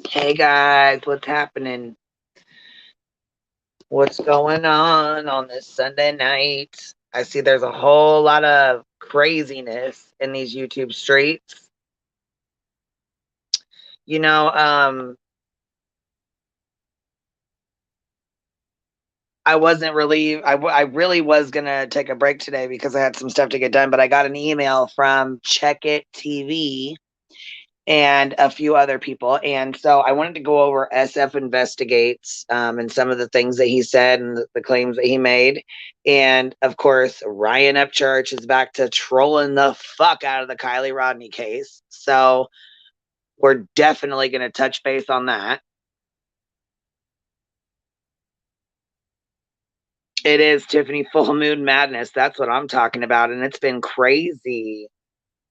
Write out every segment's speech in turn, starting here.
Hey guys, what's happening? What's going on this Sunday night? I see there's a whole lot of craziness in these YouTube streets. You know, I wasn't really, I really was gonna take a break today because I had some stuff to get done, but I got an email from Check It TV and a few other people. And so I wanted to go over SF Investigates and some of the things that he said and the claims that he made. And of course, Ryan Upchurch is back to trolling the fuck out of the Kylie Rodney case. So we're definitely going to touch base on that. It is Tiffany Full Moon Madness. That's what I'm talking about. And it's been crazy.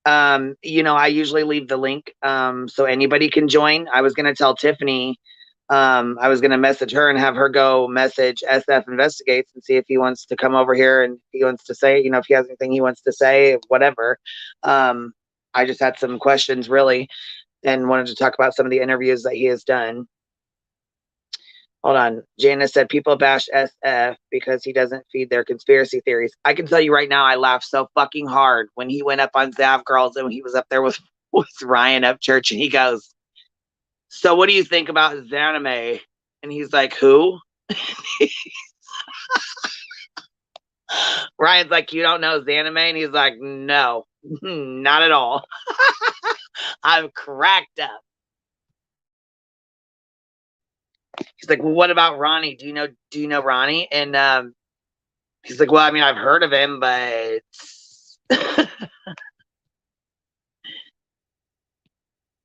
I usually leave the link so anybody can join. I was going to tell Tiffany, I was going to message her and have her go message SF Investigates and see if he wants to come over here and if he wants to say, if he has anything he wants to say, whatever. I just had some questions really and wanted to talk about some of the interviews that he has done. Hold on. Jana said people bash SF because he doesn't feed their conspiracy theories. I can tell you right now, I laughed so fucking hard when he went up on Zav Girls and he was up there with Ryan Upchurch and he goes, "So what do you think about Zanime?" And he's like, "Who?" Ryan's like, "You don't know Zanime?" And he's like, "No, not at all." I'm cracked up. He's like, "Well, what about Ronnie? Do you know Ronnie?" And he's like, "Well, I mean, I've heard of him, but."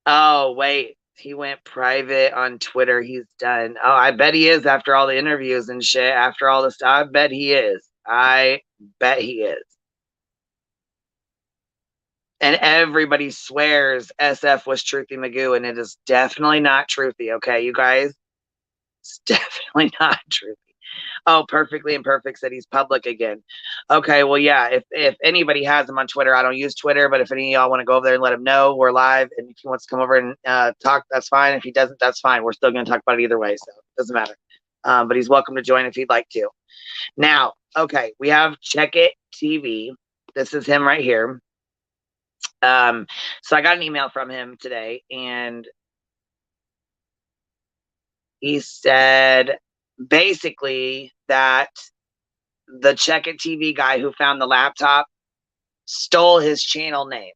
Oh, wait. He went private on Twitter. He's done. Oh, I bet he is after all the interviews and shit. After all the stuff, I bet he is. I bet he is. And everybody swears SF was Truthy Magoo, and it is definitely not Truthy. Okay, you guys, it's definitely not Truthy. Oh, Perfectly Imperfect said he's public again. Okay, well, yeah. If anybody has him on Twitter, I don't use Twitter, but if any of y'all want to go over there and let him know we're live, and if he wants to come over and talk, that's fine. If he doesn't, that's fine. We're still going to talk about it either way, so it doesn't matter. But he's welcome to join if he'd like to. Now, okay, we have Check It TV. This is him right here. So I got an email from him today, and he said basically that the Check It TV guy who found the laptop stole his channel name.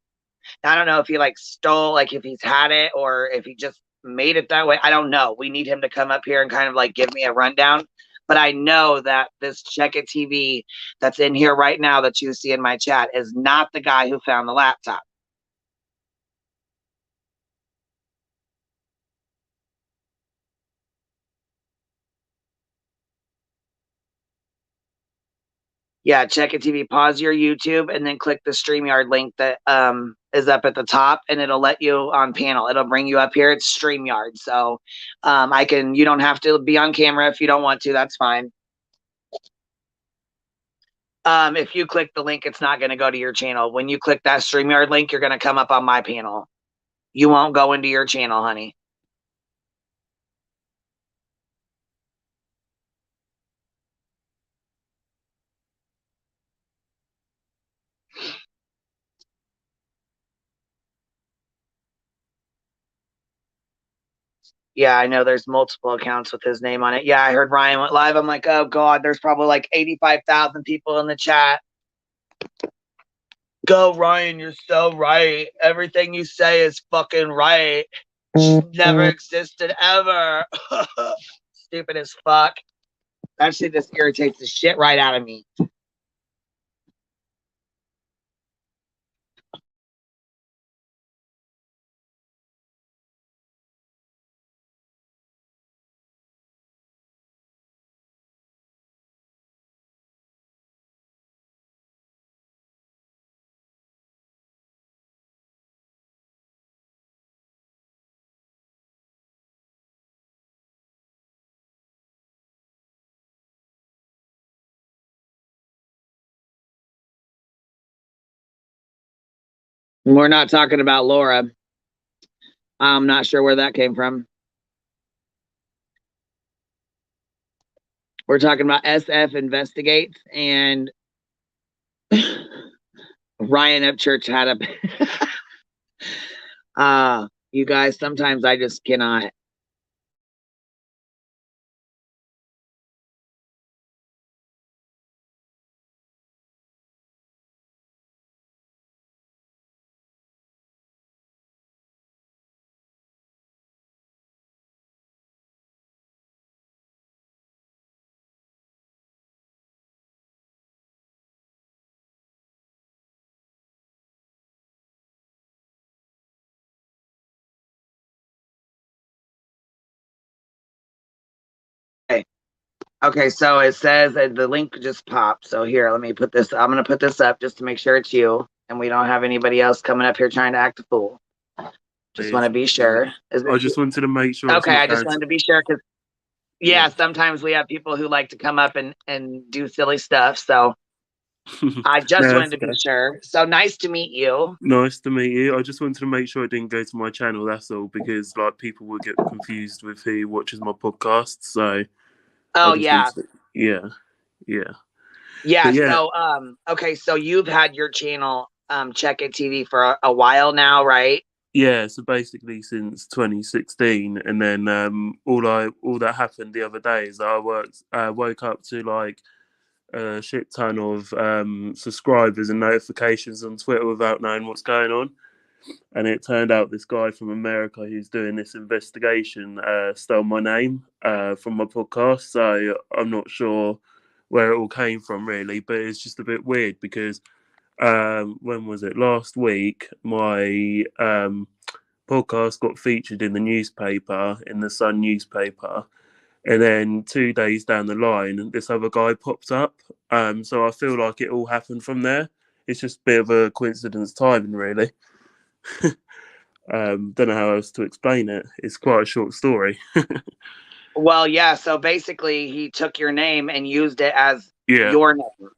Now, I don't know if he like stole, like if he's had it or if he just made it that way. I don't know. We need him to come up here and kind of like give me a rundown. But I know that this Check It TV that's in here right now that you see in my chat is not the guy who found the laptop. Yeah, Check It TV. Pause your YouTube and then click the StreamYard link that is up at the top, and it'll let you on panel. It'll bring you up here. It's StreamYard, so you don't have to be on camera if you don't want to. That's fine. If you click the link, it's not going to go to your channel. When you click that StreamYard link, you're going to come up on my panel. You won't go into your channel, honey. Yeah, I know there's multiple accounts with his name on it. Yeah, I heard Ryan went live. I'm like, oh God, there's probably like 85,000 people in the chat. Go, Ryan, you're so right. Everything you say is fucking right. Never existed ever. Stupid as fuck. That shit just irritates the shit right out of me. We're not talking about Laura. I'm not sure where that came from. We're talking about SF Investigates, and Ryan Upchurch had a you guys, sometimes I just cannot. Okay. Okay, so it says that the link just popped. So here, let me put this. I'm gonna put this up just to make sure it's you, and we don't have anybody else coming up here trying to act a fool. Just want to be sure. Is I this just wanted to make sure it's okay? not I just bad. wanted to be sure because Yeah. yeah, sometimes we have people who like to come up and do silly stuff. So I No, just wanted that's to be okay. sure. So nice to meet you. Nice to meet you. I just wanted to make sure it didn't go to my channel. That's all, because like people will get confused with who watches my podcast. So I Oh just wanted yeah, to, yeah, yeah, yeah. but yeah, So okay, so you've had your channel Check It TV for a while now, right? yeah. So basically, since 2016, and then all that happened the other day is I woke up to like a shit ton of subscribers and notifications on Twitter without knowing what's going on. And it turned out this guy from America who's doing this investigation stole my name from my podcast. So I'm not sure where it all came from really, but it's just a bit weird because when was it? Last week, my podcast got featured in the newspaper, in the Sun newspaper. And then 2 days down the line, this other guy pops up. So I feel like it all happened from there. It's just a bit of a coincidence timing, really. Don't know how else to explain it. It's quite a short story. Well, yeah. So basically, he took your name and used it as Yeah, your name.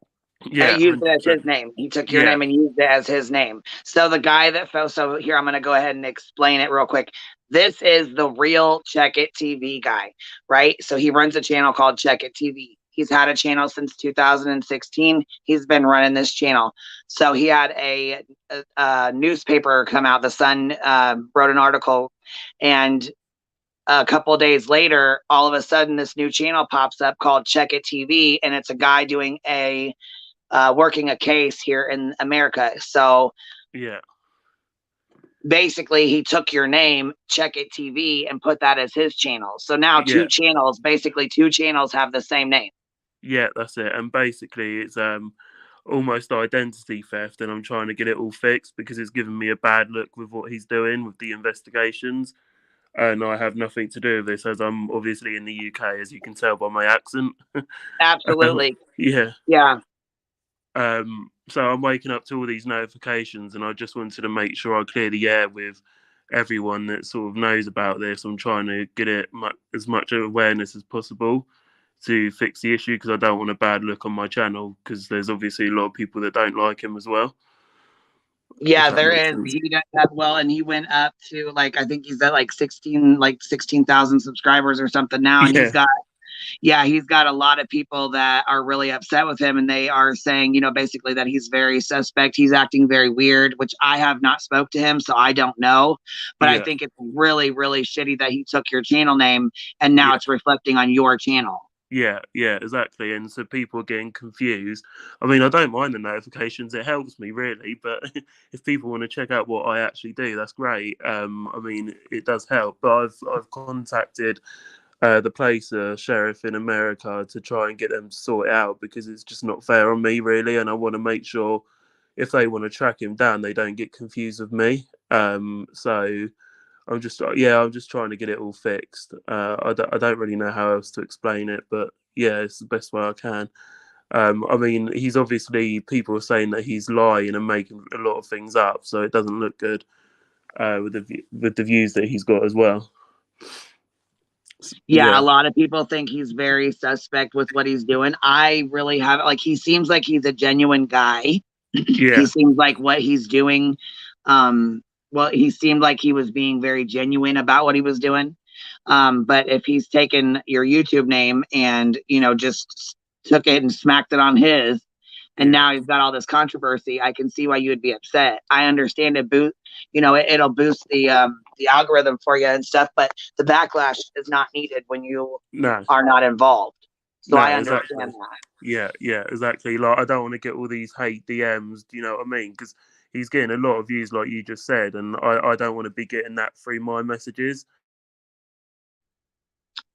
yeah, Used it as 100%. his name. He took your Yeah, name and used it as his name. So the guy that fell. So here, I'm going to go ahead and explain it real quick. This is the real Check It TV guy, right? So he runs a channel called Check It TV. He's had a channel since 2016. He's been running this channel. So he had a newspaper come out. The Sun wrote an article, and a couple of days later, all of a sudden, this new channel pops up called Check It TV, and it's a guy doing a working a case here in America. So yeah, basically, he took your name, Check It TV, and put that as his channel. So now yeah, basically two channels have the same name. yeah. That's it. And basically, it's almost identity theft, and I'm trying to get it all fixed because it's given me a bad look with what he's doing with the investigations. And I have nothing to do with this, as I'm obviously in the UK, as you can tell by my accent. Absolutely. Yeah. Yeah. So I'm waking up to all these notifications, and I just wanted to make sure I clear the air with everyone that sort of knows about this. I'm trying to get it as much awareness as possible to fix the issue because I don't want a bad look on my channel because there's obviously a lot of people that don't like him as well. If Yeah, that there makes is. sense. He does that well, and he went up to like I think he's at like 16,000 subscribers or something now, and Yeah, he's got a lot of people that are really upset with him, and they are saying, basically that he's very suspect. He's acting very weird, which I have not spoke to him, so I don't know. But I yeah, think it's really, really shitty that he took your channel name and now yeah. it's reflecting on your channel. Yeah, yeah, exactly. And so people are getting confused. I mean, I don't mind the notifications; it helps me really. But if people want to check out what I actually do, that's great. I mean, it does help. But I've contacted the police sheriff in America to try and get them to sort it out because it's just not fair on me really, and I want to make sure if they want to track him down, they don't get confused with me. So I'm just trying to get it all fixed. I don't really know how else to explain it, but yeah, it's the best way I can. I mean, he's obviously people are saying that he's lying and making a lot of things up, so it doesn't look good with the views that he's got as well. Yeah, a Yeah, lot of people think he's very suspect with what he's doing. I really have like he seems like he's a genuine guy. He yeah, seems like what he's doing. Well, he seemed like he was being very genuine about what he was doing. But if he's taken your YouTube name and, just took it and smacked it on his, and Yeah. now he's got all this controversy, I can see why you would be upset. I understand it boost, it'll boost the algorithm for you and stuff, but the backlash is not needed when you No. are not involved. So I No, understand exactly. that. Yeah, yeah, exactly. Like, I don't want to get all these hate DMs. Do you know what I mean? Because he's getting a lot of views, like you just said, and I don't want to be getting that through my messages.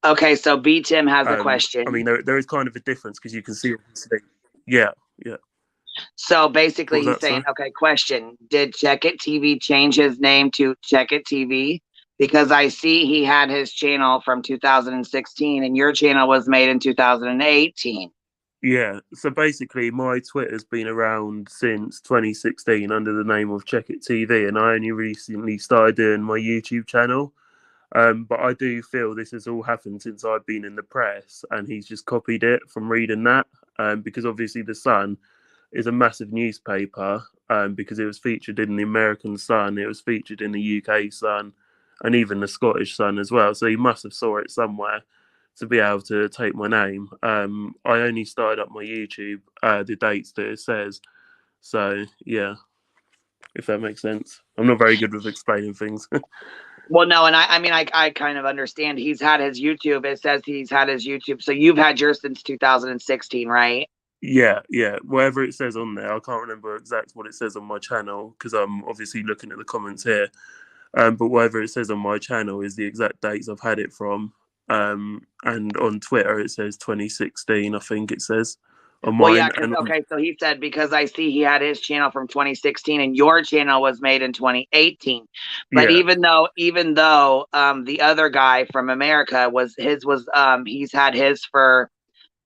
Okay, so B Tim has a I mean, question. there is kind of a difference because you can see, obviously. Yeah, yeah. So What basically, was he's that, saying, sorry? okay, question. Did Check It TV change his name to Check It TV? Because I see he had his channel from 2016 and your channel was made in 2018. Yeah. So basically, my Twitter's been around since 2016 under the name of Check It TV, and I only recently started doing my YouTube channel. But I do feel this has all happened since I've been in the press, and he's just copied it from reading that. Because obviously the Sun is a massive newspaper, because it was featured in the American Sun, it was featured in the UK Sun, and even the Scottish Sun as well. So he must have saw it somewhere to be able to take my name. I only started up my YouTube the dates that it says. So yeah, if that makes sense. I'm not very good with explaining things. Well, no, and I mean, I kind of understand. He's had his YouTube. It says he's had his YouTube. So you've had yours since 2016, right? Yeah, yeah. Whatever it says on there, I can't remember exactly what it says on my channel because I'm obviously looking at the comments here. But whatever it says on my channel is the exact dates I've had it from. And on Twitter it says 2016. I think it says on Well, yeah, mine. because And on, okay, so he said because I see he had his channel from 2016 and your channel was made in 2018. But yeah, even though the other guy from America was he's had his for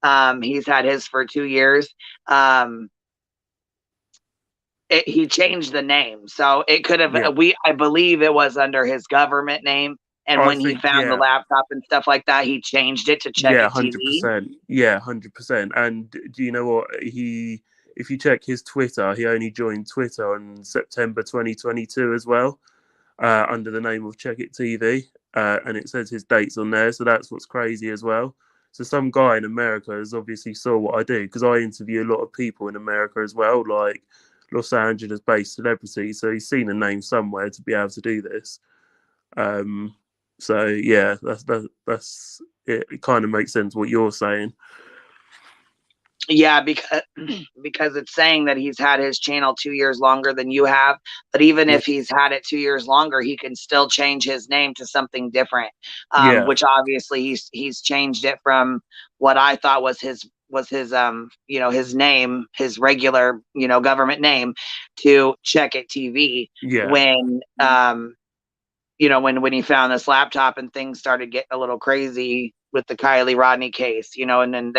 2 years. Um, he changed the name, so it could have yeah. I believe it was under his government name. And I when he think found the yeah, laptop and stuff like that, he changed it to Check yeah, It hundred TV. percent. Yeah, 100%. And do you know what he? If you check his Twitter, he only joined Twitter on September 2022 as well. Under the name of Check It TV, and it says his dates on there. So that's what's crazy as well. So some guy in America has obviously saw what I do because I interview a lot of people in America as well, like Los Angeles-based celebrities. So he's seen a name somewhere to be able to do this. Um, so yeah, that's it. It kind of makes sense what you're saying. Yeah, because because it's saying that he's had his channel 2 years longer than you have. But even Yeah, if he's had it 2 years longer, he can still change his name to something different. yeah, Which obviously he's changed it from what I thought was his name, his regular government name, to Check It TV yeah, when when he found this laptop and things started getting a little crazy with the Kylie Rodney case, and then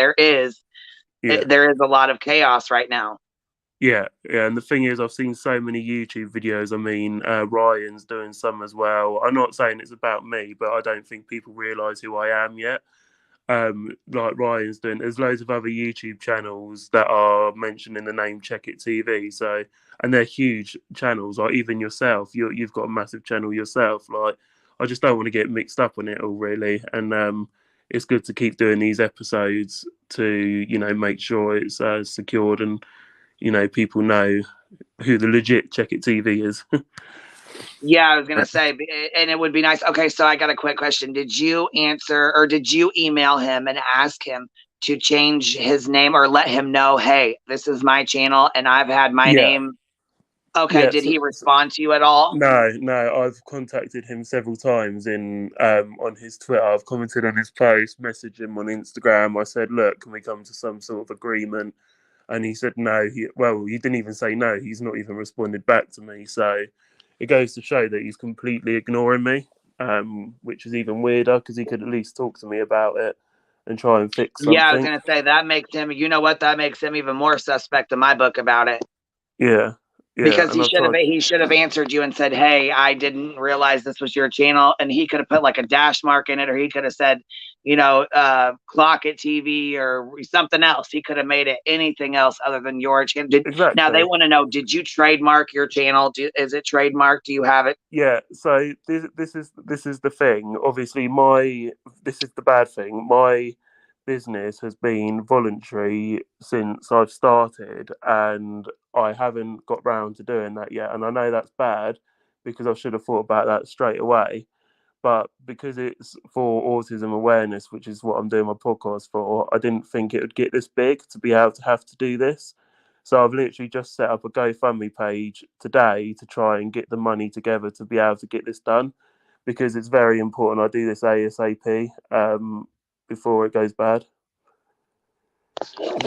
yeah. there is a lot of chaos right now. Yeah, yeah, and the thing is, I've seen so many YouTube videos. I mean, Ryan's doing some as well. I'm not saying it's about me, but I don't think people realise who I am yet. Like Ryan's doing, there's loads of other YouTube channels that are mentioning the name Check It TV. So, and they're huge channels. Like even yourself, you've got a massive channel yourself. Like, I just don't want to get mixed up on it all, really. And it's good to keep doing these episodes to make sure it's secured and people know who the legit Check It TV is. Yeah, I was gonna say, and it would be nice. Okay, so I got a quick question. Did you answer or did you email him and ask him to change his name or let him know, hey, this is my channel and I've had my Yeah, name? Okay, yeah. did he respond to you at all? No, no. I've contacted him several times in on his Twitter. I've commented on his post, messaged him on Instagram. I said, "Look, can we come to some sort of agreement?" And he said no. He didn't even say no. He's not even responded back to me. So it goes to show that he's completely ignoring me, which is even weirder because he could at least talk to me about it and try and fix Yeah, I was something. gonna say that makes him. You know what? That makes him even more suspect in my book about it. Yeah. Yeah, Because and I've tried. he should have answered you and said, "Hey, I didn't realize this was your channel," and he could have put like a dash mark in it, or he could have said, "Clock It TV" or something else. He could have made it anything else other than your channel. Now they Exactly. want to know: did you trademark your channel? Is it trademarked? Do you have it? Yeah, so this is the thing. Obviously, my this is the bad thing. My business has been voluntary since I've started, and I haven't got round to doing that yet. And I know that's bad because I should have thought about that straight away. But because it's for autism awareness, which is what I'm doing my podcast for, I didn't think it would get this big to be able to have to do this. So I've literally just set up a GoFundMe page today to try and get the money together to be able to get this done, because it's very important I do this ASAP before it goes bad.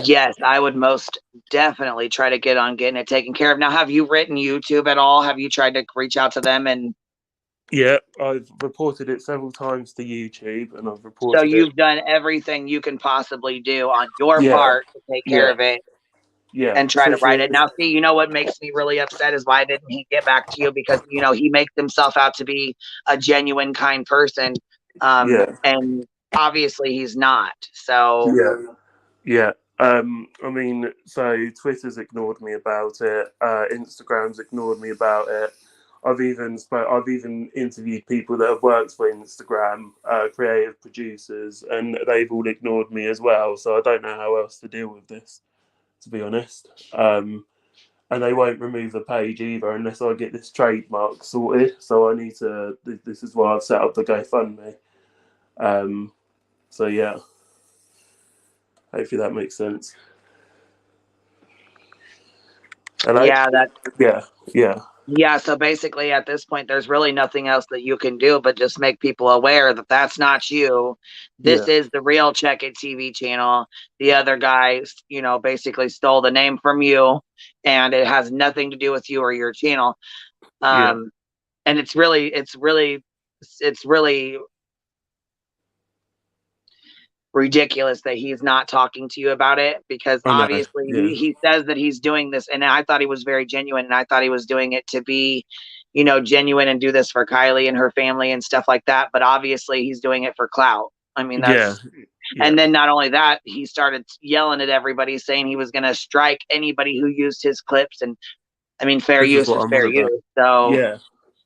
Yes, I would most definitely try to get on getting it taken care of. Now, have you written YouTube at all? Have you tried to reach out to them? And Yeah, I've reported it several times to YouTube, and I've so reported it. you've done everything you can possibly do on your Yeah, part to take care yeah, of it yeah. and try to write it. Especially, Now, see, what makes me really upset is why didn't he get back to you? Because he makes himself out to be a genuine, kind person, yeah, and obviously he's not. So yeah. Yeah. I mean, so Twitter's ignored me about it. Instagram's ignored me about it. I've even interviewed people that have worked for Instagram, creative producers, and they've all ignored me as well. So I don't know how else to deal with this, to be honest. And they won't remove the page either unless I get this trademark sorted. So I need to. This is why I've set up the GoFundMe. Um, so yeah, hopefully that makes sense. Hello. yeah, that Yeah, yeah, yeah. So basically, at this point, there's really nothing else that you can do but just make people aware that that's not you. This yeah, is the real Check It TV channel. The other guy, basically stole the name from you, and it has nothing to do with you or your channel. yeah. Um, and it's really ridiculous that he's not talking to you about it, because I know. obviously Yeah, he says that he's doing this, and I thought he was very genuine, and I thought he was doing it to be genuine and do this for Kylie and her family and stuff like that, but obviously he's doing it for clout. I mean, yeah, that's yeah. and then not only that, he started yelling at everybody saying he was going to strike anybody who used his clips, and I mean, fair This is use what is I'm on fair about. use. So Yeah,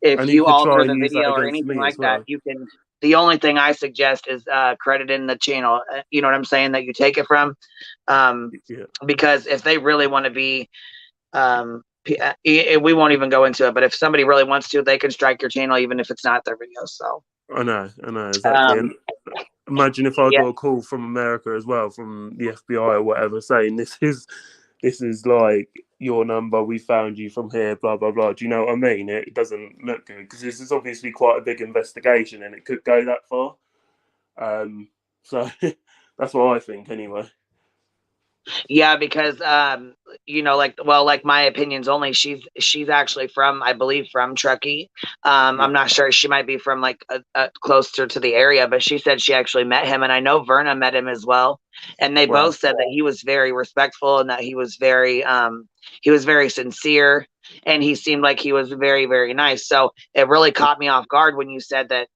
if and he you could alter try the and use that video or against anything me like as that, well. you can. The only thing I suggest is crediting the channel. You know what I'm saying? That you take it from, um, Yeah, because if they really want to be, we won't even go into it. But if somebody really wants to, they can strike your channel even if it's not their video. So, I know exactly. And um, imagine if I yeah, got a call from America as well, from the FBI or whatever, saying this is like your number. We found you from here. Blah blah blah. Do you know what I mean? It doesn't look good because this is obviously quite a big investigation, and it could go that far. So that's what I think anyway. yeah, because like my opinions only. She's actually from, I believe, from Truckee. Yeah. I'm not sure. She might be from like closer to the area, but she said she actually met him, and I know Verna met him as well. And they Wow. both said that he was very respectful and that he was very sincere, and he seemed like he was very, very nice. So it really caught me off guard when you said that.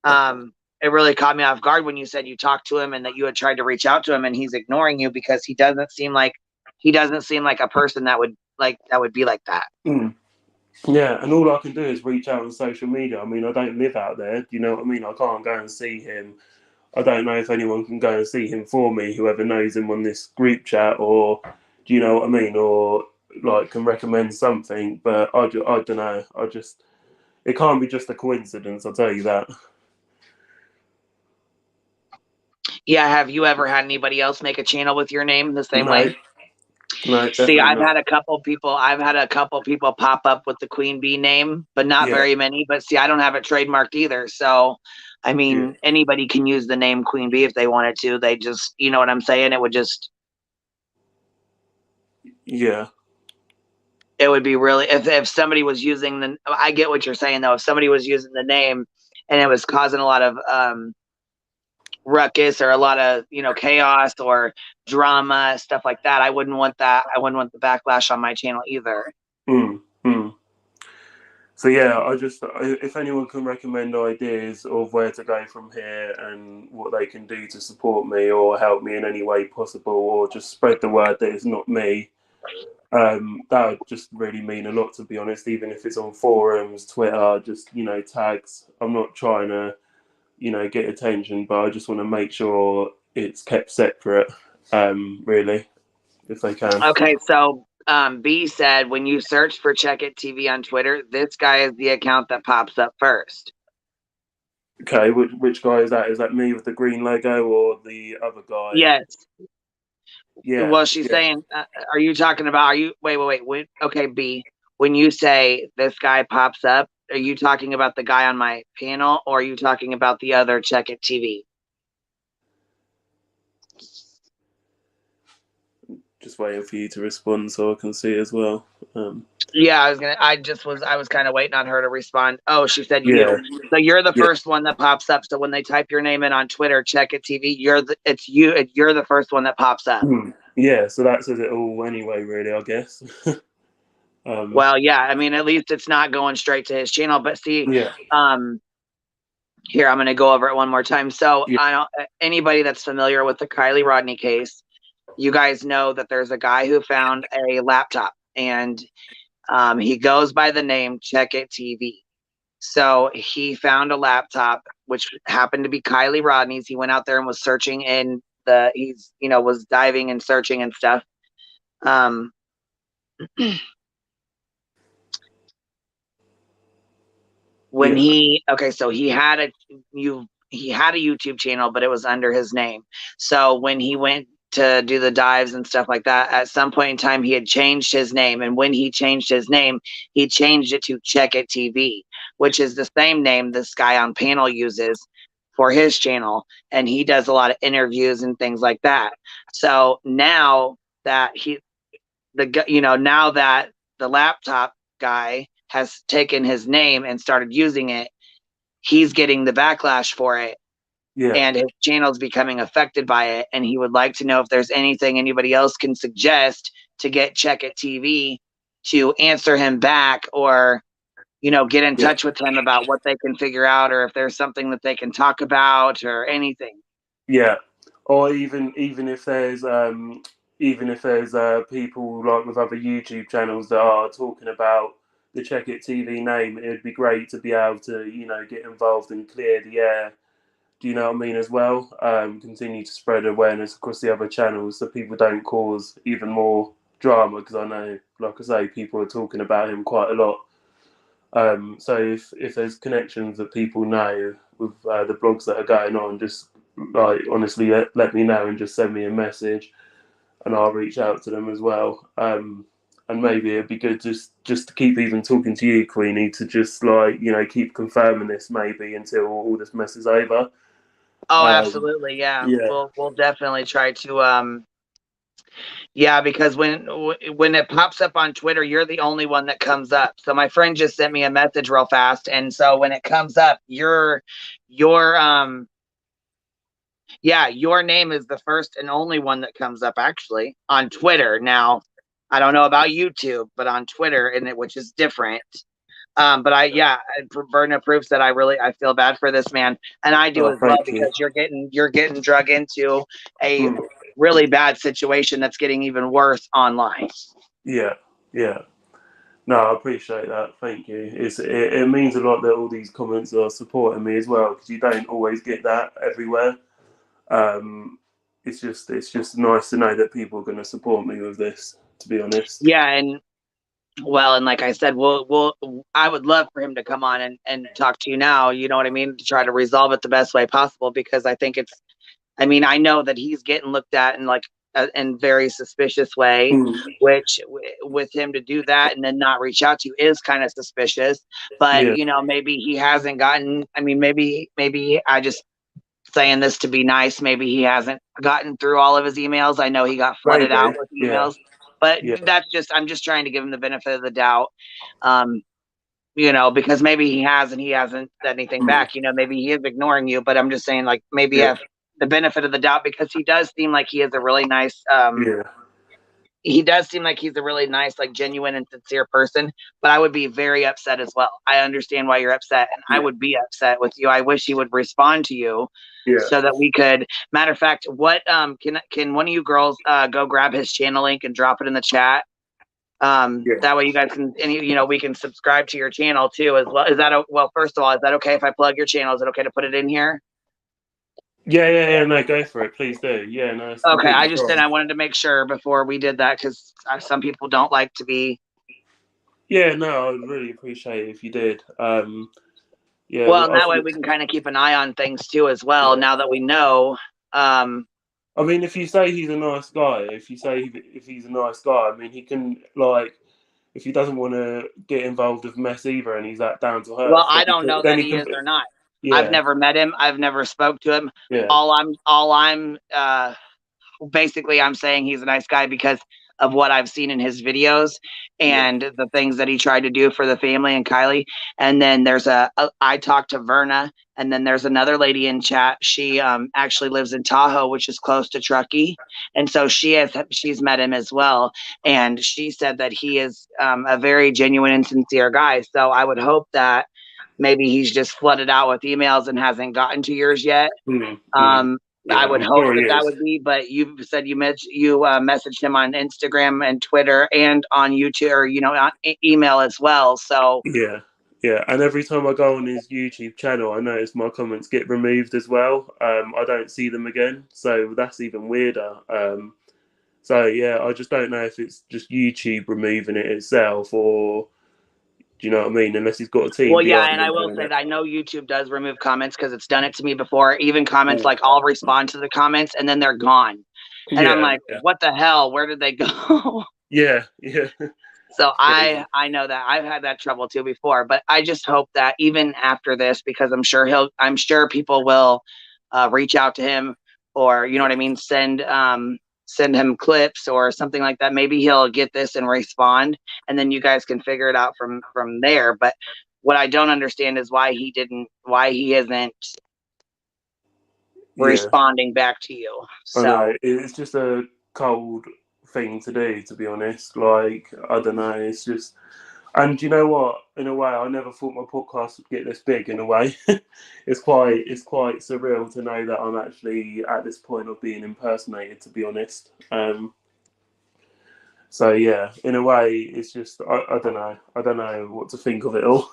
Um, it really caught me off guard when you said you talked to him and that you had tried to reach out to him and he's ignoring you, because he doesn't seem like a person that would be like that. Mm. Yeah, and all I can do is reach out on social media. I mean, I don't live out there. Do you know what I mean? I can't go and see him. I don't know if anyone can go and see him for me, whoever knows him on this group chat, or do you know what I mean? Or like can recommend something, but I don't know. It can't be just a coincidence, I'll tell you that. Yeah, have you ever had anybody else make a channel with your name the same No, way? no, See, definitely not. I've had a couple people pop up with the Queen Bee name, but not Yeah, very many. But see, I don't have it trademarked either. So, I yeah, mean, anybody can use the name Queen Bee if they wanted to. They just, you know what I'm saying? yeah, It would be really, if somebody was using I get what you're saying though. If somebody was using the name and it was causing a lot of ruckus or a lot of chaos or drama, stuff like that, I wouldn't want that. I wouldn't want the backlash on my channel either. Mm, mm. So yeah, if anyone can recommend ideas of where to go from here and what they can do to support me or help me in any way possible, or just spread the word that it's not me, that would just really mean a lot, to be honest. Even if it's on forums, Twitter, just tags. I'm not trying to get attention, but I just want to make sure it's kept separate. Really, if they can. Okay, so B said when you search for Check It TV on Twitter, this guy is the account that pops up first. Okay, which guy is that? Is that me with the green logo or the other guy? Yes. Yeah, Well, she's yeah. saying, are you talking about? Are you wait? Okay, B. When you say this guy pops up, are you talking about the guy on my panel, or are you talking about the other Check It TV? Just waiting for you to respond so I can see as well. Yeah, I was kind of waiting on her to respond. Oh, she said Yeah, you. So you're the yeah. first one that pops up. So when they type your name in on Twitter, Check It TV, it's you. You're the first one that pops up. Yeah, so that says it all anyway, really, I guess. um, Well, yeah, I mean, at least it's not going straight to his channel. But see, yeah, um, here I'm going to go over it one more time. So yeah, I don't anybody that's familiar with the Kylie Rodney case, you guys know that there's a guy who found a laptop, and he goes by the name Check It TV. So he found a laptop, which happened to be Kylie Rodney's. He went out there and was searching in was diving and searching and stuff. Um, when yeah, so he had a YouTube channel, but it was under his name. So when he went to do the dives and stuff like that, at some point in time he had changed his name, and when he changed his name, he changed it to Check It TV, which is the same name this guy on panel uses for his channel, and he does a lot of interviews and things like that. So now that now that the laptop guy has taken his name and started using it, he's getting the backlash for it, yeah, and his channel's becoming affected by it. And he would like to know if there's anything anybody else can suggest to get Check It TV to answer him back, or get in yeah, touch with him about what they can figure out, or if there's something that they can talk about or anything. yeah. Or even if there's people like with other YouTube channels that are talking about the Check It TV name, it'd be great to be able to get involved and clear the air. Do you know what I mean as well? Continue to spread awareness across the other channels so people don't cause even more drama, because I know, like I say, people are talking about him quite a lot. So if there's connections that people know with the blogs that are going on, just like honestly let me know and just send me a message, and I'll reach out to them as well. And maybe it'd be good just to keep even talking to you, Queenie, to just like keep confirming this maybe until all this mess is over. Oh, Um, absolutely. Yeah. yeah, We'll definitely try to yeah, because when it pops up on Twitter, you're the only one that comes up. So my friend just sent me a message real fast, and so when it comes up, your yeah, your name is the first and only one that comes up actually on Twitter. Now, I don't know about YouTube, but on Twitter, which is different. But Verna proves that I feel bad for this man, and I do oh, as well, thank you. because you're getting drug into a Mm, really bad situation that's getting even worse online. yeah, yeah. No, I appreciate that. Thank you. It means a lot that all these comments are supporting me as well, because you don't always get that everywhere. Um, it's just nice to know that people are going to support me with this. To be honest. Yeah, and well, and like I said, I would love for him to come on and talk to you now. You know what I mean? To try to resolve it the best way possible, because I think I mean, I know that he's getting looked at in like in very suspicious way, Mm, which with him to do that and then not reach out to you is kind of suspicious. But yeah, maybe he hasn't gotten. I mean, maybe I just saying this to be nice. Maybe he hasn't gotten through all of his emails. I know he got flooded out maybe. with Yeah, emails, but yeah, I'm just trying to give him the benefit of the doubt. Um, because maybe he has and he hasn't said anything mm, back. Maybe he is ignoring you, but I'm just saying, like, maybe yeah, have the benefit of the doubt, because he does seem like he is a really nice, yeah, he does seem like he's a really nice, like genuine and sincere person, but I would be very upset as well. I understand why you're upset, and I would be upset with you. I wish he would respond to you so that we could. Matter of fact, what can one of you girls go grab his channel link and drop it in the chat? That way you guys can, and we can subscribe to your channel too as well. Is that well? First of all, is that okay if I plug your channel? Is it okay to put it in here? Yeah. No, go for it, please do. Yeah, no, it's Okay, I completely just fine. I wanted to make sure before we did that because some people don't like to be. Yeah, no, I'd really appreciate it if you did. Yeah, Well, and I that way think, we can kind of keep an eye on things too as well. yeah. Now that we know. I mean, if you say he's a nice guy, if he's a nice guy, I mean, he can, like, if he doesn't want to get involved with mess either, and he's that down to Well, earth, I don't know then that he he can, is or not. I've yeah, never met him. I've never spoke to him. yeah, All I'm basically I'm saying he's a nice guy because of what I've seen in his videos yeah, and the things that he tried to do for the family and Kylie. And then there's I talked to Verna, and then there's another lady in chat. She actually lives in Tahoe, which is close to Truckee, and so she's met him as well, and she said that he is a very genuine and sincere guy. So I would hope that maybe he's just flooded out with emails and hasn't gotten to yours yet. Um, I yeah. would I'm hope sure he that is. would be, but you said you messaged him on Instagram and Twitter and on YouTube, or on email as well. So Yeah, yeah. And every time I go on his YouTube channel, I notice my comments get removed as well. I don't see them again, so that's even weirder. So yeah, I just don't know if it's just YouTube removing it itself, or do you know what I mean? Unless he's got a team well, yeah, behind and him I will doing say it. that I know YouTube does remove comments because it's done it to me before. Even comments Mm. like I'll respond to the comments and then they're gone, and I'm Yeah, like, what the hell? Where did they go? yeah, yeah. So It's crazy. I know that I've had that trouble too before, but I just hope that even after this, because I'm sure people will reach out to him, or you know what I mean, send him clips or something like that. Maybe he'll get this and respond, and then you guys can figure it out from there. But what I don't understand is why he isn't Yeah, responding back to you. I know. So It's just a cold thing to do, to be honest. Like, I don't know. It's just, and you know what? In a way, I never thought my podcast would get this big. In a way, it's quite surreal to know that I'm actually at this point of being impersonated. To be honest, so yeah, in a way, it's just I don't know. I don't know what to think of it all.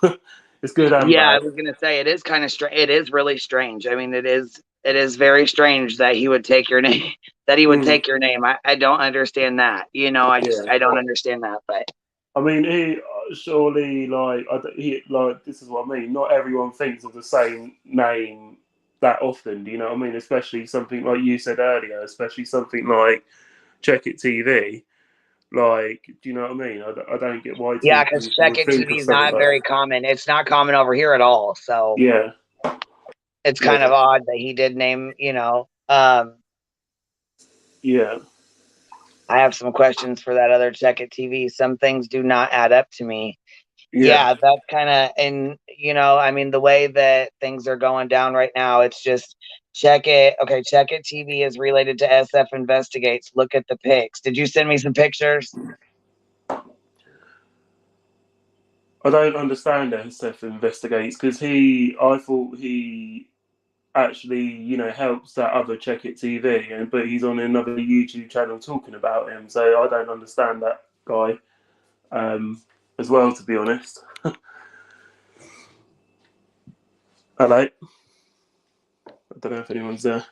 It's good and yeah, I bad. was gonna say it is kind of strange. It is really strange. I mean, it is very strange that he would take your name. That he would Mm, take your name. I don't understand that. I yeah. don't understand that. But I mean, he surely like he like this is what I mean. Not everyone thinks of the same name that often. Do you know what I mean? Especially something like you said earlier. Especially something like Check It TV. Like, do you know what I mean? I don't get why yeah, people because Check would It think TV of is something not like very that. common. It's not common over here at all. So Yeah, it's kind yeah, of odd that he did name. yeah, I have some questions for that other Check It TV. Some things do not add up to me. yeah, Yeah, that's kind of, and I mean, the way that things are going down right now, it's just Check It. Okay, Check It TV is related to SF Investigates. Look at the pics. Did you send me some pictures? I don't understand how Seth investigates because I thought he actually, helps that other Check It TV, but he's on another YouTube channel talking about him. So I don't understand that guy as well, to be honest. Hello, I don't know if anyone's there.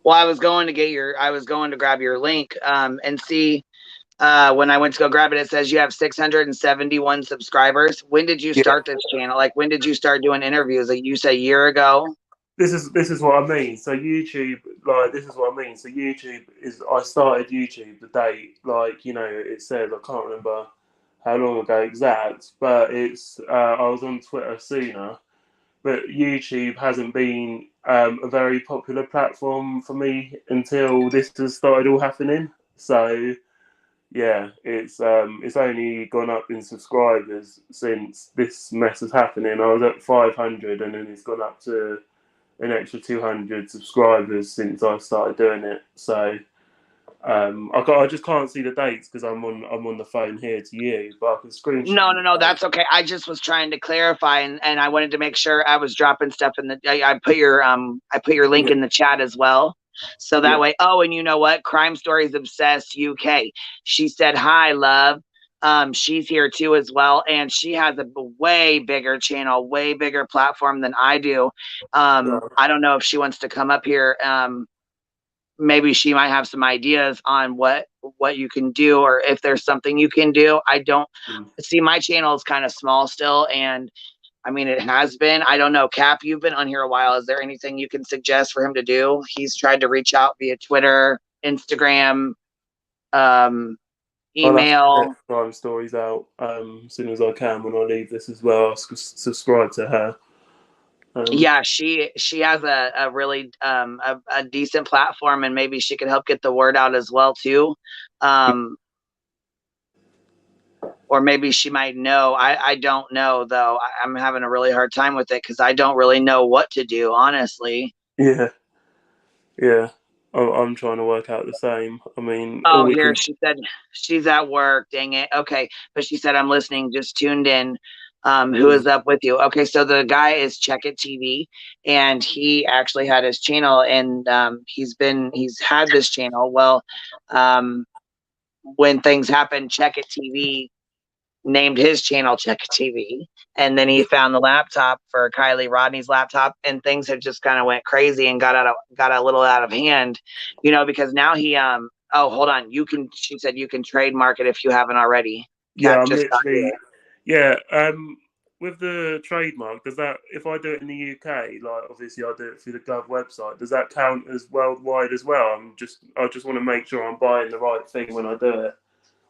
Well, I was going to grab your link and see when I went to go grab it, it says you have 671 subscribers. When did you Yeah, start this channel? Like, when did you start doing interviews? Like, you said a year ago? this is what I mean. So YouTube, like, this is what I mean. So YouTube is I started YouTube the day, like, it says I can't remember how long ago exact, but it's I was on Twitter sooner. But YouTube hasn't been a very popular platform for me until this has started all happening. So yeah, it's only gone up in subscribers since this mess is happening. I was at 500, and then it's gone up to an extra 200 subscribers since I started doing it. So I just can't see the dates because I'm on the phone here to you, but I can screenshot No, you no, no, the date. that's okay. I just was trying to clarify, and I wanted to make sure I was dropping stuff in the. I put your link Yeah, in the chat as well, so that yeah. way. Oh, and you know what? Crime Stories Obsessed UK. She said hi, love. She's here too as well, and she has a way bigger channel, way bigger platform than I do. So, I don't know if she wants to come up here. Maybe she might have some ideas on what you can do, or if there's something you can do. I don't see, my channel is kind of small still, and I mean it has been. I don't know, Cap, you've been on here a while. Is there anything you can suggest for him to do? He's tried to reach out via Twitter, Instagram, um, I'll have to check email. Crime Stories out as soon as I can when I leave this as well. I'll subscribe to her. Um, Yeah, she has a really a decent platform, and maybe she could help get the word out as well too. um or maybe she might know. I don't know though. I'm having a really hard time with it because I don't really know what to do, honestly. yeah, yeah. I'm trying to work out the same. I mean, all Oh, we here can. she said she's at work. Dang it. Okay, but she said I'm listening. Just tuned in. Who is up with you? Okay, so the guy is Check It TV, and he actually had his channel, and he's had this channel. Well, um, when things happen, Check It TV named his channel Check TV, and then he found the laptop for Kylie Rodney's laptop, and things had just kind of went crazy and got a little out of hand, because now he oh, hold on, she said you can trademark it if you haven't already. Yeah, Cap I'm just got literally. here. Yeah. With the trademark, does that if I do it in the UK, like obviously I do it through the Gov website, does that count as worldwide as well? I just want to make sure I'm buying the right thing when I do it.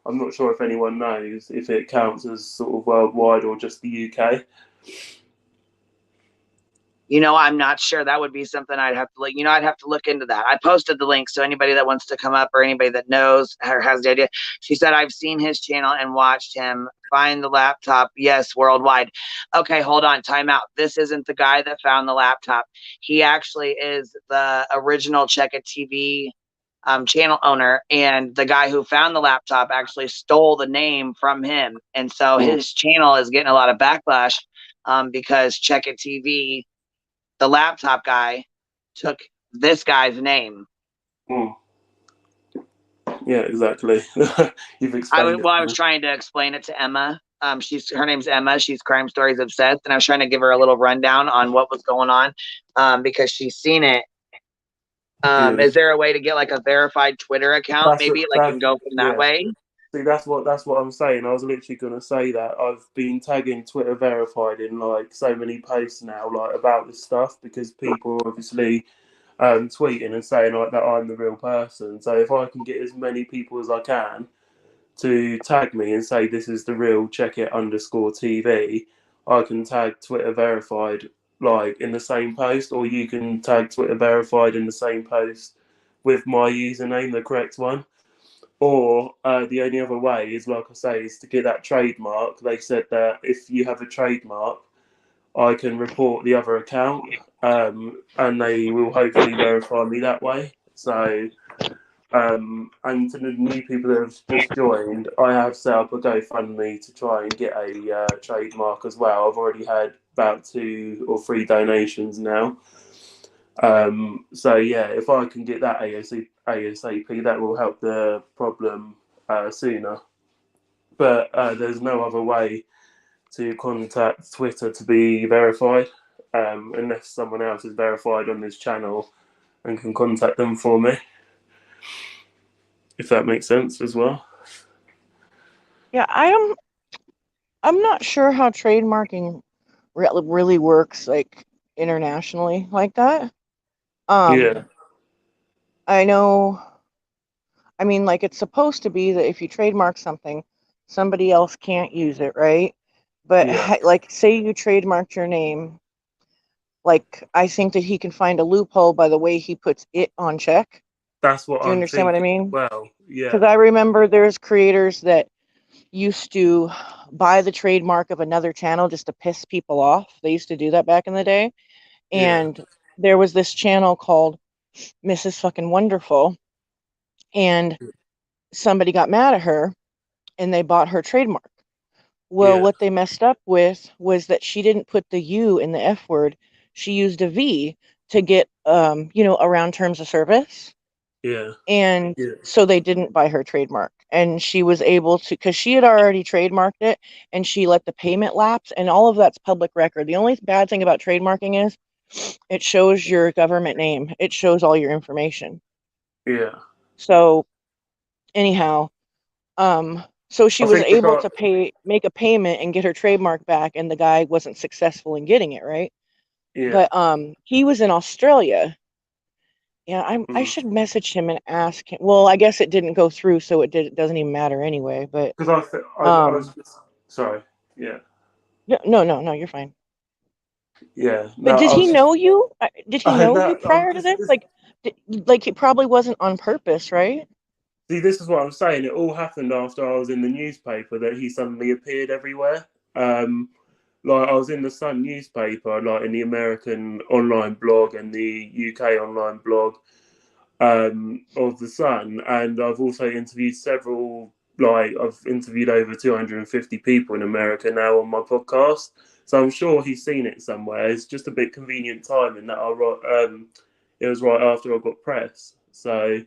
I'm not sure if anyone knows if it counts as sort of worldwide or just the UK. I'm not sure. That would be something I'd have to look. I'd have to look into that. I posted the link, so anybody that wants to come up or anybody that knows or has the idea. She said I've seen his channel and watched him find the laptop. Yes, worldwide. Okay, hold on. Time out. This isn't the guy that found the laptop. He actually is the original Check It TV channel owner, and the guy who found the laptop actually stole the name from him, and so Mm, his channel is getting a lot of backlash because Check It TV, the laptop guy, took this guy's name. mm. Yeah, exactly. You've I explained was it well, I to was me. trying to explain it to Emma. Her name's Emma. She's Crime Stories Obsessed, and I was trying to give her a little rundown on what was going on, because she's seen it. Yeah, Is there a way to get like a verified Twitter account, that's maybe, like, that's and go from that yeah. way? See, that's what I'm saying. I was literally gonna say that I've been tagging Twitter verified in like so many posts now, like about this stuff because people are obviously tweeting and saying like that I'm the real person. So if I can get as many people as I can to tag me and say this is the real check it underscore TV, I can tag Twitter verified like in the same post, or you can tag Twitter verified in the same post with my username, the correct one. Or the only other way is, like I say, is to get that trademark. They said that if you have a trademark, I can report the other account, and they will hopefully verify me that way. So and to the new people that have just joined, I have set up a GoFundMe to try and get a trademark as well. I've already had about 2 or 3 donations now. So yeah, if I can get that ASAP, that will help the problem sooner. But there's no other way to contact Twitter to be verified, unless someone else is verified on this channel and can contact them for me, if that makes sense as well. Yeah, I'm not sure how trademarking really works like internationally like that. Yeah, I know, I mean, like it's supposed to be that if you trademark something, somebody else can't use it, right? But yeah. like, say you trademarked your name, like I think that he can find a loophole by the way he puts it on check. That's what Do you I'm understand what I thinking. mean? Well, Because yeah, I remember there's creators that used to buy the trademark of another channel just to piss people off. They used to do that back in the day. yeah, And there was this channel called Mrs. Fucking Wonderful. and somebody got mad at her and they bought her trademark. Well, Yeah. what they messed up with was that she didn't put the U in the F word. She used a V to get, around terms of service. Yeah. And Yeah. so they didn't buy her trademark. And she was able to, because she had already trademarked it and she let the payment lapse, and all of that's public record. The only bad thing about trademarking is it shows your government name, it shows all your information. Yeah. So, anyhow, so she I was think the able guy. to make a payment and get her trademark back, and the guy wasn't successful in getting it, right? Yeah. But he was in Australia. Yeah, I Mm. should message him and ask him. Well, I guess it didn't go through, so it doesn't even matter anyway. But Because I was sorry. Yeah. no, you're fine. Yeah. But No, did I he was just. know you? Did he know you No, I'm prior to just. this? Like it probably wasn't on purpose, right? See, this is what I'm saying. It all happened after I was in the newspaper that he suddenly appeared everywhere. Like I was in the Sun newspaper, like in the American online blog and the UK online blog of the Sun, and I've also interviewed several. Like I've interviewed over 250 people in America now on my podcast, so I'm sure he's seen it somewhere. It's just a bit convenient timing that it was right after I got press. So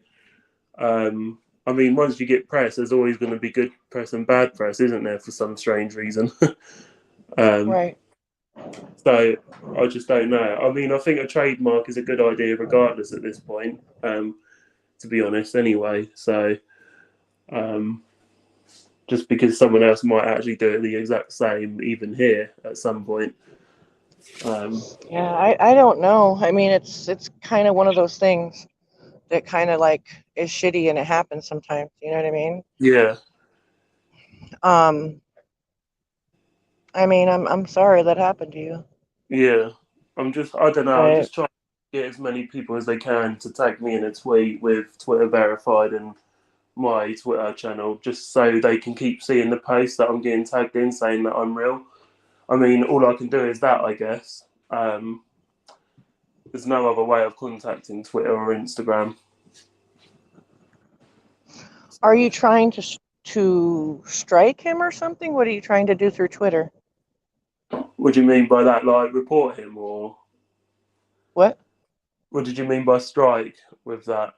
I mean, once you get press, there's always going to be good press and bad press, isn't there? For some strange reason. um, Right. so I just don't know. I mean, I think a trademark is a good idea, regardless at this point. To be honest, anyway. So um, just because someone else might actually do it the exact same, even here at some point. Yeah, I don't know. I mean, it's kind of one of those things that kind of like is shitty and it happens sometimes. You know what I mean? Yeah, Um, I mean, I'm sorry that happened to you, yeah. I don't know. I'm but just trying to get as many people as they can to tag me in a tweet with Twitter verified and my Twitter channel, just so they can keep seeing the posts that I'm getting tagged in saying that I'm real. I mean, all I can do is that, I guess. There's no other way of contacting Twitter or Instagram. are you trying to strike him or something? What are you trying to do through Twitter? What do you mean by that? Like, report him, or What? what did you mean by strike with that?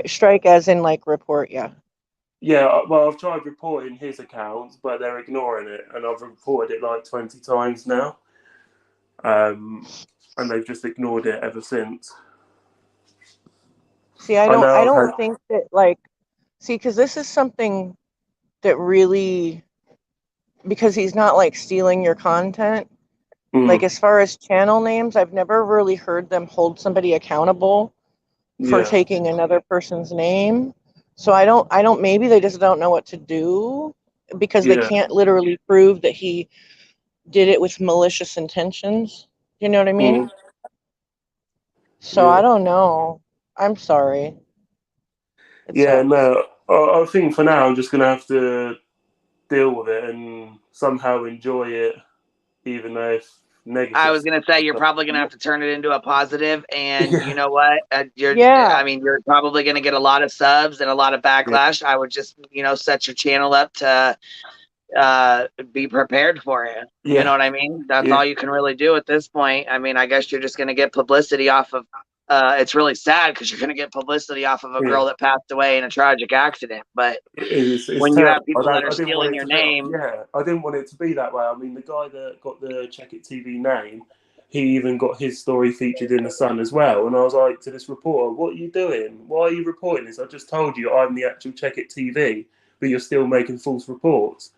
Strike as in like report, yeah. Yeah, well, I've tried reporting his accounts, but they're ignoring it, and I've reported it like 20 times now. And they've just ignored it ever since. See, I I don't know I I've don't had. think that like see, because this is something that really, because he's not like stealing your content. Like Mm, as far as channel names, I've never really heard them hold somebody accountable for yeah, taking another person's name. So I don't maybe they just don't know what to do because they yeah, can't literally prove that he did it with malicious intentions. You know what I mean? mm, So I yeah. don't know. I'm sorry. It Yeah, sucks. no, I think for now I'm just going to have to deal with it and somehow enjoy it, even though it's I negative was stuff. gonna say you're probably gonna have to turn it into a positive, and you Yeah, know what? Yeah. I mean, you're probably gonna get a lot of subs and a lot of yeah, backlash. I would just, set your channel up to be prepared for it. You know yeah, what I mean? That's yeah, all you can really do at this point. I mean, I guess you're just gonna get publicity off of. It's really sad because you're gonna get publicity off of a yeah. girl that passed away in a tragic accident. But It's when you terrible. have people that are I didn't want stealing it your to be. name, Yeah, I didn't want it to be that way. I mean, the guy that got the Check It TV name, he even got his story featured in the Sun as well. And I was like to this reporter, "What are you doing? Why are you reporting this? I just told you I'm the actual Check It TV, but you're still making false reports."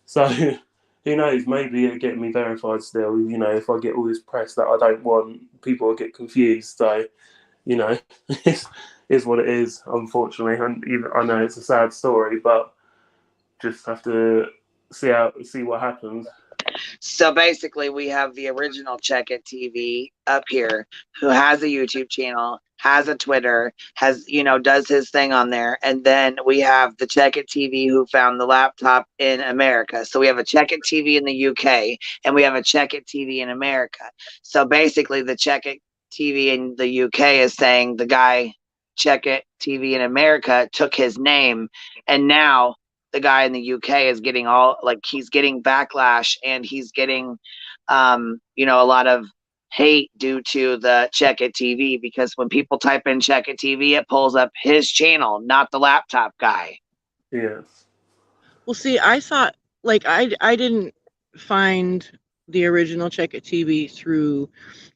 So who knows? Maybe it'll get me verified still. If I get all this press that I don't want, people will get confused. So you know, it's is what it is, unfortunately. And even I know it's a sad story, but just have to see what happens. so basically, we have the original Check It TV up here, who has a YouTube channel, has a Twitter, does his thing on there, and then we have the Check It TV who found the laptop in America. So we have a Check It TV in the UK, and we have a Check It TV in America. So basically, the Check It TV in the UK is saying the guy Check It TV in America took his name, and now the guy in the UK is getting all like he's getting backlash, and he's getting you know, a lot of hate due to the Check It TV, because when people type in Check It TV, it pulls up his channel, not the laptop guy. Yes. Well, see, I thought like I didn't find the original Check It TV through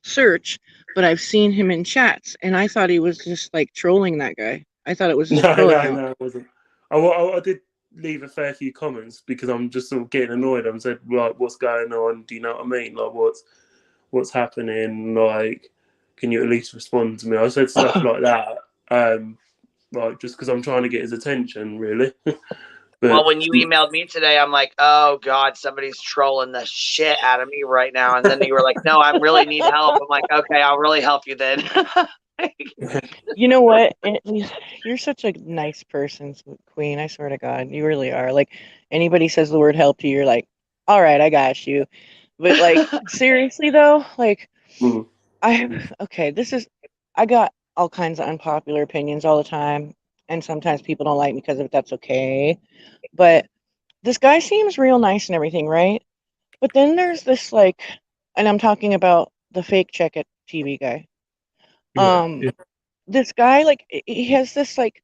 search, but I've seen him in chats, and I thought he was just like trolling that guy. I thought it was his troll account. No, it wasn't. I did leave a fair few comments because I'm just sort of getting annoyed. I'm said, like, what's going on? Do you know what I mean? Like, what's happening? Like, can you at least respond to me? I said stuff like that, like just because I'm trying to get his attention, really. But, well, when you emailed me today, I'm like, oh God, somebody's trolling the shit out of me right now. And then you were like, no, I really need help. I'm like, okay, I'll really help you then. You know what? You're such a nice person, Queen. I swear to God, you really are. Like, anybody says the word help to you, you're like, all right, I got you. But like, seriously though, like, I got all kinds of unpopular opinions all the time, and sometimes people don't like me because of it. That's okay. But this guy seems real nice and everything, right? But then there's this like, and I'm talking about the fake Check It TV guy. yeah. This guy, like, he has this like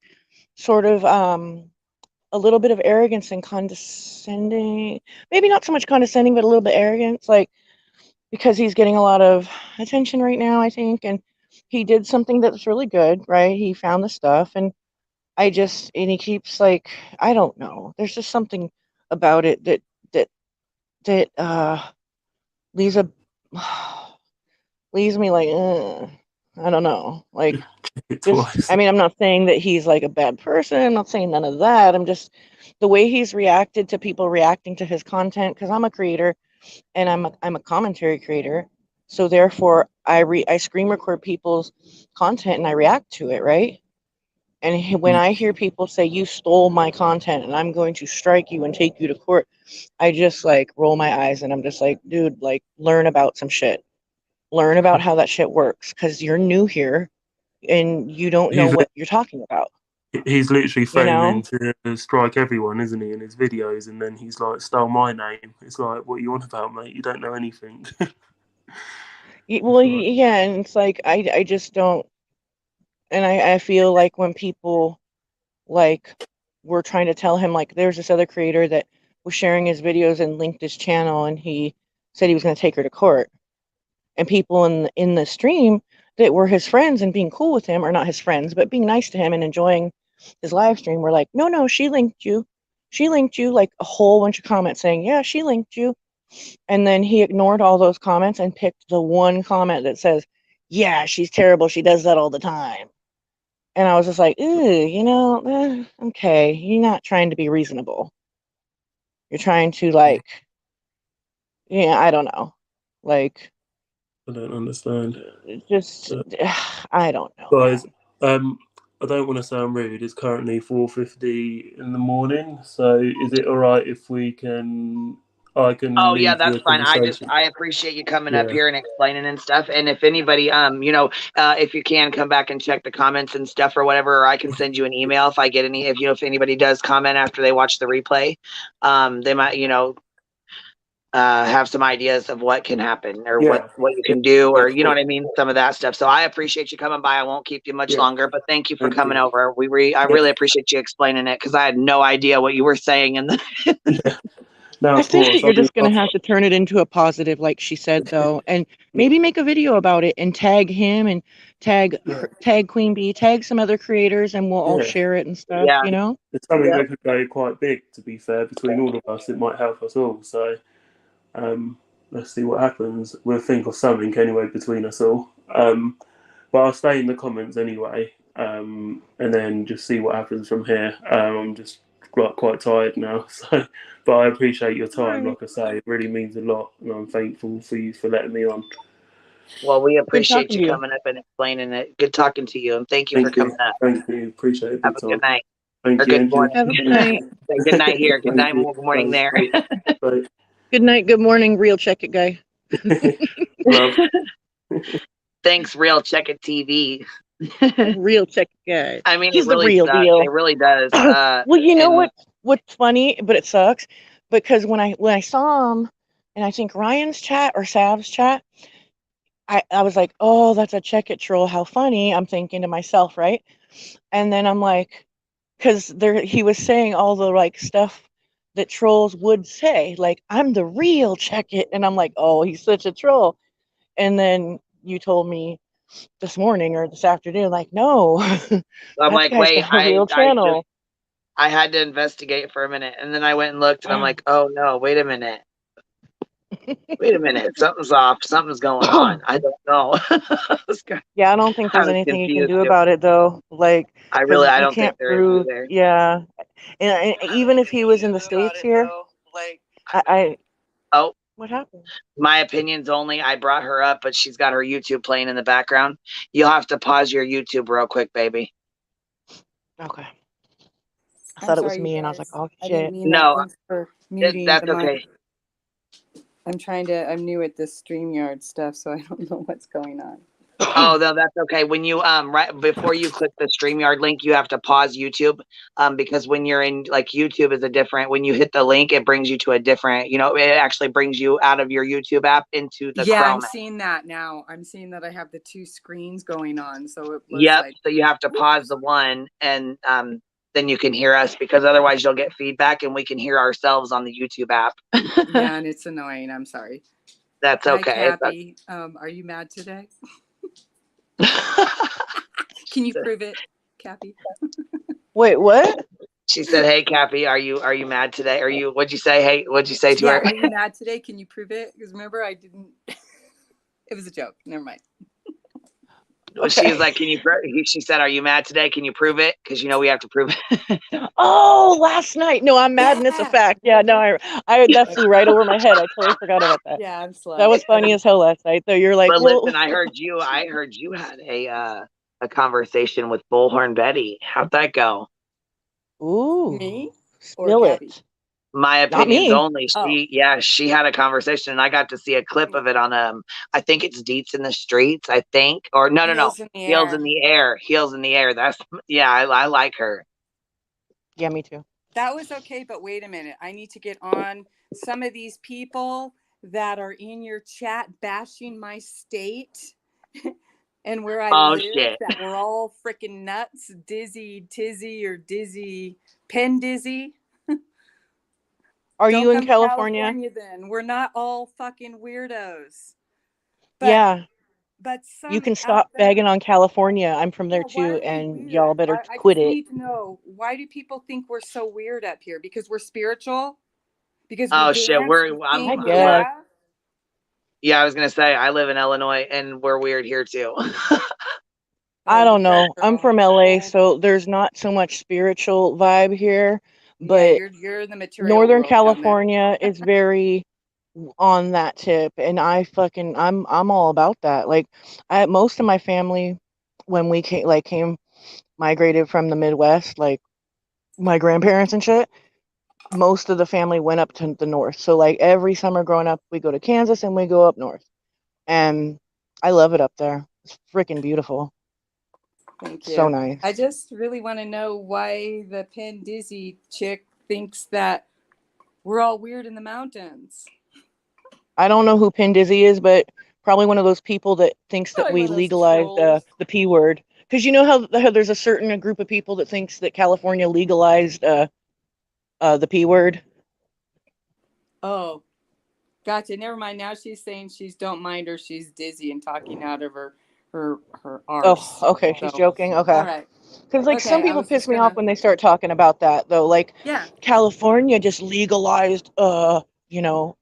sort of a little bit of arrogance and condescending, maybe not so much condescending, but a little bit arrogance, like, because he's getting a lot of attention right now, I think. And he did something that's really good, right? He found the stuff, and he keeps like, I don't know. There's just something about it that leaves a leaves me like, I don't know. Like, I mean, I'm not saying that he's like a bad person. I'm not saying none of that. I'm just the way he's reacted to people reacting to his content, because I'm a creator and I'm a commentary creator. So therefore, I screen record people's content and I react to it, right? And when I hear people say, you stole my content and I'm going to strike you and take you to court, I just like roll my eyes and I'm just like, dude, like, learn about some shit. Learn about how that shit works, because you're new here and you don't know what you're talking about. He's literally You know? feigning to strike everyone, isn't he, in his videos? And then he's like, stole my name. It's like, what are you on about, mate? You don't know anything. Well, yeah, and it's like, I just don't, and I feel like when people like were trying to tell him, like, there's this other creator that was sharing his videos and linked his channel, and he said he was going to take her to court, and people in the stream that were his friends and being cool with him, or not his friends, but being nice to him and enjoying his live stream, were like, no, she linked you, like a whole bunch of comments saying, yeah, she linked you. And then he ignored all those comments and picked the one comment that says, yeah, she's terrible, she does that all the time. And I was just like, ooh, you know, okay, you're not trying to be reasonable. You're trying to, like, yeah, I don't know. Like, I don't understand. just, I don't know. Guys, I don't want to sound rude. It's currently 4:50 in the morning. So is it all right if I can Oh yeah, leave that's the fine. conversation? I appreciate you coming up here and explaining and stuff. And if anybody, you know, if you can come back and check the comments and stuff or whatever, or I can send you an email if I get any. If you know, if anybody does comment after they watch the replay, they might, you know, have some ideas of what can happen or what you can do, or you know what I mean, some of that stuff. So I appreciate you coming by. I won't keep you much longer, but thank you for coming over. I really appreciate you explaining it, because I had no idea what you were saying. And I think that you're just going to have to turn it into a positive, like she said, though, and maybe make a video about it and tag him and tag Queen Bee, tag some other creators, and we'll all share it and stuff, you know? It's something that could go quite big, to be fair, between all of us. It might help us all. So let's see what happens. We'll think of something anyway between us all. But I'll stay in the comments anyway, and then just see what happens from here. I'm just quite tired now, so but I appreciate your time. Like I say, it really means a lot, and I'm thankful for you for letting me on. Well, we appreciate you coming up and explaining it. Good talking to you, and thank you for coming up. Thank you. Appreciate it. Have a good night. Thank you. Good morning. Have a good night. Good night here. Good night. Good morning there. Bye. Good night. Good morning, real Check It guy. Love. Thanks, real Check It TV. Real check guy. I mean, it He's the really real sucks. deal. It really does. Well, you know And what's funny, but it sucks because when I saw him, and I think Ryan's chat or Sav's chat, I was like, oh, that's a check it troll. How funny. I'm thinking to myself, right? And then I'm like, because he was saying all the like stuff that trolls would say, like, I'm the real check it. And I'm like, oh, he's such a troll. And then you told me this morning or this afternoon, like, no, I'm that like, guy's wait, got a real channel. I had to investigate for a minute, and then I went and looked, and I'm like, oh no, wait a minute. Wait a minute, something's off. Something's going on. I don't know. Yeah, I don't think I there's was anything you can confused do too. about it though. Like, because I you don't think can't there is prove. either. Yeah, and even if he was in the States here, I Oh, what happened? my opinions only. I brought her up, but she's got her YouTube playing in the background. You'll have to pause your YouTube real quick, baby. Okay, I I'm thought it was sorry, you me, and I was like, guys. oh I didn't shit. mean that. No, Thanks for muting that's the mic. okay. I'm new at this StreamYard stuff, so I don't know what's going on. Oh no, that's okay. When you right before you click the StreamYard link, you have to pause YouTube. Because when you're in like YouTube is a different when you hit the link, it brings you to a different, it actually brings you out of your YouTube app into the Yeah, I'm Chrome app. seeing that now. I'm seeing that I have the two screens going on, so it was Yep. like, So you have to pause the one and then you can hear us because otherwise you'll get feedback and we can hear ourselves on the YouTube app. yeah, and it's annoying. I'm sorry. That's Hi, okay. Cappy. Are you mad today? Can you prove it, Cappy? Wait, what? She said, "Hey, Cappy, are you mad today? What'd you say? Hey, what'd you say to Yeah, her? are you mad today? Can you prove it? Because remember, I didn't. It was a joke. Never mind. She was like, she said, are you mad today? Can you prove it? Because we have to prove it. Oh, last night. No, I'm mad, and it's a fact. Yeah, no, I that flew right over my head. I totally forgot about that. Yeah, I'm slow. That was funny as hell last night. Though you're like, But well, listen, I heard you had a conversation with Bullhorn Betty. How'd that go? ooh, Me or spill Cappy? it. My Not opinions me. only. Oh. She had a conversation and I got to see a clip of it on I think it's Deets in the Streets, I think. Or no. Heels in the Heels air. in the Air. Heels in the Air. That's I like her. Yeah, me too. That was okay, but wait a minute. I need to get on some of these people that are in your chat bashing my state and where I Oh live, shit. that we're all freaking nuts, dizzy, tizzy, or dizzy, pen dizzy. Are Don't you in come to California? then. We're not all fucking weirdos. But Yeah, you some can out stop there. bagging on California. I'm from there Yeah, why too, are we and y'all weird? better I quit just it. need to know, why do people think we're so weird up here? Because we're spiritual? Because we Oh shit. dance, we I sing, we guess. laugh? Yeah, I was gonna say I live in Illinois and we're weird here too. Oh, I you don't go, know. I'm girl. from LA, so there's not so much spiritual vibe here, Yeah, but you're in the material Northern world down there. California is very on that tip, and I'm all about that. Like, most of my family, when we came migrated from the Midwest, like my grandparents and shit, most of the family went up to the north. So like every summer growing up, we go to Kansas and we go up north, and I love it up there. It's freaking beautiful. Thank So you. nice. I just really want to know why the Penn Dizzy chick thinks that we're all weird in the mountains. I don't know who Pin Dizzy is, but probably one of those people that thinks that Probably we one of those legalized trolls. the P word. Because you know how there's a certain group of people that thinks that California legalized the P word. Oh, gotcha. Never mind. Now she's saying she's don't mind her. She's dizzy and talking out of her Oh, arse. okay, she's So, joking. all Okay. right. Because like some Okay, I people was piss just me off gonna. when they start talking about that though. Like Yeah. California just legalized you know,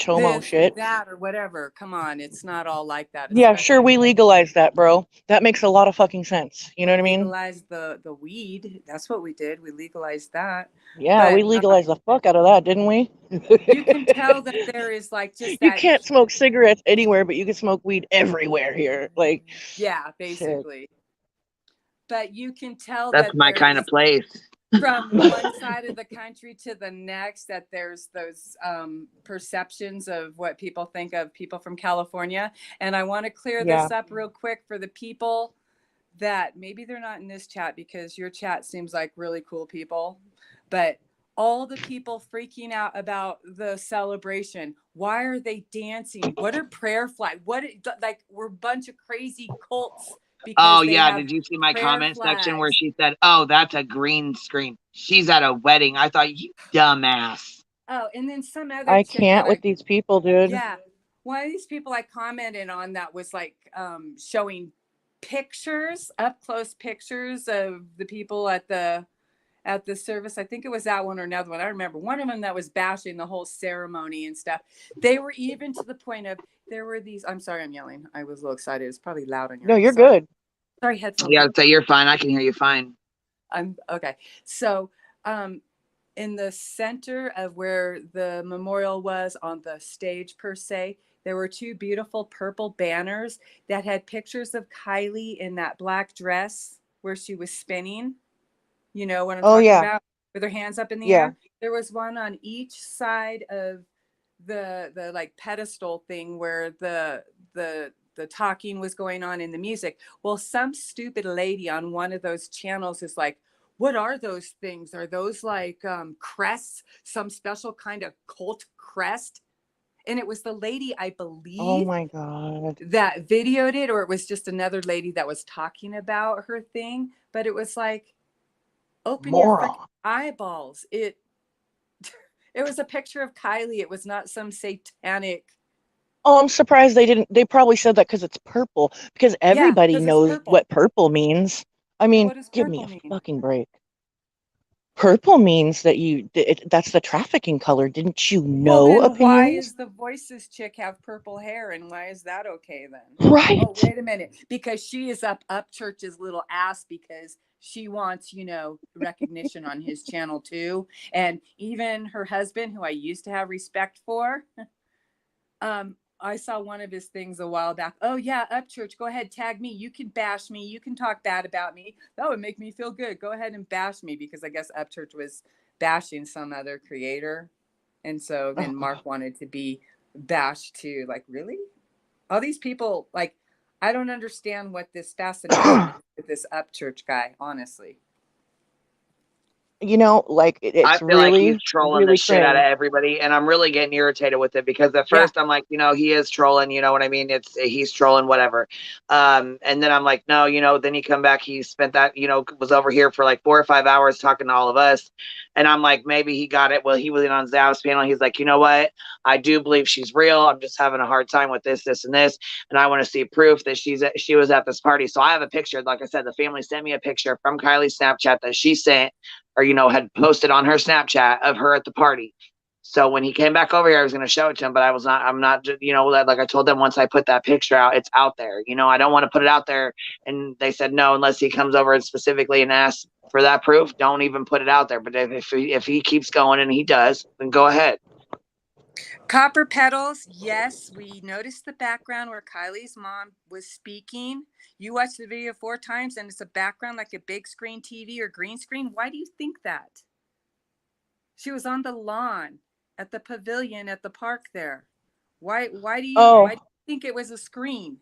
chomo This or shit. that or whatever. Come on, it's not all like that. Yeah, sure, Especially we legalized that, bro. That makes a lot of fucking sense. You know we what I mean? legalized the weed. That's what we did. We legalized that. Yeah, we But legalized the fuck out of that, didn't we? you can tell that there is like just You that. can't smoke cigarettes anywhere, but you can smoke weed everywhere here. Like, Yeah, shit. basically. But you can tell That's that my kind of there's place. from one side of the country to the next that there's those perceptions of what people think of people from California. And I want to clear Yeah. this up real quick for the people that maybe they're not in this chat because your chat seems like really cool people, but all the people freaking out about the celebration. Why are they dancing? What are prayer flags? Like we're a bunch of crazy cults Oh because they yeah, have did you see my prayer comment section where flags. she said, "Oh, that's a green screen. She's at a wedding." I thought, you dumbass. Oh, and then some other I chick that can't with these people, dude. yeah, one of these people I commented on that was like showing pictures, up close pictures of the people at the service. I think it was that one or another one. I remember one of them that was bashing the whole ceremony and stuff. They were even to the point of there were these. I'm sorry, I'm yelling. I was a little excited. It's probably loud on your No, end. you're Sorry. good. Sorry, headphones. Yeah, so you're fine. I can hear you fine. I'm okay. So, in the center of where the memorial was on the stage per se, there were two beautiful purple banners that had pictures of Kylie in that black dress where she was spinning. You know what I'm Oh talking yeah, about? With her hands up in the yeah. air. There was one on each side of the like pedestal thing where the talking was going on in the music. Well, some stupid lady on one of those channels is like, what are those things? Are those like crests, some special kind of cult crest? And it was the lady, I Oh believe, my God. that videoed it, or it was just another lady that was talking about her thing. But it was like, open your freaking Moron. eyeballs. It was a picture of Kylie. It was not some satanic. Oh, I'm surprised they didn't. They probably said that because it's purple, because Yeah, everybody because it's knows purple. what purple means. I And mean, what does give me purple a mean? fucking break. Purple means that that's the trafficking color. Didn't you Well, know, then why opinions? is the Voices chick have purple hair, and why is that okay then? Right. Oh, wait a minute. Because she is up Church's little ass because she wants, recognition on his channel too. And even her husband, who I used to have respect for, I saw one of his things a while back. Oh yeah, Upchurch, go ahead, tag me. You can bash me. You can talk bad about me. That would make me feel good. Go ahead and bash me, because I guess Upchurch was bashing some other creator. And so then Oh, God. Mark wanted to be bashed too. Like, really? All these people, like, I don't understand what this fascination is with this Upchurch guy, honestly. You know, like I it's feel like he's really, trolling the really shit out of cringe. everybody, and I'm really getting irritated with it because at Yeah. first I'm like, he is trolling, you know what I mean? He's trolling, whatever. And then I'm like, no, then he come back, he spent that, was over here for like 4 or 5 hours talking to all of us, and I'm like, maybe he got it. Well, he was in on Zav's panel. He's like, you know what? I do believe she's real. I'm just having a hard time with this, and this, and I want to see proof that she was at this party. So I have a picture. Like I said, the family sent me a picture from Kylie's Snapchat that she sent, or had posted on her Snapchat of her at the party. So when he came back over here, I was going to show it to him, but I'm not, like I told them, once I put that picture out, it's out there. I don't want to put it out there. And they said no, unless he comes over and specifically and asks for that proof, don't even put it out there. But if he keeps going, and he does, then go ahead. Copper Petals, yes, we noticed the background where Kylie's mom was speaking. You watched the video 4 times and it's a background like a big screen TV or green screen. Why do you think that? She was on the lawn at the pavilion at the park there. Why do you think it was a screen?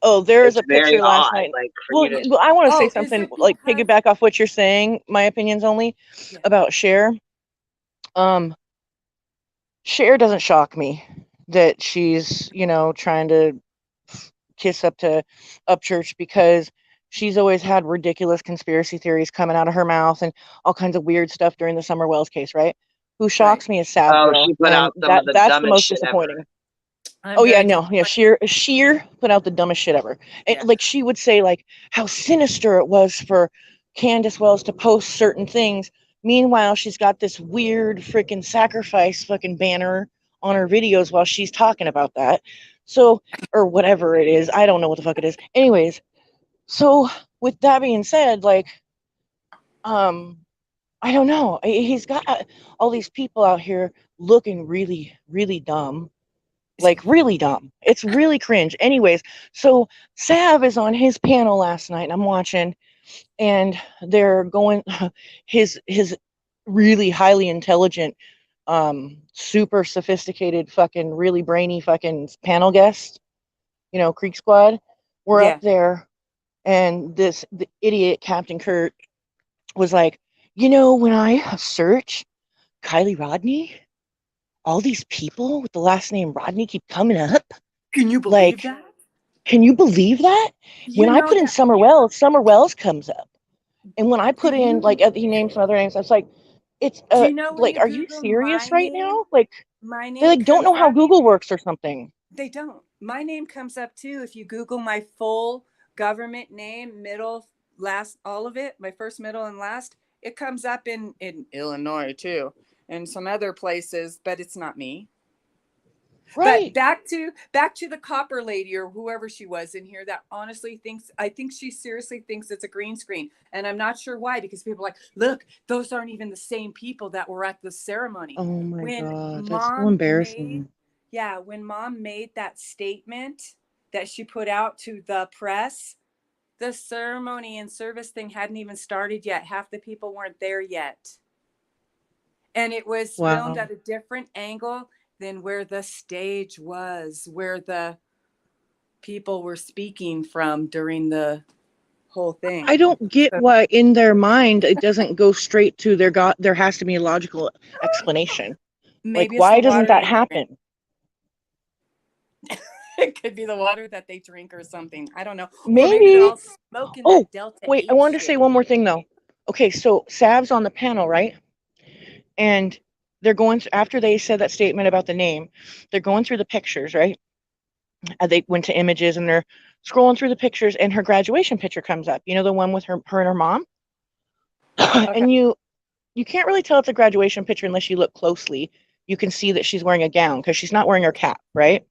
Oh, there is It's a very picture last odd, night. like, for Well, you to. I want to say Oh, is something, it like because piggyback off what you're saying, my opinions only, Yeah. about Cher. Cher doesn't shock me that she's, trying to kiss up to Upchurch, because she's always had ridiculous conspiracy theories coming out of her mouth and all kinds of weird stuff during the Summer Wells case, right? Who shocks Right. me is Sav Oh, Girl, she put and out some of the that's the dumbest most shit disappointing. I'm Oh yeah, very no, yeah, Sheer put out the dumbest shit ever. And Yeah. like, she would say like how sinister it was for Candace Wells to post certain things. Meanwhile, she's got this weird freaking sacrifice fucking banner on her videos while she's talking about that. So, or whatever it is, I don't know what the fuck it is. Anyways, so with that being said, like, I don't know. He's got all these people out here looking really, really dumb, like really dumb. It's really cringe. Anyways, so Sav is on his panel last night, and I'm watching, and they're going his really highly intelligent, super sophisticated, fucking really brainy fucking panel guests, Creek Squad, were up Yeah. there, And the idiot Captain Kurt was like, when I search Kylie Rodney, all these people with the last name Rodney keep coming up. Can you believe Like, that? can you believe that? When I put in Summer Wells comes up. And when I put in, like, he named some other names, I was like, it's, do you know when like, you are you Google serious my right name? now? Like, My they, name like, don't know comes how up. Google works or something. They don't. My name comes up too. If you Google my full government name, middle, last, all of it, my first, middle, and last, it comes up in Illinois too, and some other places, but it's not me. Right. But back to the copper lady or whoever she was in here that honestly thinks, I think she seriously thinks it's a green screen. And I'm not sure why, because people are like, look, those aren't even the same people that were at the ceremony. Oh my When God, that's so mom embarrassing. when mom made that statement that she put out to the press, the ceremony and service thing hadn't even started yet. Half the people weren't there yet. And it was filmed Wow. at a different angle than where the stage was, where the people were speaking from during the whole thing. I don't get So why in their mind it doesn't go straight to there has to be a logical explanation. Like, maybe it's why the doesn't water that they happen? drink. It could be the water that they drink or something. I don't know. Or maybe they're Maybe. all smoking Oh, that Delta wait, I 8 wanted to shit. say one more thing though. Okay, so Sav's on the panel, right? And they're going after they said that statement about the name, they're going through the pictures, right? And they went to images and they're scrolling through the pictures, and her graduation picture comes up. You know, the one with her and her mom. Okay. And you can't really tell it's a graduation picture unless you look closely. You can see that she's wearing a gown because she's not wearing her cap, right?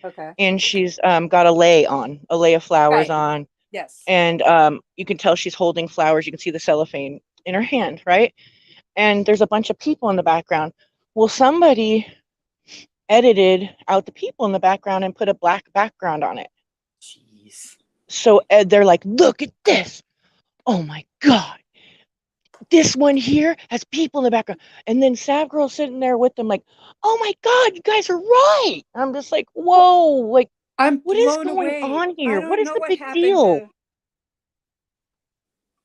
Okay. And she's got a lei of flowers Right. on, Yes. and you can tell she's holding flowers. You can see the cellophane in her hand, right? And there's a bunch of people in the background. Well, somebody edited out the people in the background and put a black background on it. Jeez. So they're like, look at this. Oh my God. This one here has people in the background. And then Sav Girl sitting there with them like, oh my God, you guys are right. I'm just like, whoa, like, I'm what is blown going away. on I here? What don't is know the what big happened deal? to.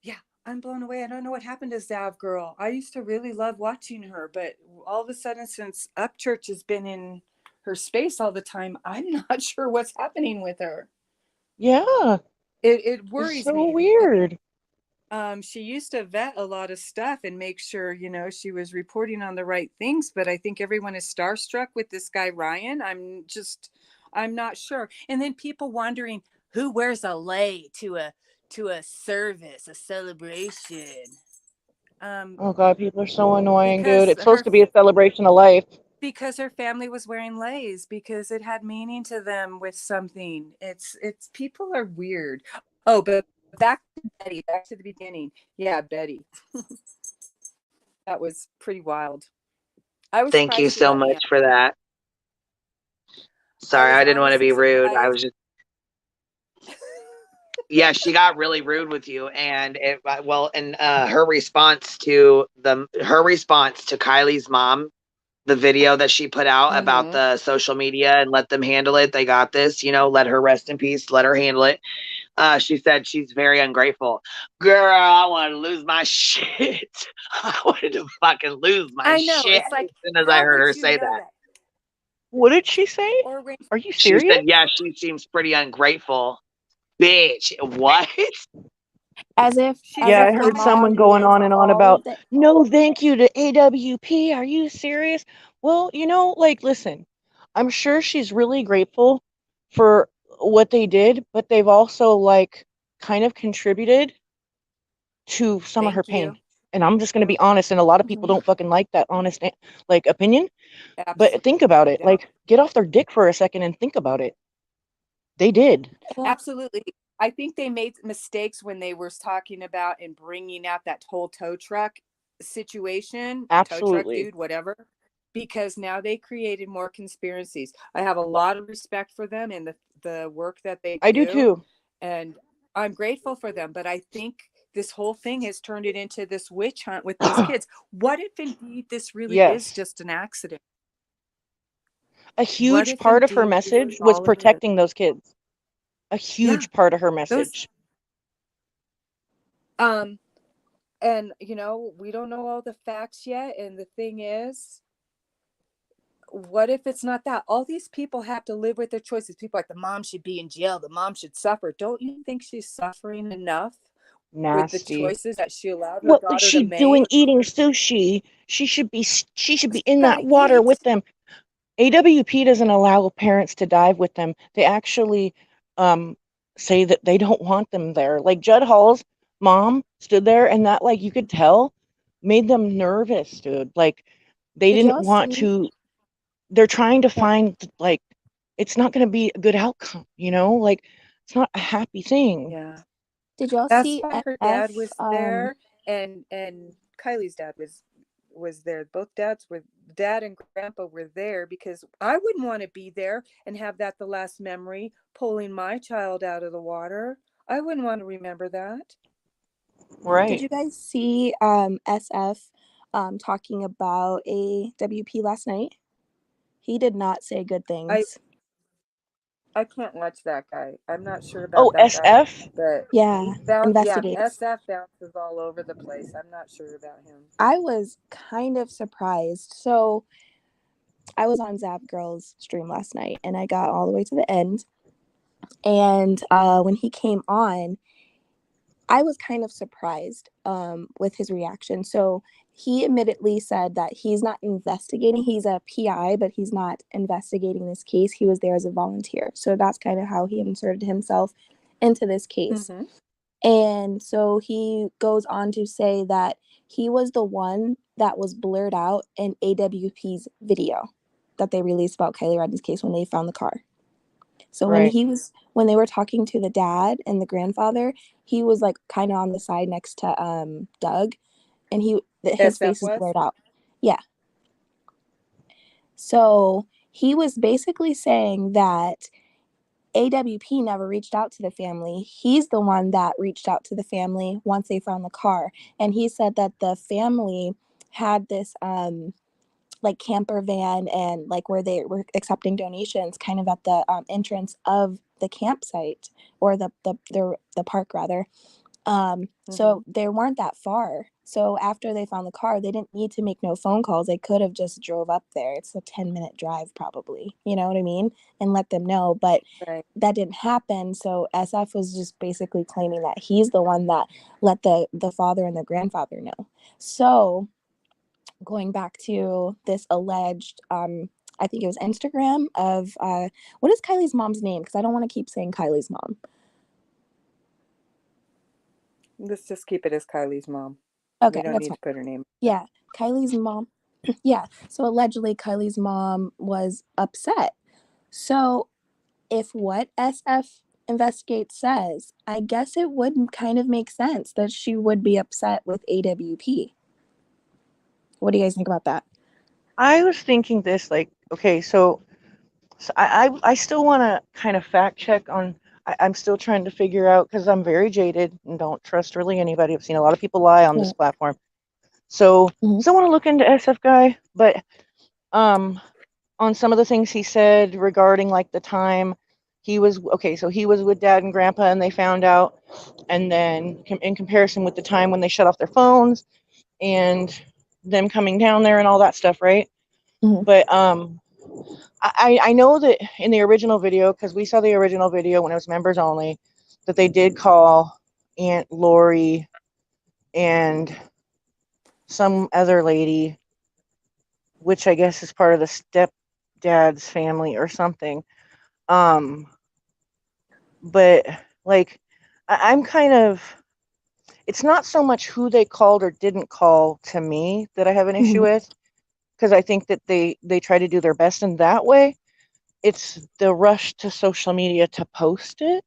Yeah, I'm blown away. I don't know what happened to Zav Girl. I used to really love watching her, but all of a sudden, since Upchurch has been in her space all the time, I'm not sure what's happening with her. Yeah, It it's worries so me. weird. She used to vet a lot of stuff and make sure, she was reporting on the right things. But I think everyone is starstruck with this guy, Ryan. I'm not sure. And then people wondering who wears a lei to a service, a celebration. Oh God, people are so annoying, dude. Because It's supposed to be a celebration of life. her family was wearing leis because it had meaning to them with something. It's people are weird. Oh, but back to Betty, back to the beginning. Yeah, Betty. That was pretty wild. I was Thank you surprised she so let me much out. for that. Sorry, was I didn't want to honestly be rude. I surprised. was just, yeah, she got really rude with you, and her response to Kylie's mom, the video that she put out about the social media and let them handle it. They got this, let her rest in peace, let her handle it. She said she's very ungrateful. Girl, I wanted to lose my shit. I wanted to fucking lose my I know. shit It's like, as soon as I how heard would her you say know that. that? What did she say? Or when Are you She serious? said, yeah, she seems pretty ungrateful. Bitch, what? As if Yeah, I her heard mom someone going needs on and on all about of the no thank you to AWP. Are you serious? Well, like, listen, I'm sure she's really grateful for what they did, but they've also, like, kind of contributed to some of her thank pain. you. And I'm just going to be honest, and a lot of people don't fucking like that honest, like, opinion. But think about it. Yeah. Like, get off their dick for a second and think about it. They did. Absolutely. I think they made mistakes when they were talking about and bringing out that whole tow truck situation, tow truck Absolutely. dude, whatever, because now they created more conspiracies. I have a lot of respect for them and the work that they I do too. and I'm grateful for them. But I think this whole thing has turned it into this witch hunt with these kids. What if indeed this really is Yes. just an accident? A huge part of her message was protecting those kids. A huge part of her message. And you know, we don't know all the facts yet. And the thing is, what if it's not that? All these people have to live with their choices. People like the mom should be in jail, the mom should suffer. Don't you think she's suffering enough with the Nasty. choices that she allowed her What was daughter to she doing make? eating sushi? She should be in Gotta that water eat. with them. AWP doesn't allow parents to dive with them. They actually say that they don't want them there. Like Judd Hall's mom stood there, and that, like, you could tell made them nervous, dude. Like they Did didn't y'all want see? to. They're trying to Yeah. find, like, it's not going to be a good outcome, you know? Like it's not a happy thing. Yeah. Did y'all That's see why her SF? dad was there, and Kylie's dad was there. Both dads were, dad and grandpa were there, because I wouldn't want to be there and have that the last memory, pulling my child out of the water. I wouldn't want to remember that. Did Right. you guys see SF talking about AWP last night? He did not say good I things. I can't watch that guy. I'm not sure about Oh, that guy, SF? but Yeah, yeah, investigates. SF bounces all over the place. I'm not sure about him. I was kind of surprised. So I was on Zap Girl's stream last night, and I got all the way to the end. And when he came on, I was kind of surprised with his reaction. So he admittedly said that he's not investigating. He's a PI, but he's not investigating this case. He was there as a volunteer. So that's kind of how he inserted himself into this case. Mm-hmm. And so he goes on to say that he was the one that was blurred out in AWP's video that they released about Kylie Rodney's case when they found the car. So Right. when they were talking to the dad and the grandfather, he was like kind of on the side next to Doug, and his SF face is was? blurred out. Yeah. So he was basically saying that AWP never reached out to the family. He's the one that reached out to the family once they found the car, and he said that the family had this like camper van, and like where they were accepting donations kind of at the entrance of the campsite, or the park rather. So they weren't that far. So after they found the car, they didn't need to make no phone calls. They could have just drove up there. It's a 10-minute drive probably, you know what I mean? And let them know. But Right. that didn't happen. So SF was just basically claiming that he's the one that let the father and the grandfather know. So going back to this alleged I think it was Instagram of what is Kylie's mom's name? Because I don't want to keep saying Kylie's mom. Let's just keep it as Kylie's mom. Okay, We don't that's need fine. to put her name. Yeah, Kylie's mom. Yeah, so allegedly Kylie's mom was upset. So if what SF Investigate says, I guess it would kind of make sense that she would be upset with AWP. What do you guys think about that? I was thinking this, like, okay, so I still want to kind of fact check on. I'm still trying to figure out, because I'm very jaded and don't trust really anybody. I've seen a lot of people lie on this platform, so still want to look into SF guy. But on some of the things he said regarding like the time he was okay, so he was with dad and grandpa and they found out, and then in comparison with the time when they shut off their phones and them coming down there and all that stuff, right? But I know that in the original video, because we saw the original video when it was members only, that they did call Aunt Lori and some other lady, which I guess is part of the stepdad's family or something. But like, I'm kind of, it's not so much who they called or didn't call to me that I have an issue with, because I think that they try to do their best in that way. It's the rush to social media to post it.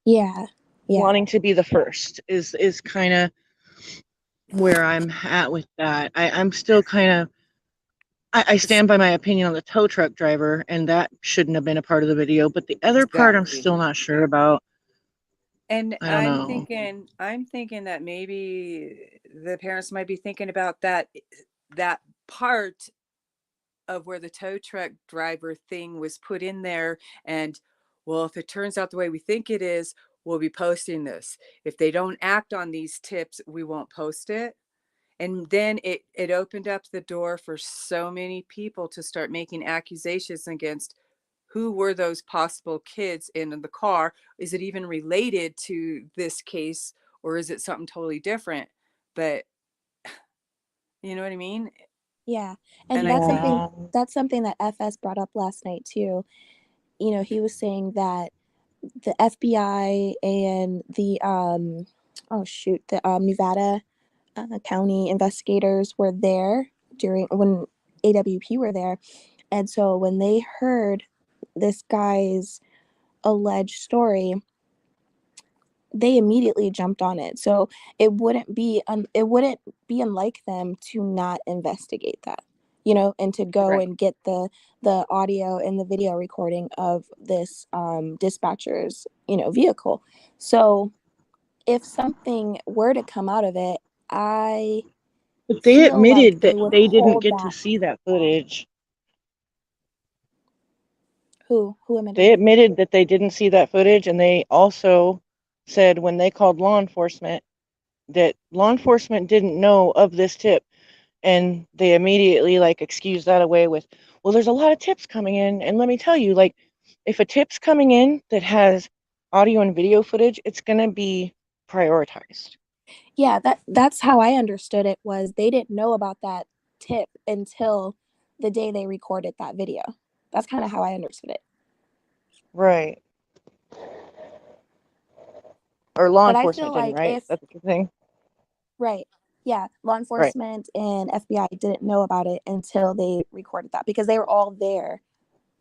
Yeah. Wanting to be the first is kind of where I'm at with that. I'm still kind of, I stand by my opinion on the tow truck driver, and that shouldn't have been a part of the video. But the other part, I'm still not sure about. And I don't know. I'm thinking that maybe the parents might be thinking about that part of where the tow truck driver thing was put in there. And well, if it turns out the way we think it is, we'll be posting this. If they don't act on these tips, we won't post it. And then it opened up the door for so many people to start making accusations against who were those possible kids in the car. Is it even related to this case, or is it something totally different? But you know what I mean? Yeah. And And that's something that FS brought up last night too. You know, he was saying that the FBI and the Nevada county investigators were there when AWP were there. And so when they heard this guy's alleged story, they immediately jumped on it. So it wouldn't be unlike them to not investigate that, you know, and to go Right. and get the audio and the video recording of this dispatcher's, you know, vehicle. So if something were to come out of it, I But they feel like admitted they that would they didn't hold get to that. see that footage. Who admitted? They admitted that they didn't see that footage, and they also said when they called law enforcement that law enforcement didn't know of this tip, and they immediately like excused that away with, well, there's a lot of tips coming in, and let me tell you, like, if a tip's coming in that has audio and video footage, it's going to be prioritized. Yeah, that's how I understood it. Was they didn't know about that tip until the day they recorded that video. That's kind of how I understood it. Right. Or law But I feel enforcement didn't, like right? That's the thing. right, yeah, law Right. enforcement and FBI didn't know about it until they recorded that, because they were all there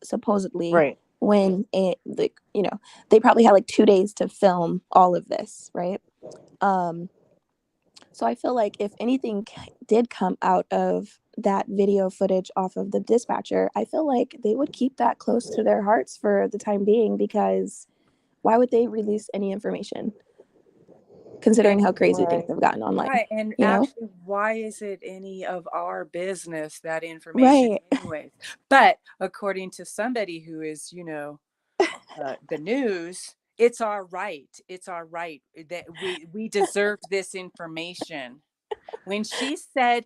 supposedly Right. when they probably had like 2 days to film all of this, right? So I feel like if anything did come out of that video footage off of the dispatcher, I feel like they would keep that close to their hearts for the time being, because why would they release any information, considering how crazy things Right. have gotten online? right. And You know? actually, why is it any of our business, that information, Right. anyways? But according to somebody who is, the news, it's our right. It's our right that we deserve this information. When she said,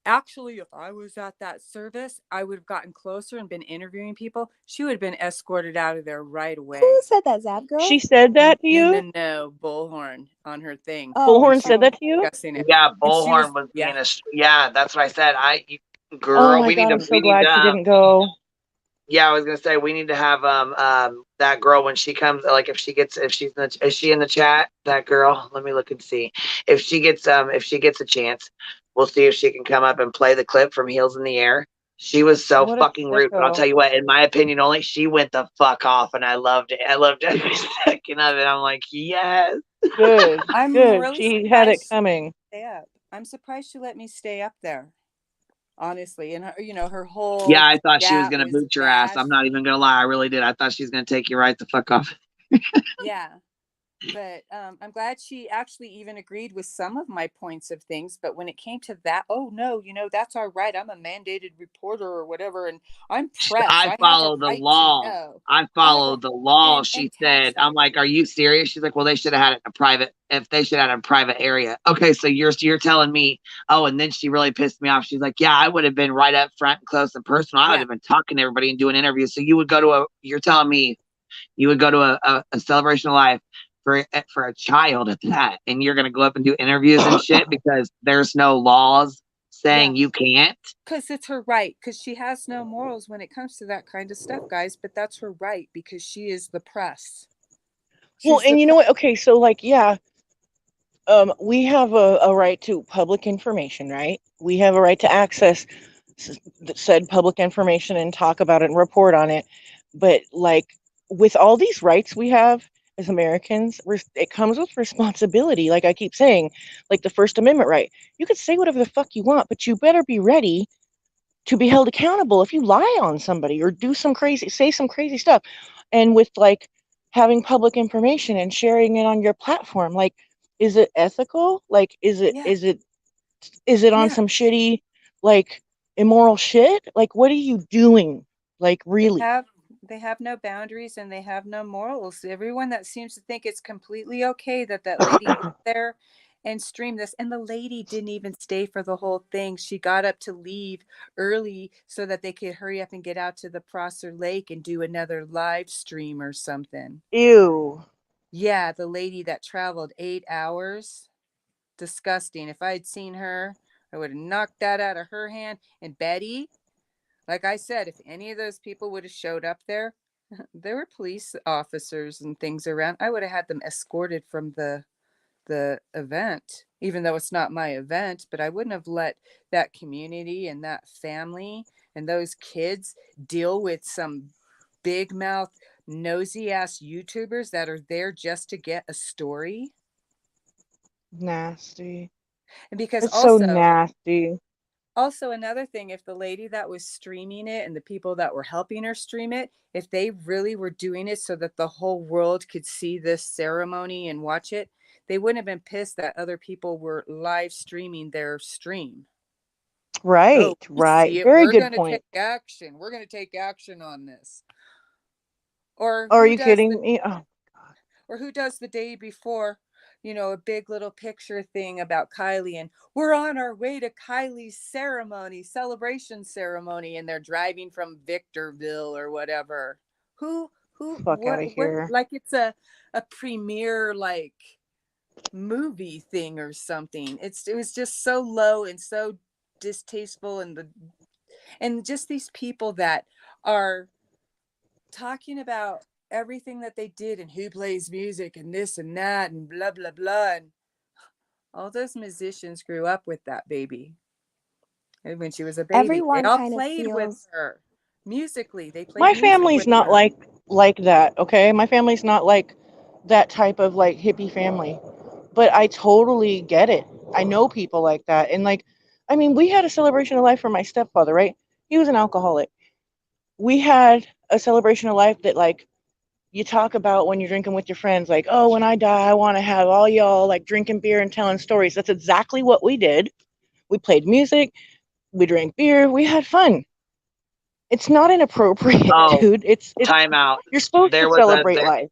actually, if I was at that service, I would have gotten closer and been interviewing people, she would have been escorted out of there right Who away. said that, Zap Girl? She said that to you? No, Bullhorn on her thing. Oh, Bullhorn said that to you? Discussing it. Yeah, And she was, Bullhorn was being yeah, that's what I said. Oh Girl, my we need God, to I'm so glad she didn't go. yeah, I was gonna say we need to have that girl when she comes, like if is she in the chat? That girl, let me look and see if she gets a chance. We'll see if she can come up and play the clip from Heels in the Air. She was so What a fucking rude, but I'll sicko. tell you what, in my opinion only, she went the fuck off, and I loved it. I loved every second of it. I'm like, yes. Good. I'm Good. really She had it surprised coming. stay up. I'm surprised she let me stay up there, honestly. And her whole Yeah, I thought she was that gonna was boot your ass. bad. I'm not even gonna lie, I really did. I thought she was gonna take you right the fuck off. Yeah. But I'm glad she actually even agreed with some of my points of things. But when it came to that, oh no, that's all right. I'm a mandated reporter or whatever, and I'm press. I I have a follow the right to law. know. I I have a follow the law, and she said. tax I'm it. like, are you serious? She's like, well, they should have had it in a private, if they should have had it in a private area. Okay, so you're telling me, oh, and then she really pissed me off. She's like, yeah, I would have been right up front and close and personal. I would Yeah. have been talking to everybody and doing interviews. So you're telling me you would go to a celebration of life for a child at that, and you're gonna go up and do interviews and shit because there's no laws saying you can't? Because it's her right, because she has no morals when it comes to that kind of stuff, guys. But that's her right, because she is the press. Well, She's and the you know what? Okay, so like, yeah, we have a right to public information, right? We have a right to access said public information and talk about it and report on it. But like, with all these rights we have as Americans, it comes with responsibility. Like I keep saying, like the First Amendment right. You could say whatever the fuck you want, but you better be ready to be held accountable if you lie on somebody or say some crazy stuff. And with like having public information and sharing it on your platform, like, is it ethical? Like, is it on some shitty, like, immoral shit? Like, what are you doing? Like, really? They have no boundaries and they have no morals. Everyone that seems to think it's completely okay that lady is there and stream this. And the lady didn't even stay for the whole thing. She got up to leave early so that they could hurry up and get out to the Prosser Lake and do another live stream or something. Ew. Yeah, the lady that traveled 8 hours. Disgusting. If I had seen her, I would have knocked that out of her hand. And Betty, like I said, if any of those people would have showed up there, there were police officers and things around. I would have had them escorted from the event, even though it's not my event, but I wouldn't have let that community and that family and those kids deal with some big mouth, nosy ass YouTubers that are there just to get a story. Nasty. And because It's so nasty. Also, another thing, if the lady that was streaming it and the people that were helping her stream it, if they really were doing it so that the whole world could see this ceremony and watch it, they wouldn't have been pissed that other people were live streaming their stream. Right, Oh, we see it. Very We're good going to point. take action. We're going to take action on this. Or Are who you does kidding me? Oh. or who does the day before, a big little picture thing about Kylie and we're on our way to Kylie's celebration ceremony, and they're driving from Victorville or whatever. Who, Fuck out of what, here. like it's a premiere, like movie thing or something. It was just so low and so distasteful, and just these people that are talking about everything that they did and who plays music and this and that and blah blah blah, and all those musicians grew up with that baby. And when she was a baby, they Everyone all kind of played with feels her musically. They played My music family's with not her. like that, okay? My family's not like that type of like hippie family. But I totally get it. I know people like that. And like, I mean, we had a celebration of life for my stepfather, right? He was an alcoholic. We had a celebration of life that like you talk about when you're drinking with your friends, like, oh, when I die, I want to have all y'all like drinking beer and telling stories. That's exactly what we did. We played music, we drank beer, we had fun. It's not inappropriate, Oh, dude. It's time out. you're supposed to celebrate life.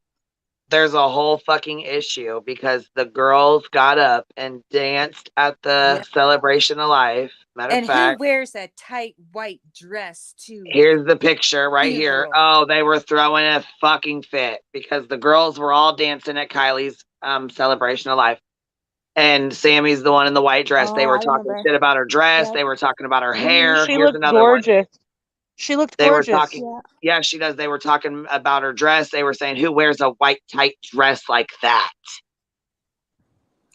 There's a whole fucking issue because the girls got up and danced at the celebration of life. Matter And of fact, who wears a tight white dress too? here's the picture right here. Evil. Oh, they were throwing a fucking fit because the girls were all dancing at Kylie's celebration of life. And Sammy's the one in the white dress. They Oh, were I talking remember. shit about her dress. Yep. They were talking about her hair. She Here's looked another one. gorgeous. She looked They were gorgeous. talking. Yeah, she does. They were talking about her dress. They were saying, who wears a white tight dress like that?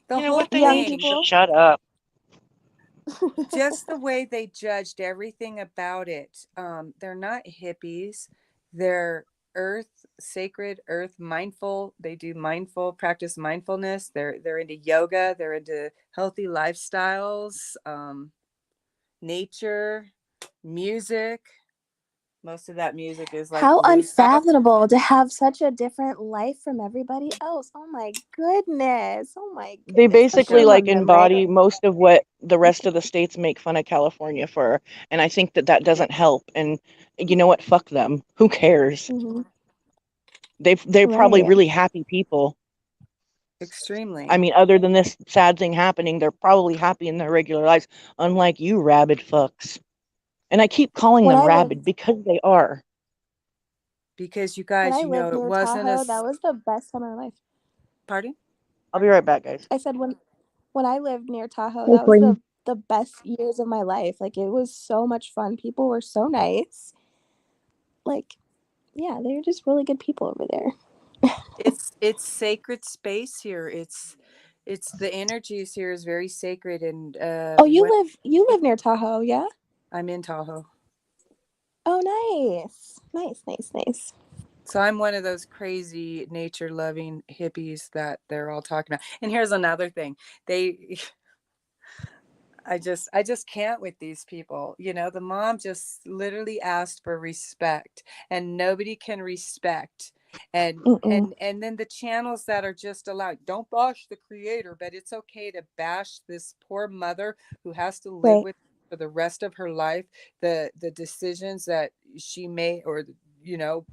The You know whole what? They Young need to people. shut up. Just the way they judged everything about it. They're not hippies. They're sacred earth mindful. They do practice mindfulness. They're into yoga. They're into healthy lifestyles, nature, music. Most of that music is like How blues. unfathomable to have such a different life from everybody else. Oh my goodness. Oh my goodness. They basically Shame like on them, right? embody most of what the rest of the states make fun of California for, and I think that doesn't help. And you know what? Fuck them. Who cares? Mm-hmm. They're probably Right. really happy people. Extremely. I mean, other than this sad thing happening, they're probably happy in their regular lives, unlike you rabid fucks. And I keep calling When them I rabid lived because they are. Because you when guys, I lived it near wasn't Tahoe, that was the best time of my life. Pardon? I'll be right back, guys. I said when I lived near Tahoe, that was the best years of my life. Like it was so much fun. People were so nice. Like, yeah, they're just really good people over there. It's sacred space here. It's the energies here is very sacred, and Oh, you live near Tahoe, yeah? I'm in Tahoe. Oh, nice. So I'm one of those crazy nature loving hippies that they're all talking about. And here's another thing. I just can't with these people. The mom just literally asked for respect, and nobody can respect. And then the channels that are just allowed, don't bash the creator, but it's okay to bash this poor mother who has to live with for the rest of her life the decisions that she made, or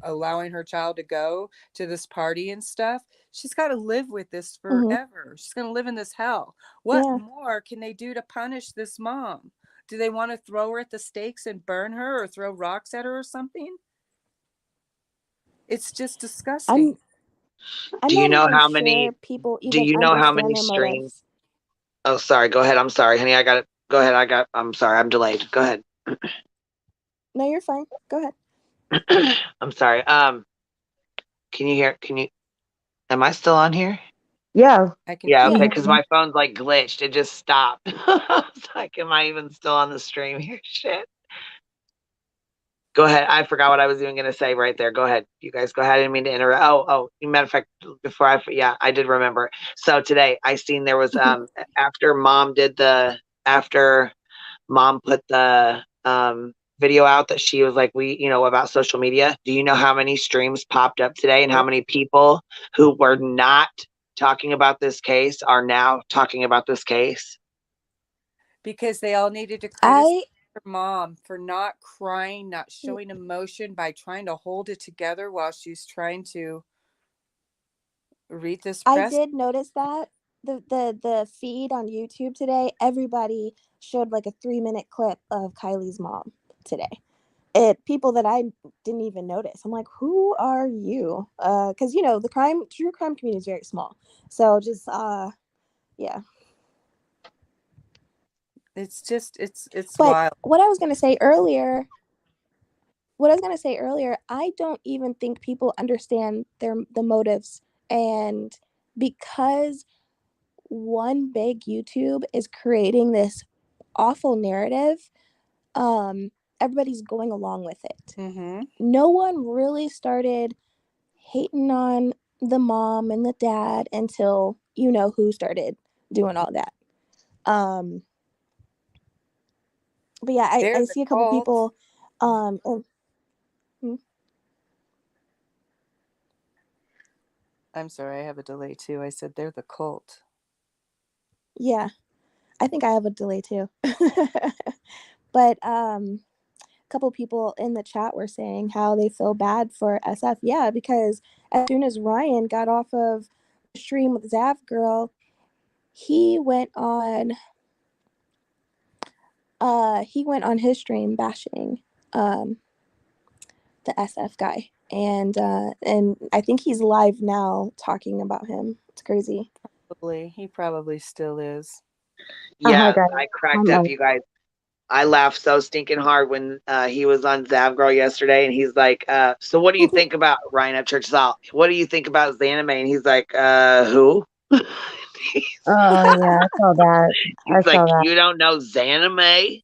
allowing her child to go to this party and stuff. She's got to live with this forever. She's going to live in this hell. What more can they do to punish this mom? Do they want to throw her at the stakes and burn her, or throw rocks at her or something? It's just disgusting. I'm Do you not know even how sure many? people Do even you know how many understand their streams? motives. Oh, sorry. Go ahead. I'm sorry, honey. I got it. Go ahead. I'm sorry. I'm delayed. Go ahead. No, you're fine. Go ahead. I'm sorry. Can you hear? Am I still on here? Yeah. I can. Yeah. Yeah. Okay. Because my phone's like glitched. It just stopped. It's like, am I even still on the stream here? Shit. Go ahead. I forgot what I was even going to say right there. Go ahead. You guys go ahead. I didn't mean to interrupt. Matter of fact, I did remember. So today I seen there was, after mom put the, video out that she was like, about social media. Do you know how many streams popped up today and how many people who were not talking about this case are now talking about this case? Because they all needed to criticize her mom for not crying, not showing emotion, by trying to hold it together while she's trying to read this press. I did notice that the feed on YouTube today, everybody showed like a 3-minute clip of Kylie's mom today. People that I didn't even notice. I'm like, who are you? Because the true crime community is very small. So just yeah. It's just it's But wild. what I was gonna say earlier, I don't even think people understand the motives, and because one big YouTube is creating this awful narrative, everybody's going along with it. No one really started hating on the mom and the dad until who started doing all that. But yeah, I see a couple people I'm sorry, I have a delay too. I said they're the cult. Yeah, I think I have a delay too. But a couple people in the chat were saying how they feel bad for SF. Yeah, because as soon as Ryan got off of the stream with Zav Girl, he went on his stream bashing the SF guy. And I think he's live now talking about him. It's crazy. He probably still is. Yeah, I cracked up, you guys. I laughed so stinking hard when he was on Zav Girl yesterday, and he's like, so what do you think about Ryan at Church Salt? What do you think about Zanime? And he's like, who? Oh yeah, I saw that. He's like, you don't know Zanime?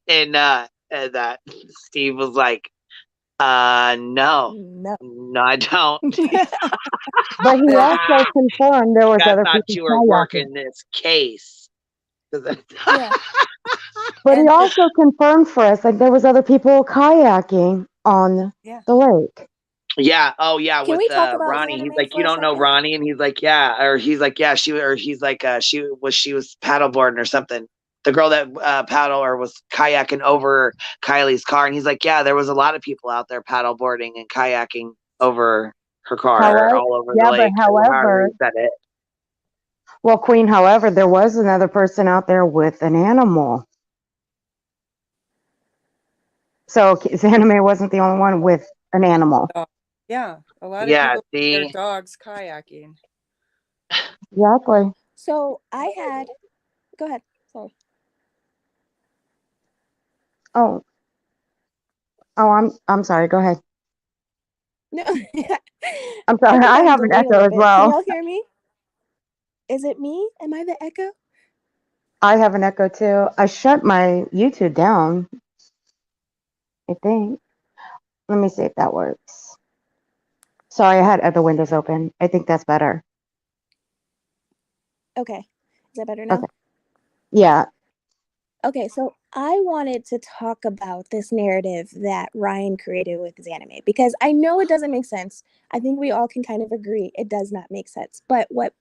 And that Steve was like, no, I don't. But he also confirmed there was I other thought people you were working this case. Yeah. But he also confirmed for us, like, there was other people kayaking on the lake. Yeah. Oh, yeah. Can with we talk about Ronnie, he's Zanime like, for you a don't know second? Ronnie, and he's like, yeah, or he's like, yeah, he's like, she was paddleboarding or something. The girl that paddled or was kayaking over Kylie's car, and he's like, yeah, there was a lot of people out there paddleboarding and kayaking over her car, or all over the lake. But however, he said it. Well, Queen, however, there was another person out there with an animal. So Zanime wasn't the only one with an animal. Yeah, a lot of people see their dogs kayaking. Exactly. So go ahead. Sorry. Oh, I'm sorry. Go ahead. No, I'm sorry. I have an echo as well. Can y'all hear me? Is it me? Am I the echo? I have an echo too. I shut my YouTube down, I think. Let me see if that works. Sorry, I had other windows open. I think that's better. Okay. Is that better now? Okay. Yeah. Okay, so I wanted to talk about this narrative that Ryan created with Zanime, because I know it doesn't make sense. I think we all can kind of agree it does not make sense. But what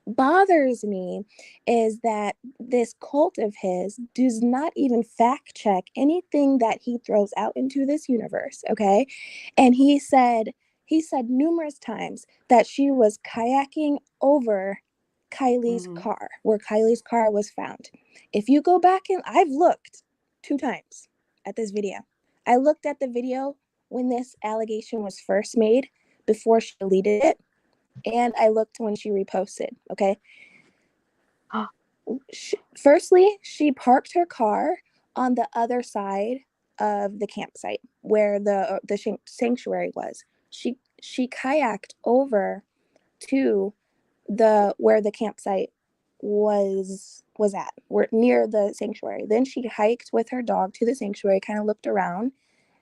bothers me is that this cult of his does not even fact check anything that he throws out into this universe, okay? And he said numerous times that she was kayaking over Kylie's car, where Kylie's car was found. If you go back and I've looked 2 times at this video. I looked at the video when this allegation was first made before she deleted it, and I looked when she reposted, okay? Firstly, she parked her car on the other side of the campsite where the sanctuary was. She kayaked over to where the campsite was at, near the sanctuary. Then she hiked with her dog to the sanctuary, kind of looked around,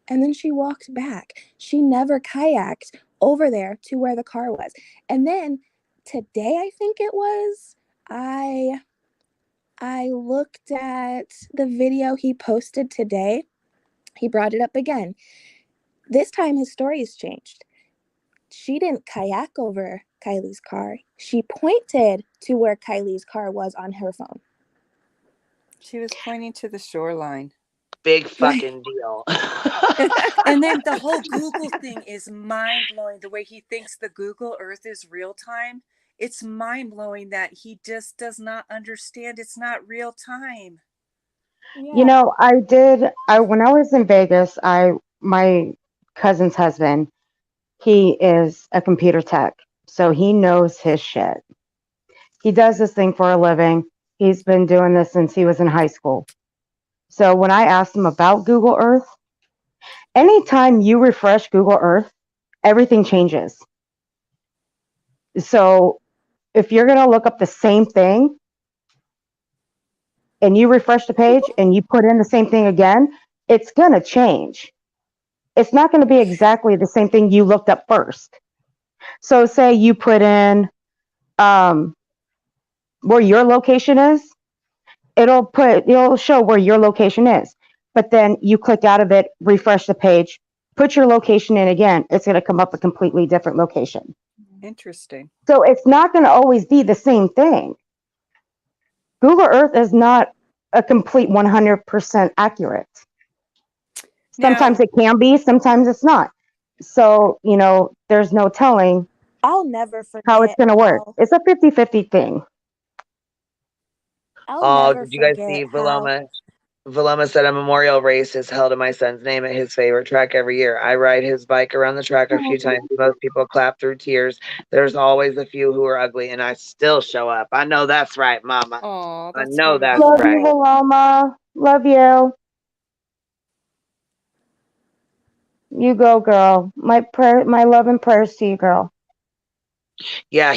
and then she walked back. She never kayaked over there to where the car was. And then today, I think it was, I looked at the video he posted today. He brought it up again. This time his story has changed. She didn't kayak over Kylie's car. She pointed to where Kylie's car was on her phone. She was pointing to the shoreline. Big fucking deal. And then the whole Google thing is mind-blowing. The way he thinks the Google Earth is real time. It's mind-blowing that he just does not understand it's not real time. Yeah. You know, when I was in Vegas, my cousin's husband, he is a computer tech, so he knows his shit. He does this thing for a living. He's been doing this since he was in high school. So when I asked him about Google Earth, anytime you refresh Google Earth, everything changes. So if you're going to look up the same thing and you refresh the page and you put in the same thing again, it's going to change. It's not going to be exactly the same thing you looked up first. So say you put in where your location is, it'll show where your location is. But then you click out of it, refresh the page, put your location in again, it's going to come up a completely different location. Interesting. So it's not going to always be the same thing. Google Earth is not a complete 100% accurate. Sometimes it can be, sometimes it's not. So, there's no telling I'll never forget how it's going to work. It's a 50-50 thing. Did you guys see Valoma? Valoma said a memorial race is held in my son's name at his favorite track every year. I ride his bike around the track a few times. Most people clap through tears. There's always a few who are ugly, and I still show up. I know that's right, Mama. Oh, I know that's Love right. you, Valoma. Love you. You go, girl. My love and prayers to you, girl. Yeah,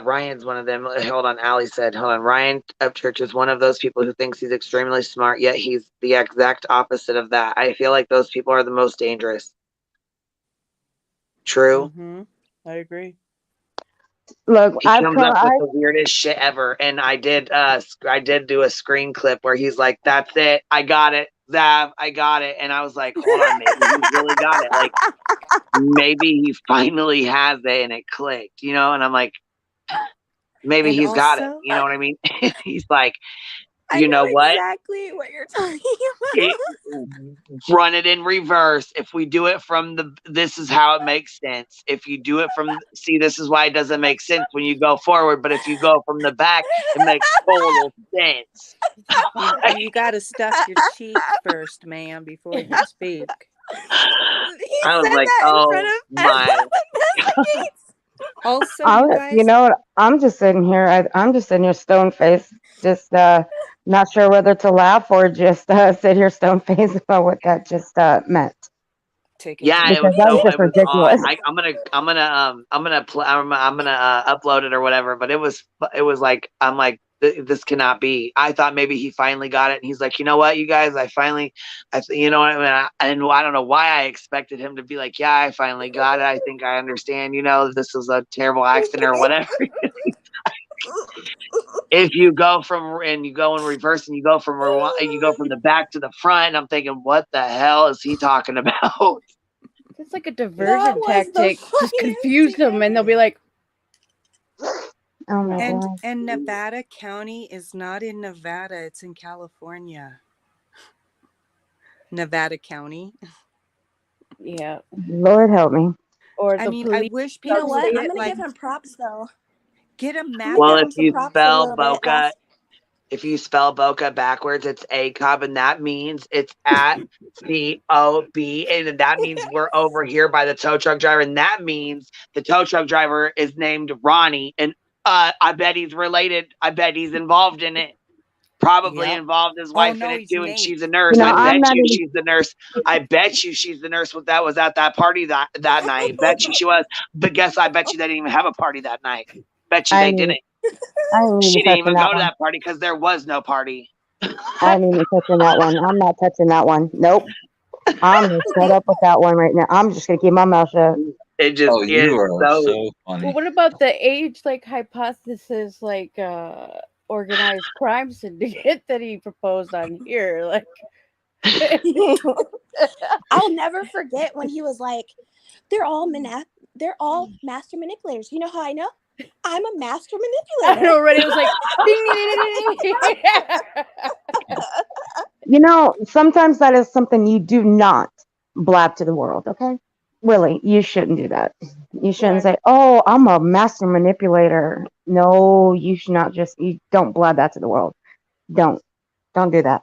Ryan's one of them. Hold on, Allie said, hold on. Ryan Upchurch is one of those people who thinks he's extremely smart, yet he's the exact opposite of that. I feel like those people are the most dangerous. True. Mm-hmm. I agree. Look, he comes up with the weirdest shit ever, and I did do a screen clip where he's like, "That's it, I got it, Zav, I got it," and I was like, "Hold on, maybe he really got it. Like, maybe he finally has it, and it clicked, And I'm like, maybe And he's got it. also- You know what I mean? He's like, I know what? exactly what you're talking about. Run it in reverse. If we do it from this is how it makes sense. If you do it from, this is why it doesn't make sense when you go forward. But if you go from the back, it makes total sense. You got to stuff your cheek first, ma'am, before you speak. I was like, oh my. Also, you guys, I'm just sitting here. I'm just sitting here stone faced, just not sure whether to laugh or just sit here stone faced about what that just meant. Yeah, it was ridiculous. I'm gonna upload it or whatever. But it was like, I'm like, this cannot be. I thought maybe he finally got it, and he's like, you know what, you guys, you know what I mean? And I don't know why I expected him to be like, yeah, I finally got it. I think I understand. This was a terrible accident or whatever. If you go and you go in reverse and you go from the back to the front, I'm thinking, what the hell is he talking about? It's like a diversion tactic. Just confuse them, and they'll be like, Oh my No. God. And Nevada County is not in Nevada, it's in California. Nevada County. Yeah. Lord help me. Or I the mean, I police wish start people to would say get it it like like give him props though. get a I'm map. gonna Well, give if him some you props a spell little bit. Boca, if you spell Boca backwards, it's ACOB, and that means it's at COB, and that means we're over here by the tow truck driver, and that means the tow truck driver is named Ronnie, and I bet he's related. I bet he's involved in it. Probably Yep. involved his Oh wife in no, it he's too, and Nate. she's a You nurse. know, I I'm bet not you even. she's the nurse. I bet you she's the nurse that was at that party that night. Bet you she was. But guess I bet you they didn't even have a party that night. Bet you I they ain't even. didn't. I ain't even She didn't touching even that go to one. that party because there was no party. I ain't even touching that one. I'm not touching that one. Nope. I'm gonna shut up with that one right now. I'm just gonna keep my mouth shut. It just Oh, is you are so. so Well, funny. what about the age like hypothesis, like organized crime syndicate that he proposed on here? Like, I'll never forget when he was like, they're all master manipulators. You know how I know? I'm a master I manipulator. already was like, ding, ding, ding, ding, ding. You know, sometimes that is something you do not blab to the world. Okay, really, you shouldn't do that. You shouldn't Why? say, "Oh, I'm a master manipulator." No, you should not just. You don't blab that to the world. Don't. Don't do that.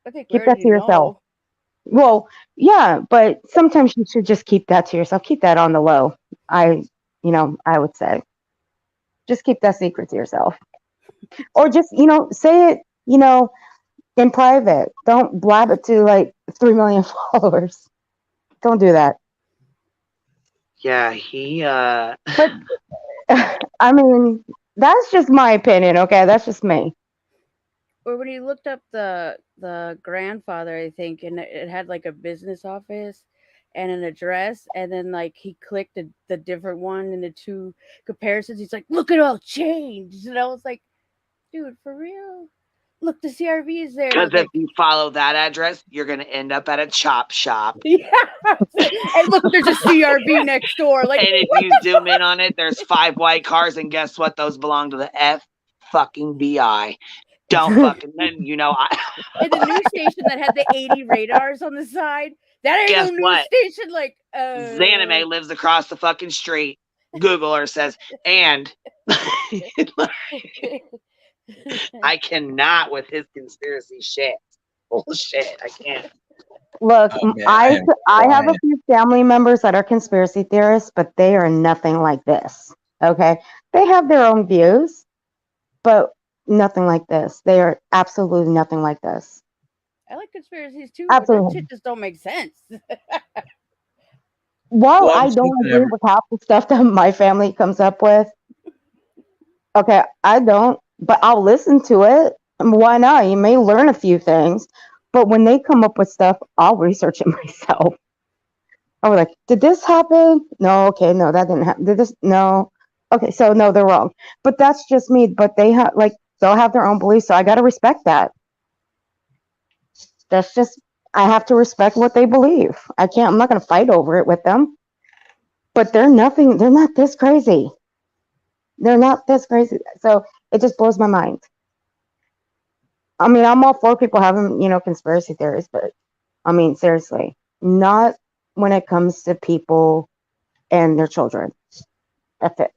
I think we Keep that already to yourself. know. Well, yeah, but sometimes you should just keep that to yourself. Keep that on the low. I would say just keep that secret to yourself, or just say it, in private. Don't blab it to like 3 million followers. Don't do that. Yeah, he. But I mean, that's just my opinion. Okay, that's just me. Or when he looked up the grandfather, I think, and it had like a business office and an address, and then like he clicked the different one and the two comparisons. He's like, "Look, it all changed," and I was like, "Dude, for real? Look, the CRV is there." Because if Like, you follow that address, you're gonna end up at a chop shop. yeah, and look, there's a CRV next door. Like, And if what you the zoom in on it, there's 5 white cars, and guess what? Those belong to the F fucking BI. Don't fucking then and the news station that had the 80 radars on the side. That ain't guess no news what? station. Like, Zanime lives across the fucking street. Google her says, and I cannot with his conspiracy shit. Bullshit. I can't. Look, Oh man, I I am I have a crying. few family members that are conspiracy theorists, but they are nothing like this. Okay, they have their own views, but nothing like this. They are absolutely nothing like this. I like conspiracies too, but that Absolutely. shit just don't make sense. While Well, I I'm don't something agree with half the stuff that my family comes up with, okay, I don't, but I'll listen to it. And why not? You may learn a few things, but when they come up with stuff, I'll research it myself. I was like, did this happen? No, okay, no, that didn't happen. Did this? No. Okay, so no, they're wrong. But that's just me. But they have they'll have their own beliefs, so I gotta respect that. That's just I have to respect what they believe. I'm not gonna fight over it with them. But they're not this crazy. They're not this crazy. So it just blows my mind. I mean, I'm all for people having, conspiracy theories, but I mean, seriously, not when it comes to people and their children. That's it.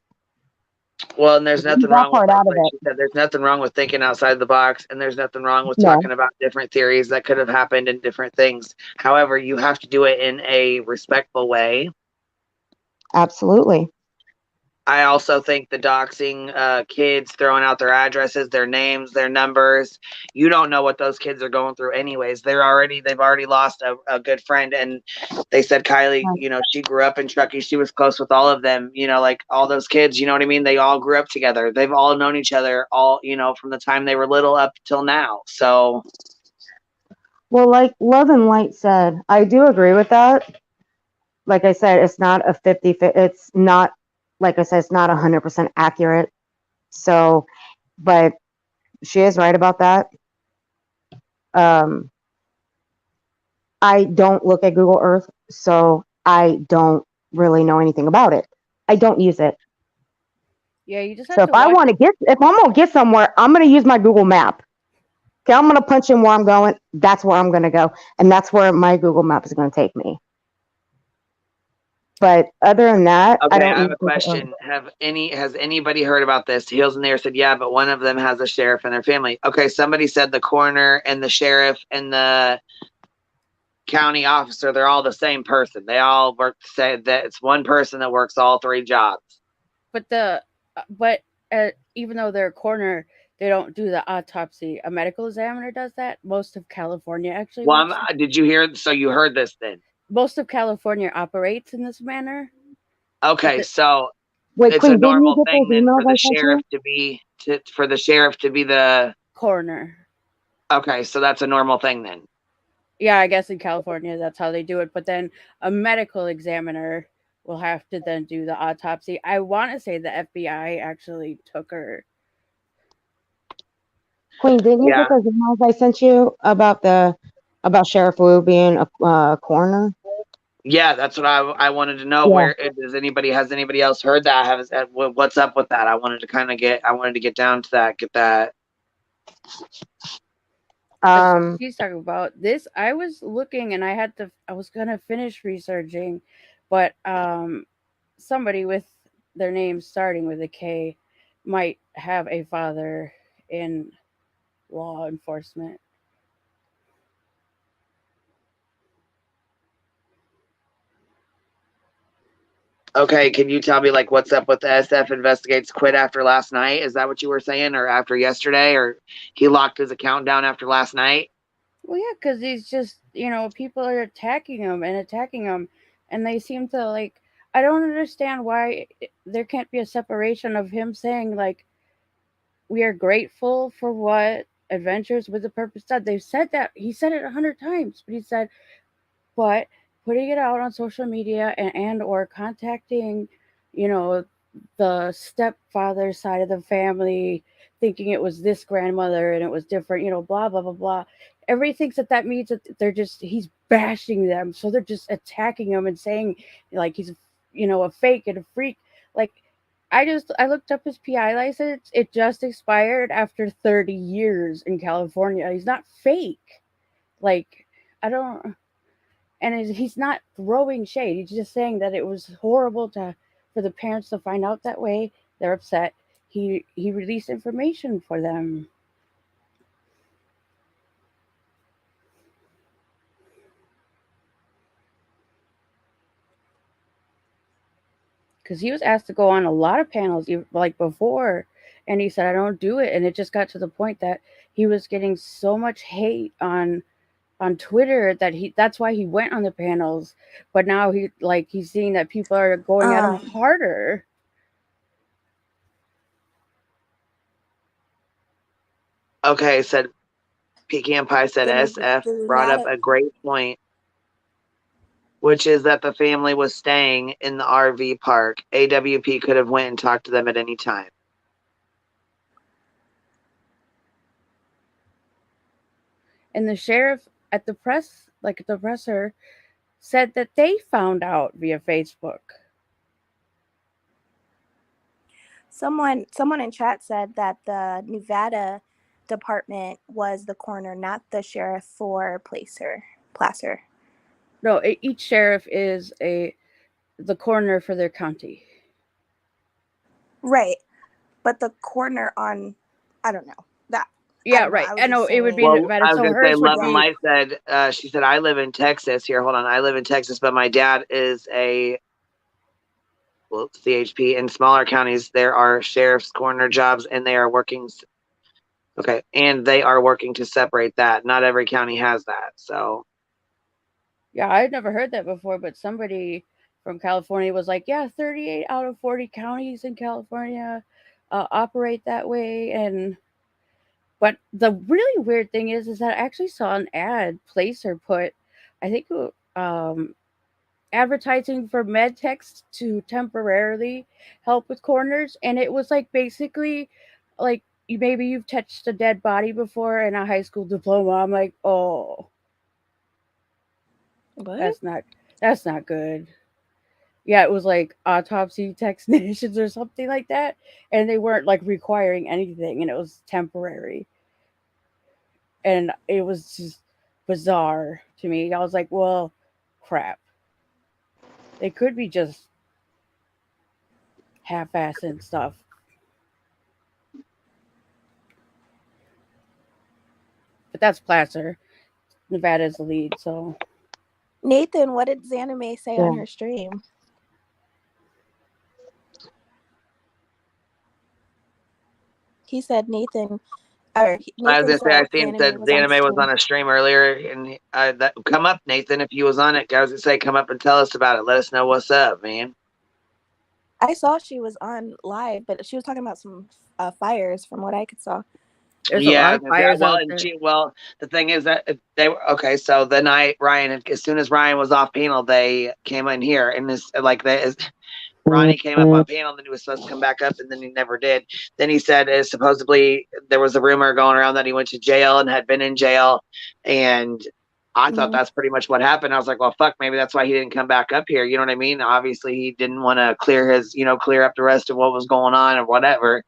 Well, and there's Leave nothing that wrong with part out of like it. she said, there's nothing wrong with thinking outside the box, and there's nothing wrong with No, talking about different theories that could have happened in different things. However, you have to do it in a respectful way. absolutely. I also think the doxing kids, throwing out their addresses, their names, their numbers. You don't know what those kids are going through anyways. They've already lost a good friend, and they said Kylie, Right. she grew up in Truckee. She was close with all of them, like all those kids, you know what I mean? They all grew up together. They've all known each other all, from the time they were little up till now. So Well, like Love and Light said, I do agree with that. Like I said, it's not a 50, it's not, like I said, it's not 100% accurate. So, but she is right about that. Um, I don't look at Google Earth, so I don't really know anything about it. I don't use it. Yeah, you just have So if to I watch. want to get, if I'm gonna get somewhere, I'm gonna use my Google Map. Okay, I'm gonna punch in where I'm going. That's where I'm gonna go, and that's where my Google Map is gonna take me. But other than that, I Okay, don't I have need a to. question. Has anybody heard about this? Heels in the Air said, yeah, but one of them has a sheriff in their family. Okay, somebody said the coroner and the sheriff and the county officer, they're all the same person. They all work, say that it's one person that works all three jobs. But even though they're a coroner, they don't do the autopsy. A medical examiner does that. Most of California actually Well, works. did you hear? So you heard this then? Most of California operates in this manner. Okay, so Wait, it's a Queen, didn't you normal get thing those then emails for I the sent sheriff you? to be for the sheriff to be the Coroner. Okay, so that's a normal thing then. Yeah, I guess in California that's how they do it. But then a medical examiner will have to then do the autopsy. I want to say the FBI actually took her. Queen, didn't you get Yeah. those emails I sent you about Sheriff Wu being a coroner? Yeah, that's what I wanted to know. Yeah. Where has anybody else heard that? What's up with that? I wanted to get down to that, get that. She's talking about this. I was looking and I was gonna finish researching, but somebody with their name starting with a K might have a father in law enforcement. Okay, can you tell me like what's up with the SF investigates quit after last night? Is that what you were saying, or after yesterday, or he locked his account down after last night? Well, yeah, because he's just, people are attacking him and attacking him, and they seem to like. I don't understand why there can't be a separation of him saying like, "We are grateful for what Adventures with a Purpose did." They've said that he said it 100 times, but he said, but putting it out on social media and or contacting, you know, the stepfather side of the family, thinking it was this grandmother and it was different, blah blah blah blah. Everybody thinks that means that he's bashing them, so they're just attacking him and saying like he's a fake and a freak. Like I looked up his PI license. It just expired after 30 years in California. He's not fake. Like I don't. And he's not throwing shade. He's just saying that it was horrible for the parents to find out that way. They're upset. He released information for them. Because he was asked to go on a lot of panels like before, and he said I don't do it. And it just got to the point that he was getting so much hate on Twitter that that's why he went on the panels. But now he's seeing that people are going at him harder. Okay, said Pecan Pie said SF brought up a great point, which is that the family was staying in the RV park. AWP could have went and talked to them at any time. And the sheriff at the presser, said that they found out via Facebook. Someone in chat said that the Nevada department was the coroner, not the sheriff for Placer. No, each sheriff is the coroner for their county. Right, but the coroner on, I don't know that. Yeah, right. I know it would be Nevada. I was So going to say, hers would Love and be. Light said, she said, I live in Texas. Here, hold on. I live in Texas, but my dad is CHP. In smaller counties, there are sheriff's coroner jobs, and they are working. Okay, and they are working to separate that. Not every county has that, so. Yeah, I'd never heard that before, but somebody from California was like, yeah, 38 out of 40 counties in California operate that way. But the really weird thing is that I actually saw an ad Placer put, I think, advertising for med techs to temporarily help with coroners, and it was like basically like you've touched a dead body before and a high school diploma. I'm like, oh, what? That's not good. Yeah, it was like autopsy technicians or something like that, and they weren't like requiring anything, and it was temporary, and it was just bizarre to me. I was like, well, crap. They could be just half-assing stuff, but that's Placer. Nevada's the lead, so Nathan, what did Xaname say on Yeah. her stream? He said Nathan, or I was Nathan gonna say, I said seen that Xaname was on Zanime was stream. on a stream earlier, and that come up, Nathan, if you was on it. I was gonna say, come up and tell us about it. Let us know what's up, man. I saw she was on live, but she was talking about some fires from what I could saw. there's a Yeah, lot I of was gonna say, fires out and there. the thing is that they were okay. So the night Ryan, as soon as Ryan was off panel, they came in here, and this like Ronnie came up on panel, and then he was supposed to come back up, and then he never did. Then he said, supposedly there was a rumor going around that he went to jail and had been in jail, and I thought that's pretty much what happened. I was like, well, fuck, maybe that's why he didn't come back up here. You know what I mean? Obviously, he didn't want to clear up the rest of what was going on or whatever.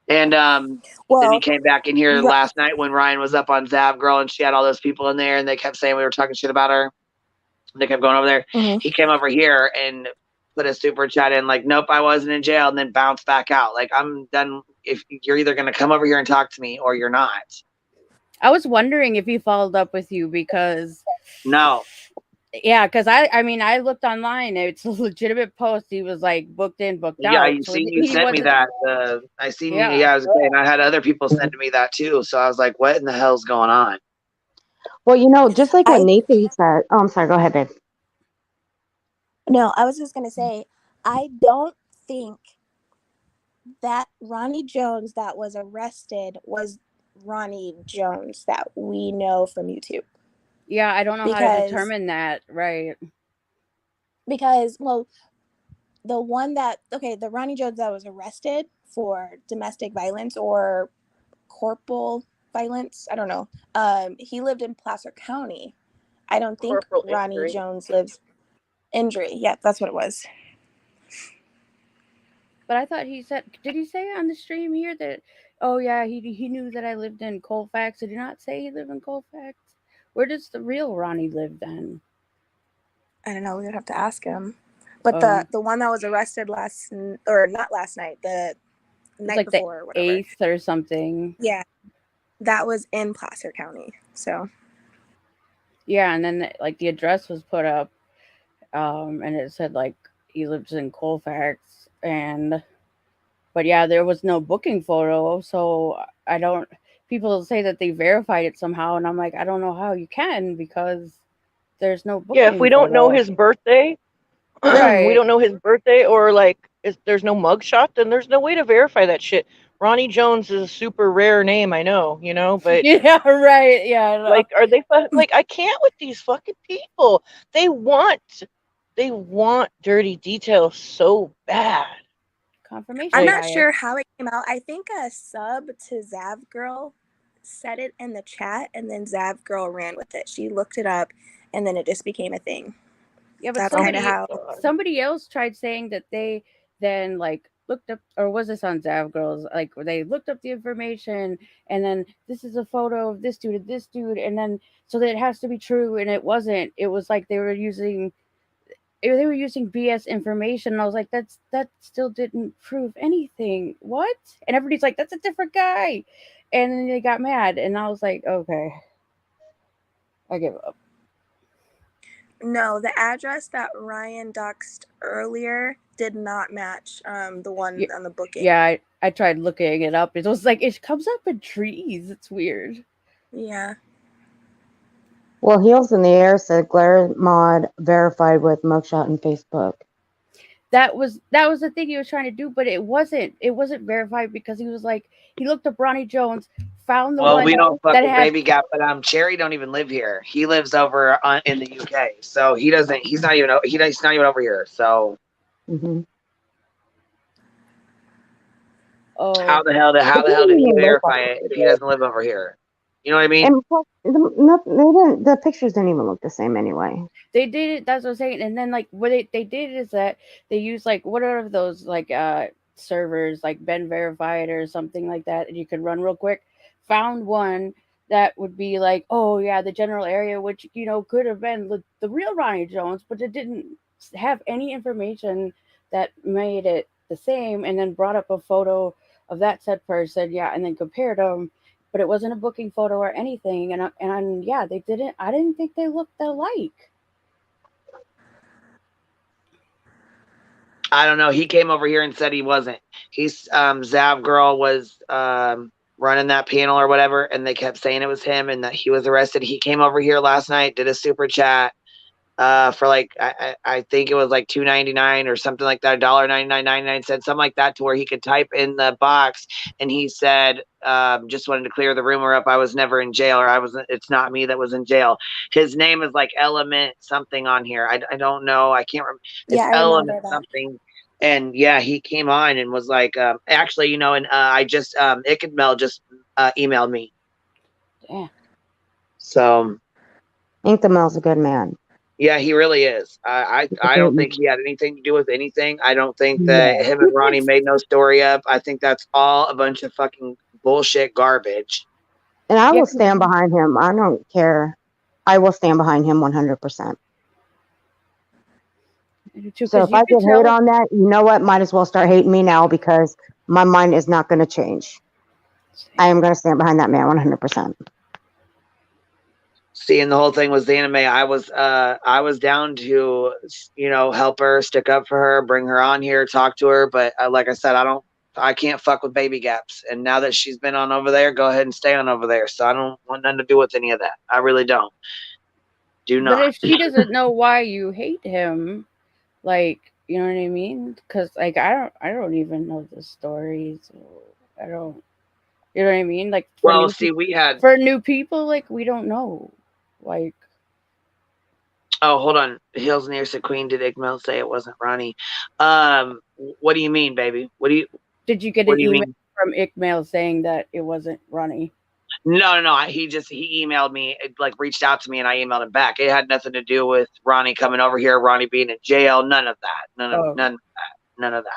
And then he Well, came back in here last night when Ryan was up on Zav Girl, and she had all those people in there, and they kept saying we were talking shit about her. They kept going over there. He came over here and put a super chat in like, nope, I wasn't in jail, and then bounced back out. Like, I'm done. If you're either going to come over here and talk to me or you're not. I was wondering if he followed up with you because No. yeah, because I mean I looked online. It's a legitimate post. He was like booked in, booked Yeah, out. you So seen you he sent me wasn't. that. I seen. Yeah. Yeah, I was saying I had other people sending me that too. So I was like, what in the hell's going on? Well, just like what I Nathan said. Oh, I'm sorry. Go ahead, babe. no, I was just gonna say I don't think that Ronnie Jones that was arrested was Ronnie Jones that we know from YouTube. Yeah, I don't know how to determine that. Right. Because well, the Ronnie Jones that was arrested for domestic violence or corporal violence, I don't know. He lived in Placer County. I don't think Corporal Ronnie injury. Jones lives injury. Yeah, that's what it was. But I thought he said, did he say on the stream here that, oh yeah, he knew that I lived in Colfax? Did he not say he lived in Colfax? Where does the real Ronnie live then? I don't know. We would have to ask him. But the one that was arrested not last night, the night like before or the whatever. 8th or something. Yeah, that was in Placer County. So. Yeah, and then like the address was put up, and it said like he lives in Colfax, but yeah, there was no booking photo, so I don't. People say that they verified it somehow, and I'm like, I don't know how you can because there's no booking. Yeah, if we don't know his birthday, right? We don't know his birthday, or like, there's no mugshot, then there's no way to verify that shit. Ronnie Jones is a super rare name, I know, but yeah, right, yeah. No. Like, are they like? I can't with these fucking people. They want dirty details so bad. Confirmation. I'm not sure how it came out. I think a sub to Zav Girl said it in the chat, and then Zav Girl ran with it. She looked it up, and then it just became a thing. Yeah, but that's kind of how somebody else tried saying that they then like looked up, or was this on Zav Girls? Like they looked up the information, and then this is a photo of this dude, and then so that it has to be true, and it wasn't. It was like they were using BS information. And I was like, that still didn't prove anything. What? And everybody's like, that's a different guy. And then they got mad, and I was like, okay, I give up. No, the address that Ryan doxed earlier did not match the one on the booking. Yeah, I tried looking it up. It was like it comes up in trees. It's weird. Yeah. Well, Heels in the Air said Glare Mod verified with mugshot and Facebook. That was the thing he was trying to do, but it wasn't verified because he was like, he looked up Ronnie Jones, found the one. Well, we don't fuck that with had Baby Gap, but Cherry don't even live here. He lives over in the UK, so he doesn't. He's not even over here. So oh, how the hell did he verify it if he doesn't live over here? You know what I mean? And plus, the pictures didn't even look the same anyway. They did it. That's what I'm saying. And then like what they did is that they used like what are those like servers like Ben Verified or something like that, and you could run real quick. Found one that would be like, oh yeah, the general area, which could have been the real Ronnie Jones, but it didn't have any information that made it the same. And then brought up a photo of that said person, yeah, and then compared them. But it wasn't a booking photo or anything, and yeah, they didn't. I didn't think they looked alike. I don't know. He came over here and said he wasn't. He's Zav girl was running that panel or whatever, and they kept saying it was him and that he was arrested. He came over here last night, did a super chat for like I think it was like $2.99 or something like that, $1.99 something like that, to where he could type in the box, and he said just wanted to clear the rumor up. I was never in jail, or it's not me that was in jail. His name is like Element something on here. I don't know. I can't remember. It's Yeah, I remember Element that. something. And yeah, he came on and was like, actually, and I just Mel just emailed me. Yeah. So Mel's a good man. yeah, he really is. I don't think he had anything to do with anything. I don't think that him and Ronnie made no story up. I think that's all a bunch of fucking bullshit garbage. And I will stand behind him. I don't care. I will stand behind him 100%. So if I get hate on that, you know what? Might as well start hating me now, because my mind is not going to change. I am going to stand behind that man 100%. See, and the whole thing was the anime. I was down to, help her, stick up for her, bring her on here, talk to her. But like I said, I can't fuck with baby gaps. And now that she's been on over there, go ahead and stay on over there. So I don't want nothing to do with any of that. I really don't. Do not. But if she doesn't know why you hate him, like, you know what I mean? Because like I don't even know the story. So I don't. You know what I mean? Like, well, see, we had for new people, like we don't know, like. Oh, hold on. Hills near said Queen. Did Igmel say it wasn't Ronnie? What do you mean, baby? What do you? Did you get an email from Igmail saying that it wasn't Ronnie? No. He emailed me, like reached out to me, and I emailed him back. It had nothing to do with Ronnie coming over here, Ronnie being in jail. None of that. None of that.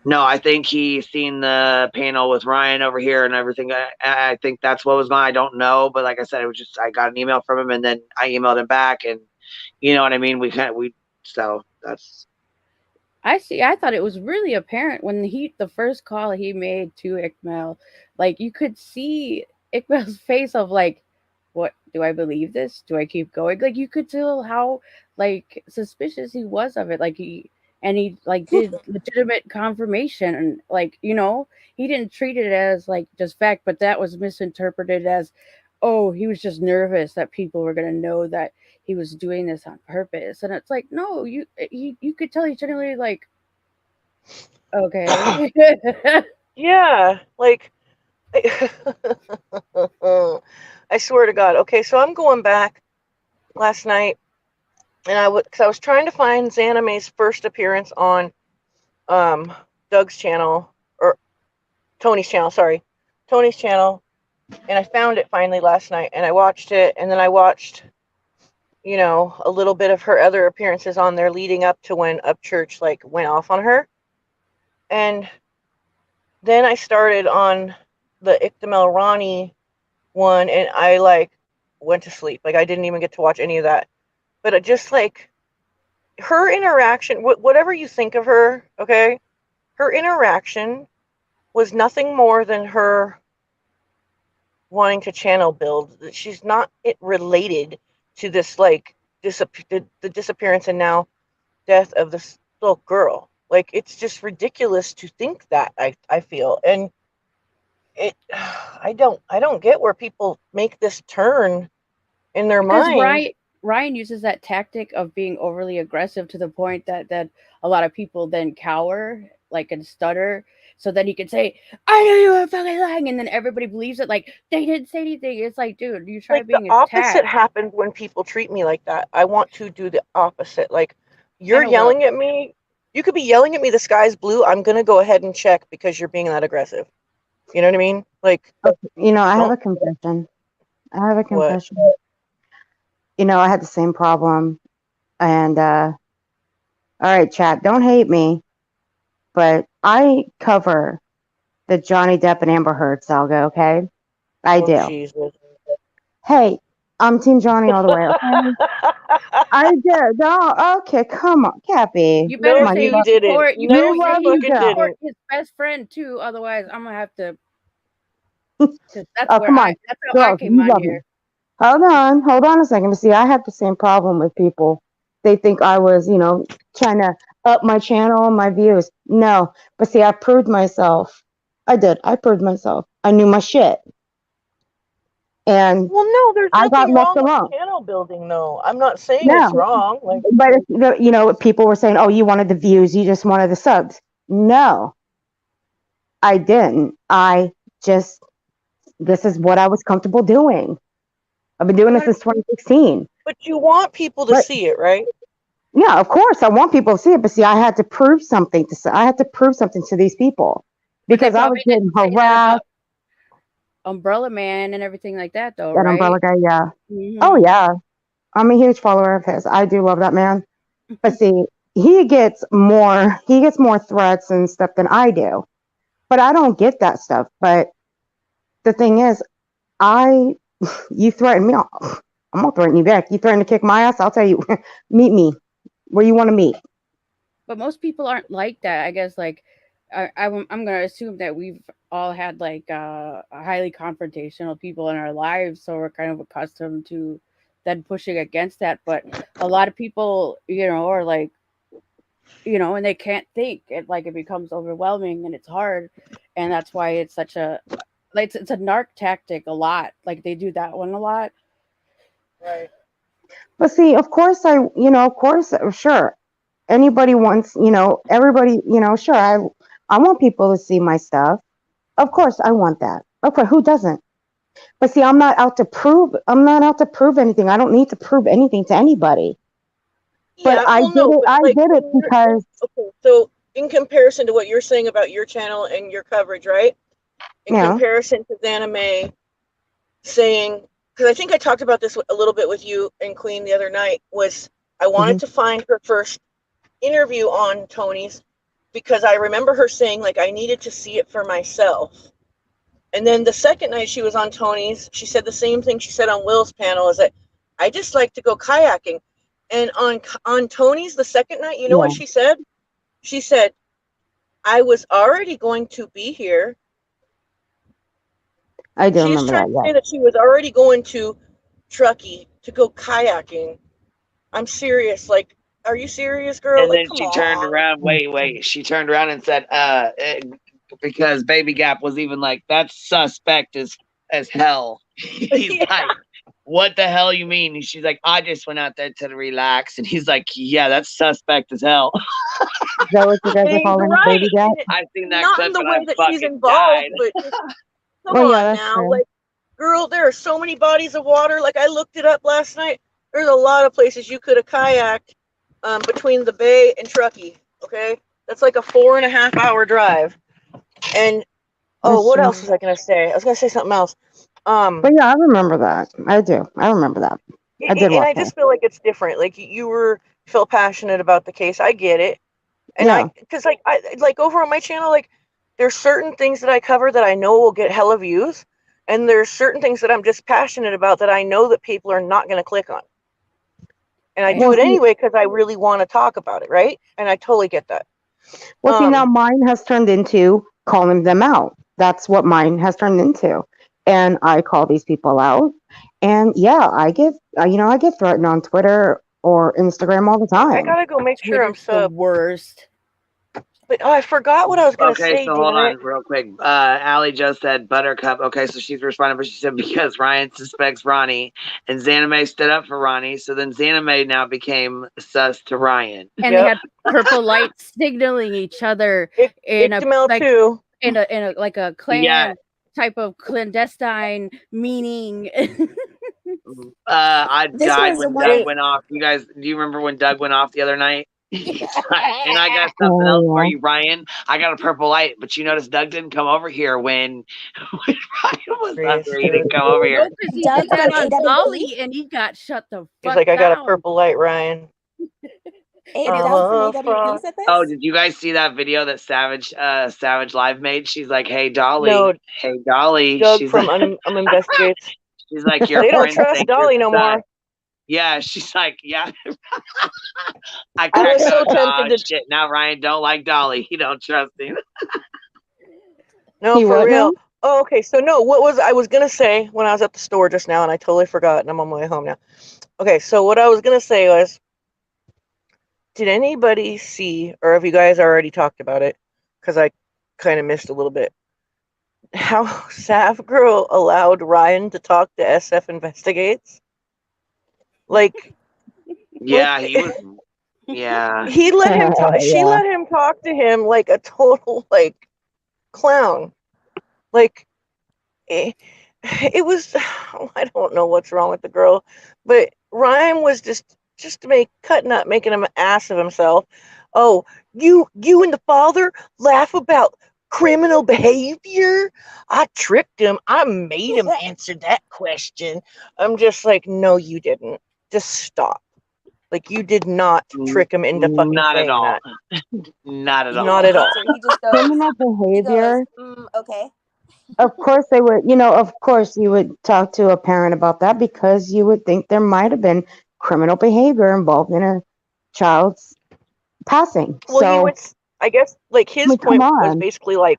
No, I think he seen the panel with Ryan over here and everything. I think that's what was going on. I don't know, but like I said, it was just I got an email from him, and then I emailed him back, and you know what I mean. So that's. I see. I thought it was really apparent when the first call he made to Ikmail, like you could see Ikmail's face of like, what, do I believe this? Do I keep going? Like you could tell how like suspicious he was of it. Like he like did legitimate confirmation, and like, he didn't treat it as like just fact, but that was misinterpreted as, oh, he was just nervous that people were going to know that he was doing this on purpose. And it's like, no, you could tell he genuinely like, okay. Yeah, like I swear to God. Okay, so I'm going back last night, and because I was trying to find Xanime's first appearance on Doug's channel, or Tony's channel, and I found it finally last night, and I watched it, and then I watched a little bit of her other appearances on there leading up to when Upchurch like went off on her. And then I started on the Ikdamel Ronnie one, and I like went to sleep. Like I didn't even get to watch any of that. But it just like her interaction, whatever you think of her, okay, her interaction was nothing more than her wanting to channel build. She's not related to this like the disappearance and now death of this little girl. Like it's just ridiculous to think that. I feel, and I don't get where people make this turn in their mind. Ryan uses that tactic of being overly aggressive to the point that a lot of people then cower, like, and stutter, so then he can say, I know you were fucking lying, and then everybody believes it, like they didn't say anything. It's like, dude, you try being the opposite attacked. happened when people treat me like that. I want to do the opposite. Like, you're yelling at me. You could be yelling at me, the sky's blue. I'm gonna go ahead and check because you're being that aggressive. You know what I mean? Like, You know, I have don't a confession. I have a what? confession. You know, I had the same problem. And, all right, chat, don't hate me, but I cover the Johnny Depp and Amber Heard saga, okay? I Oh do. Jesus. Hey, I'm Team Johnny all the way, okay? I do. No, okay, come on, Cappy. You No, better Come on, say you you didn't. support. You No, better you say love you you, fucking girl. support didn't. his best friend too. Otherwise, I'm gonna have to. Cause Oh, come on, that's how I girls, came you on love me. here. Hold on a second. See, I have the same problem with people. They think I was, you know, trying to up my channel, my views. No, but see, I proved myself. I did. I proved myself. I knew my shit, and Well, no, there's I got nothing left wrong with alone. channel building, though. I'm not saying it's No, wrong. Like, but you know, people were saying, "Oh, you wanted the views. You just wanted the subs." No, I didn't. I just this is what I was comfortable doing. I've been doing this but since 2016. you want people to But see it, right? yeah, of course, I want people to see it, but see, I had to prove something I had to prove something to these people But they because I was probably getting didn't say that about harassed. Umbrella Man and everything like that, though, That umbrella right? guy, yeah. Oh Hmm. yeah, I'm a huge follower of his. I do love that man. But see, he gets more threats and stuff than I do. But I don't get that stuff. But the thing is, I you threaten me, I'm gonna threaten you back. You threaten to kick my ass, I'll tell you, meet me where you want to meet. But most people aren't like that. I guess like I'm gonna assume that we've all had like highly confrontational people in our lives, so we're kind of accustomed to then pushing against that. But a lot of people, are like, and they can't think. It becomes overwhelming and it's hard, and that's why it's such a like it's a narc tactic a lot. Like they do that one a lot. Right. But see, of course, of course, sure. Anybody wants, everybody, sure. I want people to see my stuff. Of course, I want that. Okay, who doesn't? But see, I'm not out to prove. I'm not out to prove anything. I don't need to prove anything to anybody. But Yeah, well, no, but I like did it when because okay, so in comparison to what you're saying about your channel and your coverage, right? In yeah, comparison to Xana May saying, because I think I talked about this a little bit with you and Queen the other night, was I wanted hmm to find her first interview on Tony's because I remember her saying, like, I needed to see it for myself. And then the second night she was on Tony's, she said the same thing she said on Will's panel, is that I just like to go kayaking. And on Tony's the second night, you know what yeah, she said? She said, I was already going to be here. I do She is remember trying that. to Yeah, say that she was already going to Truckee to go kayaking. I'm serious. Like, are you serious, girl? And Like, then come she turned on. around. Wait. She turned around and said, because Baby Gap was even like, that's suspect as hell. He's Yeah. like, what the hell you mean? And she's like, I just went out there to relax. And he's like, yeah, that's suspect as hell. is that what you guys are He's calling a right. baby dad? And I've seen that not in clip the and I way that she's fucking involved, died. but just come Well, yeah, on that's now. true. Like, girl, there are so many bodies of water. Like, I looked it up last night. There's a lot of places you could have kayaked between the bay and Truckee. Okay. That's like a 4.5 hour drive. And That's what true. else was I gonna say? I was gonna say something else. But yeah, I remember that. I do. I remember that. I did And watch I that. just feel like it's different. Like you feel passionate about the case. I get it, and Yeah. because I like over on my channel, like there's certain things that I cover that I know will get hella views, and there's certain things that I'm just passionate about that I know that people are not gonna click on, and I do Well, it see, anyway because I really want to talk about it, right? And I totally get that. now Um, mine has turned into calling them out. That's what mine has turned into. And I call these people out. And yeah, I get threatened on Twitter or Instagram all the I time. gotta go make sure I'm Twitter's the sub. worst. But I forgot what I was gonna Okay, say. so hold Damn it! on real quick. Allie just said Buttercup. Okay, so she's responding, but she said because Ryan suspects Ronnie and Xaname stood up for Ronnie, so then Xaname now became sus to Ryan. And they Yep. had purple lights signaling each other in a Ictamel like too. in a like a Yeah. clan type of clandestine meaning. I This died was the when one. Doug went off. You guys, do you remember when Doug went off the other night? And I got something else for you, Ryan. I got a purple light, but you notice Doug didn't come over here when Ryan was under. He didn't come over here. No, because he Doug did that from on AWP? Dolly and he got shut the He's fuck like, I got a down. purple light, Ryan. Doug from AWP said this? Oh, did you guys see that video that Savage Live made? She's like, "Hey Dolly, No, hey Dolly." Doug She's from like, Investigates. she's like, your They don't friends trust think Dolly you're no more. sus. Yeah, she's like, yeah. I I was cracked so up. tempted to. Shit. Now Ryan don't like Dolly. He don't trust him. No, He for what real. now? Oh, okay. So no, what was I was gonna say when I was at the store just now, and I totally forgot, and I'm on my way home now. Okay, so what I was gonna say was, did anybody see, or have you guys already talked about it? Because I kind of missed a little bit. How Sav Girl allowed Ryan to talk to SF Investigates? Like, Yeah, he was. Yeah. he let him talk. She Yeah. let him talk to him like a total like clown. Like, it was. I don't know what's wrong with the girl, but Ryan was just making him an ass of himself. Oh, you and the father laugh about criminal behavior. I tricked him. I made him answer that question. I'm just like, no, you didn't. Just stop. Like, you did not trick him into fucking Not at saying all. that. Not at all. Not at all. He just goes, Criminal behavior. okay. Of course they would, of course you would talk to a parent about that because you would think there might have been criminal behavior involved in a child's passing. Well, he So, would, I guess, like, I his mean, come point was on. basically like,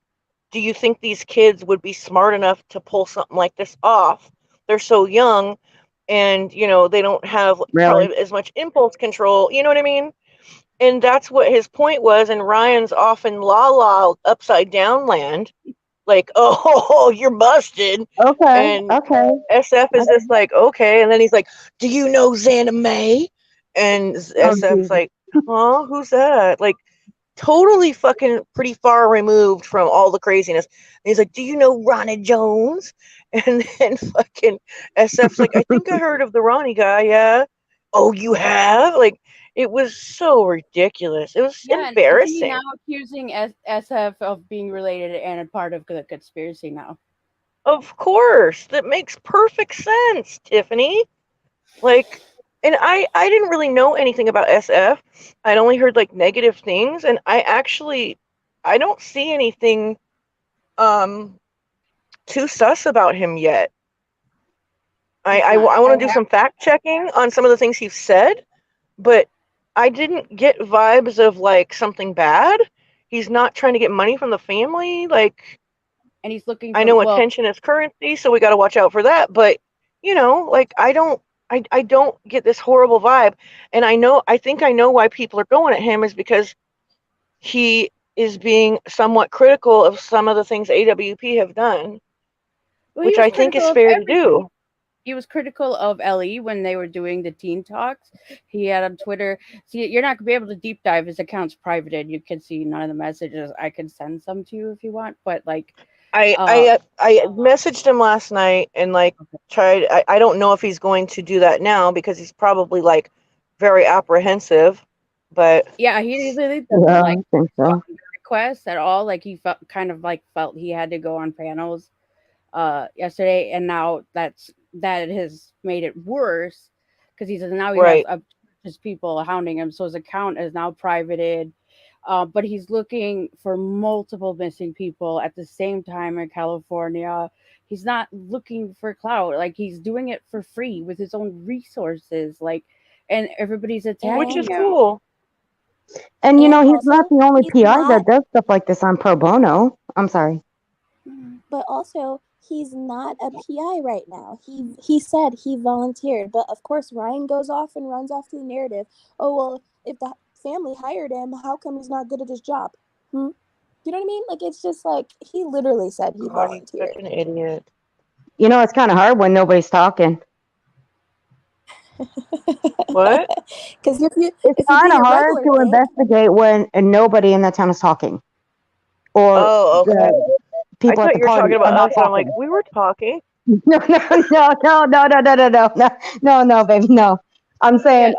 do you think these kids would be smart enough to pull something like this off? They're so young and, they don't have Really? probably as much impulse control. You know what I mean? And that's what his point was. And Ryan's off in la la upside down land. Like, oh, you're busted. Okay, And okay. SF is just like, okay. And then he's like, do you know Xana May? And Oh, SF's Jesus. like, huh? Who's that? Like, totally fucking pretty far removed from all the craziness. And he's like, do you know Ronnie Jones? And then fucking SF's like, I think I heard of the Ronnie guy, yeah. Oh, you have? Like, it was so ridiculous. It was Yeah, and isn't he embarrassing. now accusing SF of being related and a part of the conspiracy now? Of course. That makes perfect sense, Tiffany. Like, and I didn't really know anything about SF. I'd only heard like negative things, and I don't see anything too sus about him yet. I want to do some fact checking on some of the things he's said, but I didn't get vibes of like something bad. He's not trying to get money from the family, like, and he's looking. I know attention is currency, so we got to watch out for that. But like, I don't get this horrible vibe, and I think I know why people are going at him is because he is being somewhat critical of some of the things AWP have done, which I think is fair to do. He was critical of Ellie when they were doing the teen talks. He had on Twitter. See, you're not gonna be able to deep dive. His account's privated. You can see none of the messages. I can send some to you if you want, but like, I messaged him last night and like tried. I don't know if he's going to do that now because he's probably like very apprehensive. But yeah, he doesn't I think so. request at all. Like he felt he had to go on panels yesterday, and now that has made it worse because he says now he has his people hounding him, so his account is now privated. But he's looking for multiple missing people at the same time in California. He's not looking for clout. Like, he's doing it for free with his own resources. Like, and everybody's attacking which is him. cool. And he's not the only PI that does stuff like this on pro bono. I'm sorry. But also, he's not a PI right now. He said he volunteered, but of course Ryan goes off and runs off to the narrative. Oh, well, if the family hired him, how come he's not good at his job? You know what I mean? Like, it's just like, he literally said he volunteered. He's such an idiot. It's kind of hard when nobody's talking. What? Because it's kind of hard to investigate when nobody in that town is talking. Or okay. People I thought at the you were party talking are about not us, and I'm talking. like, we were talking. No, baby, no. I'm saying,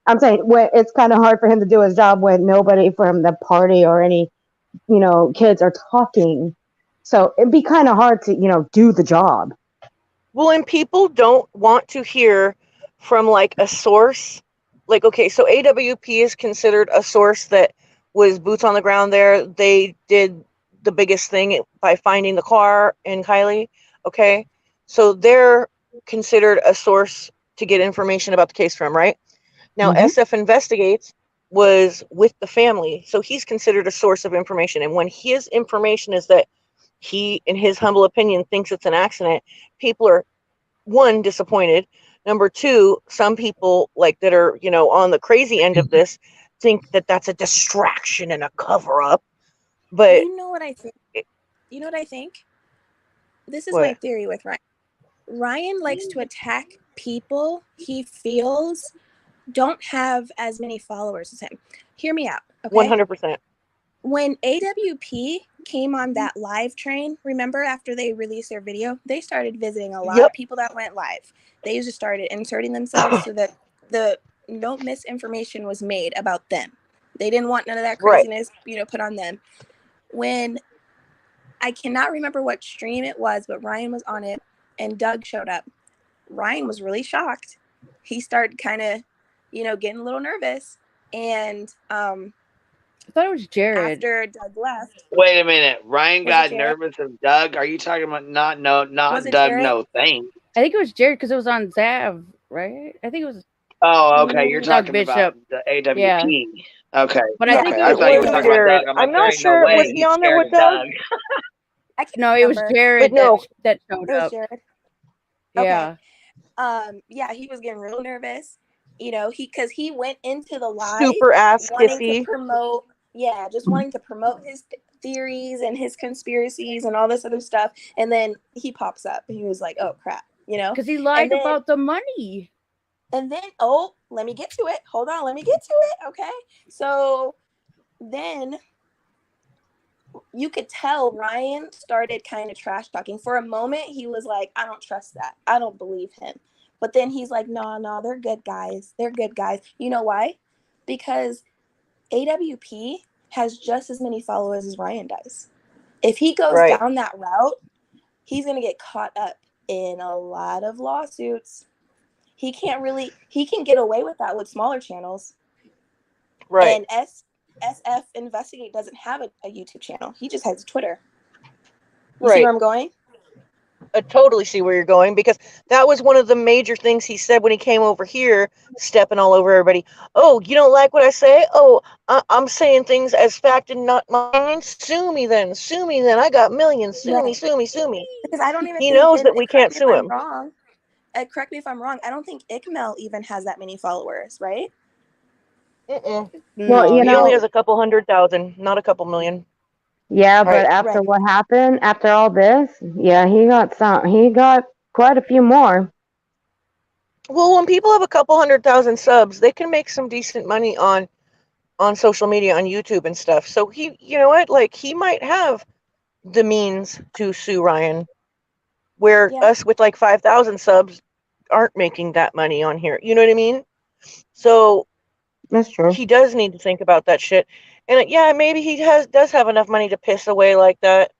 I'm saying it's kind of hard for him to do his job when nobody from the party or any, kids are talking. So it'd be kind of hard to, do the job. Well, and people don't want to hear from like a source. Like, okay, so AWP is considered a source that was boots on the ground there. They did the biggest thing by finding the car in Kylie. Okay. So they're considered a source to get information about the case from, right? Now, Mhm. SF Investigates was with the family. So he's considered a source of information. And when his information is that he, in his humble opinion, thinks it's an accident, people are, one, disappointed. Number two, some people like that are, on the crazy end of this think that that's a distraction and a cover up. But You know what I think? You know what I think? This is my what? theory with Ryan. Ryan likes to attack people he feels don't have as many followers as him. Hear me out, okay? 100%. When AWP came on that live train, remember after they released their video, they started visiting a lot Yep. of people that went live. They just started inserting themselves so that the no misinformation was made about them. They didn't want none of that Right. craziness, put on them. When I cannot remember what stream it was, but Ryan was on it and Doug showed up. Ryan was really shocked. He started kind of, getting a little nervous. And I thought it was Jared. after Doug left, Wait a minute. Ryan Was it got Jared? nervous of Doug. Are you talking about not Was it Doug? Jared? No, thanks. I think it was Jared because it was on Zav, right? I think it was Oh, okay. You're Doug talking about Bishop. the Yeah. AWP. Okay. But Yeah, I Okay. think I it thought you was were talking about Jared. Doug. I'm I'm like, there not ain't no sure. way Was he he's on there scared with of Doug? Doug. I can't no, it was remember. Jared But no. that showed It was up. Jared. Yeah. Yeah, he was getting real nervous. Because he went into the live Super ass wanting to kissy. promote, just wanting to promote his theories and his conspiracies and all this other stuff. And then he pops up and he was like, oh crap, Because he lied then- about the money. And then, let me get to it. Hold on, let me get to it. Okay. So then you could tell Ryan started kind of trash talking. For a moment, he was like, I don't trust that. I don't believe him. But then he's like, no, they're good guys. They're good guys. You know why? Because AWP has just as many followers as Ryan does. If he goes Right. down that route, he's going to get caught up in a lot of lawsuits. He can get away with that with smaller channels. Right. And SF Investigate doesn't have a YouTube channel. He just has Twitter. You see Right. where I'm going? I totally see where you're going, because that was one of the major things he said when he came over here, stepping all over everybody. Oh, you don't like what I say? Oh, I'm saying things as fact and not mine. Sue me then. Sue me then. I got millions. Sue me, sue me, sue me. Because I don't even He think knows that we can't sue him. Correct me if I'm wrong. I don't think Ikmel even has that many followers, right? Mm-mm. Well, No, He only has a couple 100,000, not a couple million. Yeah, but Right. after Right. what happened, after all this, yeah, he got quite a few more. Well, when people have a couple 100,000 subs, they can make some decent money on social media, on YouTube and stuff. So he, you know what, like, he might have the means to sue Ryan, where Yeah. us with like 5,000 subs aren't making that money on here. You know what I mean? So That's true. he does need to think about that shit. And yeah, maybe he does have enough money to piss away like that.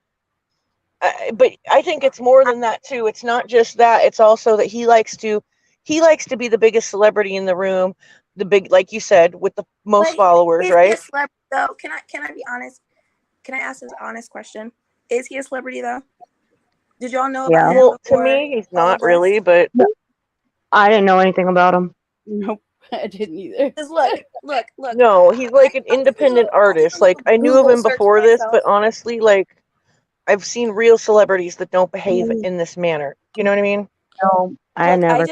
But I think it's more than that too. It's not just that. It's also that he likes to be the biggest celebrity in the room, the big, like you said, with the most But followers, is right? he a celebrity though? Can I be honest? Can I ask this honest question? Is he a celebrity though? Did y'all know about Yeah. him Well, to before me, he's all not of this? really, but I didn't know anything about him. Nope, I didn't either. Because look. no, he's like an I did a independent little artist. Like, I knew of Google him search before this, myself. but honestly, like, I've seen real celebrities that don't behave in this manner. You know what I mean? No, I Look, never. I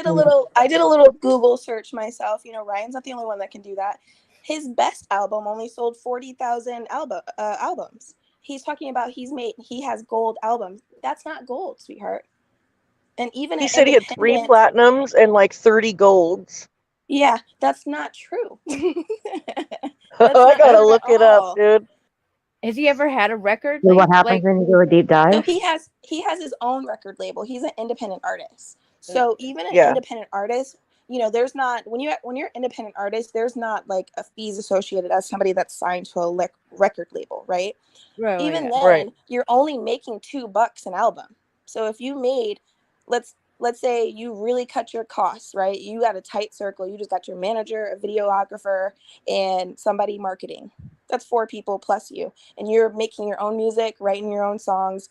did a little Google search myself. Ryan's not the only one that can do that. His best album only sold 40,000 albums. He's talking about he has gold albums. That's not gold, sweetheart. And even He said he had 3 platinums and like 30 golds. Yeah, that's not true. I gotta look it up, dude. Has he ever had a record? What happens when you do a deep dive? So he has his own record label. He's an independent artist. So even an Yeah. independent artist, you know, there's not, when you're independent artist, there's not like a fees associated as somebody that's signed to a record label, right? Right. Even Yeah. then, Right. you're only making $2 an album. So if you made, let's say you really cut your costs, right? You got a tight circle. You just got your manager, a videographer, and somebody marketing. That's 4 people plus you. And you're making your own music, writing your own songs,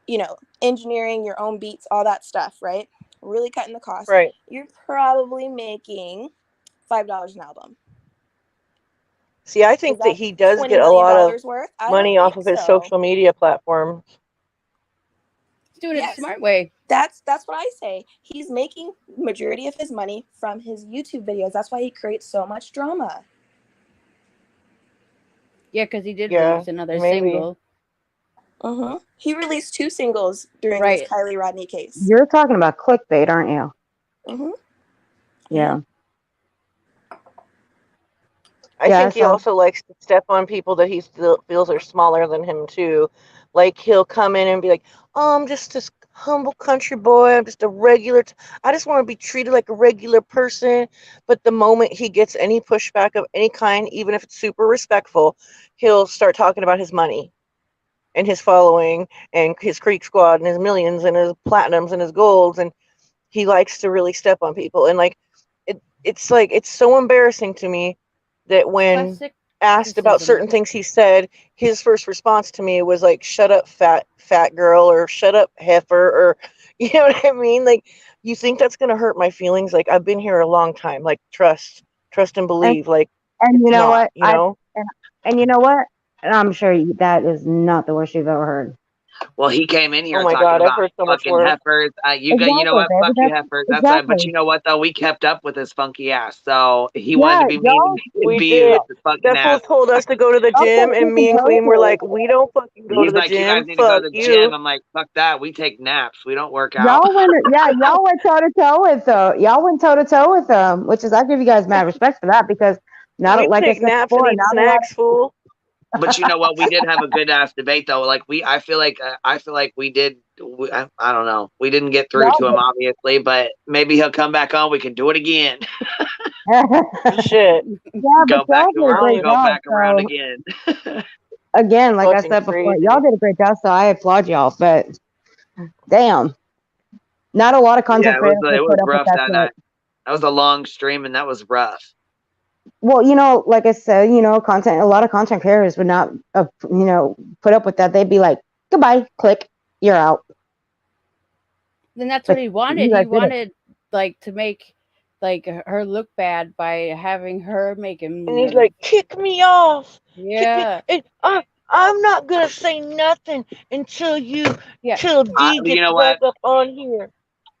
you know, engineering your own beats, all that stuff, right? Really cutting the cost. Right. You're probably making $5 an album. See, I Is think that that he does $20 get a million lot of worth? I money don't off think of his so. social media platforms. He's doing it the Yes. smart way. That's what I say. He's making majority of his money from his YouTube videos. That's why he creates so much drama. Yeah, because he did Yeah, release another maybe. single. He released 2 singles during Right. this Kylie Rodney case. You're talking about clickbait, aren't you? Mm-hmm. Yeah. I Yeah, think he so also likes to step on people that he still feels are smaller than him too. Like he'll come in and be like, "Oh, I'm just this humble country boy. I'm just a regular. I just want to be treated like a regular person." But the moment he gets any pushback of any kind, even if it's super respectful, he'll start talking about his money and his following and his Creek Squad and his millions and his platinums and his golds, and he likes to really step on people. And like it's like it's so embarrassing to me that when Classic asked about certain narcissism. things he said, his first response to me was like, "Shut up, fat girl," or "Shut up, heifer," or you know what I mean? Like, you think that's gonna hurt my feelings? Like, I've been here a long time. Like, trust and and, believe. Like, and it's you know not. what? You know. And you know what? And I'm sure that is not the worst you've ever heard. Well, he came in Oh here my talking God, I've about heard so much fucking worse. heifers. You know Exactly, what? baby. Fuck you, heifers. That's why. But Exactly. you know what though? We kept up with his funky ass. So he wanted Yeah, to be mean and We be did. with his fucking That fool ass. told us to go to the Okay, gym, and me listen, and Queen were totally. like, "We don't fucking go to He's the like, you guys gym. need to go Fuck to the you." gym. I'm like, fuck that. We take naps. We don't work out. Y'all went toe to toe with them. Y'all went toe to toe with them, which is I give you guys mad respect for that because We like I take said naps before, and eat not a lot. snacks, fool. But you know what? We did have a good ass debate though. Like I feel like we did. I don't know. We didn't get through to him obviously, but maybe he'll come back on. We can do it again. Shit. Yeah, but Go back y'all did a around. great Go job. back around So again. again, like I Fucking said before, crazy. y'all did a great job. So I applaud y'all. But damn, not a lot of Yeah, content creators it will was put up with rough that that shit. night. That was a long stream, and that was rough. Well, like I said, a lot of content creators would not, put up with that. They'd be like, goodbye, click, you're out. Then that's But what he wanted. you guys He did it. wanted like to make like her look bad by having her make him. And he's like, "Kick me off. Yeah. Kick me. And I'm not gonna say nothing until till D You gets know back what? up on here."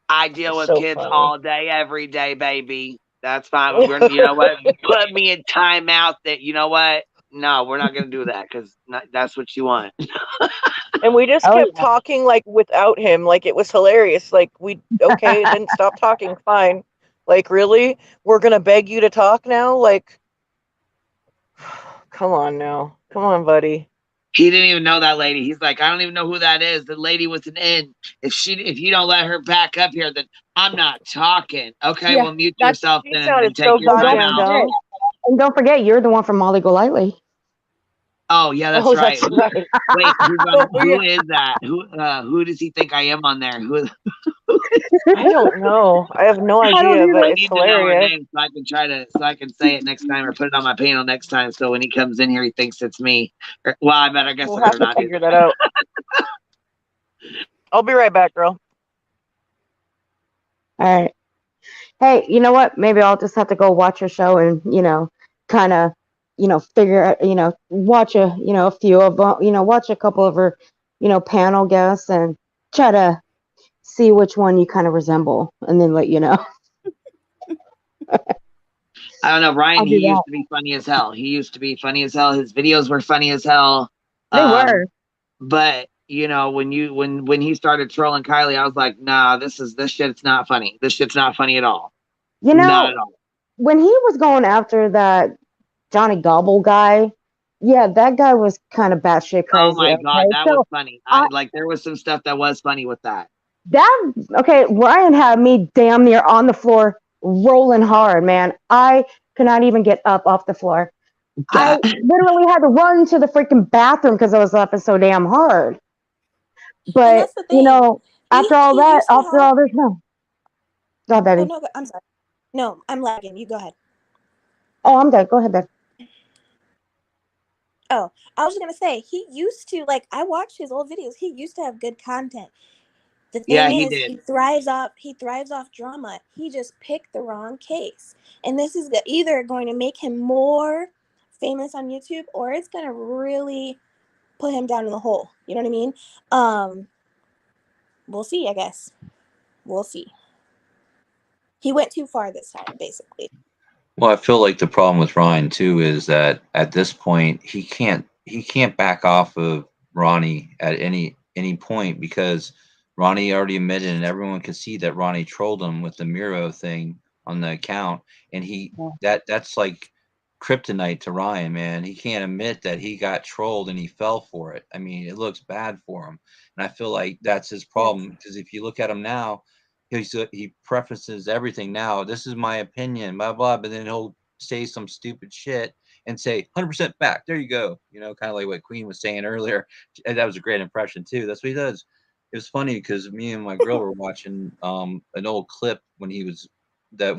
I deal It's with so kids funny. all day, every day, baby. That's fine. You know what? Put me in timeout. That you know what? No, we're not gonna do that because that's what you want. And we just kept talking like without him, like it was hilarious. Like okay, then stop talking, fine. Like really, we're gonna beg you to talk now? Like, come on now, come on, buddy. He didn't even know that lady. He's like, I don't even know who that is. The lady with an N. If you don't let her back up here, then I'm not talking. Okay, Yeah, well mute that's- yourself He then sounded and take so your time goddamn out. dumb. And don't forget, you're the one from Molly Golightly. Oh yeah, that's Oh, right. that's right. Wait, Oh, who yeah. is that? Who does he think I am on there? Who? I don't know. I have no I don't idea, but I it's need to know her hilarious. name so I can say it next time or put it on my panel next time. So when he comes in here, he thinks it's me. Well, I guess We'll I better have to not. figure that out. I'll be right back, girl. All right. Hey, you know what? Maybe I'll just have to go watch a show and, kind of, figure out, watch a few of them, watch a couple of her, panel guests and try to see which one you kind of resemble and then let you know. I don't know. Ryan, I'll he do used that. to be funny as hell. His videos were funny as hell. They were. But when he started trolling Kylie, I was like, nah, this shit's not funny. This shit's not funny at all. Not at all. When he was going after that Johnny Gobble guy, yeah, that guy was kind of batshit crazy. Oh my god, okay? that was funny. There was some stuff that was funny with that. Ryan had me damn near on the floor rolling hard, man. I could not even get up off the floor. I literally had to run to the freaking bathroom because I was laughing so damn hard. And But that's the thing. after all He that, used to after have. all this, no, go ahead, Oh baby. no, I'm sorry. No, I'm lagging. You go ahead. Oh, I'm dead. Go ahead, babe. Oh, I was just gonna say he used to like. I watched his old videos. He used to have good content. The Yeah, thing he is, did. he thrives off drama. He just picked the wrong case, and this is either going to make him more famous on YouTube, or it's gonna really put him down in the hole. You know what I mean? We'll see. I guess we'll see. He went too far this time, basically. Well, I feel like the problem with Ryan too is that at this point he can't back off of Ronnie at any point because Ronnie already admitted and everyone could see that Ronnie trolled him with the Miro thing on the account, and Yeah. that's like kryptonite to Ryan, man. He can't admit that he got trolled and he fell for it. I mean, it looks bad for him, and I feel like that's his Yes. problem because if you look at him now, he prefaces everything now. This is my opinion, blah blah. But then he'll say some stupid shit and say 100% fact. There you go. You know, kind of like what Queen was saying earlier. And that was a great impression too. That's what he does. It was funny because me and my girl were watching an old clip when he was there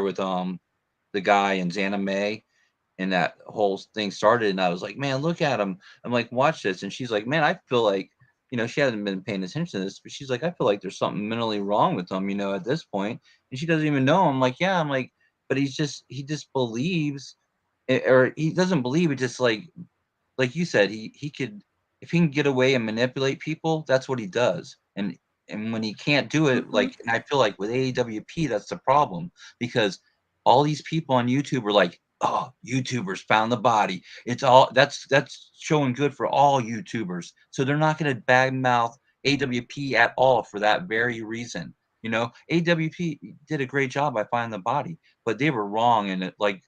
with the guy and Xana May and that whole thing started, and I was like, man, look at him. I'm like, watch this. And she's like, man, I feel like, she hasn't been paying attention to this, but she's like, I feel like there's something mentally wrong with him, at this point. And she doesn't even know. I'm like, yeah. I'm like, but he just believes, or he doesn't believe it. Just like you said, he could, if he can get away and manipulate people, that's what he does. And when he can't do it, Mm-hmm. and I feel like with AWP, that's the problem because all these people on YouTube are like, oh, YouTubers found the body. It's all that's showing good for all YouTubers. So they're not going to badmouth AWP at all for that very reason. AWP did a great job by finding the body, but they were wrong. And like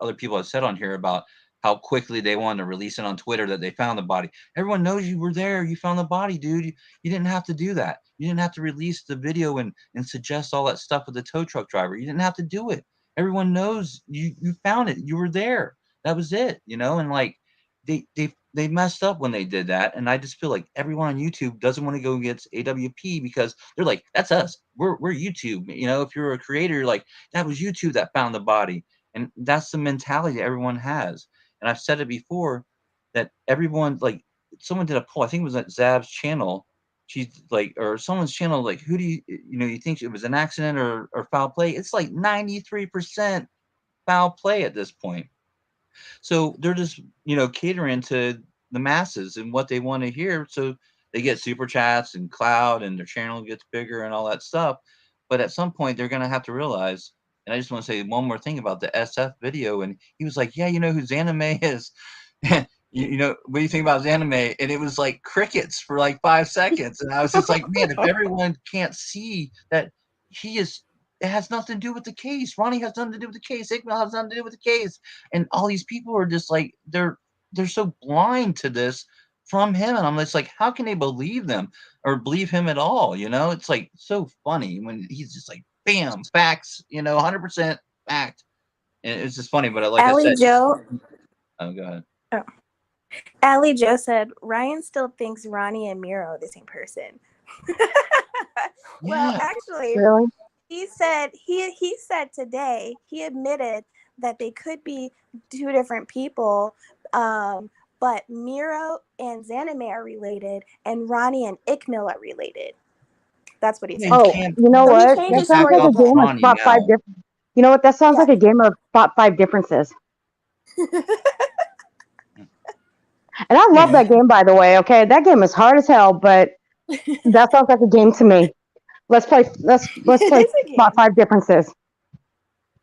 other people have said on here about how quickly they wanted to release it on Twitter that they found the body. Everyone knows you were there. You found the body, dude. You didn't have to do that. You didn't have to release the video and suggest all that stuff with the tow truck driver. You didn't have to do it. Everyone knows you found it. You were there. That was it. And like they messed up when they did that. And I just feel like everyone on YouTube doesn't want to go against AWP because they're like, that's us. We're YouTube. If you're a creator, you're like, that was YouTube that found the body. And that's the mentality that everyone has. And I've said it before that everyone, like, someone did a poll. I think it was at Zab's channel. She's like, or someone's channel, like, who do you think it was an accident or foul play? It's like 93% foul play at this point. So they're just, catering to the masses and what they want to hear. So they get super chats and cloud and their channel gets bigger and all that stuff. But at some point, they're going to have to realize. And I just want to say one more thing about the SF video. And he was like, yeah, you know who Xaname is? What do you think about Xaname? And it was like crickets for like 5 seconds. And I was just like, man, if everyone can't see that it has nothing to do with the case. Ronnie has nothing to do with the case. Iqbal has nothing to do with the case. And all these people are just like, they're so blind to this from him. And I'm just like, how can they believe them or believe him at all? It's like so funny when he's just like, bam, facts, 100% fact. And it's just funny. But like I Allie said, Joe. oh, go ahead. Oh. Allie Joe said Ryan still thinks Ronnie and Miro are the same person. Well, Yeah. actually, Really? he said today he admitted that they could be two different people, but Miro and Xaname are related, and Ronnie and Ikmil are related. That's what he Yeah, said he Oh, today. can't you know So he what? changed That his sounds back story like a off game of again. of Ronnie spot five now. different. You know what? That sounds Yeah. like a game of spot five differences. And I love that game, by the way. Okay, that game is hard as hell, but that sounds like a game to me. Let's play. Let's It play is a spot game. five differences.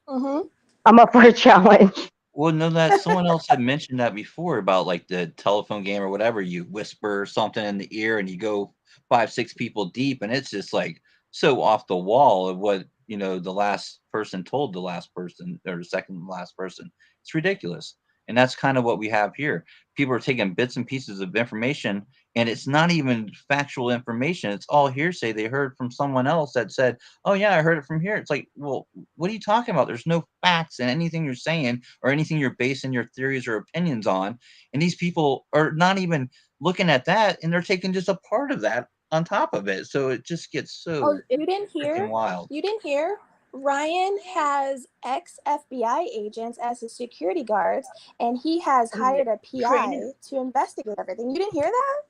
Mm-hmm. I'm up for a challenge. Well, no, that someone else had mentioned that before about like the telephone game or whatever. You whisper something in the ear and you go 5, 6 people deep, and it's just like so off the wall of what the last person told the last person or the second to last person. It's ridiculous, and that's kind of what we have here. People are taking bits and pieces of information and it's not even factual information. It's all hearsay. They heard from someone else that said, "Oh yeah, I heard it from here." It's like, well, what are you talking about? There's no facts in anything you're saying or anything you're basing your theories or opinions on. And these people are not even looking at that, and they're taking just a part of that on top of it. So it just gets so you didn't hear? wild. You didn't hear? Ryan has ex-FBI agents as his security guards, and he has hired a PI to investigate everything. You didn't hear that?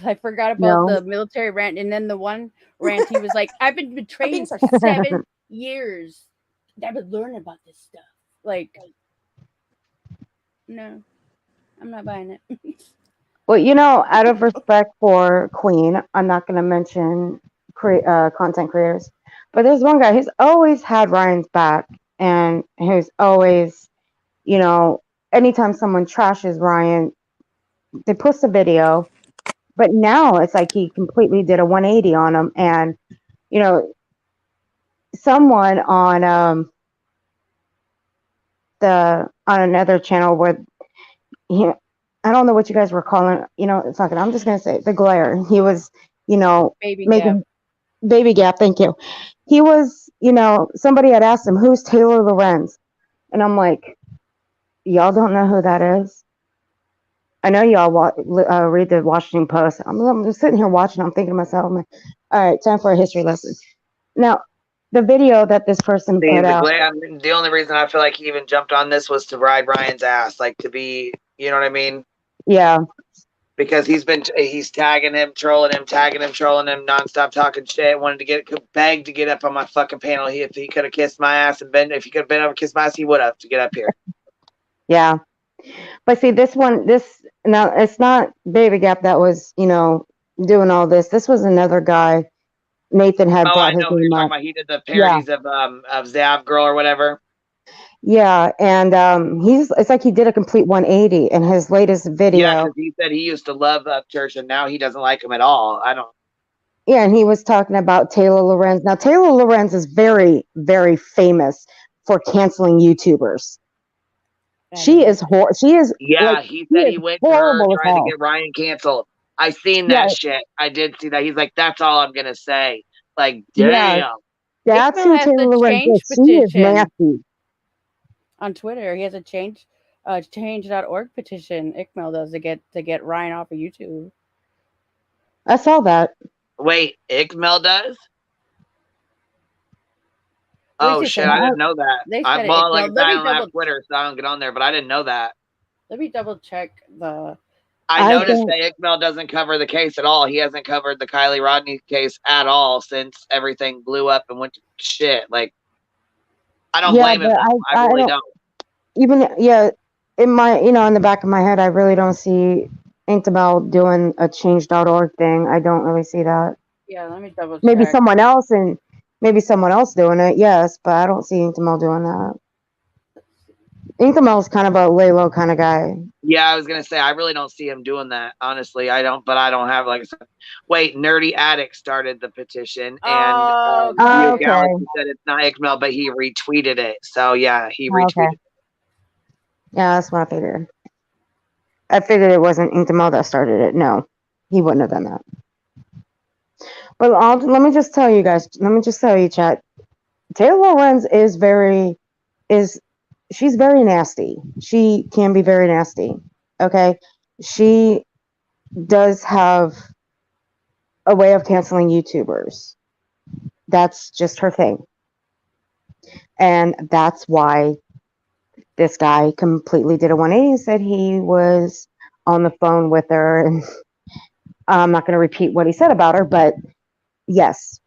I forgot about No. the military rant, and then the one rant he was like, "I've been training for 7 years. I've been learning about this stuff." Like, no, I'm not buying it. Well, out of respect for Queen, I'm not going to mention content creators, but there's one guy who's always had Ryan's back, and who's always, anytime someone trashes Ryan, they post a video. But now it's like he completely did a 180 on him, and someone on on another channel where I don't know what you guys were calling, it's not gonna, I'm just gonna say the glare. He was, Baby making Gap. baby gap. Thank you. He was, somebody had asked him, who's Taylor Lorenz? And I'm like, y'all don't know who that is? I know y'all read the Washington Post. I'm just sitting here watching. I'm thinking to myself, I'm like, all right, time for a history lesson. Now, the video that this person put out. The only reason I feel like he even jumped on this was to ride Ryan's ass, like to be, you know what I mean? Yeah. Because he's tagging him, trolling him, nonstop talking shit. Wanted to begged to get up on my fucking panel. If he could have kissed my ass if he could have been over kissed my ass, he would have to get up here. Yeah. But see, now it's not Baby Gap that was, doing all this. This was another guy. Nathan had brought his name up. He did the parodies of Zav Girl or whatever. Yeah, and it's like he did a complete 180 in his latest video. Yeah, because he said he used to love Upchurch and now he doesn't like him at all. Yeah, and he was talking about Taylor Lorenz. Now, Taylor Lorenz is very, very famous for canceling YouTubers. She is. Yeah, he said he went to her trying to get Ryan canceled. I seen that shit. I did see that. He's like, that's all I'm gonna say. Like, damn. Yeah, that's who Taylor Lorenz is. She is nasty. On Twitter, he has a change.org petition. ICML does to get Ryan off of YouTube. I saw that. Wait, ICML does? Oh shit! I didn't know that. I don't have Twitter, so I don't get on there. But I didn't know that. Let me double check the. I noticed that ICML doesn't cover the case at all. He hasn't covered the Kylie Rodney case at all since everything blew up and went to shit. Like, I don't blame him. I really don't. Even in my in the back of my head, I really don't see ICML doing a change.org thing. I don't really see that. Yeah, let me double check. Maybe someone else doing it, yes, but I don't see ICML doing that. ICML is kind of a lay low kind of guy. Yeah, I was gonna say I really don't see him doing that. Honestly, I don't. But I don't have like. Wait, Nerdy Addict started the petition, and Galaxy said it's not ICML, but he retweeted it. So yeah, he retweeted it. Yeah, that's what I figured. I figured it wasn't ICML that started it. No, he wouldn't have done that. But let me just tell you guys. Let me just tell you, chat. Taylor Lorenz she's very nasty. She can be very nasty. Okay, she does have a way of canceling YouTubers. That's just her thing, and that's why this guy completely did a 180 and said he was on the phone with her. And I'm not going to repeat what he said about her, but yes,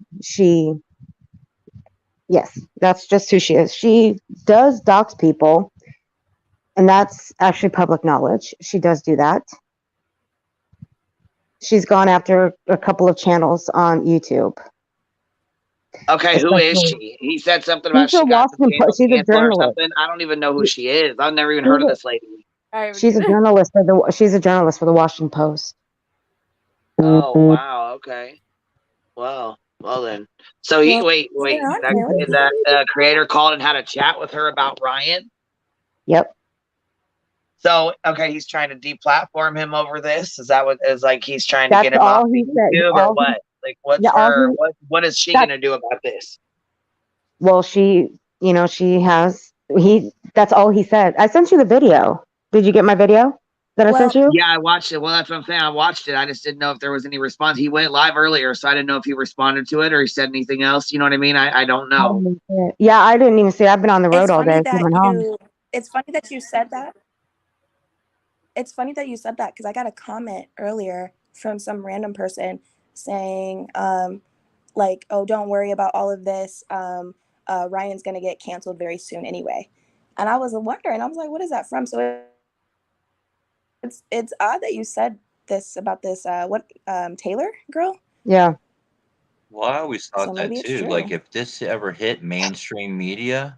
that's just who she is. She does dox people, and that's actually public knowledge. She does do that. She's gone after a couple of channels on YouTube. Okay, who is she? He said something about she got some channels canceled or something. I don't even know who she is. I've never even heard of this lady. She's a journalist for the Washington Post. Oh wow! Okay. Well then. So wait. That creator called and had a chat with her about Ryan. Yep. So, okay, he's trying to deplatform him over this. Is that what is like he's trying to That's get him off all he said. YouTube or what? Like, what's Yeah, all her? he What is she that gonna do about this? well, she has that's all he said. I sent you the video. Did you get my video that I sent Well, you? Yeah, I watched it. Well, that's what I'm saying. I watched it. I just didn't know if there was any response. He went live earlier, so I didn't know if he responded to it or he said anything else. You know what I mean? I don't I know. didn't see it. Yeah, I didn't even see it. I've been on the road it's all funny day that coming home. you it's funny that you said that. It's funny that you said that because I got a comment earlier from some random person saying, like, oh, don't worry about all of this. Ryan's gonna get canceled very soon anyway. And I was wondering, I was like, what is that from? So it's odd that you said this about this Taylor girl. Yeah. Well, I always So thought that maybe it's too. Like, true. if this ever hit mainstream media,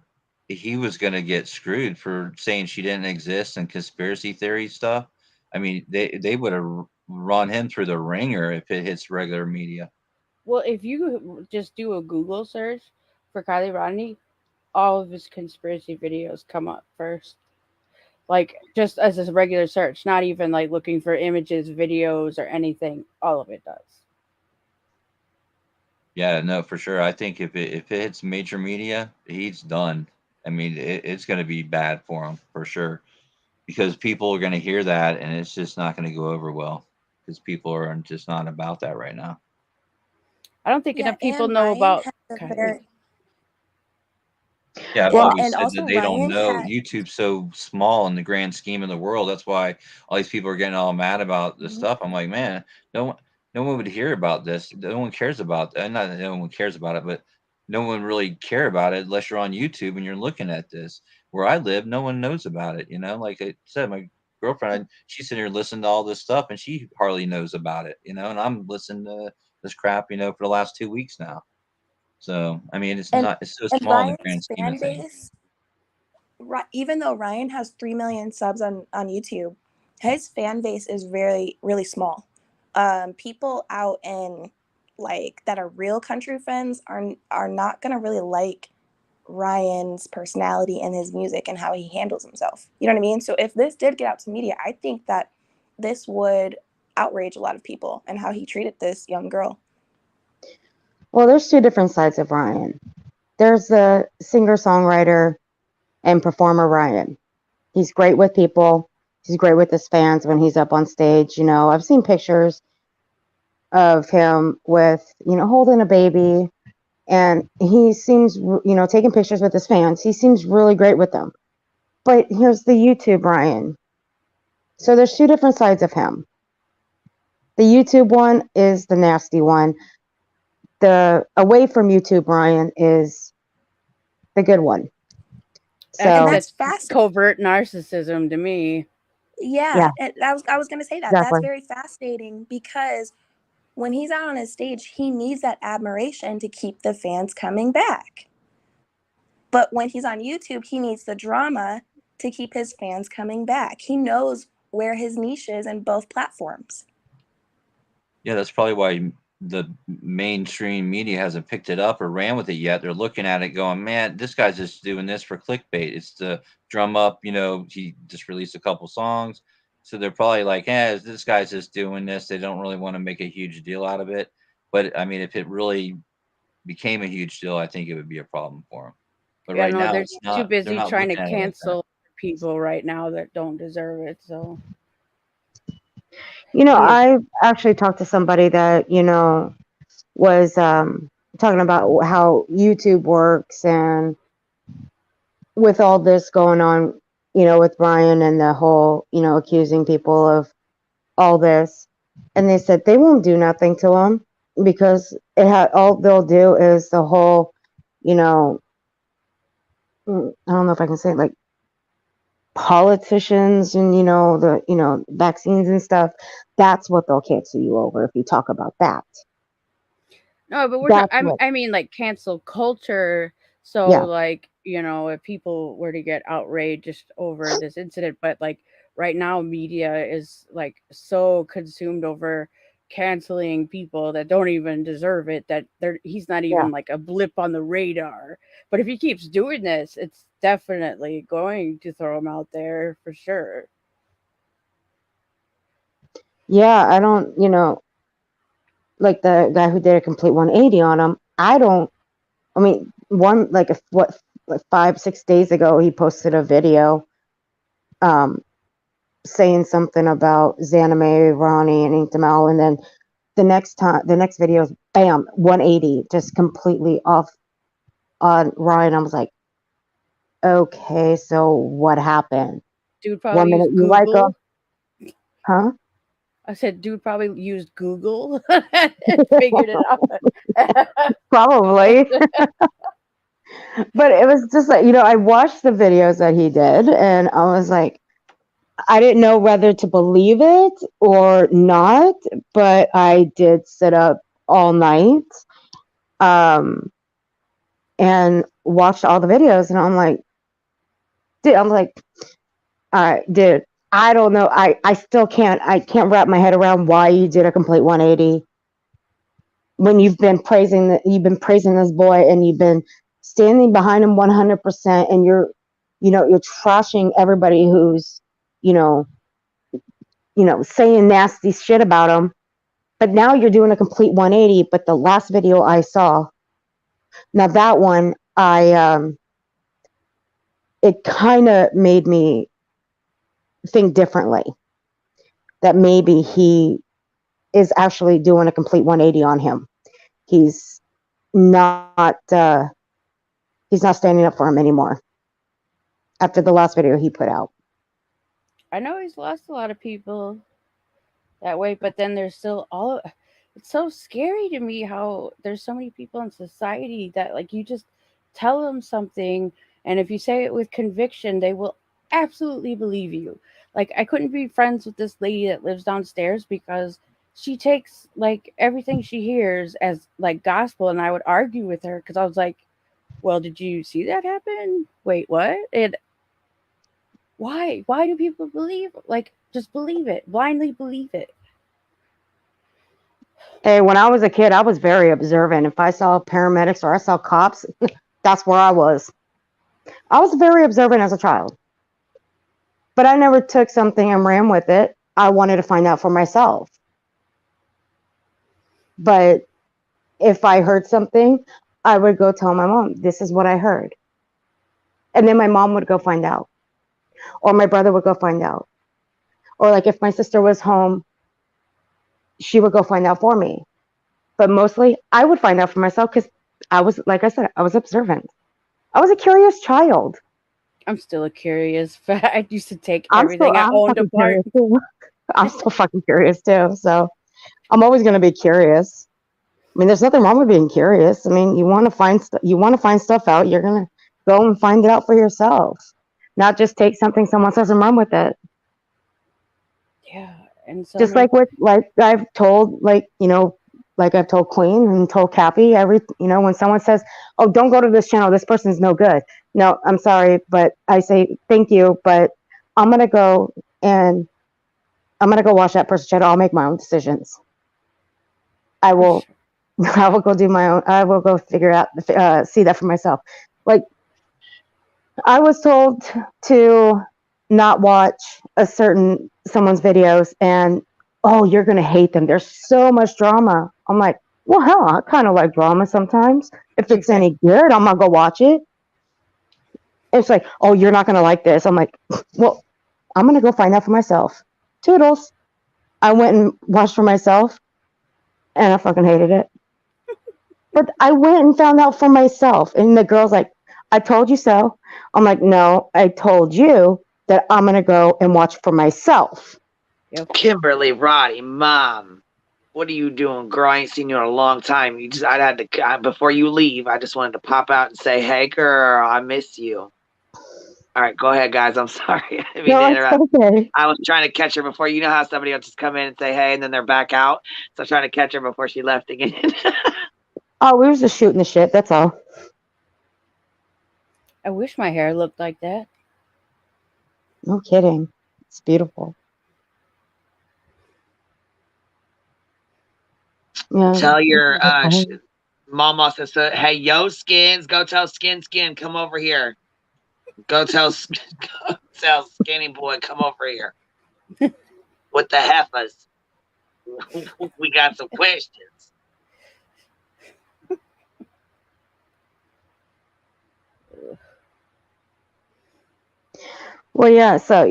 he was going to get screwed for saying she didn't exist and conspiracy theory stuff. I mean, they would have run him through the ringer if it hits regular media. Well, if you just do a Google search for Kylie Rodney, all of his conspiracy videos come up first. Like just as a regular search, not even like looking for images, videos, or anything. All of it does. Yeah, no, for sure. I think if it hits major media, he's done. I mean, it's going to be bad for him for sure because people are going to hear that and it's just not going to go over well because people are just not about that right now. I don't think Yeah, enough people and know Ryan about has a Kylie. very Yeah, I've Well, always and said that also they don't Ryan know had YouTube's so small in the grand scheme of the world. That's why all these people are getting all mad about this Mhm. stuff. I'm like, man, no one would hear about this. No one cares about not that no one cares about it, but no one really care about it unless you're on YouTube and you're looking at this. Where I live, no one knows about it. Like I said, my girlfriend, she's sitting here listening to all this stuff and she hardly knows about it. And I'm listening to this crap, for the last 2 weeks now. So I mean, and it's so and small in the Ryan's grand scheme of fan things. base, even though Ryan has 3 million subs on YouTube, his fan base is very really small. People out in like that are real country fans are not gonna really like Ryan's personality and his music and how he handles himself. You know what I mean? So if this did get out to media, I think that this would outrage a lot of people and how he treated this young girl. well, there's two different sides of Ryan. There's the singer-songwriter and performer Ryan. He's great with people. He's great with his fans when he's up on stage. I've seen pictures of him with, holding a baby, and he seems, taking pictures with his fans. He seems really great with them. But here's the YouTube Ryan. So there's two different sides of him. The YouTube one is the nasty one. The away from YouTube Ryan is the good one. I And think So that's that's fascinating. covert narcissism to me. Yeah, yeah, I was gonna say that. That's exactly. very fascinating because when he's out on his stage, he needs that admiration to keep the fans coming back. But when he's on YouTube, he needs the drama to keep his fans coming back. He knows where his niche is in both platforms. Yeah, that's probably why the mainstream media hasn't picked it up or ran with it yet. They're looking at it going, man, this guy's just doing this for clickbait. It's to drum up, he just released a couple songs. So they're probably like, this guy's just doing this. They don't really want to make a huge deal out of it. But I mean, if it really became a huge deal, I think it would be a problem for him. But Yeah, right no, now, they're it's too not, they're busy not trying to looking at it like that. cancel people right now that don't deserve it. So, yeah. I actually talked to somebody that, was talking about how YouTube works, and with all this going on, with Brian and the whole, accusing people of all this. And they said they won't do nothing to him because all they'll do is the whole, I don't know if I can say it, like politicians and, the, vaccines and stuff. That's what they'll cancel you over if you talk about that. No, but That's what, I mean, like cancel culture. So, yeah. like, if people were to get outraged just over this incident, but like right now, media is like so consumed over canceling people that don't even deserve it that he's not Yeah. even like a blip on the radar. But if he keeps doing this, it's definitely going to throw him out there for sure. Yeah, I don't, like the guy who did a complete 180 on him. I mean, like 5, 6 days ago, he posted a video um, saying something about Zanime, Ronnie, and Inkdamel, and then the next video is bam, 180, just completely off on Ryan. I was like, okay, so what happened? Dude One probably minute used you like him, Google. huh? I said, dude probably used Google and figured it out. Probably. But it was just like, I watched the videos that he did, and I was like, I didn't know whether to believe it or not, but I did sit up all night and watched all the videos, and I'm like, all right, dude, I don't know. I still can't wrap my head around why you did a complete 180 when you've been praising this boy, and you've been standing behind him 100%, and you're trashing everybody who's, you know, saying nasty shit about him. But now you're doing a complete 180. But the last video I saw, now that one, it kind of made me think differently, that maybe he is actually doing a complete 180 on him. He's not standing up for him anymore after the last video he put out. I know he's lost a lot of people that way, but then there's still it's so scary to me how there's so many people in society that, like, you just tell them something, and if you say it with conviction, they will absolutely believe you. Like, I couldn't be friends with this lady that lives downstairs because she takes like everything she hears as like gospel, and I would argue with her because I was like, well, did you see that happen? Wait, what? And why do people believe, like, just believe it, blindly believe it? Hey, when I was a kid, I was very observant. If I saw paramedics or I saw cops, that's where I was. I was very observant as a child. But I never took something and ran with it. I wanted to find out for myself. But if I heard something, I would go tell my mom, this is what I heard. And then my mom would go find out. Or my brother would go find out. Or like if my sister was home, she would go find out for me. But mostly I would find out for myself because I was, like I said, I was observant. I was a curious child. I'm still a curious. I used to take everything I I'm owned fucking apart. curious too. I'm still fucking curious too. So I'm always going to be curious. I mean, there's nothing wrong with being curious. I mean, you want to find stuff out. You're going to go and find it out for yourself, not just take something someone says and run with it. Yeah, and so Just many. like I've told, like I've told Queen and told Cappy, when someone says, oh, don't go to this channel, this person's no good. No, I'm sorry, but I say thank you, but I'm going to go watch that person's channel. I'll make my own decisions. I will go do my own. I will go figure out, see that for myself. Like, I was told to not watch someone's videos, and oh, you're gonna hate them. There's so much drama. I'm like, well, hell, I kind of like drama sometimes. If it's any good, I'm gonna go watch it. It's like, oh, you're not gonna like this. I'm like, well, I'm gonna go find out for myself. Toodles. I went and watched for myself, and I fucking hated it. But I went and found out for myself, and the girl's like, I told you so. I'm like, no, I told you that I'm gonna go and watch for myself. Yep. Kimberly, Roddy, Mom, what are you doing, girl? I ain't seen you in a long time. I had to, before you leave, I just wanted to pop out and say, hey, girl, I miss you. All right, go ahead, guys. I'm sorry. I didn't mean to interrupt. Okay. I was trying to catch her before. You know how somebody will just come in and say, hey, and then they're back out. So I'm trying to catch her before she left again. Oh, we were just shooting the shit. That's all. I wish my hair looked like that. No kidding. It's beautiful. Yeah. Tell your mom also said, hey, yo, Skins, go tell Skin, come over here. Go tell Skinny Boy, come over here. With the heifers. We got some questions. Well, yeah. So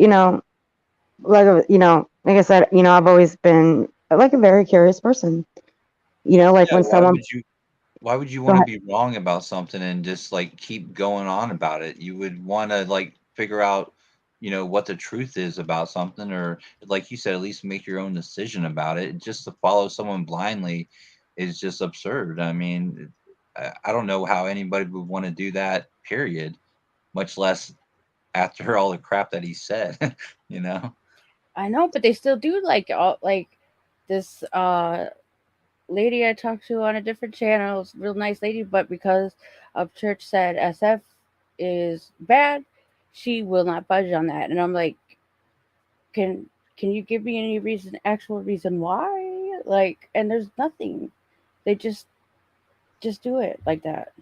like I said, I've always been like a very curious person. Like Yeah, when someone why would you go want to ahead. be wrong about something and just like keep going on about it? You would want to like figure out, what the truth is about something, or like you said, at least make your own decision about it. Just to follow someone blindly is just absurd. I mean, I don't know how anybody would want to do that, period, much less after all the crap that he said, you know? I know, but they still do like this lady I talked to on a different channel, real nice lady, but because of church said SF is bad, she will not budge on that. And I'm like, can can you give me any actual reason why? Like, and there's nothing. They just do it like that.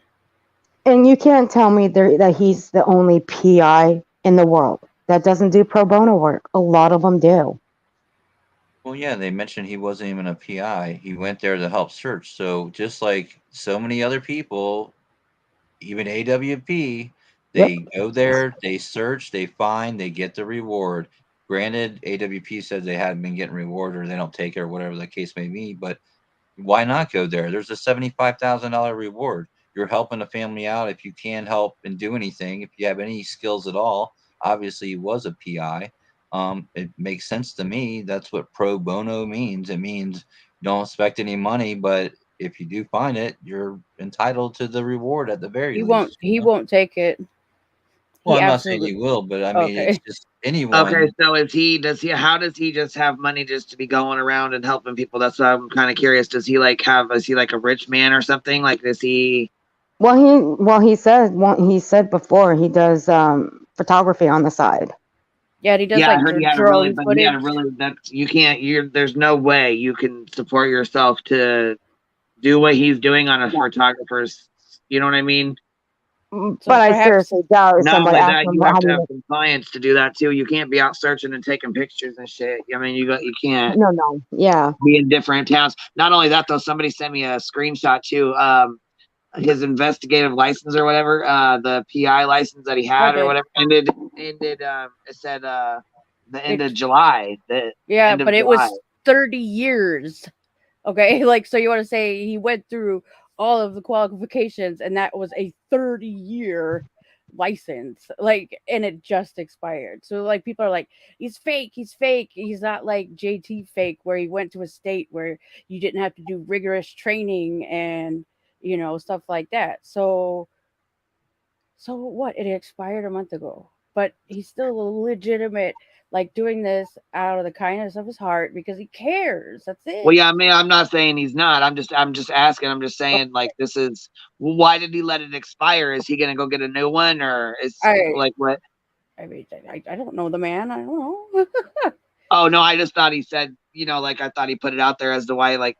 And you can't tell me that he's the only PI in the world that doesn't do pro bono work. A lot of them do. Well, yeah, they mentioned he wasn't even a PI. He went there to help search. So just like so many other people, even AWP, Yep. they go there, they search, they find, they get the reward. Granted, AWP says they haven't been getting rewarded or they don't take it or whatever the case may be, but why not go there? There's a $75,000 reward. You're helping a family out if you can help and do anything, if you have any skills at all. Obviously, he was a PI. It makes sense to me. That's what pro bono means. It means you don't expect any money, but if you do find it, you're entitled to the reward at the very He won't least. he won't take it. Well, He I'm not saying he absolutely will, but I mean, it's okay. just Okay, anyone. so how does he just have money just to be going around and helping people? That's what I'm kind of curious. Is he like a rich man or something? Like, is he? He said before he does photography on the side. Yeah, he does Yeah, I like heard drone he had a footage. really, that's, you can't, there's no way you can support yourself to do what he's doing on a photographer's, you know what I mean? So But I perhaps seriously doubt if Not somebody only asked that, him you how have do to have you compliance to do that too. You can't be out searching and taking pictures and shit. I mean, you can't no. Yeah. be in different towns. Not only that though, somebody sent me a screenshot too. His investigative license or whatever, the PI license that he I had or did. whatever ended. It said the end of It July. The yeah, end of but it July. was 30 years. Okay, like so you want to say he went through all of the qualifications and that was a 30-year license. Like and it just expired. So like people are like he's fake, he's fake. He's not like JT fake where he went to a state where you didn't have to do rigorous training and stuff like that. So what? It expired a month ago, but he's still a legitimate, like doing this out of the kindness of his heart because he cares. That's Well, it. yeah, I mean, I'm not saying he's not. I'm just asking. I'm just saying, like, this is. Well, why did he let it expire? Is he gonna go get a new one, or is I like what? I mean, I don't know the man. I don't know. Oh no, I just thought he said, like I thought he put it out there as to why. Like,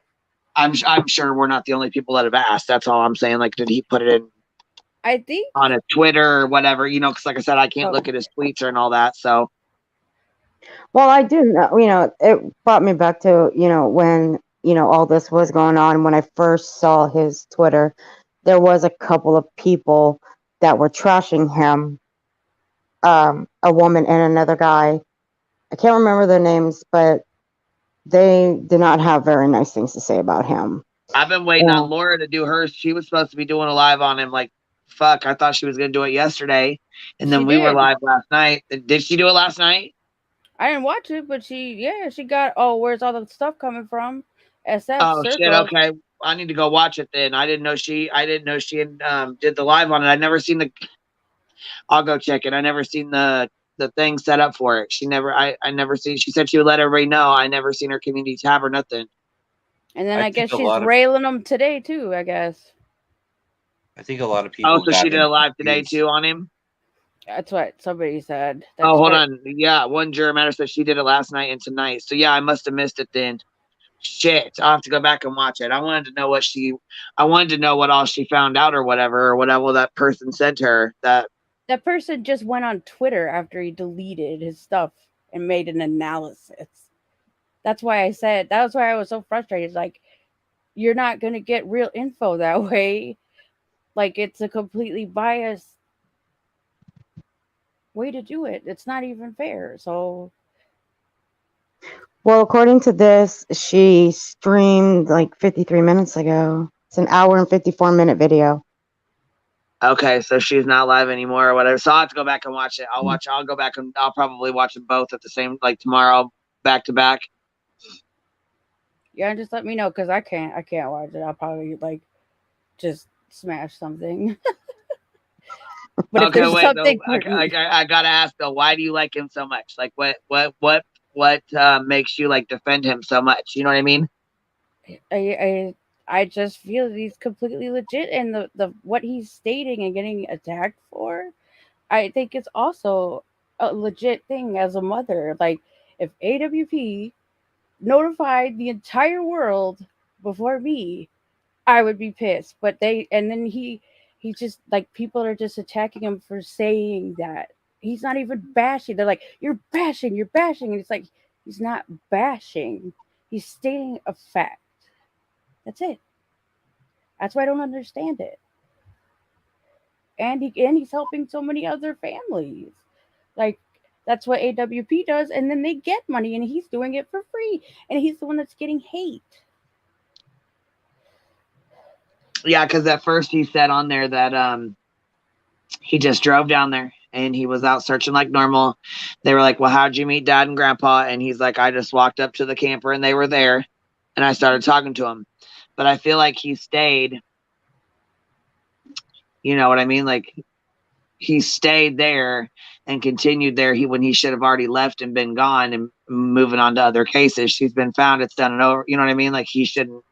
I'm sure we're not the only people that have asked. That's all I'm saying. Like, did he put it in I think. on a Twitter or whatever? Because like I said, I can't Oh, look at his tweets or and all that. So Well, I do know, it brought me back to, when, all this was going on. When I first saw his Twitter, there was a couple of people that were trashing him, a woman and another guy. I can't remember their names, but they did not have very nice things to say about him. I've been waiting on And Laura to do hers. She was supposed to be doing a live on him. Like, fuck, I thought she was gonna do it yesterday, and she then we were did. live last night. Did she do it last night? I didn't watch it, but she got. Oh, where's all the stuff coming from? SF Oh shit. circles. Okay, I need to go watch it then. I didn't know she did the live on it. I'd never seen the. I'll go check it. I never seen the thing set up for it. I never seen. She said she would let everybody know. I never seen her community tab or nothing. And then I I think guess a she's lot of railing them today too. I guess I think a lot of Oh, people so she got did him a live today confused. too on him. that's what somebody said. Oh, That's hold what. on. Yeah, one juror matter said she did it last night and tonight. So yeah, I must have missed it then. Shit, I'll have to go back and watch it. I wanted to know what all she found out or whatever that person said to her. That person just went on Twitter after he deleted his stuff and made an analysis. That's why I said, that's why I was so frustrated. It's like, you're not going to get real info that way. Like, it's a completely biased way to do it. It's not even fair. So, Well, according to this, she streamed like 53 minutes ago. It's an hour and 54-minute video. Okay, so she's not live anymore or whatever. So I'll have to go back and watch it. I'll go back and I'll probably watch them both at the same, like tomorrow, back to back. yeah, just let me know, because I can't watch it. I'll probably like just smash something. But if Okay, there's wait though. something I gotta ask though. Why do you like him so much? Like, what makes you like defend him so much? You know what I mean? I just feel he's completely legit, and the what he's stating and getting attacked for, I think it's also a legit thing as a mother. Like, if AWP notified the entire world before me, I would be pissed. But and then he just, like, people are just attacking him for saying that. He's not even bashing. They're like, you're bashing, and it's like, he's not bashing. He's stating a fact. That's it. That's why I don't understand it. And he's helping so many other families. Like, that's what AWP does, and then they get money, and he's doing it for free, and he's the one that's getting hate. Yeah, because at first he said on there that he just drove down there and he was out searching like normal. They were like, "Well, how'd you meet Dad and Grandpa?" And he's like, "I just walked up to the camper and they were there, and I started talking to him." But I feel like he stayed. You know what I mean? Like, he stayed there and continued there. When he should have already left and been gone and moving on to other cases. She's been found. It's done and over. You know what I mean? Like, he shouldn't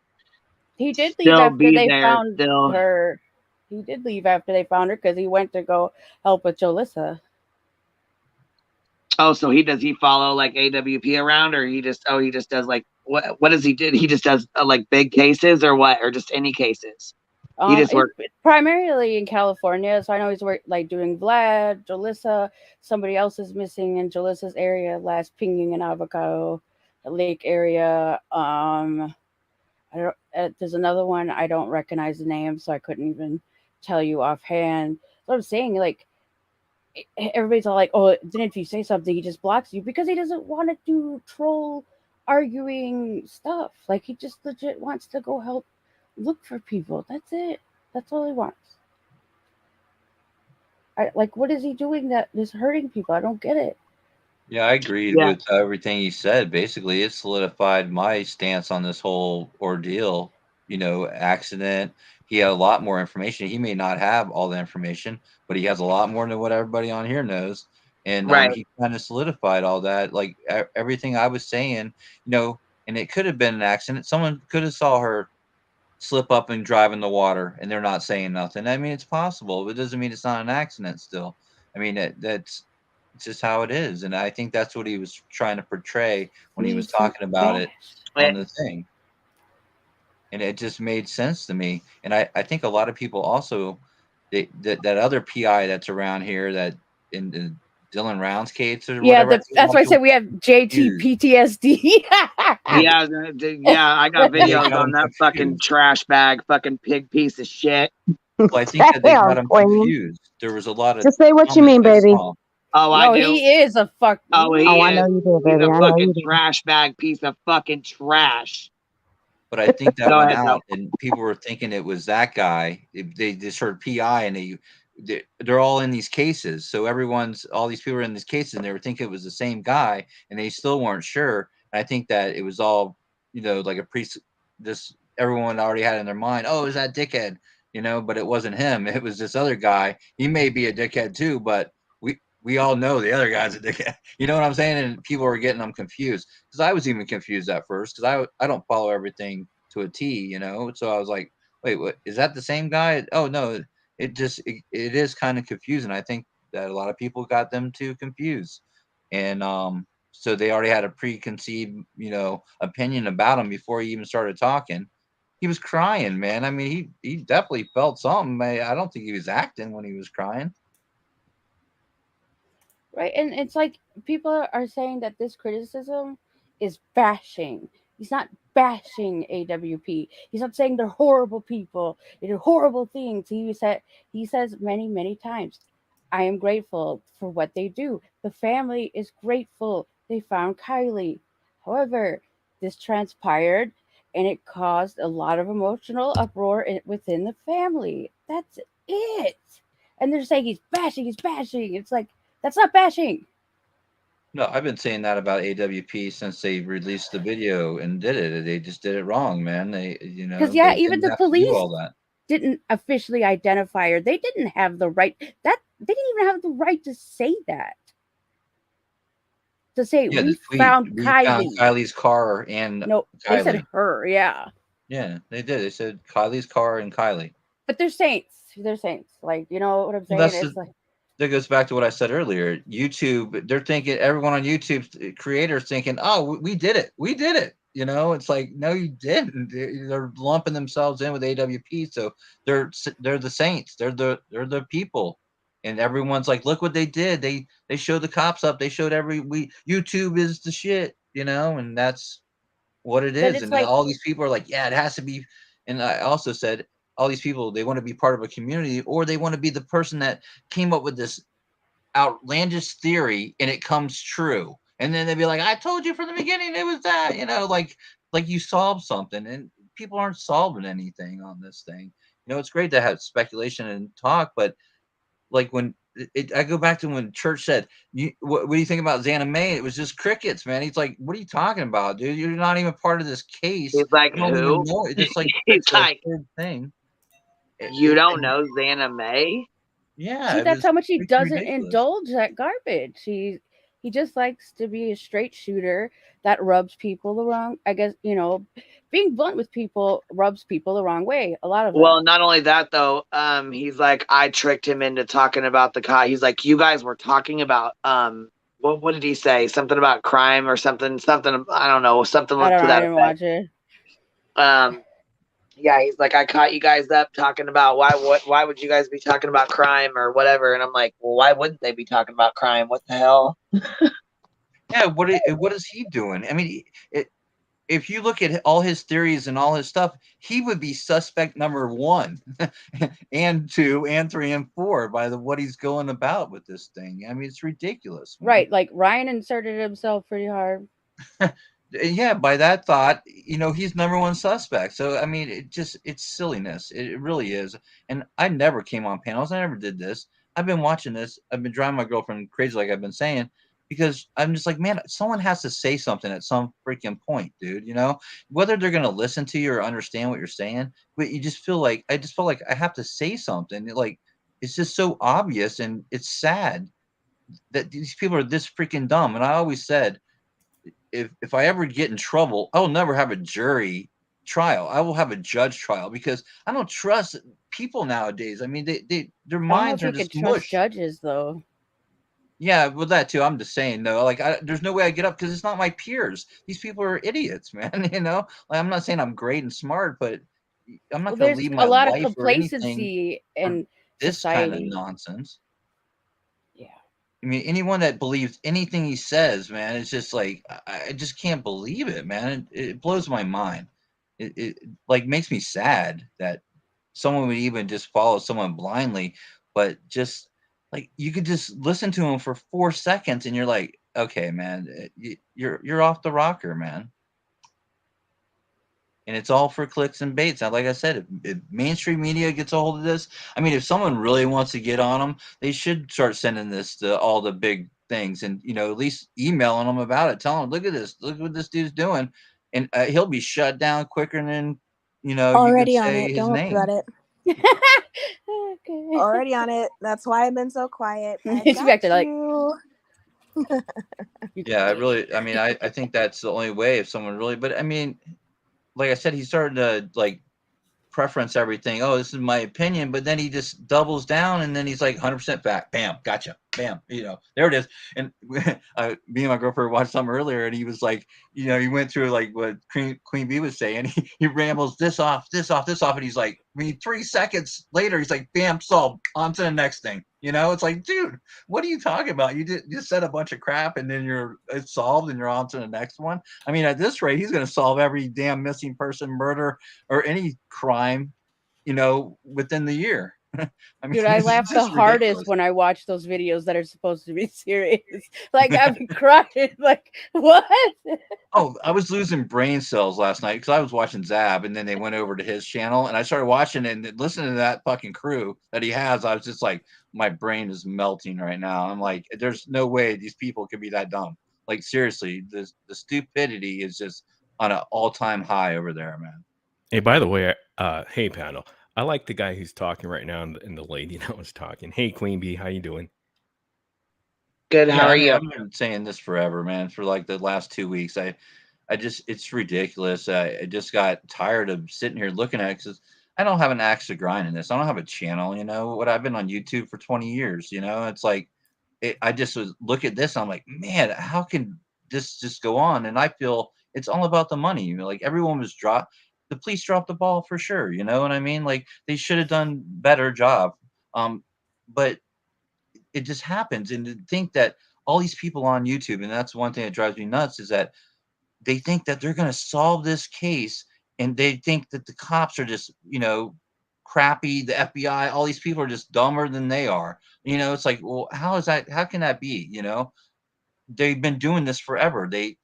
He did leave still after be they there. found Still. her. He did leave after they found her because he went to go help with Jolissa. Oh, so he follow like AWP around, or he just does like what does he do? He just does like big cases or what, or just any cases? He just He's works. primarily in California, so I know he's like doing Vlad, Jalissa. Somebody else is missing in Jalissa's area. Last pinging in Avocado Lake area. I don't. There's another one I don't recognize the name, so I couldn't even tell you offhand. So I'm saying, like, everybody's all like, "Oh, then if you say something, he just blocks you," because he doesn't want to do troll arguing stuff. Like, he just legit wants to go help look for people. That's it. That's all he wants. Like, what is he doing that is hurting people? I don't get it. Yeah, I agreed Yeah, with everything he said. Basically, it solidified my stance on this whole ordeal. Accident. He had a lot more information. He may not have all the information, but he has a lot more than what everybody on here knows. And right. he kind of solidified all that. Like everything I was saying, and it could have been an accident. Someone could have saw her slip up and drive in the water, and they're not saying nothing. I mean, it's possible, but it doesn't mean it's not an accident still. I mean, that's it's just how it is, and I think that's what he was trying to portray when he was Needs some talking about it Eh, on the thing, and it just made sense to me. And I think a lot of people also, that other PI that's around here, that in Dylan Rounds case or Yeah, whatever, I think a that's lot of why I people said we have JT confused. PTSD. Yeah, Yeah, yeah. I got they videos got on him that fucking confused. trash bag, fucking pig piece of shit. Well, I think that they got Damn, him Queen. confused. There was a lot of Just say what you comments mean, I baby. saw. Oh, I No, do. he is a fuck. Oh, Oh, he I know is. you do, He's baby. a I know fucking you do. trash bag piece of fucking trash. But I think that Go went ahead though. out, and people were thinking it was that guy. They just heard PI, and they're all in these cases. So all these people are in these cases, and they were thinking it was the same guy, and they still weren't sure. And I think that it was all, like a priest. This everyone already had in their mind. Oh, is that dickhead? But it wasn't him. It was this other guy. He may be a dickhead too, but we all know the other guy's a dickhead. You know what I'm saying? And people were getting them confused, because I was even confused at first, because I don't follow everything to a T. So I was like, wait, what, is that the same guy? Oh no, it is kind of confusing. I think that a lot of people got them too confused, and so they already had a preconceived opinion about him before he even started talking. He was crying, man. I mean, he definitely felt something. I don't think he was acting when he was crying. Right, and it's like, people are saying that this criticism is bashing. He's not bashing AWP. He's not saying they're horrible people. They do horrible things. He says many, many times, I am grateful for what they do. The family is grateful they found Kylie. However, this transpired and it caused a lot of emotional uproar within the family. That's it. And they're saying he's bashing, he's bashing. It's like, that's not bashing. No, I've been saying that about AWP since they released the video and did it. They just did it wrong, man. They, Because they even didn't the have to do police all that. didn't officially identify her. They didn't have the right that they didn't even have the right to say that. To say Yeah, the we tweet, found we found Kylie. Kylie's car and No, they said Kylie. her, yeah. Yeah, they did. They said Kylie's car and Kylie. But they're saints. They're saints. Like, you know what I'm Well, saying? It's like, that goes back to what I said earlier. YouTube, they're thinking, everyone on YouTube, creators thinking, oh, we did it. We did it. You know, it's like, no, you didn't. They're lumping themselves in with AWP. So they're the saints. They're the people. And everyone's like, look what they did. They showed the cops up. They showed YouTube is the shit, you know, and that's what it but is. it's And like, all these people are like, yeah, it has to be. And I also said, all these people, they want to be part of a community, or they want to be the person that came up with this outlandish theory and it comes true. And then they'd be like, I told you from the beginning it was that, you know, like you solved something. And people aren't solving anything on this thing. You know, it's great to have speculation and talk, but like when I go back to when Church said, what do you think about Xana May? It was just crickets, man. He's like, what are you talking about, dude? You're not even part of this case. He's like, You don't even who? know it. It's like He's such a like, weird thing. you don't know Xana May? Yeah, see, it that's was how much he freaking doesn't ridiculous. indulge that garbage. He just likes to be a straight shooter that rubs people the wrong. I guess, you know, being blunt with people rubs people the wrong way. A lot of them. Well, not only that though, he's like, I tricked him into talking about the car. He's like, you guys were talking about what did he say? Something about crime or something, I don't know, something I don't to know. I that didn't effect. watch it. Yeah, he's like, I caught you guys up talking about why would you guys be talking about crime or whatever? And I'm like, well, why wouldn't they be talking about crime? What the hell? Yeah, what is he doing? I mean, if you look at all his theories and all his stuff, he would be suspect number 1 and 2 and 3 and 4 by what he's going about with this thing. I mean, it's ridiculous, man. Right, like Ryan inserted himself pretty hard. Yeah, by that thought, you know, he's number 1 suspect. So I mean, it's silliness. It really is. And I never came on panels. I never did this. I've been watching this. I've been driving my girlfriend crazy, like I've been saying, because I'm just like, man, someone has to say something at some freaking point, dude. You know, whether they're gonna listen to you or understand what you're saying, but you just feel like I just felt like I have to say something. Like it's just so obvious, and it's sad that these people are this freaking dumb. And I always said, if I ever get in trouble, I will never have a jury trial. I will have a judge trial, because I don't trust people nowadays. I mean, their I don't know minds if are you could just trust mush. judges though. Yeah, with that too. I'm just saying though, like there's no way I get up, because it's not my peers. These people are idiots, man. You know, like I'm not saying I'm great and smart, but I'm Well, not going to there's leave a my lot of life or anything complacency for in this kind of society. nonsense. Yeah. I mean, anyone that believes anything he says, man, it's just like I just can't believe it, man. It blows my mind. It like makes me sad that someone would even just follow someone blindly, but just like you could just listen to him for 4 seconds, and you're like, okay, man, you're off the rocker, man. And it's all for clicks and baits. Now, like I said, if mainstream media gets a hold of this, I mean, if someone really wants to get on them, they should start sending this to all the big things, and you know, at least emailing them about it, telling them, look at this, look what this dude's doing, and he'll be shut down quicker than you know you could Already on say it. his Don't worry about name. it. Okay. Already on it. That's why I've been so quiet. I She's got back to like, you. Yeah, I mean, I think that's the only way if someone really, but I mean, like I said, he started to like preference everything. Oh, this is my opinion, but then he just doubles down, and then he's like 100% fact. Bam, gotcha. bam, there it is. And me and my girlfriend watched some earlier, and he was like, he went through like what Queen Bee was saying. He rambles this off, this off, this off, and he's like, 3 seconds later, he's like, bam, solved. On to the next thing. It's like, dude, what are you talking about? You just said a bunch of crap, and then it's solved, and you're on to the next one. I mean, at this rate, he's going to solve every damn missing person, murder, or any crime, within the year. I mean, Dude, I this is laugh the just hardest ridiculous. when I watch those videos that are supposed to be serious. Like, I've been crying. Like, what? Oh, I was losing brain cells last night because I was watching Zab, and then they went over to his channel, and I started watching and listening to that fucking crew that he has. I was just like, my brain is melting right now. I'm like, there's no way these people could be that dumb. Like, seriously, the stupidity is just on an all-time high over there, man. Hey, by the way, hey panel, I like the guy who's talking right now and the lady that was talking. Hey, Queen Bee, how you doing? Good. How Yeah, are I mean, you? I've been saying this forever, man. For like the last 2 weeks, it's ridiculous. I just got tired of sitting here looking at it because I don't have an axe to grind in this. I don't have a channel, what I've been on YouTube for 20 years, it's like, I just was look at this. I'm like, man, how can this just go on? And I feel it's all about the money. Like everyone was the police dropped the ball for sure. You know what I mean? Like they should have done better job. But it just happens. And to think that all these people on YouTube, and that's one thing that drives me nuts, is that they think that they're going to solve this case, and they think that the cops are just, crappy. The FBI, all these people are just dumber than they are. It's like, well, how can that be? They've been doing this forever. They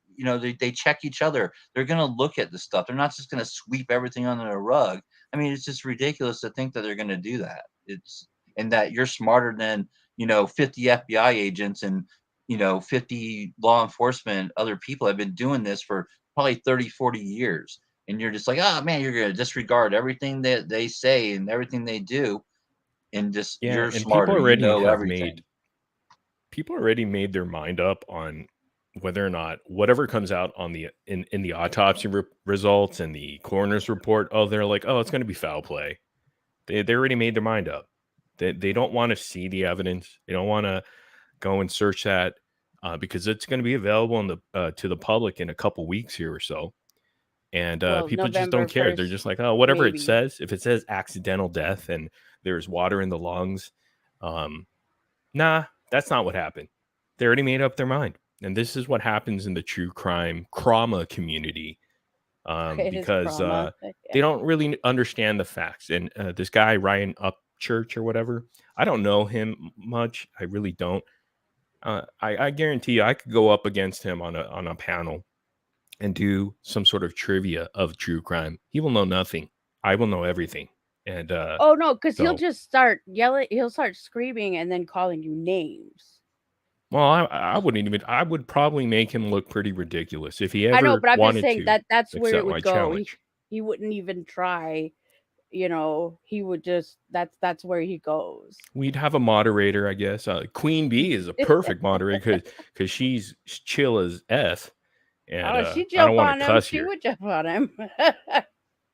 check each other. They're going to look at the stuff. They're not just going to sweep everything under the rug. I mean, it's just ridiculous to think that they're going to do that. And that you're smarter than, 50 FBI agents and, 50 law enforcement, other people have been doing this for probably 30, 40 years. And you're just like, oh man, you're going to disregard everything that they say and everything they do. And just, Yeah, you're and people smarter, already have everything. people already made their mind up on whether or not whatever comes out on in the autopsy results and the coroner's report. Oh, they're like, oh, it's going to be foul play. They already made their mind up. They don't want to see the evidence. They don't want to go and search that because it's going to be available to the public in a couple weeks here or so. And Well, people just November don't care. They're 1st, just like, oh, whatever it maybe. says. If it says accidental death and there's water in the lungs, nah, that's not what happened. They already made up their mind. And this is what happens in the true crime trauma community It is because trauma. they don't really understand the facts. And this guy, Ryan Upchurch or whatever, I don't know him much. I really don't. I guarantee you I could go up against him on a panel and do some sort of trivia of true crime. He will know nothing. I will know everything. And Oh no, because he'll so, just start yelling. He'll start screaming and then calling you names. well, I wouldn't even. I would probably make him look pretty ridiculous if he I know, ever but I'm just wanted saying to that's where it accept my would go. challenge. He wouldn't even try. He would just that's where he goes. We'd have a moderator, I guess. Queen Bee is a perfect moderator because she's chill as F. And Oh, she I don't jump want on to him. cuss She here. would jump on him.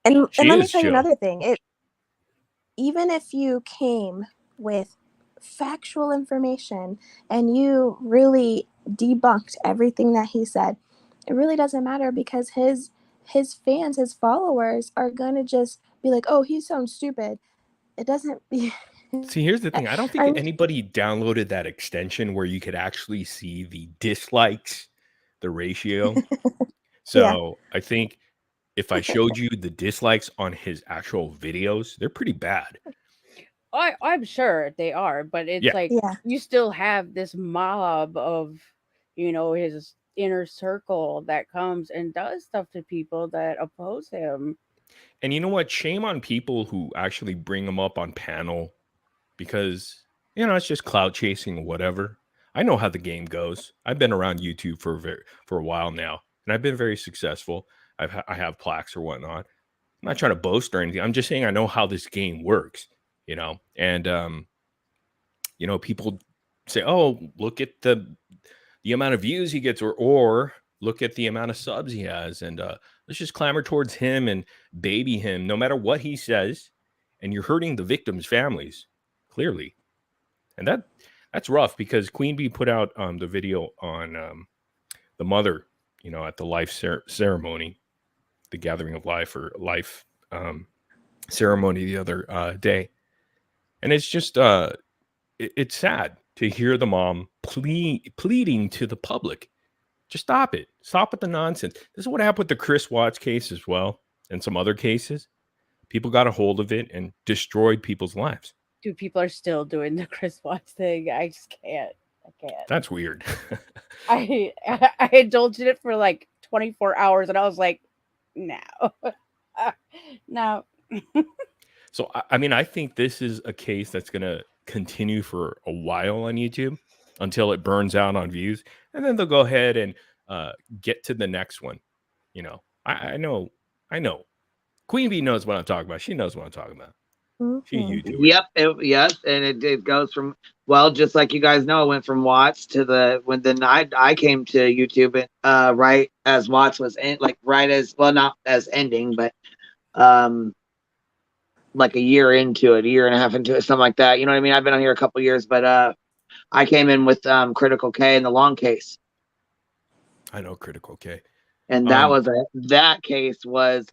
And She let me is tell you chill. another thing. Even if you came with factual information and you really debunked everything that he said, it really doesn't matter because his fans, his followers are gonna just be like, "Oh, he sounds stupid." It doesn't. See, here's the thing. I don't think anybody downloaded that extension where you could actually see the dislikes, the ratio. So I think if I showed you the dislikes on his actual videos, they're pretty bad. I'm sure they are, but it's Yeah. like you still have this mob of, his inner circle that comes and does stuff to people that oppose him. And you know what? Shame on people who actually bring them up on panel because, it's just clout chasing or whatever. I know how the game goes. I've been around YouTube for a while now, and I've been very successful. I have plaques or whatnot. I'm not trying to boast or anything. I'm just saying I know how this game works, and people say, "Oh, look at the amount of views he gets," or look at the amount of subs he has, and let's just clamor towards him and baby him, no matter what he says. And you're hurting the victims' families, clearly, and That's rough because Queen Bee put out the video on the mother, at the life ceremony, the gathering of life or life ceremony the other day. And it's just it's sad to hear the mom pleading to the public. Just stop it. Stop with the nonsense. This is what happened with the Chris Watts case as well, and some other cases. People got a hold of it and destroyed people's lives. Dude, people are still doing the Chris Watts thing. I just can't. I can't. That's weird. I indulged in it for like 24 hours, and I was like, no, no. So, I mean, I think this is a case that's going to continue for a while on YouTube until it burns out on views. And then they'll go ahead and get to the next one. I know. Queen Bee knows what I'm talking about. She knows what I'm talking about. She YouTuber. Yep. Yes. And it goes from, well, just like you guys know, it went from Watts to I came to YouTube right as Watts was not as ending, but like a year into it, a year and a half into it, something like that. You know what I mean? I've been on here a couple years, but I came in with Critical K and the long case. I know Critical K. And that case was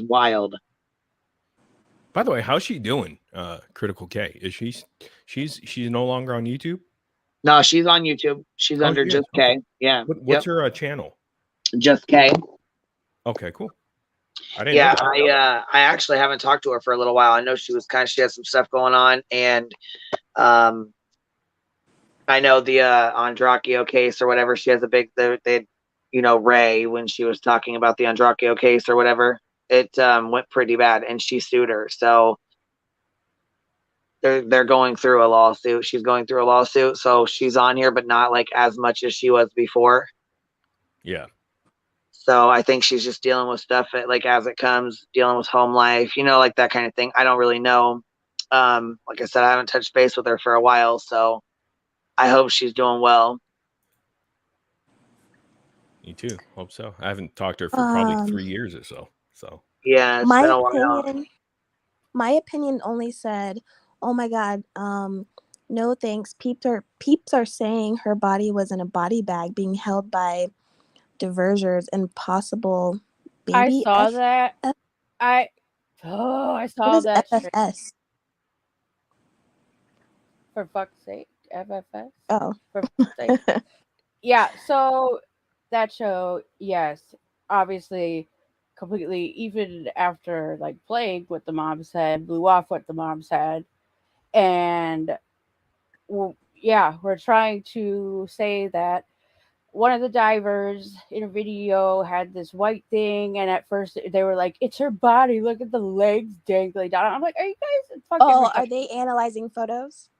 wild. By the way, how's she doing? Critical K. Is she's no longer on YouTube? No, she's on YouTube. She's under Just K. Okay. Yeah. What's her channel? Just K. Okay, cool. I actually haven't talked to her for a little while. I know she has some stuff going on, and I know the Andrakio case or whatever. She has a big Ray, when she was talking about the Andrakio case or whatever, it went pretty bad, and she sued her. So they're going through a lawsuit. She's going through a lawsuit, so she's on here, but not like as much as she was before. Yeah. So I think she's just dealing with stuff as it comes, dealing with home life, like that kind of thing. I don't really know. Like I said, I haven't touched base with her for a while, so I hope she's doing well. Me too. Hope so. I haven't talked to her for probably 3 years or so. So yeah, it's been a while. My opinion only said, "Oh my God, no thanks." Peeps are saying her body was in a body bag being held by diversers and possible baby. I saw that. I saw that. FFS? For fuck's sake, FFS. Oh, for fuck's sake. Yeah. So that show, yes, obviously, completely. Even after playing what the mom said, blew off what the mom said, and we're trying to say that one of the divers in a video had this white thing, and at first they were like, "It's her body. Look at the legs dangling down." I'm like, "Are you guys fucking?" Oh, are they analyzing photos?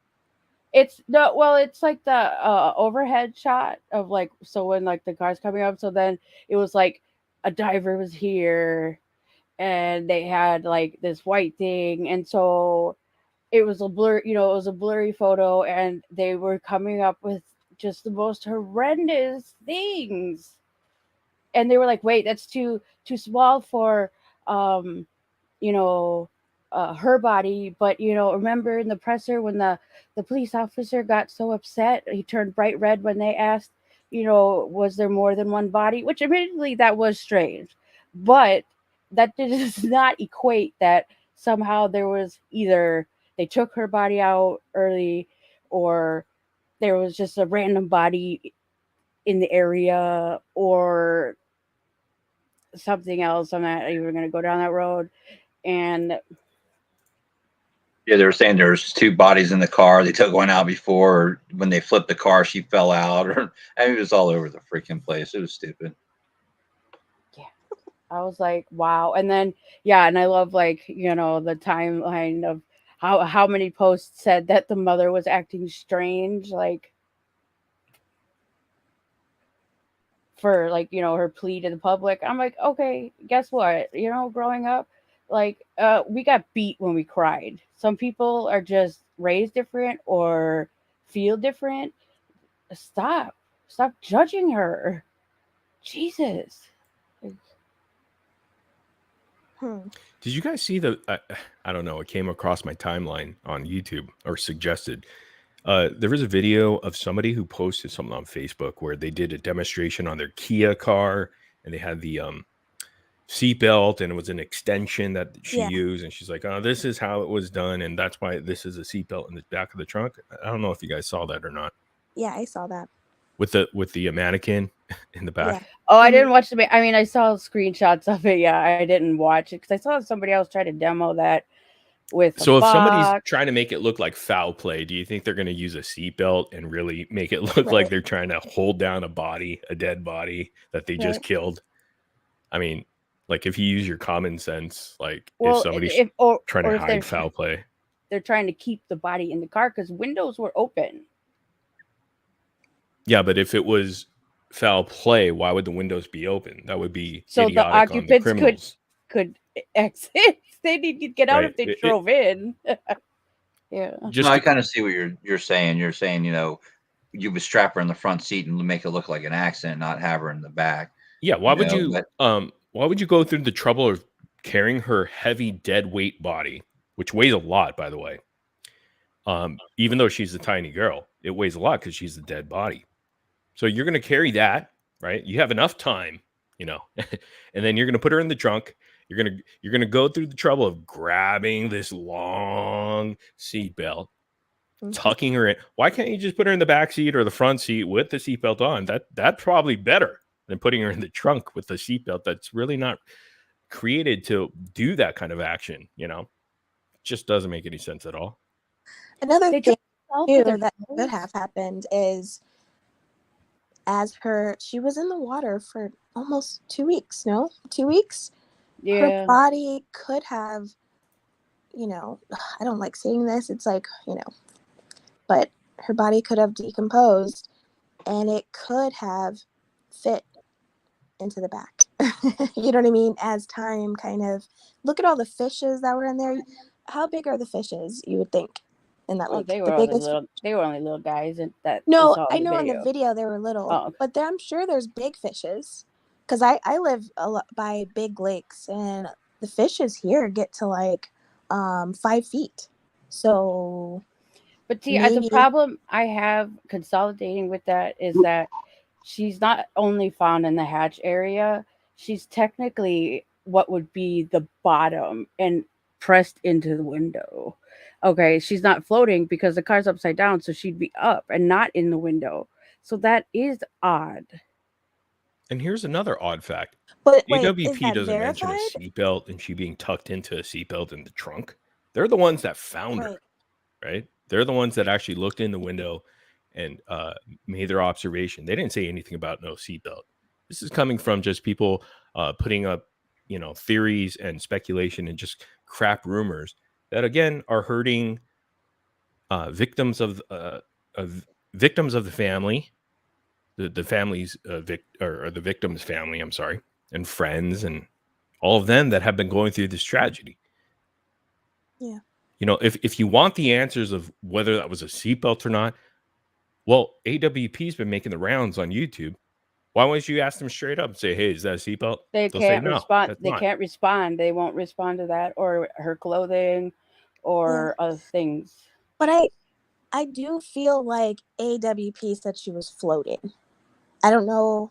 It's like the overhead shot of so when the car's coming up. So then it was like a diver was here, and they had this white thing, and so it was a blurry photo, and they were coming up with just the most horrendous things, and they were like, "Wait, that's too small for her body." But remember in the presser when the police officer got so upset, he turned bright red when they asked, was there more than one body? Which admittedly that was strange, but that does not equate that somehow there was either they took her body out early, or there was just a random body in the area, or something else. I'm not even going to go down that road. And yeah, they were saying there's 2 bodies in the car. They took one out before, or when they flipped the car, she fell out. Or it was all over the freaking place. It was stupid. Yeah, I was like, wow. And then and I love the timeline of how many posts said that the mother was acting strange, for her plea to the public. I'm like, okay, guess what? Growing up, we got beat when we cried. Some people are just raised different or feel different. Stop judging her. Jesus. Did you guys see the? I don't know. It came across my timeline on YouTube or suggested. There was a video of somebody who posted something on Facebook where they did a demonstration on their Kia car, and they had the seatbelt, and it was an extension that she Yeah. used, and she's like, "Oh, this is how it was done, and that's why this is a seatbelt in the back of the trunk." I don't know if you guys saw that or not. Yeah, I saw that. With the mannequin in the back. Yeah. Oh, I didn't watch the. I mean, I saw screenshots of it. Yeah, I didn't watch it because I saw somebody else try to demo that with. So if somebody's box. trying to make it look like foul play, do you think they're going to use a seatbelt and really make it look like they're trying to hold down a dead body that they just killed? I mean, like if you use your common sense, like if somebody's trying to hide foul play, they're trying to keep the body in the car because windows were open. Yeah, but if it was foul play, why would the windows be open? That would be so idiotic the occupants on the criminals. could exit. They need to get out if they drove in. Yeah. No, I kind of see what you're saying. You're saying, you would strap her in the front seat and make it look like an accident, not have her in the back. Yeah, why would you go through the trouble of carrying her heavy dead weight body, which weighs a lot, by the way? Even though she's a tiny girl, it weighs a lot because she's a dead body. So you're going to carry that, right? You have enough time, and then you're going to put her in the trunk. You're going to go through the trouble of grabbing this long seatbelt, tucking her in. Why can't you just put her in the back seat or the front seat with the seatbelt on? That's probably better than putting her in the trunk with the seatbelt that's really not created to do that kind of action, Just doesn't make any sense at all. Another thing too that could have happened is she was in the water for almost 2 weeks, 2 weeks? Yeah. Her body could have, I don't like saying this, it's like, but her body could have decomposed and it could have fit into the back. You know what I mean? As time kind of, look at all the fishes that were in there. How big are the fishes, you would think? In that lake. They were only little guys, and no, I know in the video they were little, but I'm sure there's big fishes because I live by big lakes, and the fishes here get to like 5 feet. So, but see, the problem I have consolidating with that is that she's not only found in the hatch area; she's technically what would be the bottom and pressed into the window. Okay, she's not floating because the car's upside down, so she'd be up and not in the window. So that is odd. And here's another odd fact. But AWP doesn't mention a seatbelt and she being tucked into a seatbelt in the trunk. They're the ones that found her, right? They're the ones that actually looked in the window and made their observation. They didn't say anything about no seatbelt. This is coming from just people putting up, theories and speculation and just crap rumors that again are hurting victims of the family, the family's or the victim's family. I'm sorry, and friends and all of them that have been going through this tragedy. Yeah, if you want the answers of whether that was a seatbelt or not, well, AWP's been making the rounds on YouTube. Why won't you ask them straight up and say, "Hey, is that a seatbelt?" They'll can't respond. They can't respond. They won't respond to that or her clothing or other things. But I do feel like AWP said she was floating. I don't know.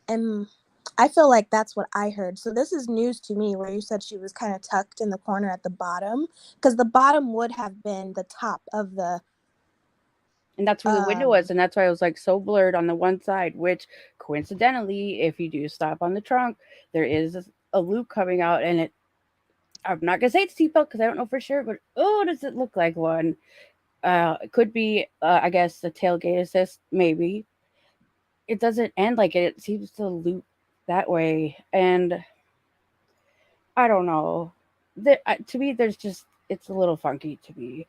And I feel like that's what I heard. So this is news to me where you said she was kind of tucked in the corner at the bottom, because the bottom would have been the top of the. And that's where the window was. And that's why it was like so blurred on the one side, which coincidentally, if you do stop on the trunk, there is a loop coming out. And I'm not going to say it's seatbelt because I don't know for sure, but does it look like one? It could be, I guess, the tailgate assist, maybe. It doesn't end like it. It seems to loop that way. And I don't know. To me, it's a little funky to me.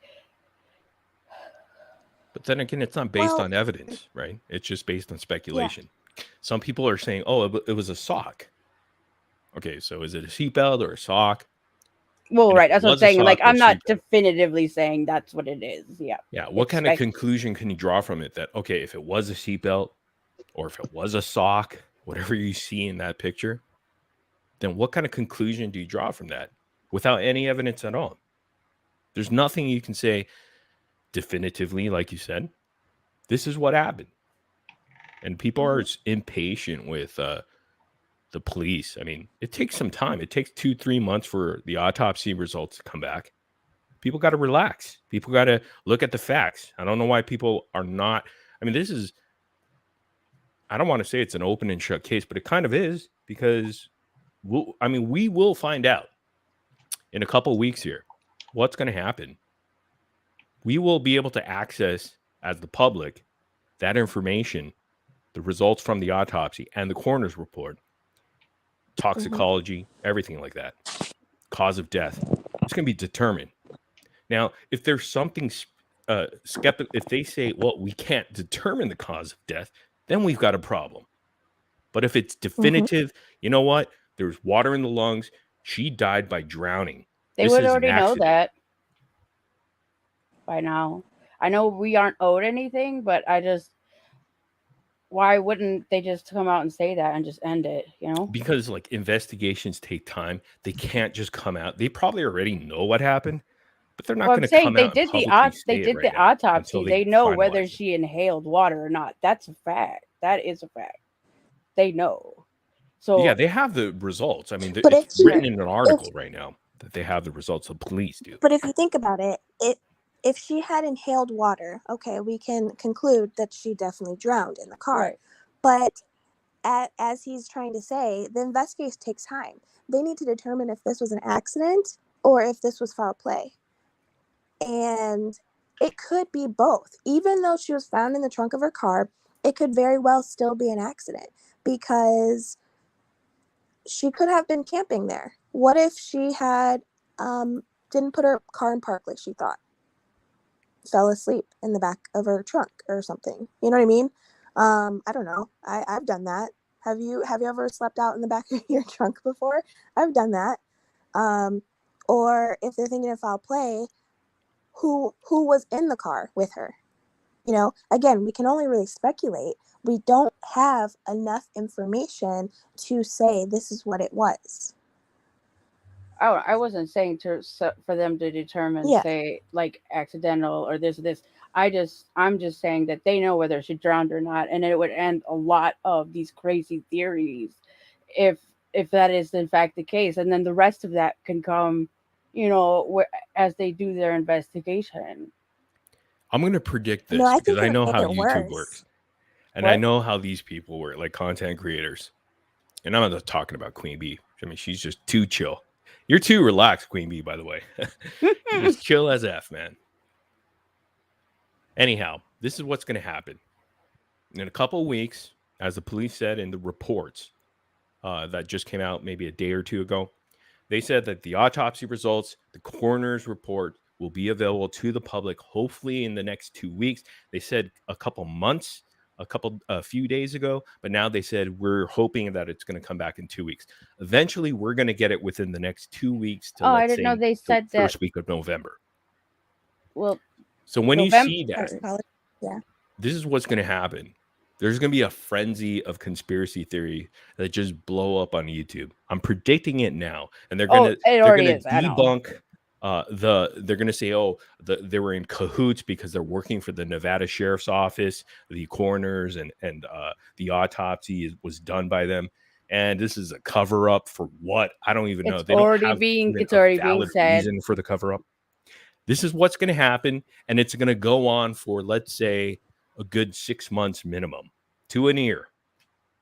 But then again, it's not based on evidence, right? It's just based on speculation. Yeah. Some people are saying, it was a sock. Okay, so is it a seatbelt or a sock? Well, right. That's what I'm saying. Like, I'm not definitively saying that's what it is. Yeah. Yeah. What kind of conclusion can you draw from it that, okay, if it was a seatbelt or if it was a sock, whatever you see in that picture, then what kind of conclusion do you draw from that without any evidence at all? There's nothing you can say definitively, like you said. This is what happened. And people are impatient with the police. I mean, it takes some time. It takes 2-3 months for the autopsy results to come back. People got to relax. People got to look at the facts. I don't know why people are not. I mean, this is, I don't want to say it's an open and shut case, but it kind of is, because we will find out in a couple of weeks here what's going to happen. We will be able to access, as the public, that information, the results from the autopsy and the coroner's report, toxicology, everything like that, cause of death. It's going to be determined. Now, if there's something skeptical, if they say, well, we can't determine the cause of death, then we've got a problem. But if it's definitive, you know what? There's water in the lungs. She died by drowning. They This would is an already know accident. that by now. I know we aren't owed anything, but why wouldn't they just come out and say that and just end it, you know? Because like investigations take time. They can't just come out. They probably already know what happened, but they're not Well, going I'm to saying come they out and did publicly say they it did right the now autopsy. until They know finalize whether it. she inhaled water or not. That's a fact. That is a fact. They know. So Yeah, they have the results. I mean, But it's if she, written in an if article right now that they have the results. The police do. but if you think about it, if she had inhaled water, okay, we can conclude that she definitely drowned in the car. right. But as he's trying to say, the investigation takes time. They need to determine if this was an accident or if this was foul play. And it could be both. Even though she was found in the trunk of her car, it could very well still be an accident, because she could have been camping there. What if she had didn't put her car in park like she thought? Fell asleep in the back of her trunk or something. You know what I mean? I don't know. I've done that. Have you ever slept out in the back of your trunk before? I've done that. Or if they're thinking of foul play, who was in the car with her? You know, again, we can only really speculate. We don't have enough information to say this is what it was. Oh, I wasn't saying for them to determine, Yeah. say, like accidental or this. I'm just saying that they know whether she drowned or not, and it would end a lot of these crazy theories if that is in fact the case, and then the rest of that can come, you know, as they do their investigation. I'm going to predict No, this I because think I it know would make how it YouTube worse. works. And I What? know how these people work, like content creators. And I'm not just talking about Queen Bee. I mean, she's just too chill. You're too relaxed, Queen Bee, by the way. You're just chill as F, man. Anyhow, this is what's going to happen. In a couple of weeks, as the police said in the reports that just came out maybe a day or two ago, they said that the autopsy results, the coroner's report, will be available to the public hopefully in the next 2 weeks. They said a couple months, a few days ago, but now they said we're hoping that it's going to come back in 2 weeks. Eventually, we're going to get it within the next 2 weeks to, Oh, I let's didn't know say, they the said that. first week of November. Well, So when you November. see that, Yeah. this is what's going to happen. There's going to be a frenzy of conspiracy theory that just blow up on YouTube. I'm predicting it now, and they're going to debunk they're going to say, they were in cahoots because they're working for the Nevada Sheriff's Office, the coroners, and the autopsy was done by them. And this is a cover up for what? I don't even know. They don't have It's already being valid said. reason for the cover up. This is what's going to happen, and it's going to go on for, let's say, a good 6 months minimum to an year.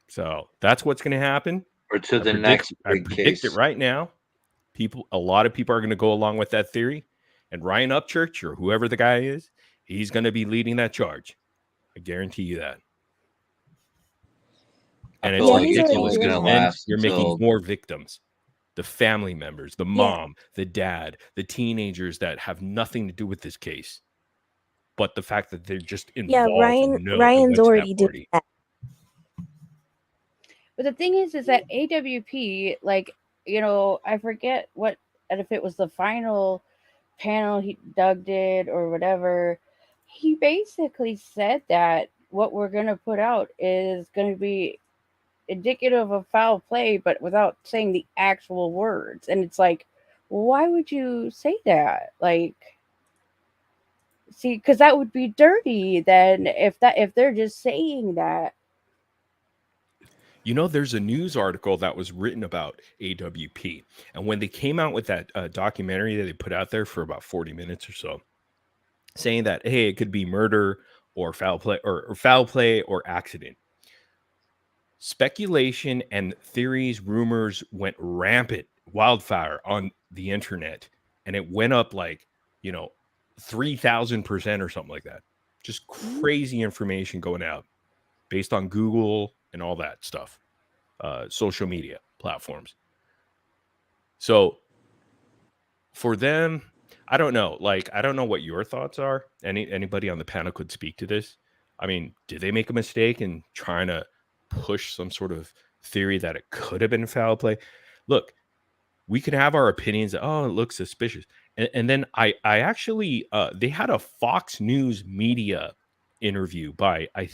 So that's what's going to happen. Or to the next big I predict case. it right now. A lot of people are going to go along with that theory, and Ryan Upchurch or whoever the guy is, he's going to be leading that charge. I guarantee you that. And I it's feel like he's it's already ridiculous only doing because going to that. then last you're making until more victims. The family members, the Yeah. mom, the dad, the teenagers that have nothing to do with this case. But the fact that they're just Yeah, involved and know and Ryan's went to already that doing party. that. But the thing is that AWP, like, you know, I forget if it was the final panel Doug did or whatever. He basically said that what we're going to put out is going to be indicative of foul play, but without saying the actual words. And it's like, why would you say that? Like, see, because that would be dirty. Then if they're just saying that. You know, there's a news article that was written about AWP, and when they came out with that documentary that they put out there for about 40 minutes or so, saying that, hey, it could be murder or foul play or foul play or accident. Speculation and theories, rumors went rampant, wildfire on the internet, and it went up like, 3,000% or something like that. Just crazy information going out based on Google and all that stuff, social media platforms. So for them, I don't know. Like, I don't know what your thoughts are. Anybody on the panel could speak to this. I mean, did they make a mistake in trying to push some sort of theory that it could have been foul play? Look, we can have our opinions. Oh, it looks suspicious. And then I actually, they had a Fox News media interview by, I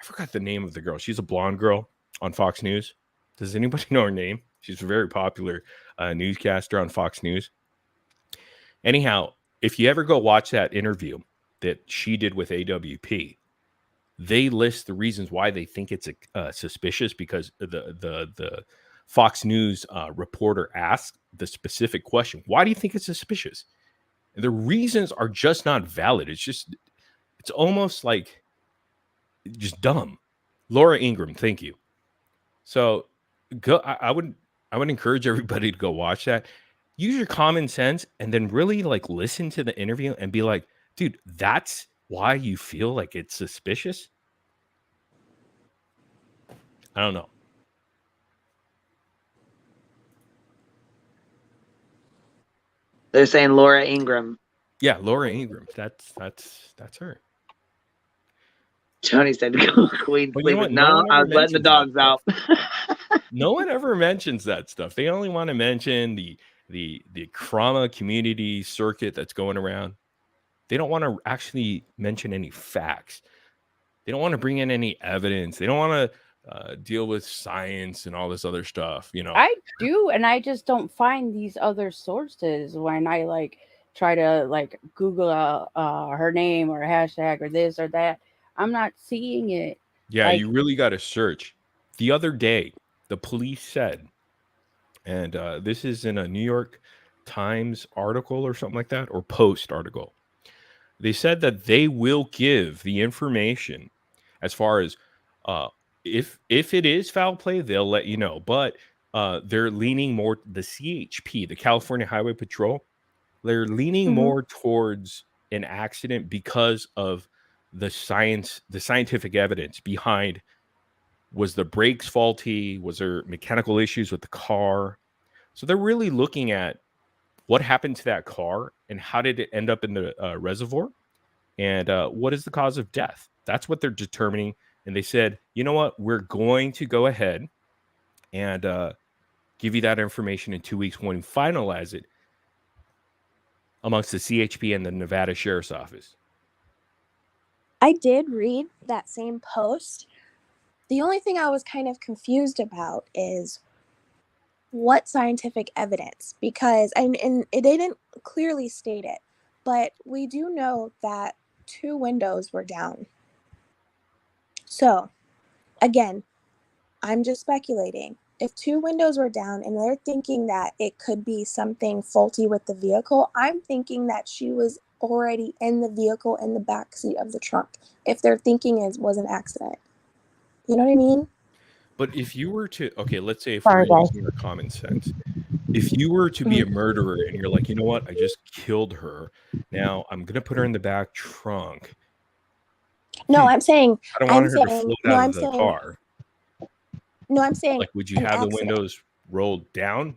forgot the name of the girl. She's a blonde girl on Fox News. Does anybody know her name? She's a very popular newscaster on Fox News. Anyhow, if you ever go watch that interview that she did with AWP, they list the reasons why they think it's suspicious, because the Fox News reporter asked the specific question, why do you think it's suspicious? And the reasons are just not valid. It's almost like just dumb. Laura Ingraham, thank you. So go. I would encourage everybody to go watch that. Use your common sense and then really like listen to the interview and be like, dude, that's why you feel like it's suspicious? I don't know. They're saying Laura Ingraham. Yeah, Laura Ingraham. That's her. Tony said, Queen sleeping. No, I was letting the dogs out. No one ever mentions that stuff. They only want to mention the trauma community circuit that's going around. They don't want to actually mention any facts. They don't want to bring in any evidence. They don't want to deal with science and all this other stuff. I do, and I just don't find these other sources when I like try to like Google her name or a hashtag or this or that. I'm not seeing it. Yeah, you really got to search. The other day, the police said, and this is in a New York Times article or something like that, or Post article. They said that they will give the information as far as if it is foul play, they'll let you know. But they're leaning more, the CHP, the California Highway Patrol, they're leaning more towards an accident because of the scientific evidence behind. Was the brakes faulty? Was there mechanical issues with the car? So they're really looking at what happened to that car and how did it end up in the reservoir, and what is the cause of death? That's what they're determining. And they said, you know what? We're going to go ahead and give you that information in 2 weeks when we finalize it amongst the CHP and the Nevada Sheriff's Office. I did read that same post. The only thing I was kind of confused about is what scientific evidence, because and it didn't clearly state it, but we do know that 2 windows were down. So, again, I'm just speculating. If 2 windows were down and they're thinking that it could be something faulty with the vehicle, I'm thinking that she was already in the vehicle in the back seat of the trunk. If they're thinking it was an accident. You know what I mean? But if you were to, okay, let's say if we're using our common sense, if you were to be a murderer and you're like, you know what, I just killed her. Now I'm going to put her in the back trunk. No, I'm saying, I don't want her to float out of the car. No, I'm saying, like, would you have the windows rolled down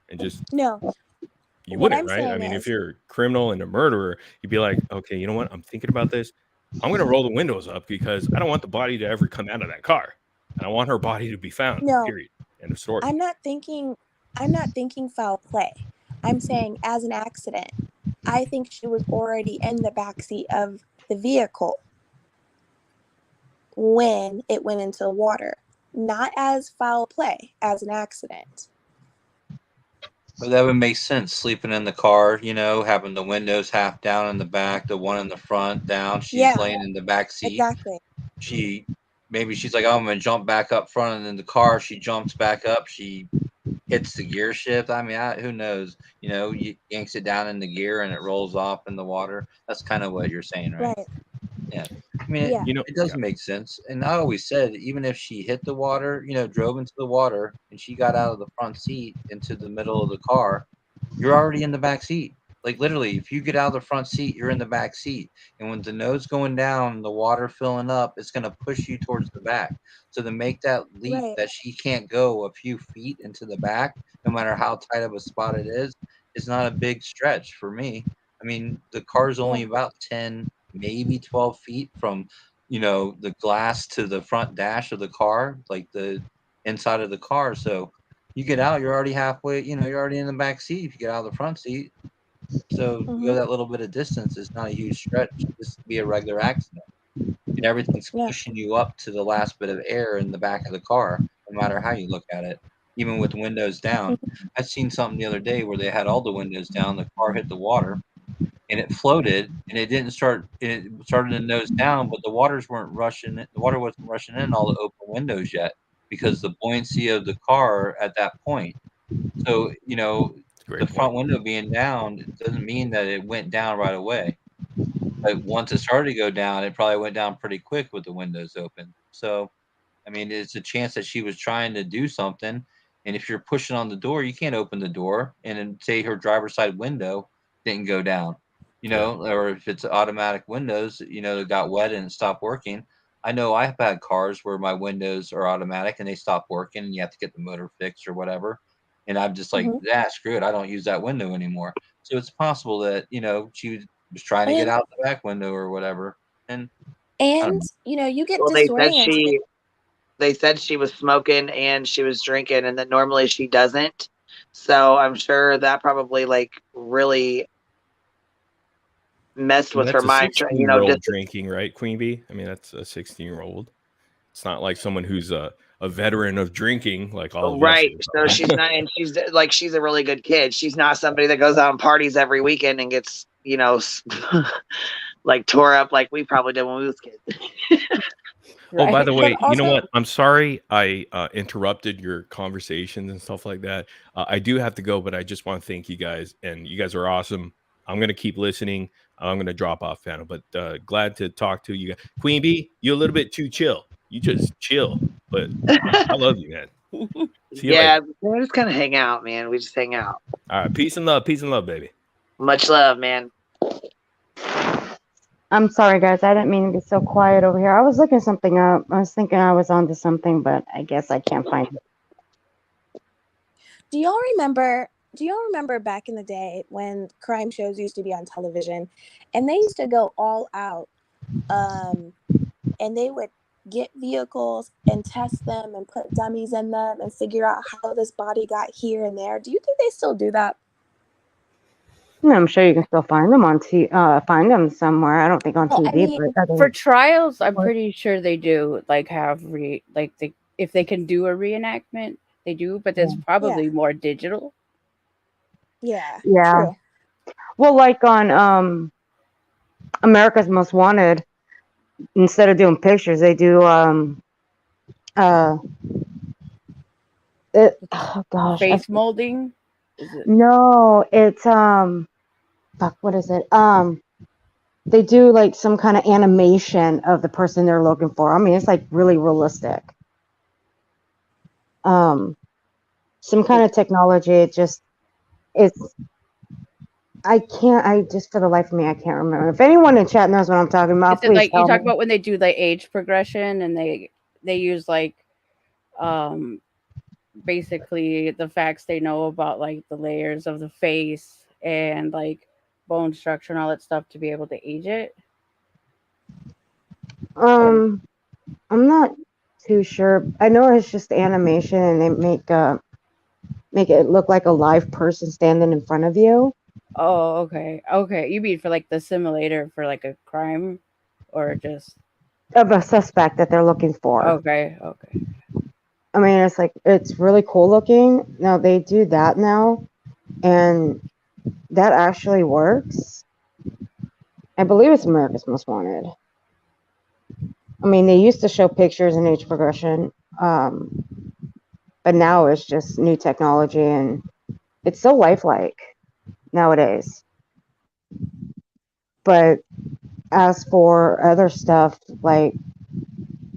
and just? No. You wouldn't, right? I mean, if you're a criminal and a murderer, you'd be like, okay, you know what? I'm thinking about this. I'm going to roll the windows up because I don't want the body to ever come out of that car. And I want her body to be found. No, period. End of story. I'm not thinking foul play. I'm saying as an accident. I think she was already in the backseat of the vehicle when it went into the water. not as foul play, as an accident. But that would make sense. Sleeping in the car, having the windows half down in the back, the one in the front down. She's Yeah, laying in the back seat. exactly. Maybe she's like, oh, I'm gonna jump back up front, and in the car, she jumps back up. She hits the gear shift. I mean, who knows? Yanks it down in the gear and it rolls off in the water. That's kind of what you're saying, right? Right. Yeah. I mean, Yeah. it does make sense. And I always said, even if she hit the water, drove into the water, and she got out of the front seat into the middle of the car, you're already in the back seat. Like literally, if you get out of the front seat, you're in the back seat. And when the nose going down, the water filling up, it's going to push you towards the back. So to make that leap Right. that she can't go a few feet into the back, no matter how tight of a spot it is not a big stretch for me. I mean, the car's only Yeah. about 10, maybe 12 feet from, the glass to the front dash of the car, like the inside of the car. So you get out, you're already halfway, you're already in the back seat if you get out of the front seat. So you Mm-hmm. go that little bit of distance, it's not a huge stretch. This could be a regular accident. And everything's Yeah. pushing you up to the last bit of air in the back of the car, no matter how you look at it, even with windows down. I've seen something the other day where they had all the windows down, the car hit the water, and it floated, and it didn't start. It started to nose down, but the waters weren't rushing. The water wasn't rushing in all the open windows yet because the buoyancy of the car at that point. So the Great front point. window being down doesn't mean that it went down right away. But once it started to go down, it probably went down pretty quick with the windows open. So I mean, it's a chance that she was trying to do something. And if you're pushing on the door, you can't open the door. And then say her driver's side window didn't go down, Yeah. or if it's automatic windows, that got wet and stopped working. I know I've had cars where my windows are automatic and they stop working and you have to get the motor fixed or whatever. And I'm just like, Mm-hmm. yeah, screw it. I don't use that window anymore. So it's possible that, she was trying to get And out the back window or whatever. And I don't and know. you get Well, disoriented. they said she was smoking and she was drinking, and that normally she doesn't. So I'm sure that probably like really messed with her That's a mind. 16-year-old drinking, right, Queen Bee? I mean, that's a 16-year-old. It's not like someone who's a veteran of drinking, like all of us. Right. So she's not, and she's a really good kid. She's not somebody that goes out and parties every weekend and gets, like tore up like we probably did when we was kids. Oh, by Right. the But way, you know also, what? I'm sorry I interrupted your conversations and stuff like that. I do have to go, but I just want to thank you guys, and you guys are awesome. I'm gonna keep listening. I'm gonna drop off panel, but glad to talk to you guys. Queen Bee, you're a little bit too chill. You just chill, but I love you, man. See you Yeah, later. we just kind of hang out, man. We just hang out. All right, peace and love, baby. Much love, man. I'm sorry, guys. I didn't mean to be so quiet over here. I was looking something up. I was thinking I was onto something, but I guess I can't find it. do y'all remember back in the day when crime shows used to be on television and they used to go all out, and they would get vehicles and test them and put dummies in them and figure out how this body got here and there? Do you think they still do that? Yeah, I'm sure you can still find them find them somewhere. I don't think on Well, I TV, mean, but For trials, I'm What? pretty sure they do like have if they can do a reenactment, they do, but it's probably more digital. yeah, Yeah. true. Well, like on America's Most Wanted, instead of doing pictures, they do oh gosh, Face molding. Is it? no, it's fuck, what is it? They do like some kind of animation of the person they're looking for. I mean, it's like really realistic. Some kind of technology. It's I just for the life of me, I can't remember. If anyone in chat knows what I'm talking about, Is it please like you tell talk me. about when they do like age progression and they use like basically the facts they know about like the layers of the face and like bone structure and all that stuff to be able to age it? I'm not too sure. I know it's just animation, and they make it look like a live person standing in front of you. Oh, okay. Okay. You mean for like the simulator for like a crime or just Of a suspect that they're looking for. okay. I mean, it's like it's really cool looking. Now they do that now, and that actually works. I believe it's America's Most Wanted. I mean, they used to show pictures and age progression, um, but now it's just new technology, and it's so lifelike nowadays. But as for other stuff, like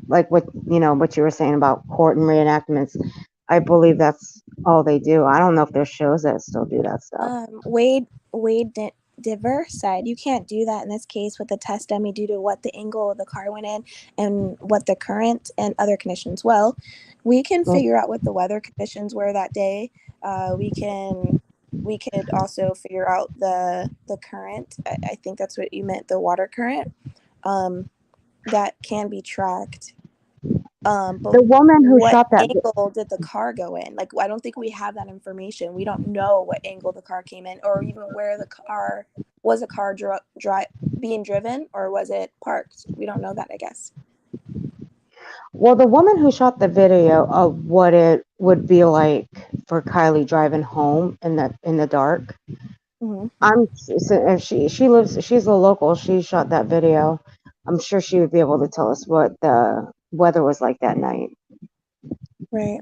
what what you were saying about court and reenactments, I believe that's all they do. I don't know if there's shows that still do that stuff. Wade Diver said you can't do that in this case with the test dummy due to what the angle of the car went in and what the current and other conditions. Well, we can figure out what the weather conditions were that day. We could also figure out the current. I think that's what you meant, the water current. That can be tracked. But The woman who what shot that, angle did the car go in? Like, I don't think we have that information. We don't know what angle the car came in, or even where the car was. A car being driven, or was it parked? We don't know that, I guess. well, the woman who shot the video of what it would be like for Kylie driving home in the dark. Mm-hmm. If she's a local. She shot that video. I'm sure she would be able to tell us what the weather was like that night. Right.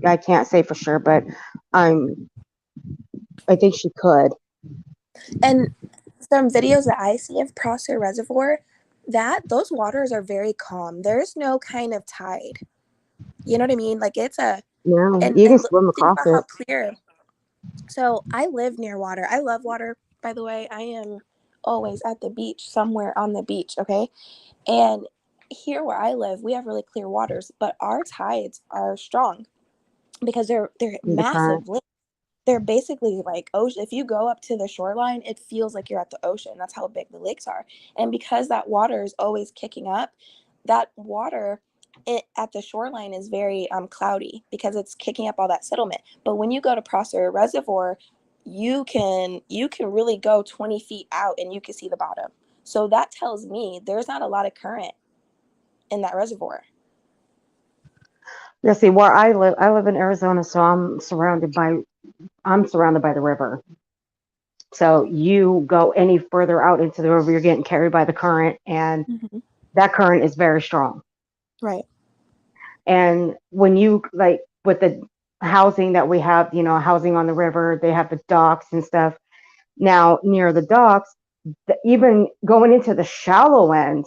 I can't say for sure, but I think she could. And some videos that I see of Prosser Reservoir, those waters are very calm. There's no kind of tide. You know what I mean? Like it's a No, and you can swim think across about how it. clear. So I live near water. I love water, by the way. I am always at the beach, somewhere on the beach, okay? And here where I live, we have really clear waters, but our tides are strong because they're The current. massive lakes. They're basically like ocean. If you go up to the shoreline, it feels like you're at the ocean. That's how big the lakes are. And because that water is always kicking up, that water at the shoreline is very cloudy because it's kicking up all that settlement. But when you go to Prosser Reservoir, you can really go 20 feet out and you can see the bottom. So that tells me there's not a lot of current in that reservoir. Yeah, see where I live in Arizona, so I'm surrounded by the river. So you go any further out into the river, you're getting carried by the current, and Mm-hmm. that current is very strong. Right. And when you like with the housing that we have, housing on the river, they have the docks and stuff. Now near the docks, even going into the shallow end,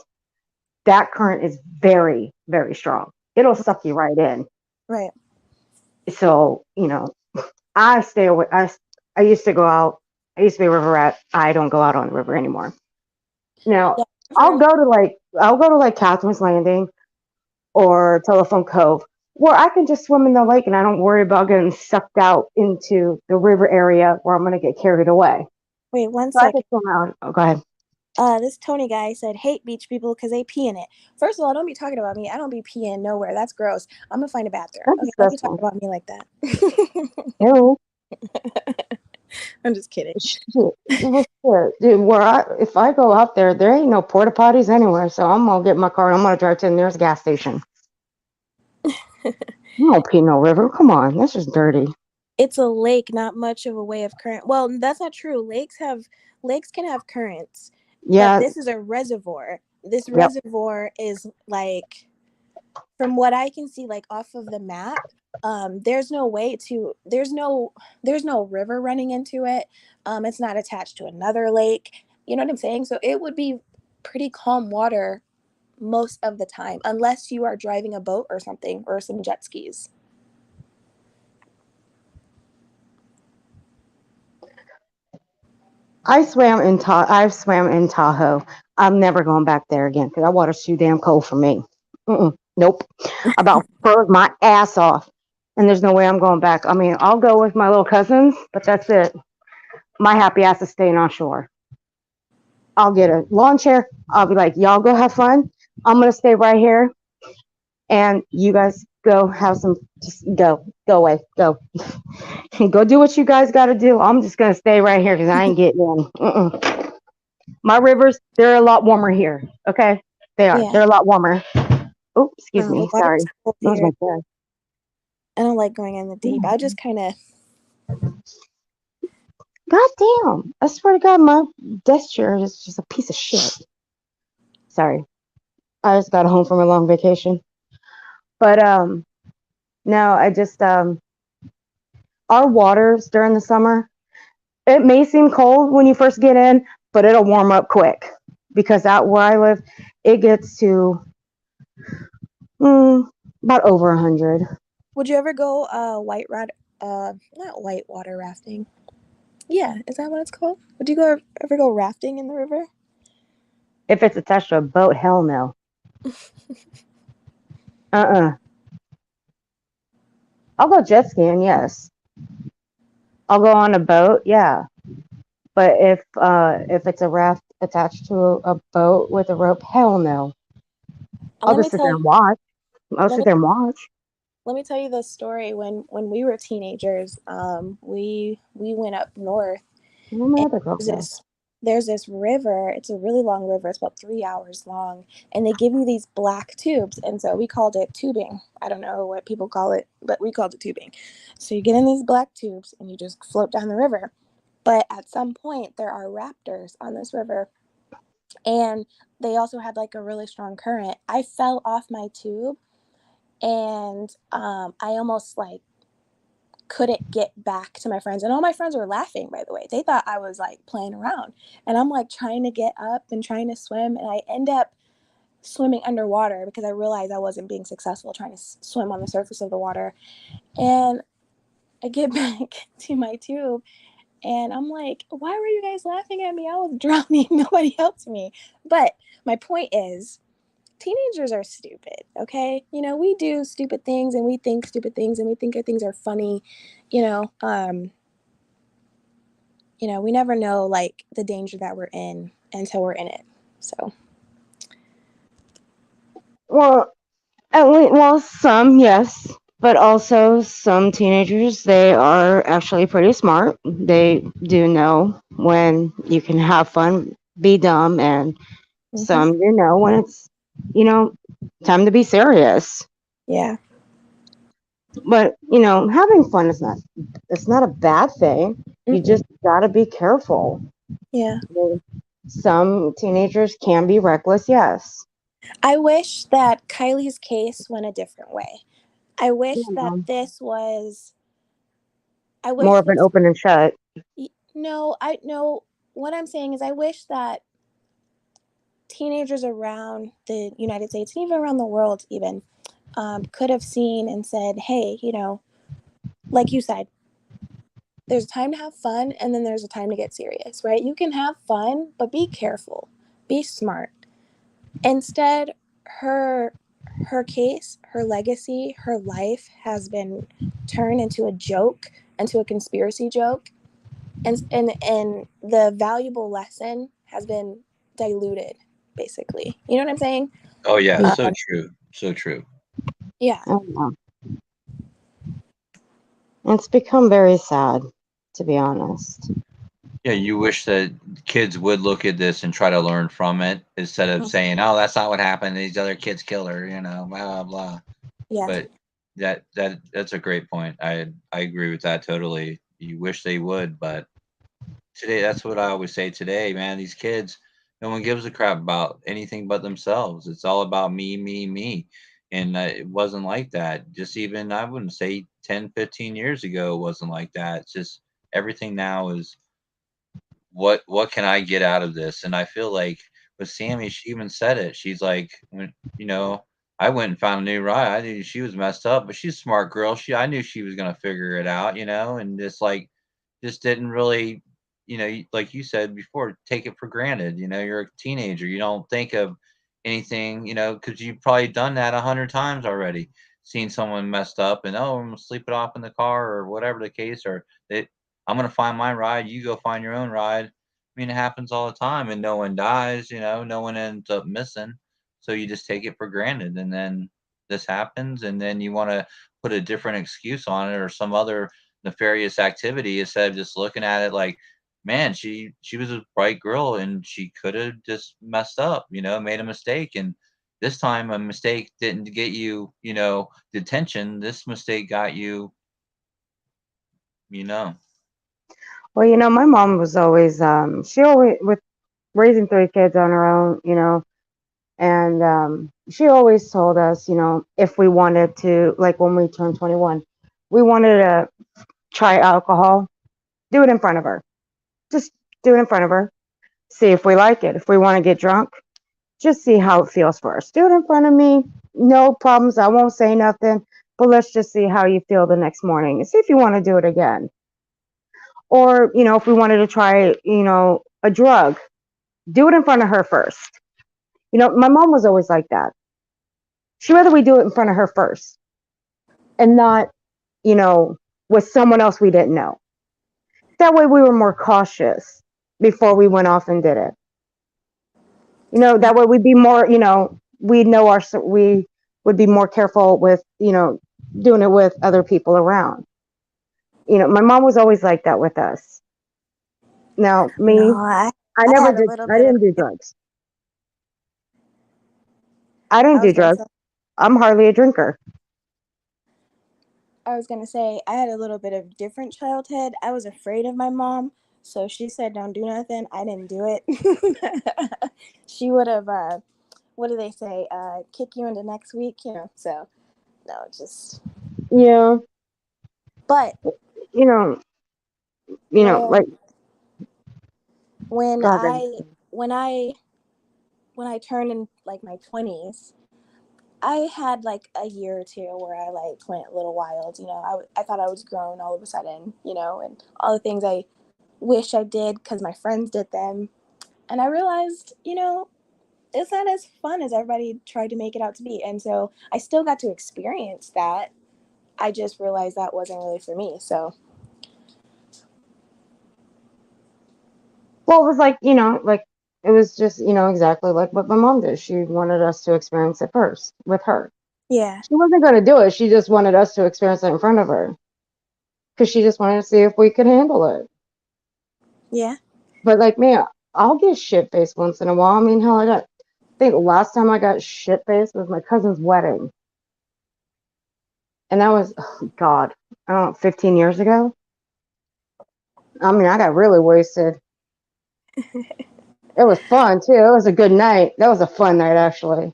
that current is very, very strong. It'll suck you right in. Right. So, I stay away. I used to go out. I used to be a river rat. I don't go out on the river anymore. Now, Yeah. I'll go to like Catherine's Landing or Telephone Cove where I can just swim in the lake and I don't worry about getting sucked out into the river area where I'm going to get carried away. Wait, one So I second. can swim out. Oh, go ahead. This Tony guy said, hate beach people because they pee in it. First of all, don't be talking about me. I don't be peeing nowhere. That's gross. I'm going to find a bathroom. That's Okay, don't be disgusting. talking about me like that. Ew. I'm just kidding. Shit. Dude, if I go out there, there ain't no porta potties anywhere. So I'm going to get my car and I'm going to drive to the nearest gas station. I don't pee no river. Come on. That's just dirty. It's a lake, not much of a way of current. Well, that's not true. Lakes can have currents. Yeah. But this is a reservoir. This Yep. reservoir is like, from what I can see, like off of the map, there's no river running into it. It's not attached to another lake. You know what I'm saying? So it would be pretty calm water most of the time, unless you are driving a boat or something, or some jet skis. I've swam in Tahoe. I'm never going back there again because that water's too damn cold for me. Nope. I about froze my ass off, and there's no way I'm going back. I mean, I'll go with my little cousins, but that's it. My happy ass is staying on shore. I'll get a lawn chair. I'll be like, y'all go have fun. I'm gonna stay right here, and you guys go have some. Just go away, go. Go do what you guys got to do. I'm just gonna stay right here because I ain't getting in. My rivers, they're a lot warmer here. Okay, they are. Yeah. They're a lot warmer. Oh, excuse The me. water's Sorry. cold That was here. my chair. I don't like going in the deep. I just kind of. God damn. I swear to God, my desk chair is just a piece of shit. Sorry. I just got home from a long vacation. But no, I just our waters during the summer, it may seem cold when you first get in, but it'll warm up quick. Because out where I live, it gets to about over 100. Would you ever go not white water rafting? Yeah, is that what it's called? Would you ever go rafting in the river? If it's attached to a boat, hell no. Uh-uh. I'll go jet skiing, yes. I'll go on a boat, yeah. But if it's a raft attached to a boat with a rope, hell no. I'll Let me just sit there tell and watch. I'll let sit me there and watch. let me tell you this story. When we were teenagers, we went up north, Where my and other girl go? there's this river. It's a really long river. It's about 3 hours long, and they give you these black tubes, and so we called it tubing. I don't know what people call it, but we called it tubing. So you get in these black tubes and you just float down the river. But at some point, there are raptors on this river, and they also had like a really strong current. I fell off my tube, and I almost like couldn't get back to my friends, and all my friends were laughing, by the way. They thought I was like playing around, and I'm like trying to get up and trying to swim, and I end up swimming underwater because I realized I wasn't being successful trying to swim on the surface of the water. And I get back to my tube, and I'm like, why were you guys laughing at me? I was drowning. Nobody helped me. But my point is, teenagers are stupid, okay? We do stupid things, and we think stupid things, and we think our things are funny. You know, um, we never know like the danger that we're in until we're in it. So Well, at least, well, some, yes. But also some teenagers, they are actually pretty smart. They do know when you can have fun, be dumb, and some do know when it's, time to be serious. yeah. But, having fun is it's not a bad thing. You just gotta be careful. Yeah. Some teenagers can be reckless, yes. I wish that Kylie's case went a different way. I wish that this was. I wish More of an this. open and shut. No, I know what I'm saying is I wish that teenagers around the United States and even around the world even could have seen and said, hey, like you said, there's a time to have fun and then there's a time to get serious, right? You can have fun, but be careful, be smart. Instead, her case, her legacy, her life has been turned into a joke, into a conspiracy joke, and the valuable lesson has been diluted, basically. You know what I'm saying? Oh yeah, so true, so true. Yeah. It's become very sad, to be honest. Yeah, you wish that kids would look at this and try to learn from it instead of saying, "Oh, that's not what happened. These other kids killed her," blah blah blah. Yeah. But that's a great point. I agree with that totally. You wish they would, but today that's what I always say. Today, man, these kids, no one gives a crap about anything but themselves. It's all about me, me, me. And it wasn't like that. Just even I wouldn't say 10, 15 years ago, it wasn't like that. It's just everything now is what can I get out of this? And I feel like with Sammy, she even said it. She's like, I went and found a new ride. I knew she was messed up, but she's a smart girl. I knew she was gonna figure it out, and just didn't really, like you said before, take it for granted. You're a teenager. You don't think of anything, because you've probably done that 100 times already. Seen someone messed up and I'm gonna sleep it off in the car or whatever the case, or it I'm gonna find my ride. You go find your own ride. I mean, it happens all the time, and no one dies. No one ends up missing. So you just take it for granted, and then this happens, and then you want to put a different excuse on it or some other nefarious activity instead of just looking at it like, man, she was a bright girl and she could have just messed up, made a mistake, and This time a mistake didn't get you, detention. This mistake got you, you know. Well, my mom was always she always with raising three kids on her own, and she always told us, if we wanted to, like when we turned 21, we wanted to try alcohol, do it in front of her. Just do it in front of her. See if we like it. If we want to get drunk, just see how it feels first. Do it in front of me. No problems. I won't say nothing, but let's just see how you feel the next morning and see if you want to do it again. Or, if we wanted to try, a drug, do it in front of her first. My mom was always like that. She'd rather we do it in front of her first and not, you know, with someone else we didn't know. That way we were more cautious before we went off and did it. That way we'd be more, we would be more careful with, doing it with other people around. My mom was always like that with us. Now, me, No, I I I never had a did, little I bit of didn't do drugs. I didn't I do was gonna drugs. say I'm hardly a drinker. I had a little bit of different childhood. I was afraid of my mom, so she said don't do nothing. I didn't do it. She would have what do they say? Kick you into next week. So no, just Yeah, but you know, like, when when God, I when I when I turned in like my 20s, I had like a year or two where I like went a little wild. I thought I was grown all of a sudden, and all the things I wish I did because my friends did them. And I realized, it's not as fun as everybody tried to make it out to be. And so I still got to experience that. I just realized that wasn't really for me. So, well, it was like, like it was just, exactly like what my mom did. She wanted us to experience it first with her. yeah, She wasn't going to do it. She just wanted us to experience it in front of her because she just wanted to see if we could handle it. yeah. But like me, I'll get shit faced once in a while. I mean, hell, I think the last time I got shit faced was my cousin's wedding. And that was, oh, God, I don't know, 15 years ago. I mean, I got really wasted. It was fun too. It was a good night. That was a fun night, actually.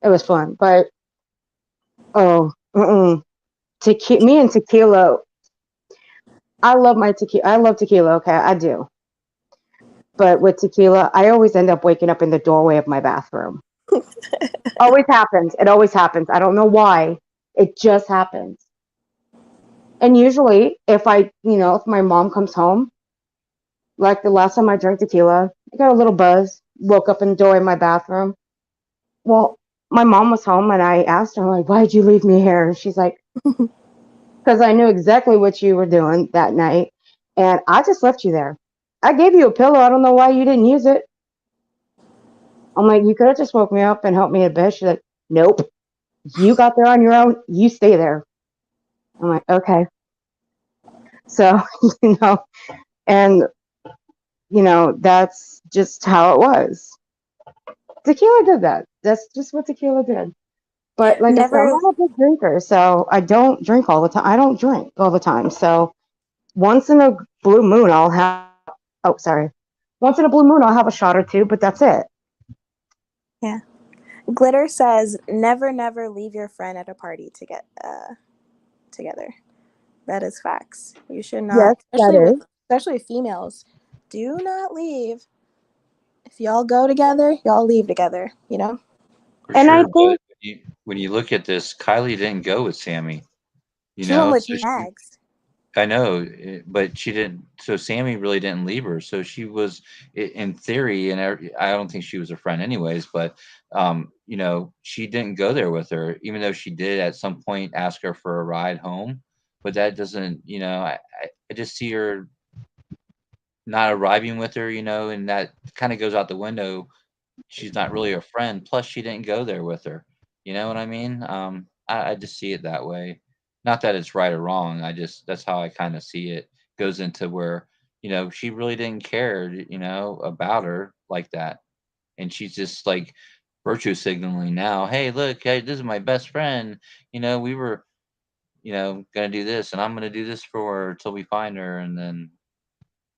It was fun. But, oh, me and tequila, I love my tequila. I love tequila, okay? I do. But with tequila, I always end up waking up in the doorway of my bathroom. Always happens. It always happens. I don't know why. It just happens. And usually, if my mom comes home, like the last time I drank tequila, I got a little buzz, woke up in the doorway of my bathroom. Well, my mom was home and I asked her, like, why'd you leave me here? And she's like, because I knew exactly what you were doing that night. And I just left you there. I gave you a pillow. I don't know why you didn't use it. I'm like, you could have just woke me up and helped me to bed. She's like, nope. You got there on your own. You stay there. I'm like, okay. So, and, that's just how it was. Tequila did that. That's just what tequila did. But like I said, I'm Never, not a big drinker, so I don't drink all the time. I don't drink all the time. So once in a blue moon, I'll have, oh, sorry. Once in a blue moon, I'll have a shot or two, but that's it. yeah. Glitter says, never, never leave your friend at a party to get together. That is facts. You should Yes, not, that is. especially with females. Do not leave. If y'all go together, y'all leave together. For And I sure. But think, when you look at this, Kylie didn't go with Sammy, She went with so Mags. I know, but she didn't. So Sammy really didn't leave her. So she was, in theory, and I don't think she was a friend anyways. But she didn't go there with her, even though she did at some point ask her for a ride home. But that doesn't, I just see her not arriving with her, and that kind of goes out the window. She's not really a friend. Plus, she didn't go there with her. You know what I mean? I just see it that way. Not that it's right or wrong. That's how I kind of see it. Goes into where she really didn't care, about her like that, and she's just like virtue signaling now. Hey, look, hey, this is my best friend. We were, gonna do this, and I'm gonna do this for her until we find her, and then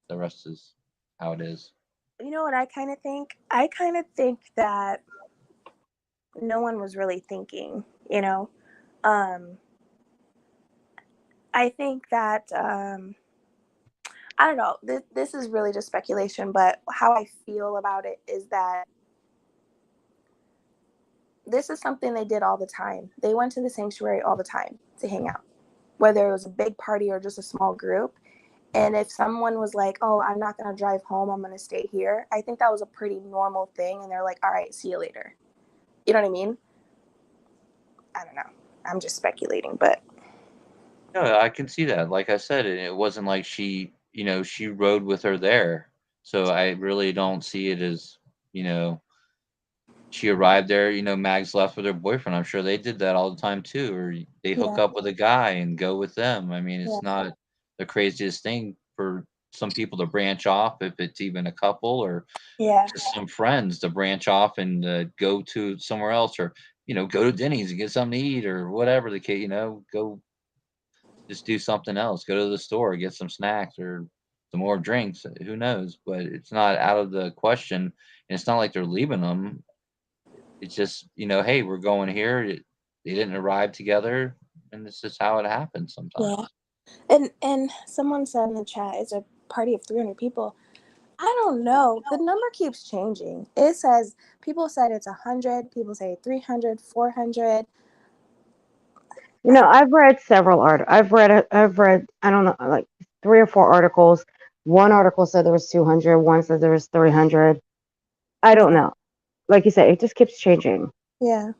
the rest is how it is. You know what I kind of think? I kind of think that no one was really thinking, you know. Um, I think that I don't know. This is really just speculation, but how I feel about it is that this is something they did all the time. They went to the sanctuary all the time to hang out, whether it was a big party or just a small group. And if someone was like, "Oh, I'm not going to drive home. I'm going to stay here," I think that was a pretty normal thing. And they're like, "All right, see you later." You know what I mean? I don't know. I'm just speculating, but No, I can see that. Like I said, it wasn't like she rode with her there. So I really don't see it as, you know, she arrived there, Mags left with her boyfriend. I'm sure they did that all the time too. Or they hook yeah, up with a guy and go with them. I mean, yeah, it's not the craziest thing for some people to branch off, if it's even a couple or yeah, just some friends to branch off and go to somewhere else, or go to Denny's and get something to eat, or whatever the case. Go just do something else. Go to the store, get some snacks or some more drinks. Who knows? But it's not out of the question. And it's not like they're leaving them. It's just, hey, we're going here. They didn't arrive together, and this is how it happens yeah. sometimes. And someone said in the chat, it's a party of 300 people. I don't know. The number keeps changing. It says people said it's 100. People say 300, 400. I've read several I've read, I don't know, like 3 or 4 articles. One article said there was 200, one said there was 300. I don't Yeah, know. Like you said, it just keeps changing. yeah.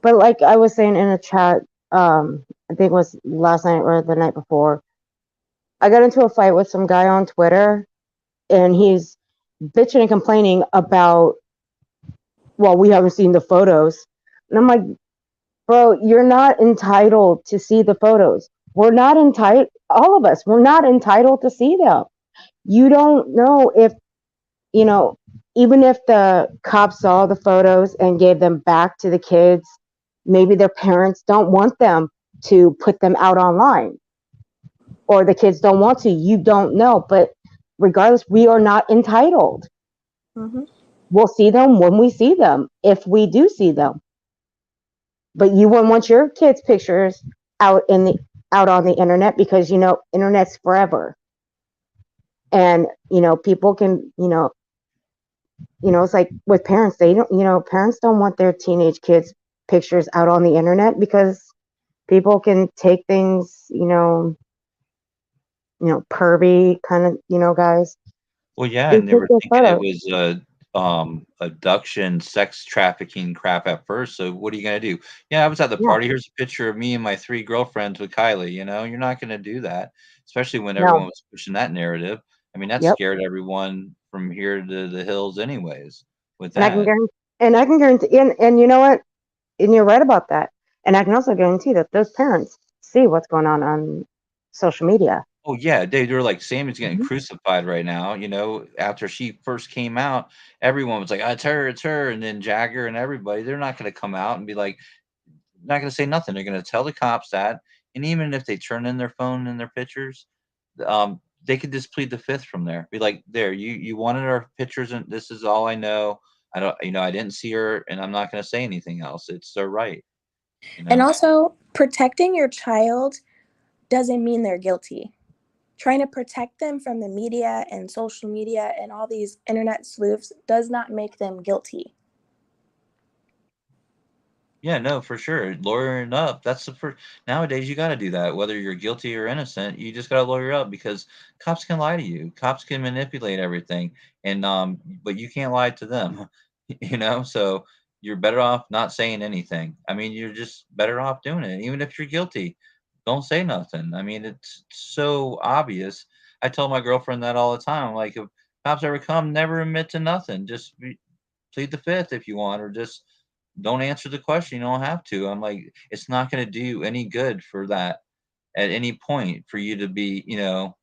But like I was saying in a chat, I think it was last night or the night before, I got into a fight with some guy on Twitter, and he's bitching and complaining about, well, we haven't seen the photos. And I'm like, bro, you're not entitled to see the photos. We're not entitled, all of us, we're not entitled to see them. You don't know if, you know, even if the cops saw the photos and gave them back to the kids, maybe their parents don't want them to put them out online, or the kids don't want to. You don't know. But regardless, we are not entitled. Mm-hmm. We'll see them when we see them, if we do see them. But you wouldn't want your kids' pictures out in the out on the internet, because internet's forever. And people can, it's like with parents, they don't, parents don't want their teenage kids' pictures out on the internet, because people can take things, pervy kind of, guys. Well, yeah, They and they take were their thinking it photos. was abduction, sex trafficking crap at first. So what are you gonna do? Yeah, I was at the Yeah, party. Here's a picture of me and my 3 girlfriends with Kylie. You're not gonna do that, especially when everyone no, was pushing that narrative. I mean, that yep. scared everyone from here to the hills, anyways. With And I can that, guarantee, and you know what? And you're right about that. And I can also guarantee that those parents see what's going on social media. oh yeah, they're like, Sammy's getting Mhm. crucified right now. After she first came out, everyone was like, "Ah, it's her," and then Jagger and everybody. They're not gonna come out and be like, not gonna say nothing. They're gonna tell the cops that, and even if they turn in their phone and their pictures, they could just plead the fifth from there. Be like, "There, you wanted our pictures, and this is all I know. I don't, I didn't see her, and I'm not gonna say anything else. It's their right." You And know. also, protecting your child doesn't mean they're guilty. Trying to protect them from the media and social media and all these internet sleuths does not make them guilty. Yeah, no, for sure. Lawyering up, that's the first. Nowadays, you got to do that, whether you're guilty or innocent. You just got to lawyer up, because cops can lie to you. Cops can manipulate everything, and but you can't lie to them. So you're better off not saying anything. I mean, you're just better off doing it, even if you're guilty. Don't say nothing. I mean, it's so obvious. I tell my girlfriend that all the time. I'm like, if cops ever come, never admit to nothing. Just plead the fifth if you want, or just don't answer the question. You don't have to. I'm like, it's not going to do any good for that at any point for you to be, to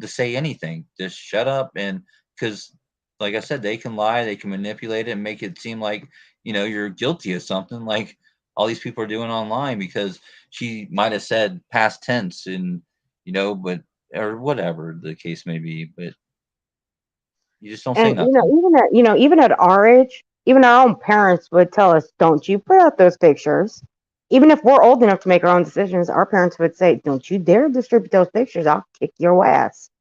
say anything. Just shut up. And because, like I said, they can lie, they can manipulate it and make it seem like you're guilty of something like all these people are doing online, because she might have said past tense and, but, or whatever the case may be, but you just don't say And nothing. even at our age, even our own parents would tell us, "Don't you put out those pictures." Even if we're old enough to make our own decisions, our parents would say, "Don't you dare distribute those pictures. I'll kick your ass."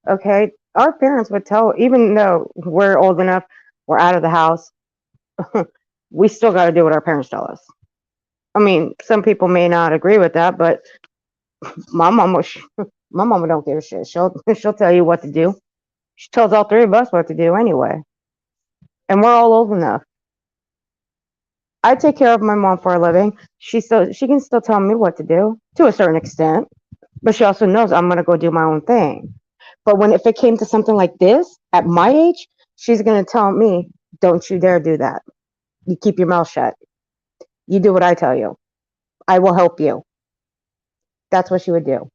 Okay? Our parents would tell, even though we're old enough, we're out of the house, we still got to do what our parents tell us. I mean, some people may not agree with that, but my mama, my mama don't give a shit. She'll tell you what to do. She tells all three of us what to do anyway, and we're all old enough. I take care of my mom for a living. She can still tell me what to do to a certain extent, but she also knows I'm gonna go do my own thing. But if it came to something like this at my age, she's gonna tell me, "Don't you dare do that. You keep your mouth shut. You do what I tell you. I will help you." That's what she would do.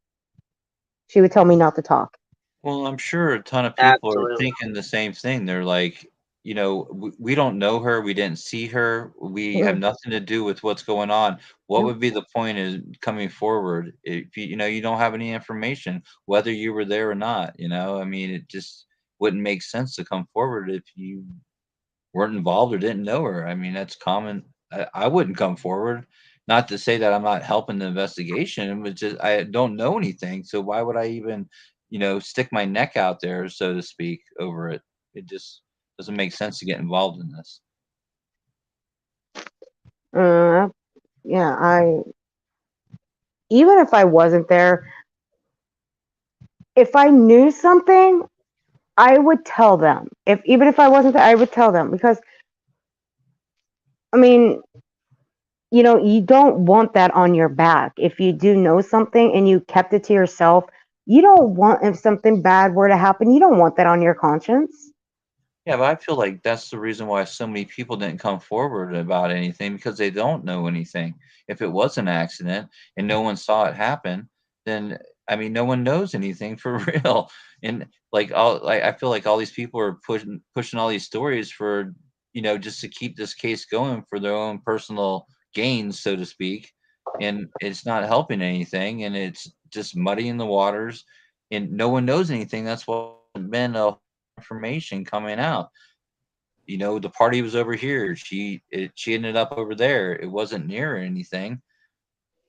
She would tell me not to talk. Well, I'm sure a ton of people are Absolutely. thinking the same thing. They're like, we don't know her, we didn't see her, we have Mm. nothing to do with what's going on. What Yeah. would be the point of coming forward if you don't have any information, whether you were there or not? I mean, it just wouldn't make sense to come forward if you weren't involved or didn't know her. I mean, that's common. I wouldn't come forward. Not to say that I'm not helping the investigation, but just I don't know anything. So why would I even, stick my neck out there, so to speak, over it? It just doesn't make sense to get involved in this. Uh, yeah, even if I wasn't there, if I knew something, I would tell them. Even if I wasn't there, I would tell them because I mean, you don't want that on your back. If you do know something and you kept it to yourself, you don't want if something bad were to happen, you don't want that on your conscience. Yeah, but I feel like that's the reason why so many people didn't come forward about anything, because they don't know anything. If it was an accident and no one saw it happen, then I mean, no one knows anything for real. And I feel like all these people are pushing all these stories for, just to keep this case going for their own personal gains, so to speak. And it's not helping anything, and it's just muddying the waters, and no one knows anything. That's why there's been a information coming out. The party was over here. She ended up over there. It wasn't near anything.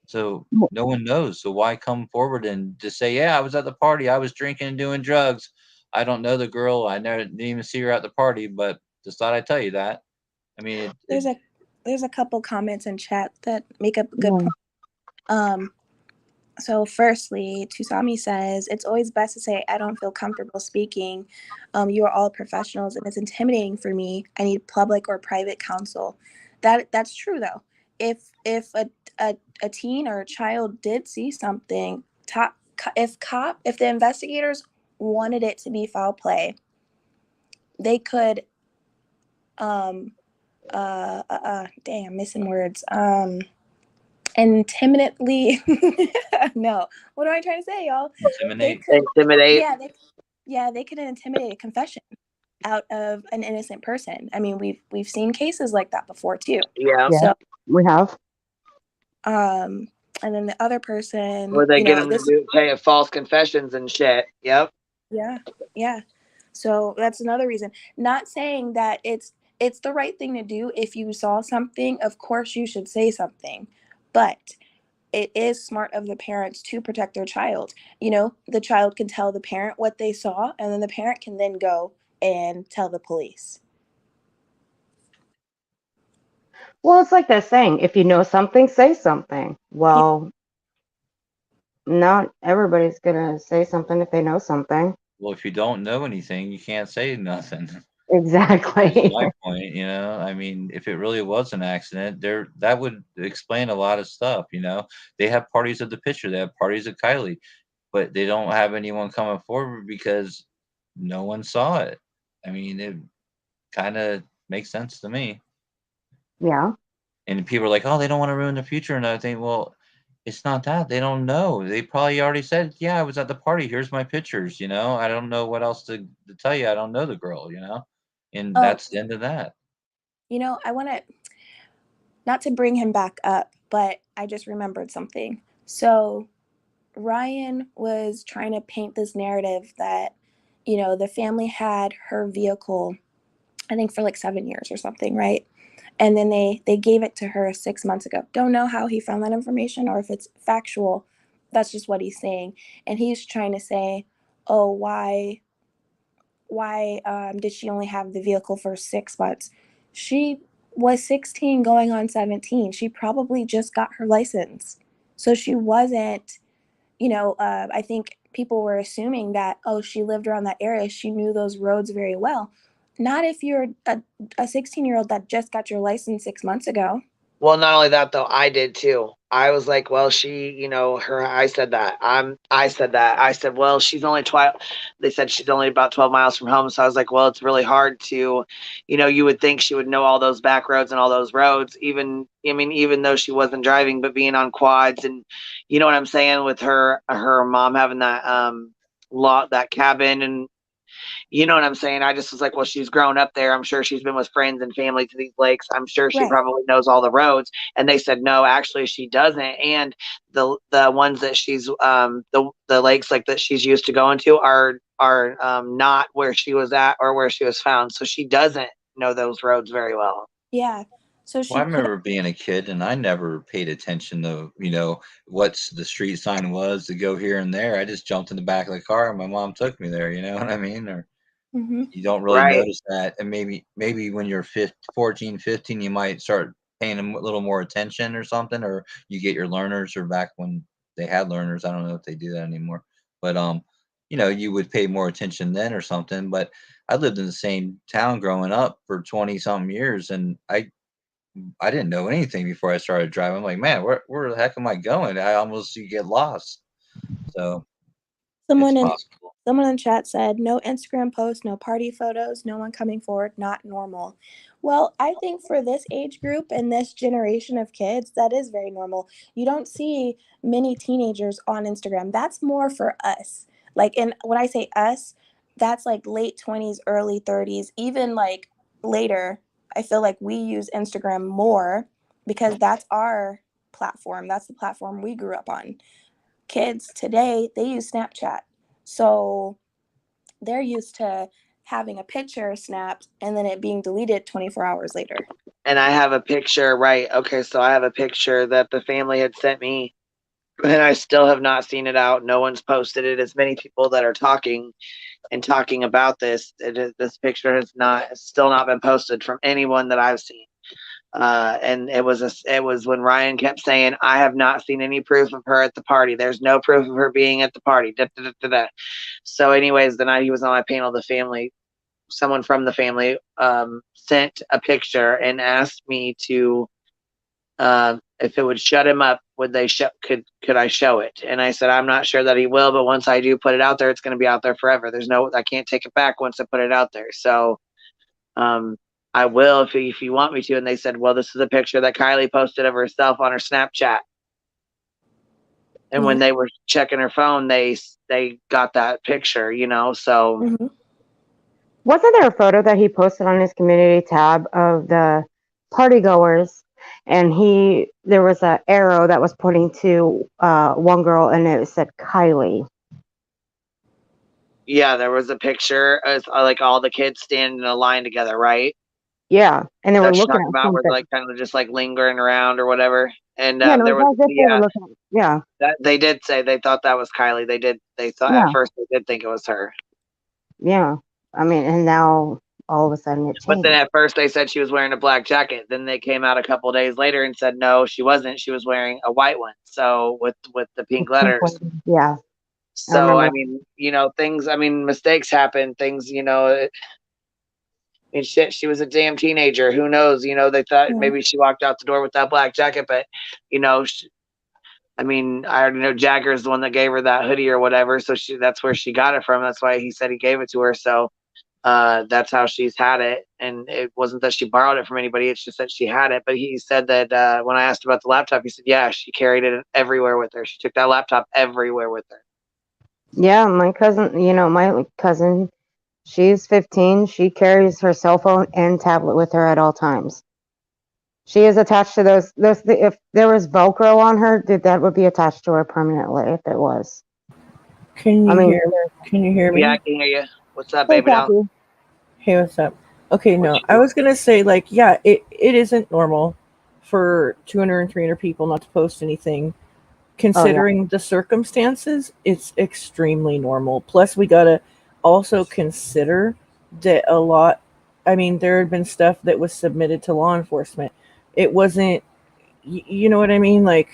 So no one knows. So why come forward and just say, "Yeah, I was at the party. I was drinking and doing drugs. I don't know the girl. I never didn't even see her at the party, but just thought I'd tell you that." I mean, There's a couple comments in chat that make up a good Yeah. point. So firstly, Tusami says, "It's always best to say, I don't feel comfortable speaking. You are all professionals and it's intimidating for me. I need public or private counsel." That's true though. If a teen or a child did see something, if the investigators wanted it to be foul play, they could dang, I'm missing words. Intimidately no, what am I trying to say, y'all? They intimidate. could, Intimidate. they could intimidate a confession out of an innocent person. I mean, we've seen cases like that before too. Yeah. Yeah, So we have. and then the other person, Or they get them to pay false confessions and shit. Yep. yeah, so that's another reason. Not saying that it's the right thing to do. If you saw something, of course you should say something, but it is smart of the parents to protect their child. The child can tell the parent what they saw, and then the parent can then go and tell the police. Well, it's like that saying, if you know something, say something. Well, not everybody's gonna say something if they know something. Well, if you don't know anything, you can't say nothing. Is Exactly. my point. I mean, if it really was an accident, that would explain a lot of stuff. They have parties of the pitcher, they have parties of Kylie, but they don't have anyone coming forward because no one saw it. I mean, it kind of makes sense to me. Yeah. And people are like, "Oh, they don't want to ruin the future," and I think, well, it's not that they don't know. They probably already said, "Yeah, I was at the party. Here's my pictures." I don't know what else to tell you. I don't know the girl. And Oh, that's the end of that. I want to, not to bring him back up, but I just remembered something. So Ryan was trying to paint this narrative that, the family had her vehicle, I think for like 7 years or something, right? And then they gave it to her 6 months ago. Don't know how he found that information or if it's factual. That's just what he's saying. And he's trying to say, oh, why did she only have the vehicle for 6 months? She was 16 going on 17. She probably just got her license. So she wasn't, I think people were assuming that, oh, she lived around that area. She knew those roads very well. Not if you're a 16-year-old that just got your license 6 months ago. Well, not only that though, I did too. I was like, well, I said that. I said that. I said, well, she's only 12. They said she's only about 12 miles from home. So I was like, well, it's really hard to, you would think she would know all those back roads and all those roads, even though she wasn't driving, but being on quads and you know what I'm saying, with her mom having that that cabin, and you know what I'm saying? I just was like, well, she's grown up there. I'm sure she's been with friends and family to these lakes. I'm sure she Right. probably knows all the roads. And they said, no, actually she doesn't. And the ones that she's the lakes like that she's used to going to are not where she was at or where she was found. So she doesn't know those roads very well. Yeah. So she Well, I could. remember being a kid and I never paid attention to, what the street sign was to go here and there. I just jumped in the back of the car and my mom took me there, you know what I mean? Or Mm-hmm. you don't really Right. notice that. And maybe when you're 14, 15, you might start paying a little more attention or something, or you get your learners, or back when they had learners. I don't know if they do that anymore, but, you would pay more attention then or something. But I lived in the same town growing up for 20 something years, and I didn't know anything before I started driving. I'm like, man, where the heck am I going? I almost you get lost. So it's Someone in possible. someone in chat said, no Instagram posts, no party photos, no one coming forward, not normal. Well, I think for this age group and this generation of kids, that is very normal. You don't see many teenagers on Instagram. That's more for us. Like, and when I say us, that's like late 20s, early 30s, even like later. I feel like we use Instagram more because that's our platform. That's the platform we grew up on. Kids today, they use Snapchat. So they're used to having a picture snapped and then it being deleted 24 hours later. And I have a picture, right? Okay, so I have a picture that the family had sent me, and I still have not seen it out. No one's posted it. As many people that are talking about this, this picture has still not been posted from anyone that I've seen. And it was when Ryan kept saying, I have not seen any proof of her at the party. There's no proof of her being at the party. Da, da, da, da, da. So anyways, the night he was on my panel, someone from the family sent a picture and asked me to, if it would shut him up, could I show it? And I said, I'm not sure that he will, but once I do put it out there, it's going to be out there forever. I can't take it back once I put it out there. So I will if you want me to. And they said, well, this is a picture that Kylie posted of herself on her Snapchat. And when they were checking her phone, they got that picture, so. Mm-hmm. Wasn't there a photo that he posted on his community tab of the party goers, and there was an arrow that was pointing to one girl, and it said Kylie. Yeah, there was a picture of like all the kids standing in a line together, right? Yeah, and they were That's looking talking at about where something. they're like kind of just like lingering around or whatever. And Yeah, no, there was as if they were looking. Yeah, that they did say they thought that was Kylie. They thought yeah, at first they did think it was her. yeah. I mean, and now all of a sudden it But then changed. at first they said she was wearing a black jacket. Then they came out a couple of days later and said no, she wasn't. She was wearing a white one. So with the pink letters. Yeah, I So remember. I mean, things. I mean, mistakes happen. Things, shit, she was a damn teenager. Who knows? They thought maybe she walked out the door with that black jacket, but I already know Jagger's the one that gave her that hoodie or whatever. So that's where she got it from. That's why he said he gave it to her. So that's how she's had it. And it wasn't that she borrowed it from anybody. It's just that she had it. But he said that when I asked about the laptop, he said, yeah, she carried it everywhere with her. She took that laptop everywhere with her. Yeah, my cousin, She's 15. She carries her cell phone and tablet with her at all times. She is attached to those. If there was Velcro on her, that would be attached to her permanently. If it was, Can I you mean, hear? Can you hear me? Yeah, I can hear you. What's up, hey, baby doll? Kathy. Hey, what's up? Okay, What no, you I doing? was gonna say like, yeah, it isn't normal for 200 and 300 people not to post anything. Oh yeah. Considering the circumstances, it's extremely normal. Plus, we gotta also consider that a lot. I mean, there had been stuff that was submitted to law enforcement. It wasn't, you know what I mean? Like,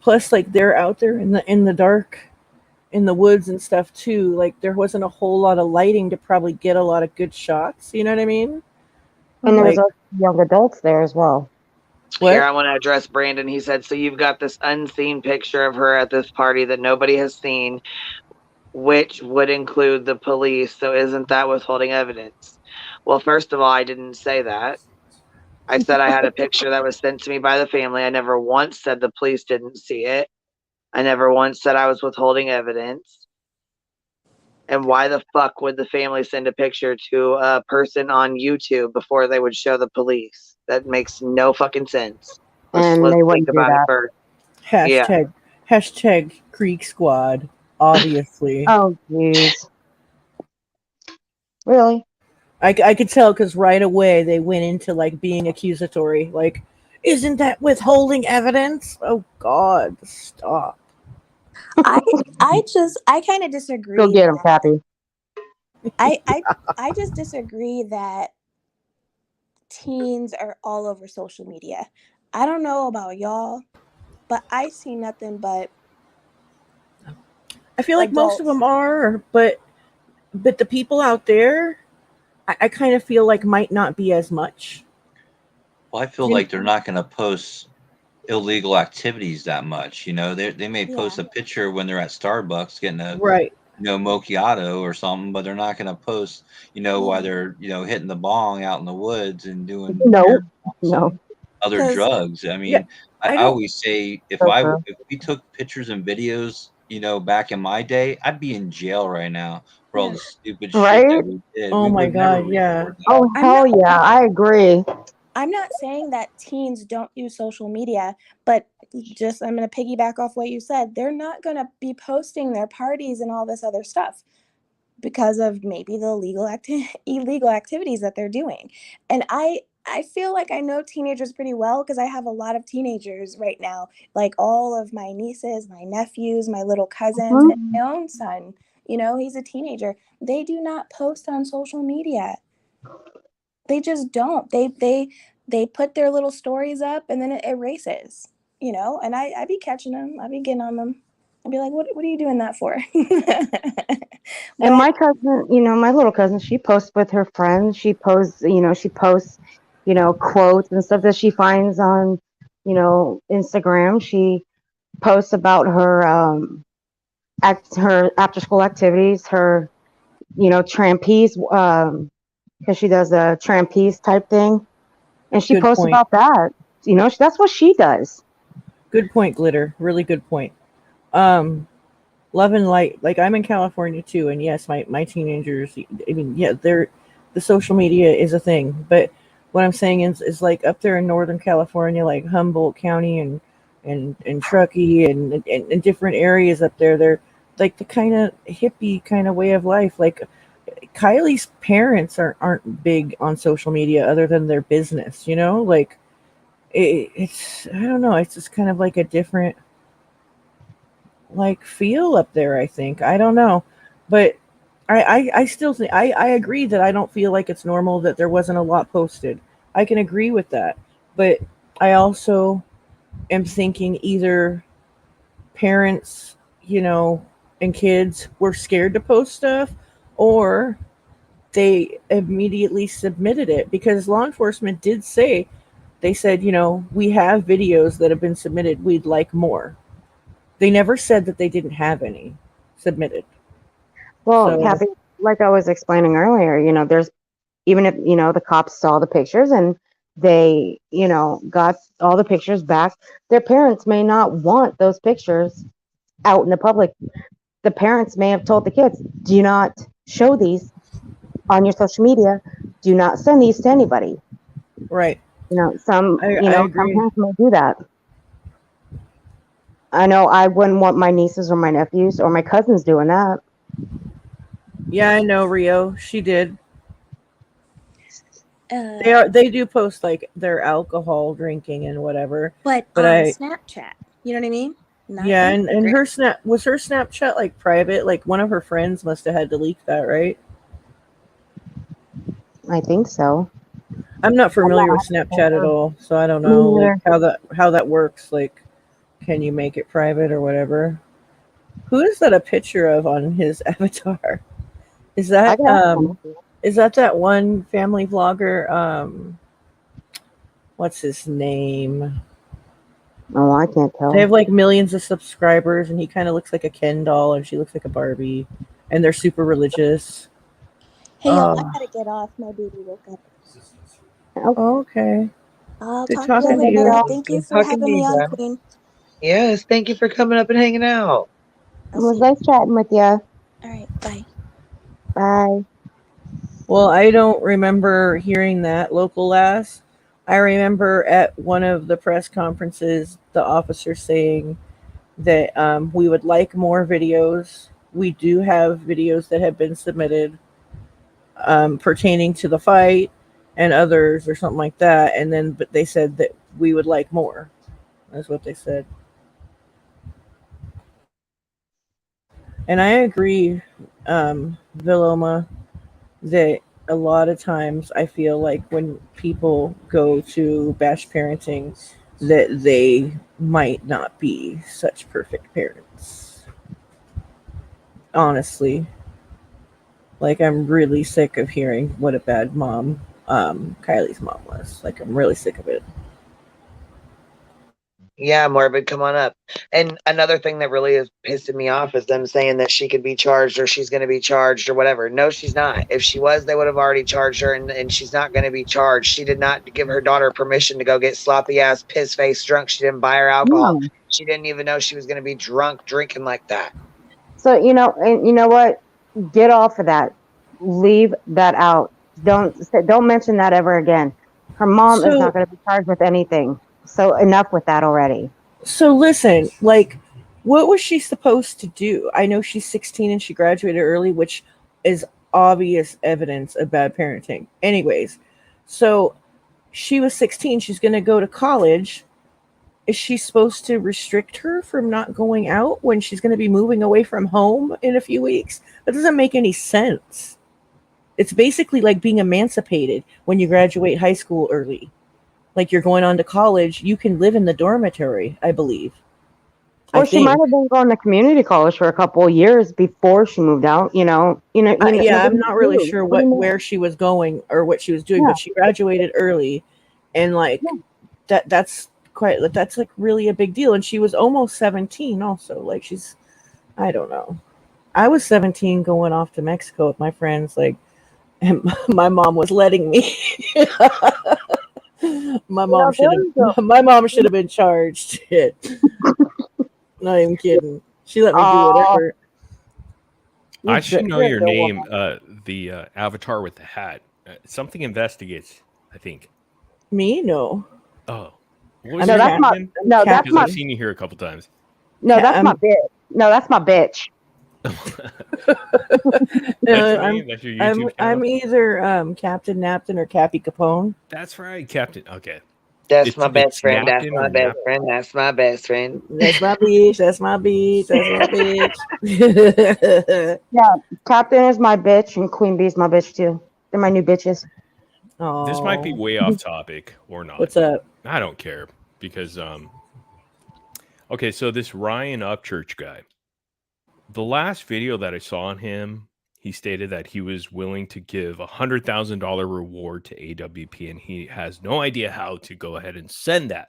plus, like they're out there in the dark, in the woods and stuff too. Like, there wasn't a whole lot of lighting to probably get a lot of good shots. You know what I mean? And there was Like, also young adults there as well. Here, what? I want to address Brandon. He said, so you've got this unseen picture of her at this party that nobody has seen, which would include the police. So isn't that withholding evidence? Well, first of all, I didn't say that. I said I had a picture that was sent to me by the family. I never once said the police didn't see it. I never once said I was withholding evidence. And why the fuck would the family send a picture to a person on YouTube before they would show the police? That makes no fucking sense. And Let's they think wouldn't do about it that. first. Yeah. Hashtag Creek Squad. Obviously, Oh, jeez. Really? I could tell because right away they went into like being accusatory. Like, isn't that withholding evidence? Oh God, stop. I I kind of Go disagree get him, that Kathy. I just disagree that teens are all over social media. I don't know about y'all, but I see nothing but I feel like most of adults. them are, but the people out there, I kind of feel like might not be as much. Well, I feel You- like they're not going to post illegal activities that much. You know, they may Yeah. post a picture when they're at Starbucks getting a right. macchiato or something, but they're not going to post while Yeah. they're hitting the bong out in the woods and doing No, beer bongs no. and other Because drugs. I Yeah, mean, I I don't. always say So true. if we took pictures and videos, back in my day, I'd be in jail right now for all yeah, the stupid shit Right? that we did. Oh We my would never God, yeah. record that. Oh, I'm hell not yeah. I agree. I'm not saying that teens don't use social media, but just I'm going to piggyback off what you said. They're not going to be posting their parties and all this other stuff because of maybe the illegal activities that they're doing. And I feel like I know teenagers pretty well because I have a lot of teenagers right now, like all of my nieces, my nephews, my little cousins, and Mhm. my own son. You know, he's a teenager. They do not post on social media. They just don't. They put their little stories up and then it erases, you know. And I be catching them. I be getting on them. I'd be like, what are you doing that for? And But my cousin, my little cousin, she posts with her friends. She posts, quotes and stuff that she finds on, Instagram. She posts about her after school activities, her, trapeze, because she does a trapeze type thing, and she Good posts point. about that. That's what she does. Good point, Glitter. Really good point. Um, Love and light. Like, I'm in California too, and yes, my teenagers. I mean, yeah, they're the social media is a thing, but what I'm saying is like up there in Northern California, like Humboldt County and Truckee and different areas up there. They're like the kind of hippie kind of way of life. Like Kylie's parents aren't big on social media other than their business. You know, like it's I don't know. It's just kind of like a different like feel up there. I think I don't know, but I still think I agree that I don't feel like it's normal that there wasn't a lot posted. I can agree with that, but I also am thinking either parents, and kids were scared to post stuff, or they immediately submitted it because law enforcement did say they said, we have videos that have been submitted. We'd like more. They never said that they didn't have any submitted. Well, So Kathy, like I was explaining earlier, there's even if the cops saw the pictures and they got all the pictures back, their parents may not want those pictures out in the public. The parents may have told the kids, do not show these on your social media, do not send these to anybody. Right. Some I some agree. parents may do that. I know I wouldn't want my nieces or my nephews or my cousins doing that. Yeah, I know, Rio. She did. Uh, They do post like their alcohol drinking and whatever. but But on I Snapchat, you know what I mean? Not yeah, and Instagram. her Snapchat like private? Like one of her friends must have had to leak that, right? I think so. I'm not I'm not familiar with 100% Snapchat at sure. all, so I don't Me know like neither. how that works. Like, can you make it private or whatever? Who is that a picture of on his avatar? Is I that can ask them. that one family vlogger? What's his name? Oh, I can't They have tell. like millions of subscribers, and he kind of looks like a Ken doll, and she looks like a Barbie, and they're super religious. Hey, y'all, I gotta get off. My baby woke up. Okay. I'll Good talk to y'all talking to later. you. Thank you Good for talking to having me you, on, Dad. Queen. Yes, thank you for coming up and hanging out. It was nice chatting with you. All right, bye. Bye. Well, I don't remember hearing that local last. I remember at one of the press conferences, the officer saying that we would like more videos. We do have videos that have been submitted pertaining to the fight and others or something like that. And then, but they said that we would like more. That's what they said. And I agree, Viloma, that a lot of times I feel like when people go to bash parenting, that they might not be such perfect parents. Honestly, like I'm really sick of hearing what a bad mom Kylie's mom was. Like I'm really sick of it. Yeah, Morbid, come on up. And another thing that really is pissing me off is them saying that she could be charged or she's going to be charged or whatever. No, she's not. If she was, they would have already charged her, and she's not going to be charged. She did not give her daughter permission to go get sloppy ass, piss face drunk. She didn't buy her alcohol. No. She didn't even know she was going to be drunk drinking like that. So, and you know what? Get off of that. Leave that out. Don't mention that ever again. Her mom is not So going to be charged with anything. So enough with that already. So listen, like, what was she supposed to do? I know she's 16 and she graduated early, which is obvious evidence of bad parenting. Anyways, so she was 16. She's going to go to college. Is she supposed to restrict her from not going out when she's going to be moving away from home in a few weeks? That doesn't make any sense. It's basically like being emancipated when you graduate high school early. Like you're going on to college, you can live in the dormitory, I believe. Or I she might think. have been going to community college for a couple of years before she moved out. Yeah, I'm Nobody not really knew. sure What do you mean? where she was going or what she was doing, Yeah, but she graduated early, and like yeah. that's like really a big deal. And she was almost 17, also. Like I don't know. I was 17 going off to Mexico with my friends, like, and my mom was letting me. my mom should There have. My mom should have been charged. Shit. Not even kidding. She let me do Oh, whatever. I should know you're a your good name. woman. The avatar with the hat. Something investigates. I think. Me? No. Oh, what was I'm No, your name that's my again? no, that's Because my I've Captain. seen you here a couple times. no, that's my I'm bitch. No, that's my bitch. That's your name. That's your YouTube I'm channel. either Captain Napton or Cappy Capone. That's right, Captain. Okay, That's my best it's friend. That's Napton my or best Nap. friend. That's my best friend. That's my beach. That's my beach. That's my bitch. Yeah, Captain is my bitch and Queen Bee's my bitch too. They're my new bitches. This might be Oh, way off topic or not. what's up? I don't care because okay, so this Ryan Upchurch guy, the last video that I saw on him, he stated that he was willing to give $100,000 reward to AWP, and he has no idea how to go ahead and send that.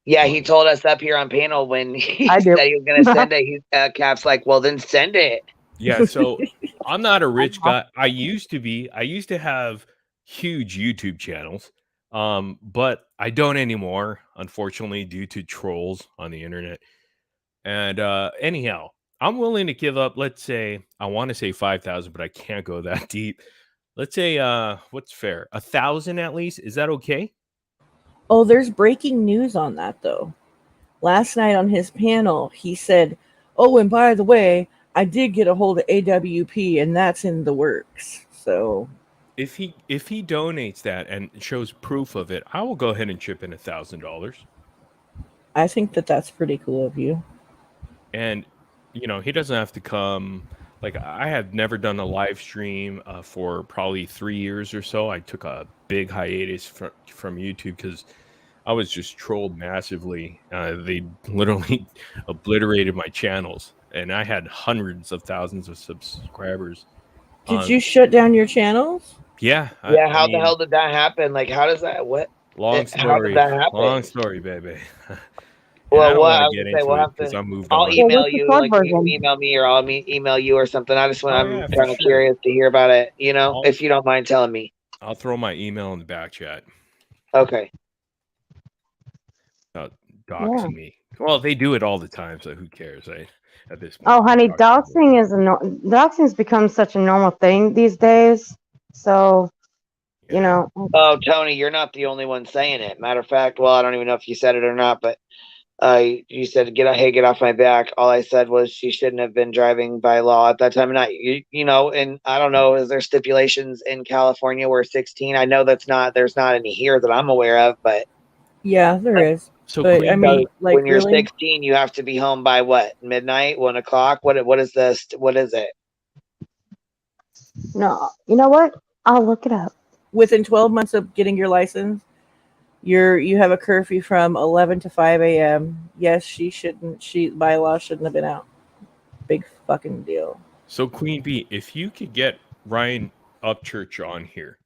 Yeah, he told us up here on panel when he I do. said he was going to send it. He Cap's like, well, then send it. Yeah, so I'm not a rich guy. I used to have huge YouTube channels, but I don't anymore, unfortunately, due to trolls on the internet. And anyhow, I'm willing to give up, let's say, I want to say 5,000, but I can't go that deep. let's say what's fair? 1,000 at least. Is that okay? Oh, there's breaking news on that though. Last night on his panel, he said, "Oh, and by the way, I did get a hold of AWP, and that's in the works." So If he donates that and shows proof of it, I will go ahead and chip in $1,000. I think that that's pretty cool of you. And he doesn't have to come. Like, I have never done a live stream for probably 3 years or so. I took a big hiatus from YouTube because I was just trolled massively. They literally obliterated my channels, and I had hundreds of thousands of subscribers. Did you shut down your channels? Yeah. How the hell did that happen? Like, how does that? What? Long story. How did that happen? Long story, baby. Well, I don't what? want to get into it because I'm moved I'll on. email you, like you can email me, or I'll email you or something. I'm kind of curious to hear about it. If you don't mind telling me. I'll throw my email in the back chat. Okay. Doxing me. Well, they do it all the time, so who cares, right? At this point. Oh, honey, doxing's become such a normal thing these days. So, Oh, Tony, you're not the only one saying it. Matter of fact, well, I don't even know if you said it or not, but you said, get off my back. All I said was she shouldn't have been driving by law at that time of night. And I don't know, is there stipulations in California where 16? I know there's not any here that I'm aware of, but yeah, there is. So, but I mean, like, when you're really? 16, you have to be home by what? Midnight, 1 o'clock? What is this? What is it? No, you know what? I'll look it up. Within 12 months of getting your license, you have a curfew from 11 to 5 a.m. Yes, she by law shouldn't have been out. Big fucking deal. So, Queen Bee, if you could get Ryan Upchurch on here,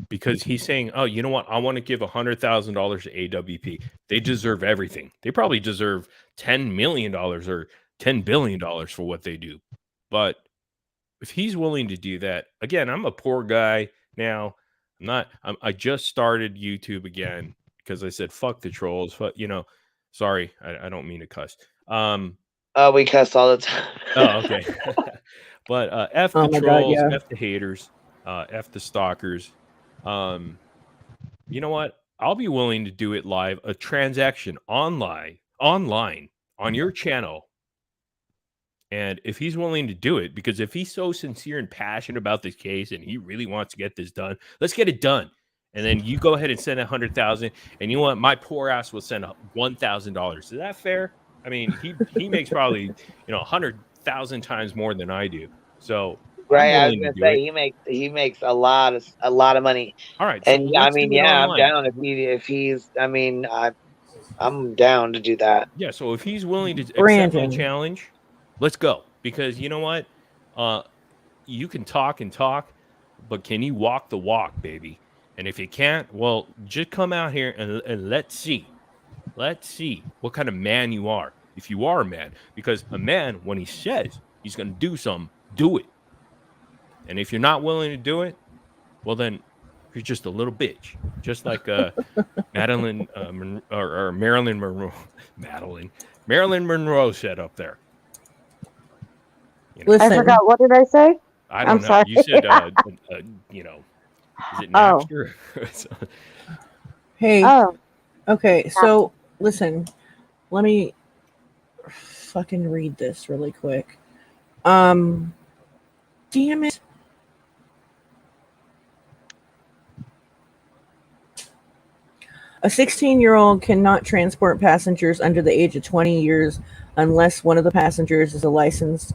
because he's saying, oh, you know what? I want to give $100,000 to AWP. They deserve everything. They probably deserve $10 million or $10 billion for what they do. But if he's willing to do that, again, I'm a poor guy now. I just started YouTube again because I said, fuck the trolls. But, sorry, I don't mean to cuss. We cuss all the time. Oh, okay. But F the trolls, God, yeah. F the haters, F the stalkers. You know what? I'll be willing to do it live, a transaction online on your channel. And if he's willing to do it, because if he's so sincere and passionate about this case and he really wants to get this done, let's get it done. And then you go ahead and send $100,000, and you know what? My poor ass will send $1,000. Is that fair? I mean, he makes probably 100,000 times more than I do. So right, I was gonna say he makes a lot of money. All right, and so I mean, yeah, I'm down if he's. I mean, I'm down to do that. Yeah, so if he's willing to accept my challenge, let's go. Because you know what, you can talk and talk, but can you walk the walk, baby? And if you can't, well, just come out here and let's see. Let's see what kind of man you are. If you are a man, because a man, when he says he's going to do something, do it. And if you're not willing to do it, well, then you're just a little bitch. Just like Marilyn Monroe said up there. I forgot. What did I say? I don't know. Sorry. You said, is it Napster? Oh. Hey. Oh. Okay, so listen, let me fucking read this really quick. Damn it. A 16-year-old cannot transport passengers under the age of 20 years unless one of the passengers is a licensed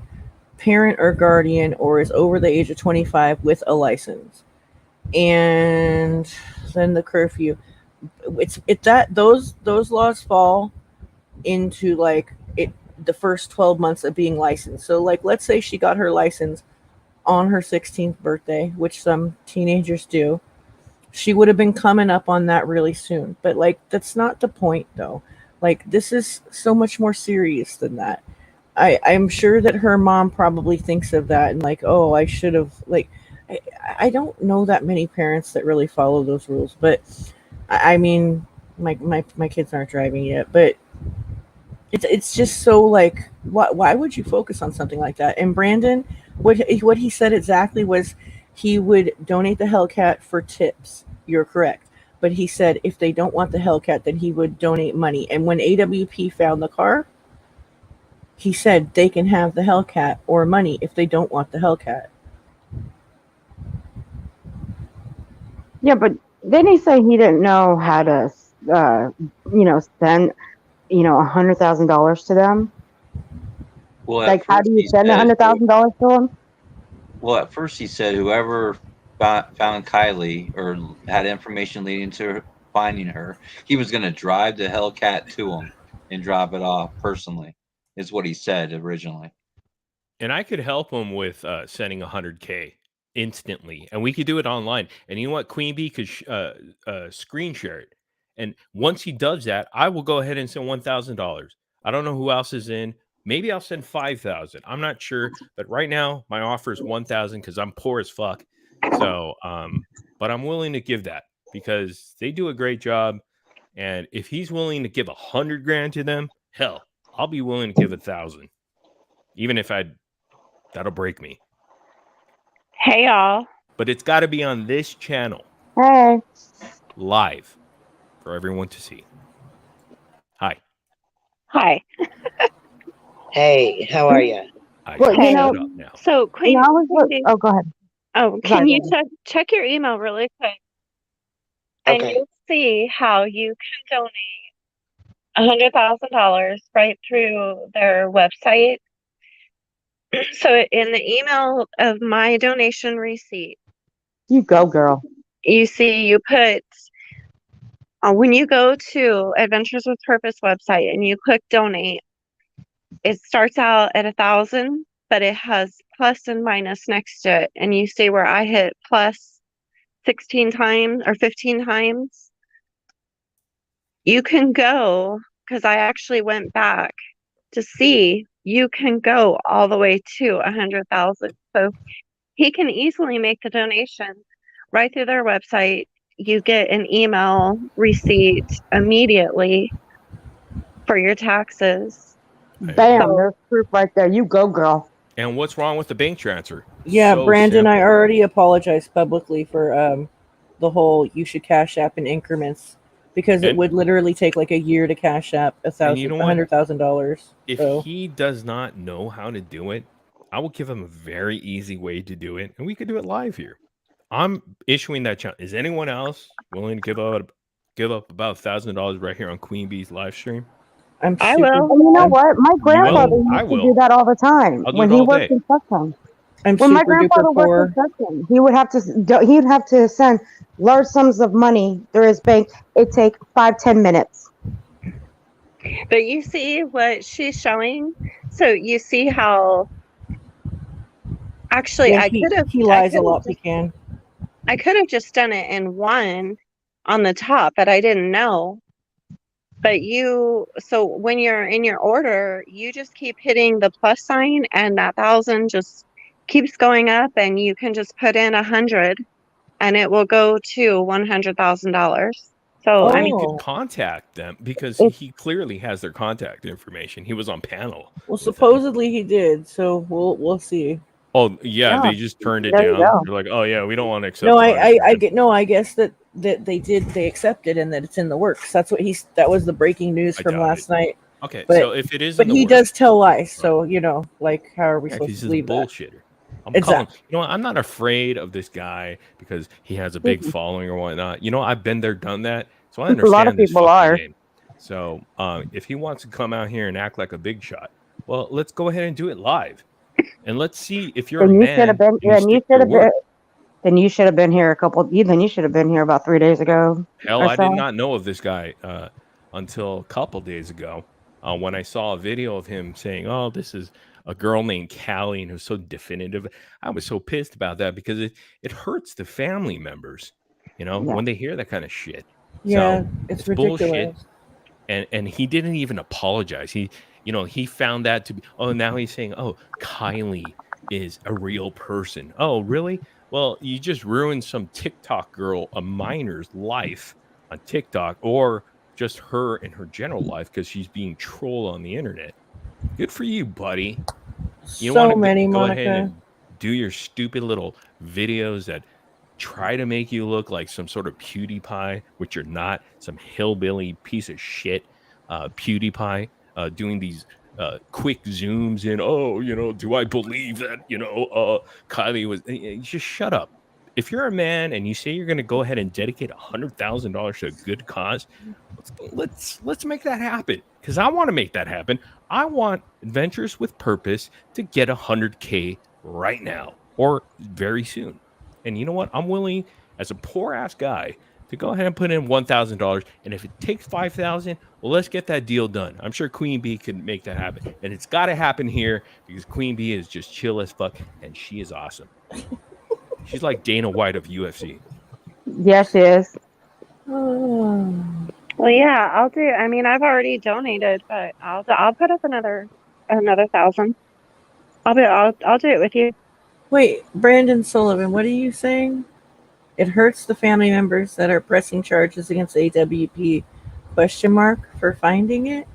parent or guardian or is over the age of 25 with a license. And then the curfew. Those laws fall into like the first 12 months of being licensed. So like, let's say she got her license on her 16th birthday, which some teenagers do. She would have been coming up on that really soon. But like, that's not the point though. Like, this is so much more serious than that. I'm sure that her mom probably thinks of that and like, oh, I should have, like, I don't know that many parents that really follow those rules, but I mean, my kids aren't driving yet, but it's just so like, why would you focus on something like that? And Brandon, what he said exactly was he would donate the Hellcat for tips. You're correct. But he said if they don't want the Hellcat, then he would donate money. And when AWP found the car, he said they can have the Hellcat or money if they don't want the Hellcat. Yeah, but didn't he say he didn't know how to, send, $100,000 to them? Well, Like, how do you send $100,000 to them? Well, at first he said whoever found Kylie or had information leading to finding her, he was going to drive the Hellcat to him and drop it off personally, is what he said originally. And I could help him with sending 100K instantly, and we could do it online. And you know what? Queen Bee could screen share it. And once he does that, I will go ahead and send $1,000. I don't know who else is in. Maybe I'll send 5,000. I'm not sure, but right now my offer is 1,000 because I'm poor as fuck. So, but I'm willing to give that because they do a great job. And if he's willing to give 100 grand to them, hell, I'll be willing to give 1,000, even if that'll break me. Hey, y'all. But it's got to be on this channel. Hey. Live for everyone to see. Hi. Hi. Hey, how are you? Well, Hey. Shut up now. So, Queen. Oh, go ahead. Oh, can you check your email really quick? And Okay. you'll see how you can donate $100,000 right through their website. So in the email of my donation receipt, You go, girl. you see you put when you go to Adventures with Purpose website and you click donate, it starts out at 1,000, but it has plus and minus next to it, and you see where I hit plus 16 times or 15 times. You can go, because I actually went back to see, you can go all the way to 100,000. So he can easily make the donation right through their website. You get an email receipt immediately for your taxes. Bam, there's proof right there. You go, girl. And what's wrong with the bank transfer? Yeah, So Brandon, I simple. already apologized publicly for the whole you should cash app in increments because it And- would literally take like a year to cash app you know what? $100,000. If So he does not know how to do it, I will give him a very easy way to do it, and we could do it live here. I'm issuing that challenge. Is anyone else willing to give up about $1,000 right here on Queen Bee's live stream? I will. And you know what? My grandfather I used to will. do that all the time I'll do when it he all worked day. in customs. I'm When my super duper grandfather worked poor. in customs, he'd have to send large sums of money through his bank. It'd take 5-10 minutes. But you see what she's showing? So you see how actually Yeah, I could have he lies a lot. He can. I could have just done it in one on the top, but I didn't know. But so when you're in your order, you just keep hitting the plus sign and that 1,000 just keeps going up, and you can just put in 100 and it will go to $100,000. So Or we could contact them because he clearly has their contact information. He was on panel. Well, supposedly he did, so we'll see. Oh yeah, they just turned it There you down. go. They're like, oh yeah, we don't want to accept. No, $100 I guess that they accepted and that it's in the works. That's what that was the breaking news from last night. Okay, But, so if it is, but in the he works, does tell lies, so like how are we supposed he's to a believe that? bullshitter. I'm Exactly. calling. You know what? I'm not afraid of this guy because he has a big following or whatnot. You know, I've been there, done that, so I A understand. lot of this people fucking are. game. So if he wants to come out here and act like a big shot, well, let's go ahead and do it live, and let's see if you're Then a you man. should have been. and you Then you stick to should your have been. word. Then you should have been here Then you should have been here about 3 days ago. Hell, or I did so. not know of this guy until a couple days ago when I saw a video of him saying, "Oh, this is a girl named Callie," and it was so definitive. I was so pissed about that because it hurts the family members, Yeah. when they hear that kind of shit. Yeah, So, it's bullshit. ridiculous. And he didn't even apologize. He found that to be. Oh, now he's saying, "Oh, Kylie is a real person." Oh, really? Well, you just ruined some TikTok girl, a minor's life on TikTok, or just her and her general life because she's being trolled on the internet. Good for you, buddy. You So want to many, go ahead Monica. and do your stupid little videos that try to make you look like some sort of PewDiePie, which you're not, some hillbilly piece of shit PewDiePie, doing these quick zooms in. Oh, do I believe that, Kylie was. Just shut up. If you're a man and you say you're going to go ahead and dedicate $100,000 to a good cause, let's make that happen, because I want to make that happen. I want Adventures with Purpose to get 100K right now or very soon. And you know what? I'm willing, as a poor ass guy, to go ahead and put in $1,000. And if it takes 5,000, well, let's get that deal done. I'm sure Queen Bee can make that happen. And it's got to happen here, because Queen Bee is just chill as fuck, and she is awesome. She's like Dana White of UFC. Yes, she is. Well, yeah, I'll do. I mean, I've already donated, but I'll put up another 1,000. I'll do it with you. Wait, Brandon Sullivan, what are you saying? It hurts the family members that are pressing charges against AWP ? For finding it?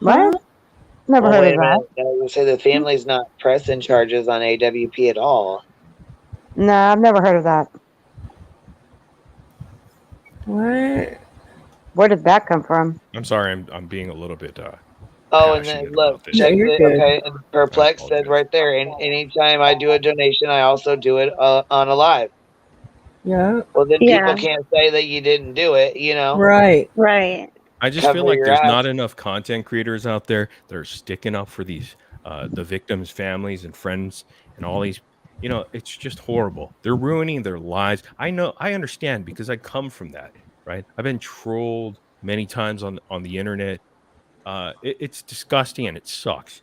What? Never Well, heard wait of a that. minute. I would say the family's not pressing charges on AWP at all. No, I've never heard of that. What? Where did that come from? I'm sorry, I'm being a little bit Oh, and then passionate look, about this. check you're it. good. Okay, and Perplex said right there. And anytime I do a donation, I also do it on a live. Yeah. Well, then Yeah. people can't say that you didn't do it. Right. Right. I just feel Cover like your there's ass. not enough content creators out there that are sticking up for these the victims' families and friends and all these. It's just horrible. They're ruining their lives. I know. I understand, because I come from that. Right. I've been trolled many times on the internet. It's disgusting and it sucks.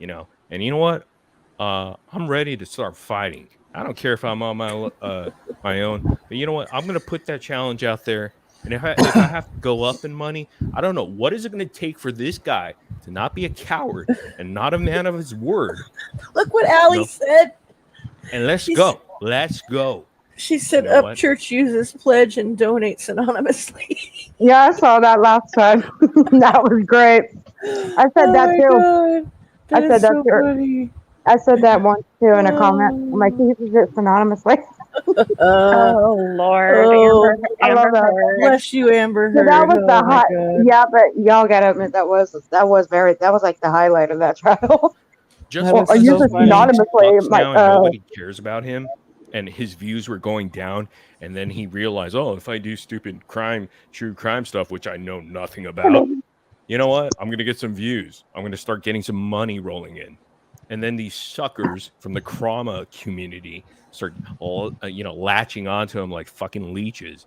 And you know what? I'm ready to start fighting. I don't care if I'm on my own. But you know what? I'm gonna put that challenge out there. And if I have to go up in money, I don't know. What is it going to take for this guy to not be a coward and not a man of his word? Look what Allie said. And let's go. Let's go. She said, You know what? Church uses pledge and donates anonymously. Yeah, I saw that last time. That was great. I said that too. God. I said that so too. funny. I said that once too in a comment. I'm like, he uses it synonymously. Oh Lord, I love Amber that. Heard. Bless you, Amber So Heard. that was the Oh, my high. God. Yeah, but y'all gotta admit that was like the highlight of that trial. Just That was I because use so it funny. synonymously. sucks now and nobody cares about him, and his views were going down, and then he realized, oh, if I do stupid true crime stuff, which I know nothing about, you know what? I'm gonna get some views. I'm gonna start getting some money rolling in, and then these suckers from the trauma community start latching onto him like fucking leeches.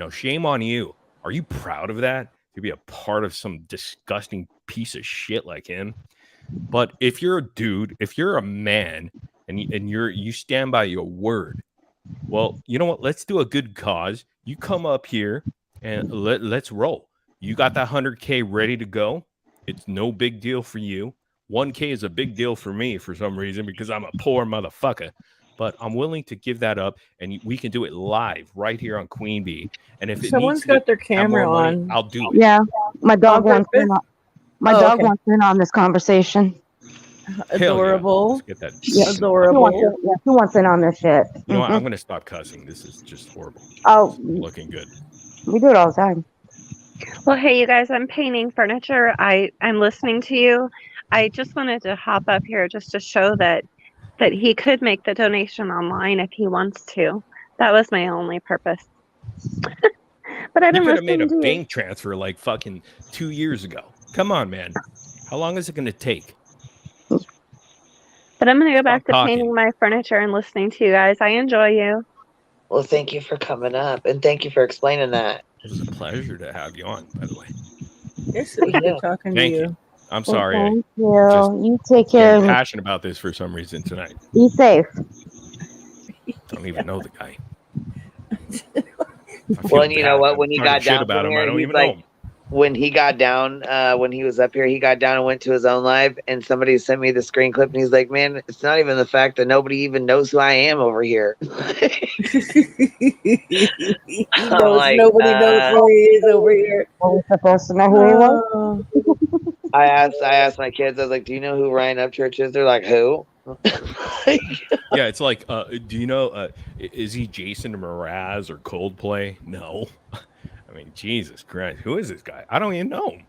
Shame on you. Are you proud of that, to be a part of some disgusting piece of shit like him? But if you're a dude, if you're a man, and you stand by your word, well, you know what? Let's do a good cause. You come up here and let's roll. You got that 100K ready to go. It's no big deal for you. 1K is a big deal for me for some reason, because I'm a poor motherfucker. But I'm willing to give that up, and we can do it live right here on Queen Bee. And if it Someone's needs got their to have more camera money, on. I'll do it. Yeah, my dog On wants in purpose? on. My Oh, dog okay. wants in on this conversation. Hell yeah. Adorable. Let's get that. Yeah, she Adorable. wants in on this shit. You know what? I'm going to stop cussing. This is just horrible. Oh, It's not looking good. we do it all the time. Well, hey, you guys, I'm painting furniture. I'm listening to you. I just wanted to hop up here just to show that he could make the donation online if he wants to. That was my only purpose. But I've You been could have made listening a to you. bank transfer like fucking 2 years ago. Come on, man. How long is it going to take? But I'm going to go back to talking. painting my furniture and listening to you guys. I enjoy you. Well, thank you for coming up, and thank you for explaining that. It was a pleasure to have you on, by the way. Yes, it was Yeah. good talking Thank to you. you. I'm Well, sorry. thank Just you. You take care. getting of me. passionate about this for some reason tonight. Be safe. Don't even know the guy. Well, and you know what? When he talking got shit down about from him, I here, don't he's even know like, him. when he got down, when he was up here, he got down and went to his own live, and somebody sent me the screen clip, and he's like, man, it's not even the fact that nobody even knows who I am over here. He I'm knows like, nobody knows who he is over here. Were we supposed to know who he was? Oh. I asked my kids, I was like, do you know who Ryan Upchurch is? They're like, who? Yeah, it's like, do you know, is he Jason Mraz or Coldplay? No. I mean, Jesus Christ, who is this guy? I don't even know him.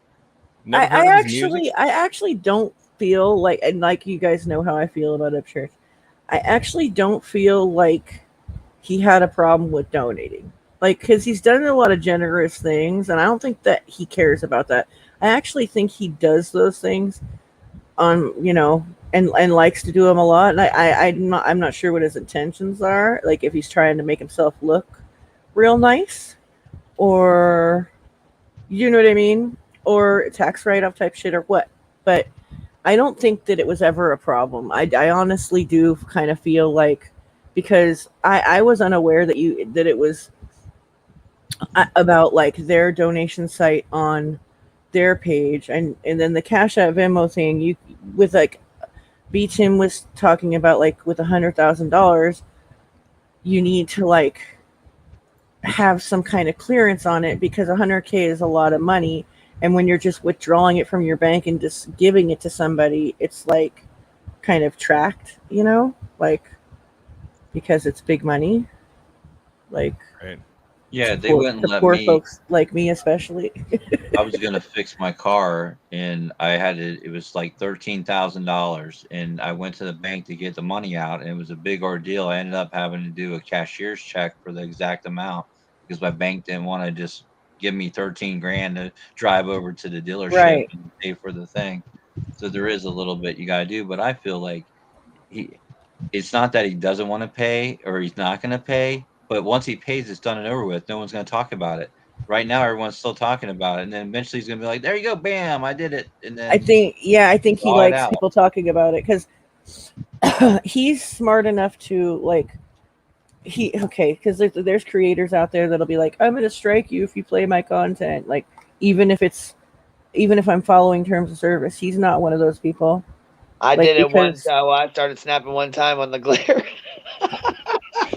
Never heard of his music. I actually don't feel like, and like you guys know how I feel about Upchurch. I actually don't feel like he had a problem with donating, like, because he's done a lot of generous things, and I don't think that he cares about that. I actually think he does those things on, and likes to do them a lot. And I'm not sure what his intentions are, like if he's trying to make himself look real nice, or you know what I mean, or tax write-off type shit or what. But I don't think that it was ever a problem. I honestly do kind of feel like, because I was unaware that it was about like their donation site on their page, and then the Cash App Venmo thing, you with like B Tim was talking about, like with $100,000 you need to like have some kind of clearance on it, because 100K is a lot of money, and when you're just withdrawing it from your bank and just giving it to somebody, it's like kind of tracked, like, because it's big money, like Right. Yeah, they wouldn't to let poor me. folks like me especially. I was gonna fix my car, and I had it was like $13,000, and I went to the bank to get the money out, and it was a big ordeal. I ended up having to do a cashier's check for the exact amount because my bank didn't want to just give me 13 grand to drive over to the dealership Right. and pay for the thing. So there is a little bit you gotta do, but I feel like it's not that he doesn't want to pay or he's not going to pay, but once he pays, it's done and over with. No one's going to talk about it. Right now, everyone's still talking about it, and then eventually he's going to be like, "There you go, bam, I did it." And then I think he draw it likes out. people talking about it, because he's smart enough to like, because there's creators out there that'll be like, I'm gonna strike you if you play my content, like even if I'm following terms of service. He's not one of those people. I Like, did it once. because I started snapping one time on the glare.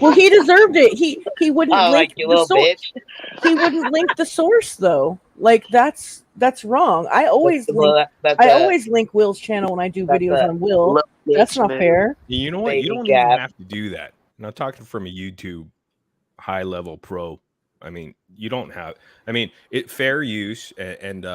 well, he deserved it. He wouldn't Oh, link like you the little source. bitch. He wouldn't link the source though. Like that's wrong. I always link Will's channel when I do That's videos a on Will. little That's bitch not move. fair. You know what? You Baby don't even gap. have to do that. I'm not talking from a YouTube high level pro. I mean, you don't have. I mean, fair use and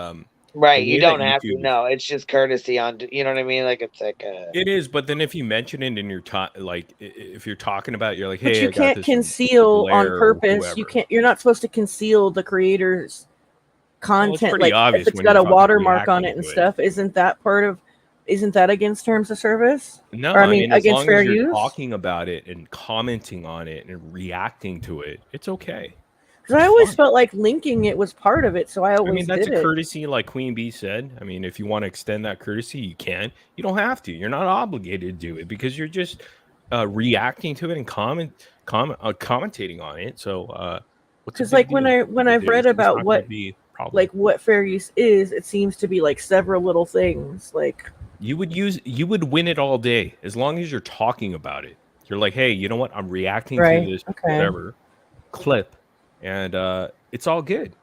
Right, the you way that don't have to. YouTube is. No, it's just courtesy on. You know what I mean? Like it's like a. It is, but then if you mention it in your like if you're talking about it, you're like, But hey, you I got can't this from conceal on Blair or purpose. whoever. You're not supposed to conceal the creator's Well, it's content. pretty Like obvious if it's when got you're a fucking watermark on reacting it and to it. stuff, isn't that against terms of service? No, Or I mean, as against long fair as you're use? talking about it and commenting on it and reacting to it, it's okay. Because I always felt like linking it was part of it, so I I always mean, that's did a it. courtesy, like Queen Bee said. I mean, if you want to extend that courtesy, you can. You don't have to. You're not obligated to do it because you're just reacting to it and commentating on it. So, what's the Because big like deal? when I've read It's about not going what to be a problem. like what fair use is, it seems to be like several little things. Like You would win it all day as long as you're talking about it. You're like, hey, you know what? I'm reacting to right, this okay. whatever clip, and it's all good.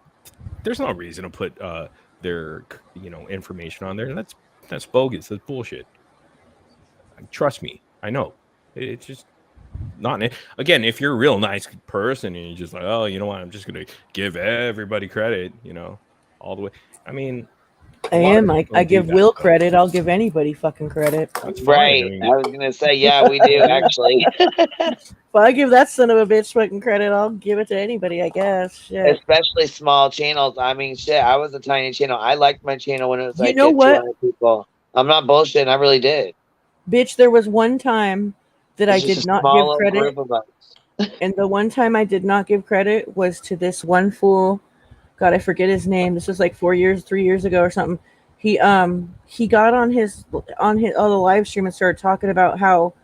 There's no reason to put their information on there. That's bogus. That's bullshit. Trust me, I know. It's just not. Again, if you're a real nice person and you're just like, oh, you know what? I'm just gonna give everybody credit. All the way. I mean, I am. I give Will credit. I'll give anybody fucking credit. That's fine. Right. I mean, I was gonna say, yeah, we do actually. If I give that son of a bitch fucking credit, I'll give it to anybody, I guess. Shit. Especially small channels. I mean, shit. I was a tiny channel. I liked my channel when it was You like know at what? 200 people. I'm not bullshitting. I really did. Bitch, there was one time that I It's just did a not small give little credit, group of us. and the one time I did not give credit was to this one fool. God, I forget his name. This was like 3 years ago or something. He got on the live stream and started talking about how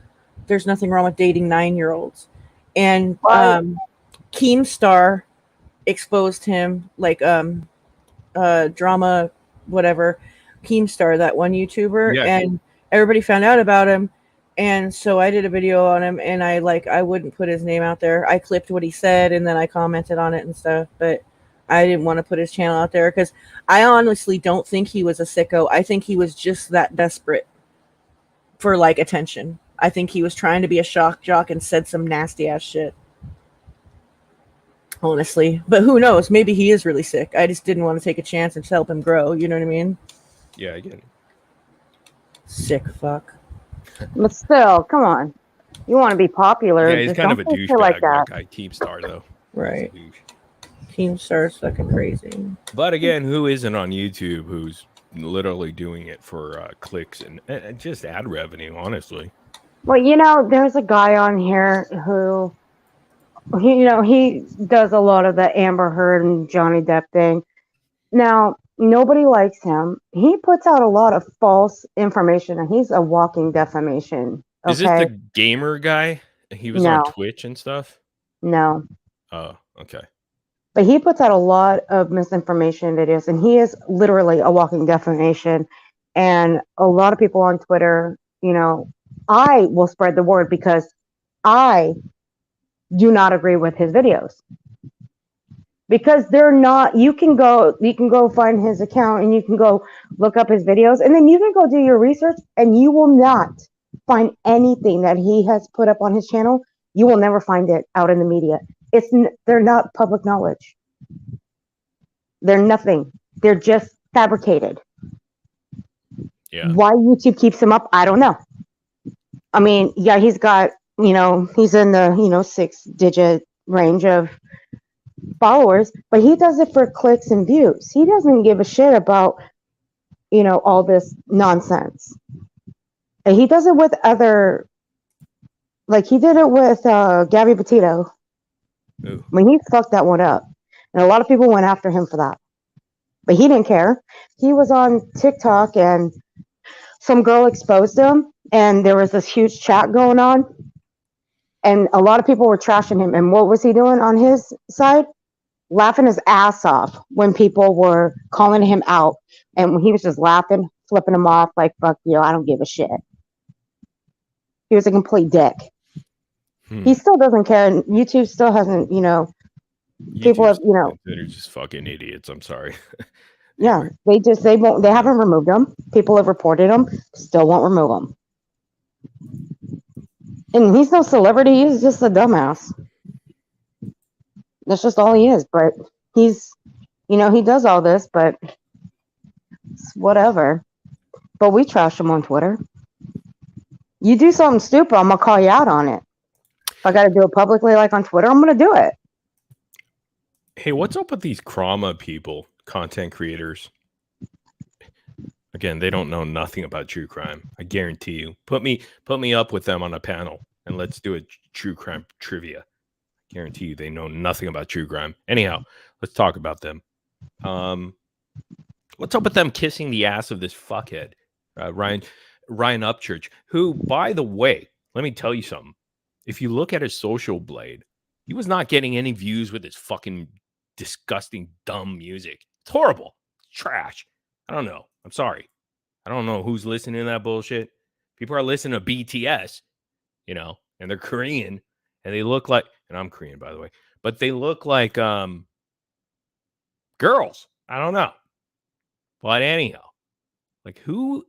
there's nothing wrong with dating 9-year-olds, and Keemstar exposed him, like drama whatever, Keemstar, that one YouTuber, Yeah. and everybody found out about him. And so I did a video on him, and I wouldn't put his name out there. I clipped what he said and then I commented on it and stuff, but I didn't want to put his channel out there because I honestly don't think he was a sicko. I think he was just that desperate for like attention. I think he was trying to be a shock jock and said some nasty ass shit. Honestly. But who knows? Maybe he is really sick. I just didn't want to take a chance and help him grow. You know what I mean? Yeah, I get it. Sick fuck. But still, come on. You want to be popular. Yeah, he's just kind don't of a say shit douchebag, like that that. guy, Keemstar, though. Right. He's a douche. Keemstar's fucking crazy. But again, who isn't on YouTube who's literally doing it for clicks and just ad revenue, honestly? Well, you know, there's a guy on here who, he does a lot of the Amber Heard and Johnny Depp thing. Now, nobody likes him. He puts out a lot of false information, and he's a walking defamation. Okay? Is this the gamer guy? He was on No. Twitch and stuff? No. Oh, okay. But he puts out a lot of misinformation videos, and he is literally a walking defamation. And a lot of people on Twitter, I will spread the word because I do not agree with his videos. Because they're not, you can go find his account and you can go look up his videos, and then you can go do your research, and you will not find anything that he has put up on his channel. You will never find it out in the media. They're not public knowledge. They're nothing. They're just fabricated. Yeah. Why YouTube keeps him up, I don't know. I mean, yeah, he's got, he's in the, 6-digit range of followers, but he does it for clicks and views. He doesn't give a shit about, all this nonsense. And he does it with other, like he did it with Gabby Petito. Ooh. When he fucked that one up. And a lot of people went after him for that. But he didn't care. He was on TikTok and some girl exposed him, and there was this huge chat going on. And a lot of people were trashing him. And what was he doing on his side? Laughing his ass off when people were calling him out. And he was just laughing, flipping them off like, fuck you, I don't give a shit. He was a complete dick. He still doesn't care. And YouTube still hasn't, people have, They're just fucking idiots. I'm sorry. yeah, they haven't removed him. People have reported him, still won't remove him. And he's no celebrity, he's just a dumbass. That's just all he is. But he's, he does all this, but it's whatever. But we trash him on Twitter. You do something stupid, I'm gonna call you out on it. If I gotta do it publicly like on Twitter, I'm gonna do it. Hey, what's up with these Krama people, content creators? Again, they don't know nothing about true crime. I guarantee you. Put me up with them on a panel and let's do a true crime trivia. I guarantee you they know nothing about true crime. Anyhow, let's talk about them. What's up with them kissing the ass of this fuckhead, Ryan Upchurch, who, by the way, let me tell you something. If you look at his social blade, he was not getting any views with his fucking disgusting, dumb music. It's horrible. It's trash. I don't know. I'm sorry. I don't know who's listening to that bullshit. People are listening to BTS, and they're Korean, and they look like, and I'm Korean, by the way, but they look like girls. I don't know. But anyhow, like who?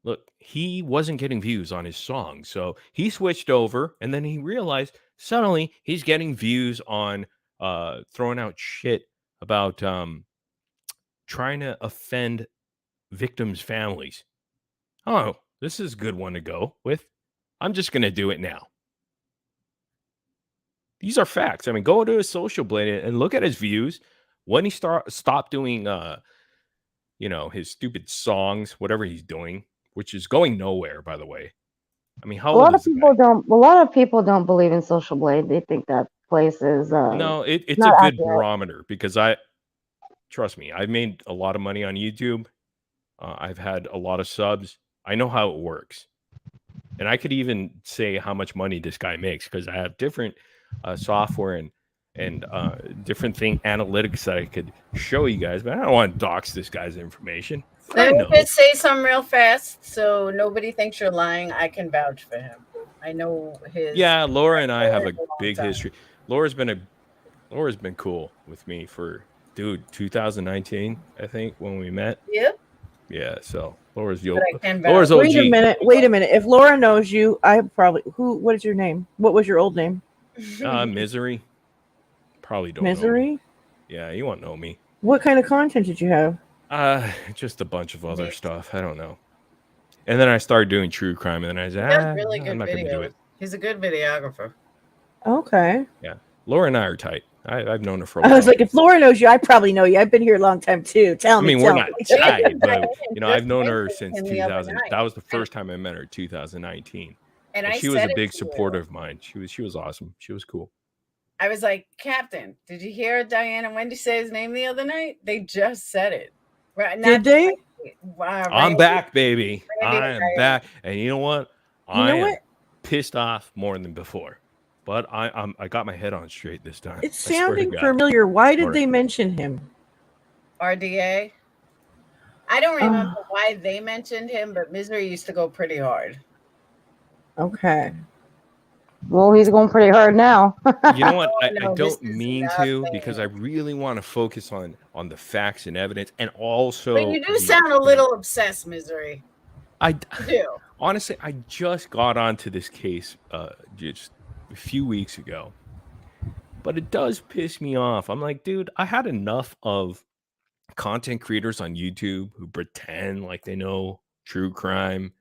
Look, he wasn't getting views on his song, so he switched over, and then he realized suddenly he's getting views on throwing out shit about trying to offend victims' families. Oh, this is a good one to go with. I'm just going to do it now. These are facts. I mean, go to his social blade and look at his views. When he stopped doing, his stupid songs, whatever he's doing, which is going nowhere, by the way. I mean, how A lot old of is the people guy? don't. A lot of people don't believe in Social Blade. They think that place is No, it's a not good accurate. barometer because trust me, I've made a lot of money on YouTube. I've had a lot of subs. I know how it works. And I could even say how much money this guy makes because I have different software and different analytics that I could show you guys, but I don't want to dox this guy's information. Let me just say something real fast so nobody thinks you're lying. I can vouch for him. I know his. Yeah, Laura and I have a big history. Laura's been cool with me for 2019, I think, when we met. Yep. Yeah, so Laura's But I can Laura's vouch. OG. Wait a minute. If Laura knows you, I probably what is your name? What was your old name? Misery. Probably don't know me. Misery? Yeah, you won't know me. What kind of content did you have? Just a bunch of other stuff. I don't know. And then I started doing true crime, and then I He said, does really I'm good not going to do videos. it. He's a good videographer. Okay. Yeah, Laura and I are tight. I've known her for a I while. was like, if Laura knows you, I probably know you. I've been here a long time too. Tell I me. mean, we're Tell not me. tight, but you know, I've known her mentioned since him the other 2000. night. That was the first time I met her, 2019. And I she was said a it big to supporter you. of mine. She was awesome. She was cool. I was like, Captain, did you hear Diane and Wendy say his name the other night? They just said it. Right? Did they? I'm back, baby. Randy I and am Diane. back, and you know what? You know I am what? pissed off more than before, but I got my head on straight this time. It's I swear to sounding God. familiar. Why did Laura. they mention him? RDA. I don't remember why they mentioned him, but Misery used to go pretty hard. Okay. Well, he's going pretty hard now. You know what? I no, this don't is mean to, nothing. because I really want to focus on the facts and evidence, and also. But you do sound a little obsessed, Misery. I You do. Honestly, I just got onto this case just a few weeks ago, but it does piss me off. I'm like, dude, I had enough of content creators on YouTube who pretend like they know true crime,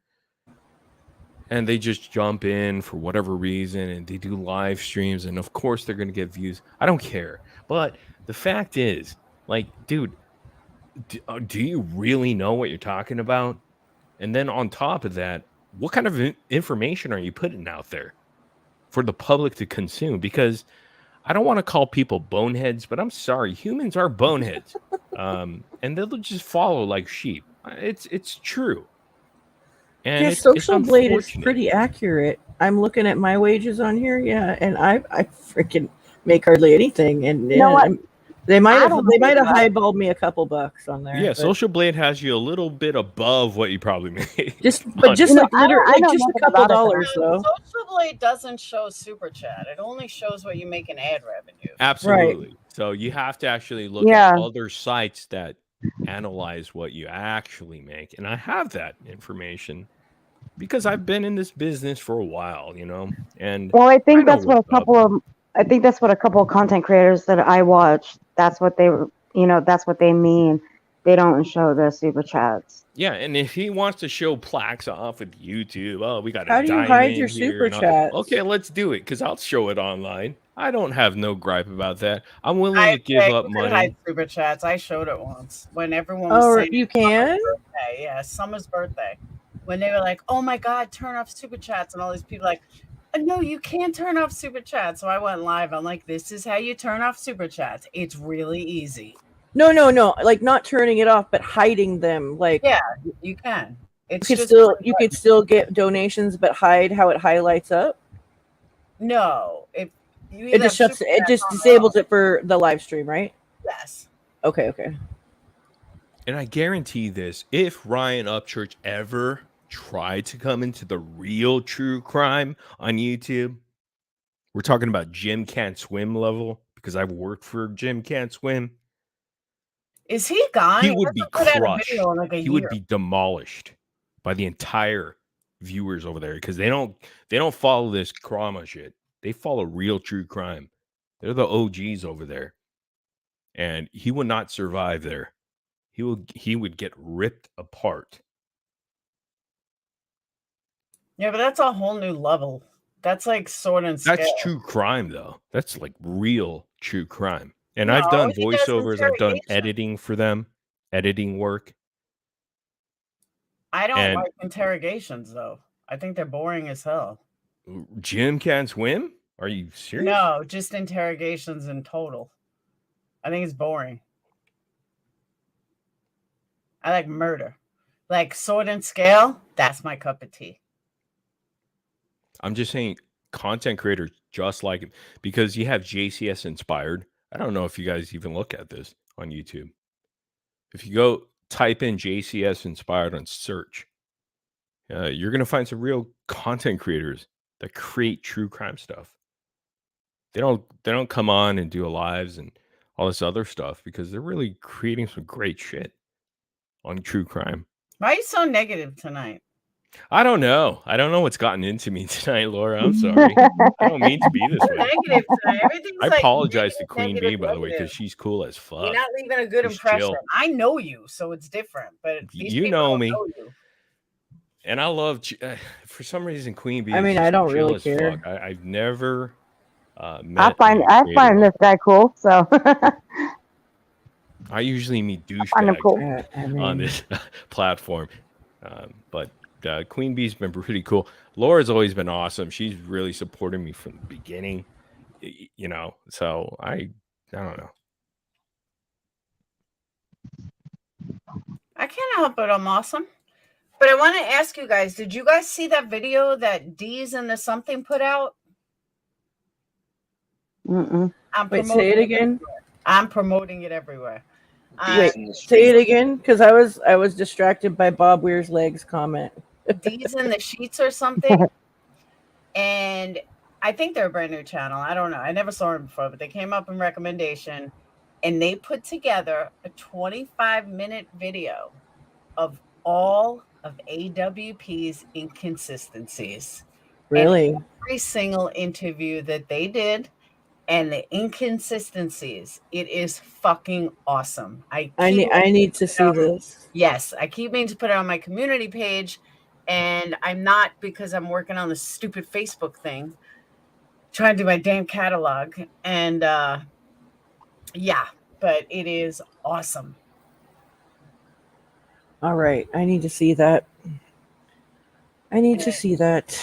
and they just jump in for whatever reason, and they do live streams, and of course they're going to get views. I don't care. But the fact is, like, dude, do you really know what you're talking about? And then on top of that, what kind of information are you putting out there for the public to consume? Because I don't want to call people boneheads, but I'm sorry, humans are boneheads, and they'll just follow like sheep. It's true. And Yeah, it's Social Blade is unfortunate. pretty accurate. I'm looking at my wages on here, yeah, and I freaking make hardly anything. And You know what? they might have don't highballed me a couple bucks on there. Yeah, but Social Blade has you a little bit above what you probably made. just You know, I know just a nothing couple about it, dollars though. Social Blade doesn't show super chat. It only shows what you make in ad revenue. Absolutely. So you have to actually look Yeah. at other sites that analyze what you actually make. And I have that information because I've been in this business for a while, you know. And Well, I think know that's what a what's up. couple of I think that's what a couple of content creators that I watch. That's what they that's what they mean. They don't show the super chats. Yeah, and if he wants to show plaques off of YouTube, oh, we got a How do you diamond hide your here super and all- chats? Okay, let's do it because I'll show it online. I don't have no gripe about that. I'm willing I to give you up can money. hide super chats. I showed it once when everyone was Oh, saying you can? birthday. Yeah, Summer's birthday. When they were like, "Oh my God, turn off super chats," and all these people like, "No, you can't turn off super chats." So I went live. I'm like, "This is how you turn off super chats. It's really easy." No, like not turning it off, but hiding them. Like Yeah, you can. It's you could just still get donations, but hide how it highlights up. no. If you It just either have shuts. super It chats just on or disables off. it for the live stream, right? Yes. Okay. And I guarantee this, if Ryan Upchurch ever tried to come into the real true crime on YouTube, we're talking about Jim Can't Swim level, because I've worked for Jim Can't Swim. Is he gone? He would be hasn't put out a crushed. video in like a He year. would be demolished by the entire viewers over there because they don't follow this drama shit. They follow real true crime. They're the OGs over there. And he would not survive there. He would get ripped apart. Yeah, but that's a whole new level. That's like sword and scale. That's true crime, though. That's like real true crime. And No, I've done he does voiceovers. I've done interrogation. editing for them, editing work. I don't And like interrogations though. I think they're boring as hell. Jim Can't Swim? Are you serious? No, just interrogations in total. I think it's boring. I like murder. Like sword and scale, that's my cup of tea. I'm just saying content creators just like him because you have JCS Inspired. I don't know if you guys even look at this on YouTube. If you go type in JCS Inspired on search, you're going to find some real content creators that create true crime stuff. They don't come on and do lives and all this other stuff because they're really creating some great shit on true crime. Why are you so negative tonight? I don't know. I don't know what's gotten into me tonight, Laura. I'm sorry. I don't mean to be this way. Negative tonight. Everything's I like apologize to negative, Queen negative, Bee, by the way, negative. because she's cool as You're fuck. not leaving a good She's impression. chill. I know you, so it's different. But these You people know don't me. know you. And I love, for some reason, Queen Bee I is mean, just I don't chill really as care. fuck. I've never I met find a creator like this guy cool, so I usually meet I find him douchebags cool. I on mean, this platform. But Queen Bee's been pretty cool. Laura's always been awesome. She's really supported me from the beginning, you know. So I don't know. I can't help it. I'm awesome. But I want to ask you guys, did you guys see that video that D's and the something put out? Mm-mm. I'm wait, promoting say it again. everywhere. I'm promoting it everywhere. Wait, in the say it streets. again, because I was distracted by Bob Weir's legs comment. D's in the sheets or something. And I think they're a brand new channel. I don't know. I never saw them before, but they came up in recommendation and they put together a 25-minute video of all of AWP's inconsistencies. Really? And every single interview that they did and the inconsistencies. It is fucking awesome. I need to see this. Yes, I keep meaning to put it on my community page, and I'm not because I'm working on the stupid Facebook thing, trying to do my damn catalog. And yeah, but it is awesome. All right, I need to see that. I need to see that.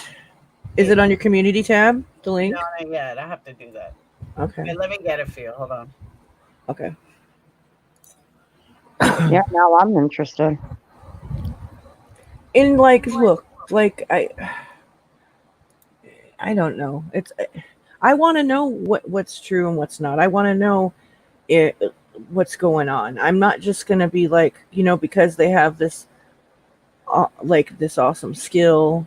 Is it on your community tab? The link? No, not yet. I have to do that. Okay. Okay, let me get it for you. Hold on. Okay. Yeah, now I'm interested. In like, look, like I don't know. I want to know what's true and what's not. I want to know what's going on. I'm not just gonna be like, you know, because they have this like this awesome skill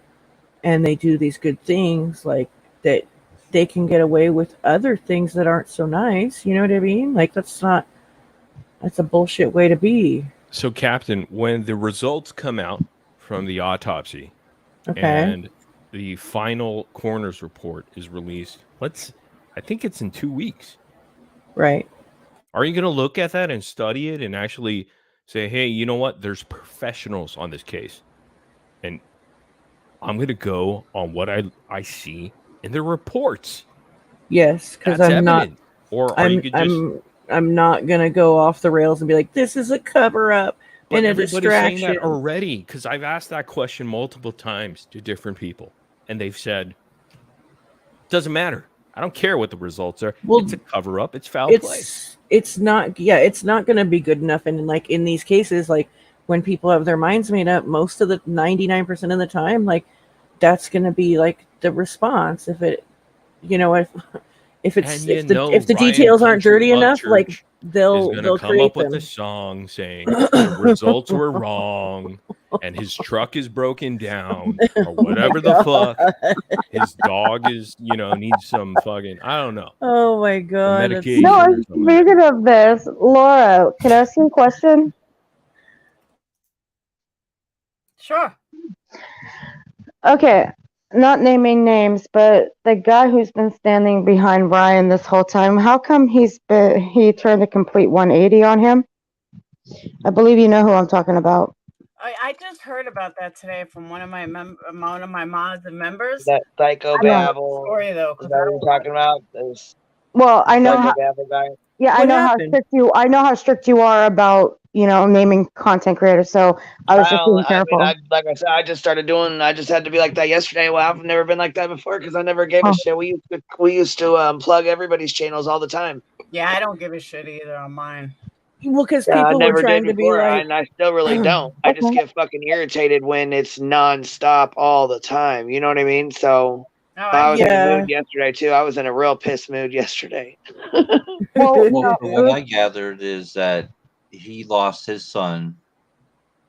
and they do these good things, like that they can get away with other things that aren't so nice. You know what I mean? Like that's a bullshit way to be. So, Captain, when the results come out from the autopsy, Okay. and the final coroner's report is released, I think it's in 2 weeks. Right. Are you going to look at that and study it and actually say, hey, you know what? There's professionals on this case. And I'm going to go on what I see in the reports. Yes, because That's I'm not. evident. Or are you just... I'm not gonna go off the rails and be like, this is a cover up and a everybody's distraction. saying that already, because I've asked that question multiple times to different people, and they've said, doesn't matter. I don't care what the results are. Well, it's a cover up. It's foul play. It's not. Yeah, it's not gonna be good enough. And like in these cases, like when people have their minds made up, most of the 99% of the time, like that's gonna be like the response. If it, you know, if the details aren't dirty enough, like they'll come up with a song saying the results were wrong and his truck is broken down or whatever the fuck. His dog is, needs some fucking, I don't know. Oh my god. Medication. No, speaking of this, Laura, can I ask you a question? Sure. Okay, not naming names, but the guy who's been standing behind Ryan this whole time, how come he turned a complete 180 on him? I believe you know who I'm talking about. I just heard about that today from one of my mods and members. That psychobabble story though. Is that what you're talking about? Well, I know how. Guy? Yeah, I know how strict you are about naming content creators. So I was just being careful. Like I said, I just started doing. I just had to be like that yesterday. Well, I've never been like that before because I never gave a shit. We used to plug everybody's channels all the time. Yeah, I don't give a shit either on mine. Well, because people were trying to be like, and I still really don't. I just get fucking irritated when it's nonstop all the time. You know what I mean? So I was in a mood yesterday too. I was in a real piss mood yesterday. Well, from what I gathered is that he lost his son,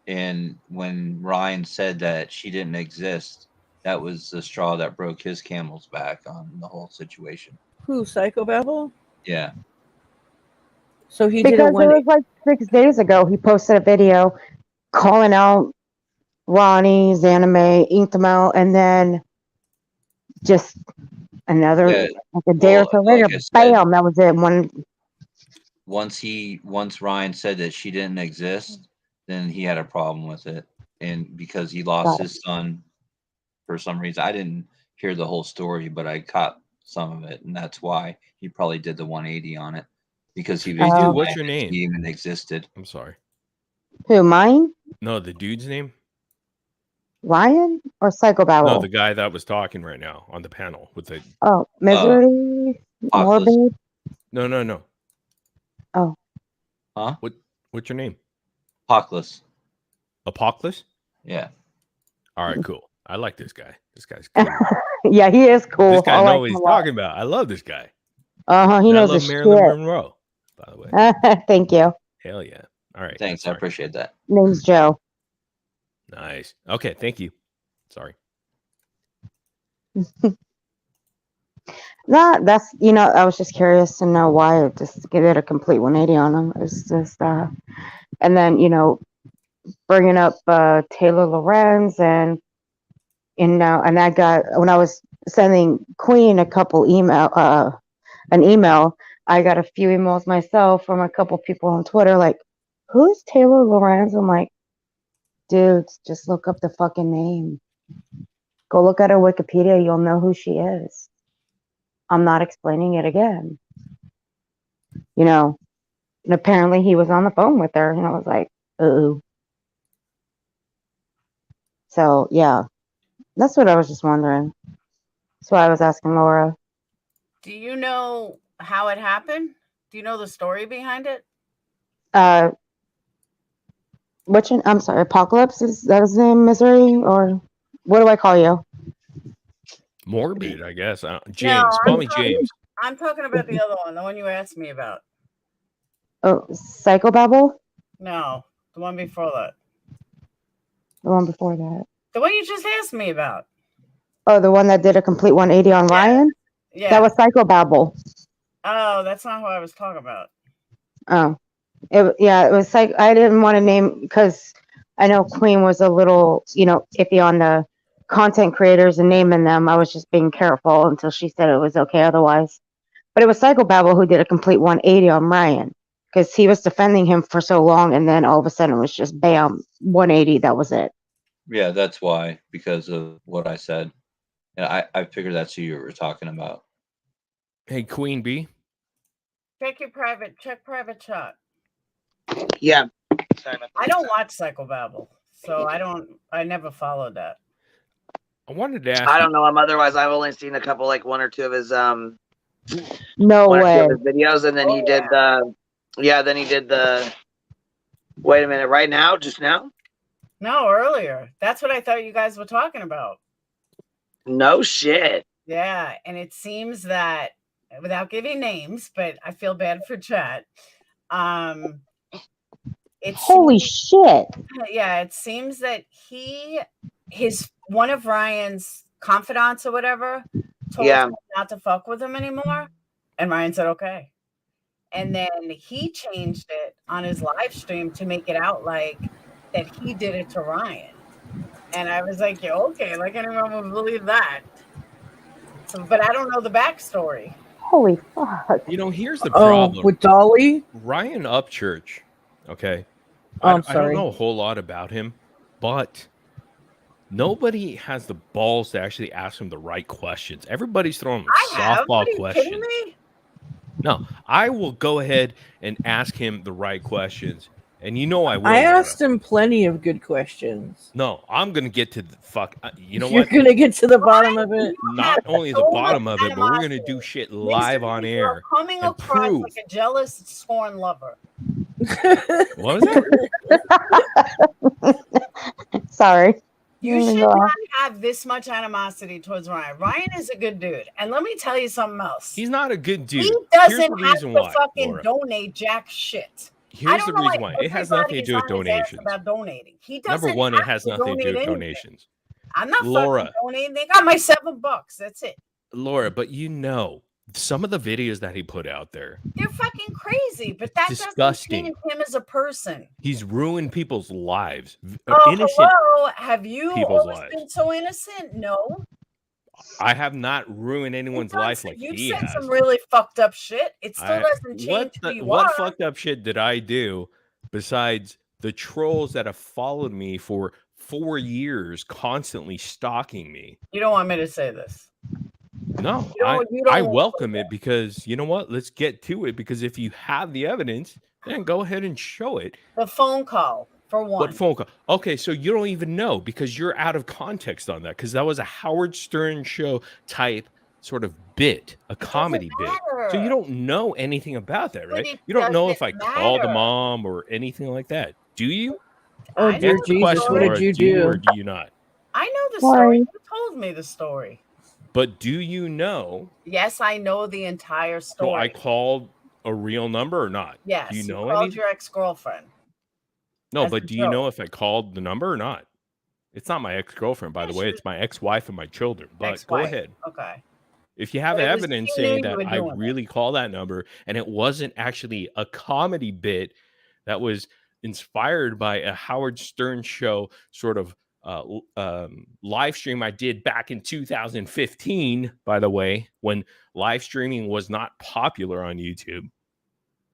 and when Ryan said that she didn't exist, that was the straw that broke his camel's back on the whole situation. Who, Psychobabble? Yeah. So he because it was like 6 days ago. He posted a video calling out Ronnie's anime, Inktamel, and then just another Yeah. like a day or Well, so like later, I said, bam, that was it. once Ryan said that she didn't exist, then he had a problem with it, and because he lost Got it. his son for some reason. I didn't hear the whole story, but I caught some of it, and that's why he probably did the 180 on it, because he was Hey, dude, denying what's your that name? she even existed. I'm sorry. Who, mine? No, the dude's name? Ryan or Psychobabble? No, the guy that was talking right now on the panel with the. Oh, Misery, Apocalypse. Morbid. No. Oh, Huh? What's your name? Apocalypse. Apocalypse? Yeah. All right, cool. I like this guy. This guy's cool. yeah, he is cool. This guy I knows like what him he's a lot. talking about. I love this guy. He And I knows love his Marilyn shit. Monroe, by the way. Thank you. Hell yeah. All right. Thanks. I Sorry. appreciate that. Name's Joe. Nice. Okay, thank you. Sorry. That's I was just curious to know why it just did a complete 180 on him. It's just and then bringing up Taylor Lorenz and I got, when I was sending Queen an email, I got a few emails myself from a couple people on Twitter like, who's Taylor Lorenz? I'm like, dudes, just look up the fucking name. Go look at her Wikipedia, you'll know who she is. I'm not explaining it again. And apparently he was on the phone with her, and I was like, uh-oh. So, yeah, that's what I was just wondering. That's why I was asking Laura. Do you know how it happened? Do you know the story behind it? I'm sorry, Apocalypse, is that his name, Misery? Or what do I call you? Morbid, I guess. James. No, Call me James. I'm talking about the other one, the one you asked me about. Oh, Psychobabble? No, the one before that. The one before that. The one you just asked me about. Oh, the one that did a complete 180 on Ryan? Yeah. That was Psychobabble. Oh, that's not who I was talking about. Oh. It was like, I didn't want to name, because I know Queen was a little, iffy on the content creators and naming them. I was just being careful until she said it was okay otherwise. But it was Psychobabble who did a complete 180 on Ryan, because he was defending him for so long, and then all of a sudden it was just bam, 180. That was it. Yeah, that's why, because of what I said. And I figured that's who you were talking about. Hey, Queen Bee. Check private chat. Yeah. Sorry about that. I don't watch Psychobabble, so I never followed that. I wanted to ask. I don't know him. Otherwise, I've only seen a couple, like one or two of his No one way. or two of his videos, and then he did the. Wait a minute! Right now, just now? No, earlier. That's what I thought you guys were talking about. No shit. Yeah, and it seems that, without giving names, but I feel bad for chat. Holy shit! Yeah, it seems that one of Ryan's confidants or whatever told him not to fuck with him anymore, and Ryan said okay. And then he changed it on his live stream to make it out like that he did it to Ryan. And I was like, yeah, okay, like anyone would believe that. So, but I don't know the backstory. Holy fuck. Here's the problem. With Dolly? Ryan Upchurch, okay? I don't know a whole lot about him, but nobody has the balls to actually ask him the right questions. Everybody's throwing him softball questions. Me? No, I will go ahead and ask him the right questions. And I will. I asked him plenty of good questions. No, I'm going to get to the fuck. You're going to get to the bottom of it? Not only the bottom of it, but we're going to do shit live on air. Coming across like a jealous, scorned lover. What was that? Sorry. You should not have this much animosity towards Ryan. Ryan is a good dude. And let me tell you something else. He's not a good dude. He doesn't have to fucking donate jack shit. Here's the reason why. It has nothing to do with donations. About donating. He doesn't. Number one, it has nothing to do with donations. I'm not Laura, fucking donating. They got my $7. That's it. Laura, but some of the videos that he put out there, They're fucking crazy, but that doesn't disgusting. change him as a person. He's ruined people's lives, Oh, innocent hello. Have you people's always lives. been so innocent? No. I have not ruined anyone's life like You've he said has. some really fucked up shit. It still doesn't change who you what are. fucked up shit did I do besides the trolls that have followed me for 4 years, constantly stalking me? You don't want me to say this. No, you don't I want welcome it, because you know what? Let's get to it, because if you have the evidence, then go ahead and show it. The phone call, for one. What phone call? Okay, so you don't even know, because you're out of context on that, because that was a Howard Stern show type sort of bit, a comedy bit. So you don't know anything about that, right? You don't know if I called the mom or anything like that. Do you? Oh, dear Jesus, what did you do? Or do you not? I know the story. You told me the story. But do you know? Yes, I know the entire story. So I called a real number or not? Yes, do you know called anything? your ex-girlfriend. No, but do you know if I called the number or not? It's not my ex-girlfriend, by the way. It's my ex-wife and my children. But go ahead. Okay. If you have But evidence you knew saying you that were I doing it. really called that number and it wasn't actually a comedy bit that was inspired by a Howard Stern show sort of live stream I did back in 2015, by the way, when live streaming was not popular on YouTube,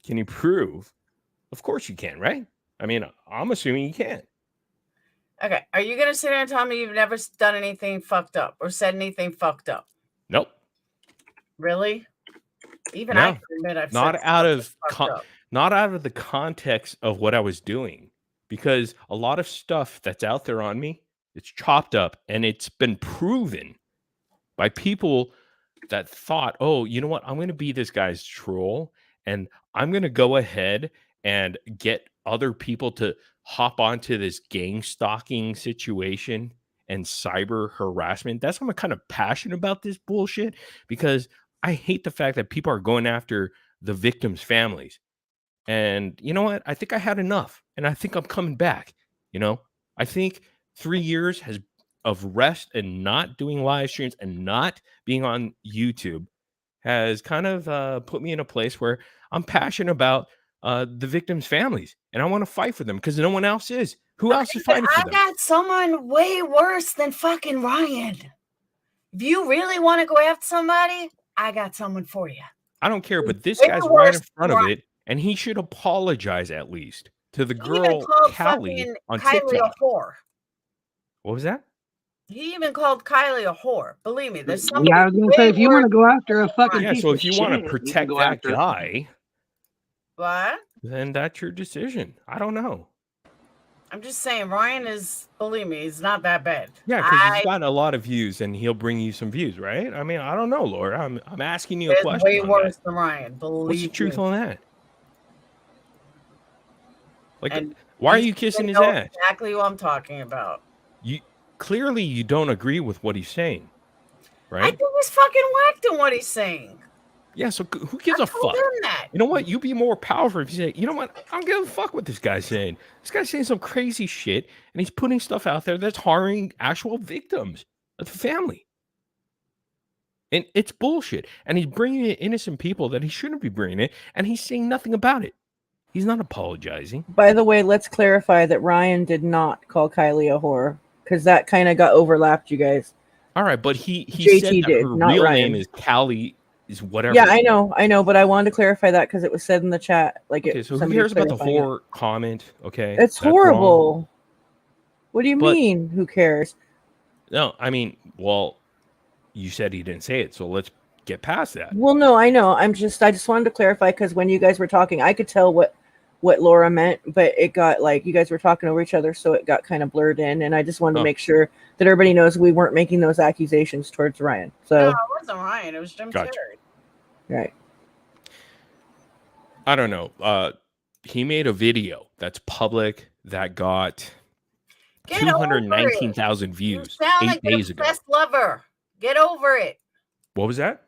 can you prove? Of course you can, right? I mean, I'm assuming you can. Okay. Are you going to sit there and tell me you've never done anything fucked up or said anything fucked up? Nope. Really? Even No, I can admit I've not said out of fucked up. not out of the context of what I was doing, because a lot of stuff that's out there on me, it's chopped up, and it's been proven by people that thought, oh, you know what? I'm going to be this guy's troll, and I'm going to go ahead and get other people to hop onto this gang stalking situation and cyber harassment. That's why I'm kind of passionate about this bullshit, because I hate the fact that people are going after the victims' families. And you know what? I think I had enough, and I think I'm coming back. You know, I think 3 years of rest and not doing live streams and not being on YouTube has kind of put me in a place where I'm passionate about the victims' families, and I want to fight for them because no one else is. Who else is fighting for them? I got someone way worse than fucking Ryan. If you really want to go after somebody, I got someone for you. I don't care, but this guy's right in front of it, and he should apologize at least to the girl Callie on TikTok. A whore. What was that? He even called Kylie a whore. Believe me, there's somebody. Yeah, I was gonna say, if you want to go after a fucking yeah, piece so of if you shit, want to protect that guy, what? Then that's your decision. I don't know. I'm just saying, Ryan is, believe me, he's not that bad. Yeah, because he's gotten a lot of views, and he'll bring you some views, right? I mean, I don't know, Laura. I'm asking you a question. Way worse than Ryan. Believe What's the truth me. on that? Like, And why are you kissing his know ass? Exactly what I'm talking about. You clearly you don't agree with what he's saying, right? I think he's fucking whacked in what he's saying. Yeah, so who gives a fuck? You know what? You be more powerful if you say, you know what? I don't give a fuck what this guy's saying. This guy's saying some crazy shit, and he's putting stuff out there that's harming actual victims of the family. And it's bullshit. And he's bringing in innocent people that he shouldn't be bringing in, and he's saying nothing about it. He's not apologizing. By the way, let's clarify that Ryan did not call Kylie a whore, because that kind of got overlapped, you guys. All right, but he JT said that did, her not real Ryan. name is Callie. Is whatever. Yeah, I know, but I wanted to clarify that because it was said in the chat. Like, okay, so who cares about the whore comment? Okay, it's horrible. Wrong. What do you mean? Who cares? No, I mean, well, you said he didn't say it, so let's get past that. Well, no, I know. I just wanted to clarify because when you guys were talking, I could tell what Laura meant, but it got like you guys were talking over each other, so it got kind of blurred in. And I just wanted to make sure that everybody knows we weren't making those accusations towards Ryan. So no, it wasn't Ryan. It was Jim Terry. Right. I don't know. He made a video that's public that got 219,000 views 8 days ago. Obsessed lover. Get over it. What was that?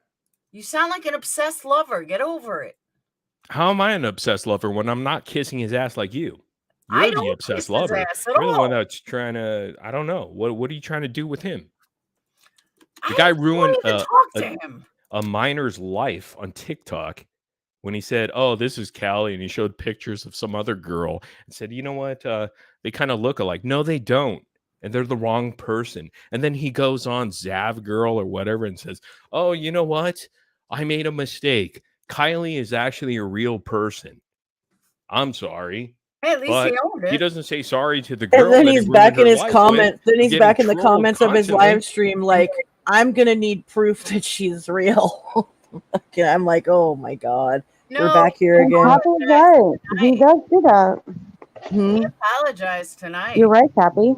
You sound like an obsessed lover. Get over it. How am I an obsessed lover when I'm not kissing his ass like you? You're the obsessed lover. You're the one that's trying to. I don't know. What are you trying to do with him? The guy ruined. Talk to him. a minor's life on TikTok when he said, "Oh, this is Callie," and he showed pictures of some other girl and said, "You know what? They kind of look alike." No, they don't, and they're the wrong person. And then he goes on Zav Girl or whatever and says, "Oh, you know what? I made a mistake. Kylie is actually a real person. I'm sorry." Hey, at least he But owned he it. doesn't say sorry to the And girl then that he he's back ruined in her his life comments. with, Then he's getting back in the trolled comments of his constantly. live stream, like, "I'm gonna need proof that she's real." Okay, I'm like, oh my god, we're No, back here And again. Cappy's right. He does do that. he apologized tonight. You're right, Cappy.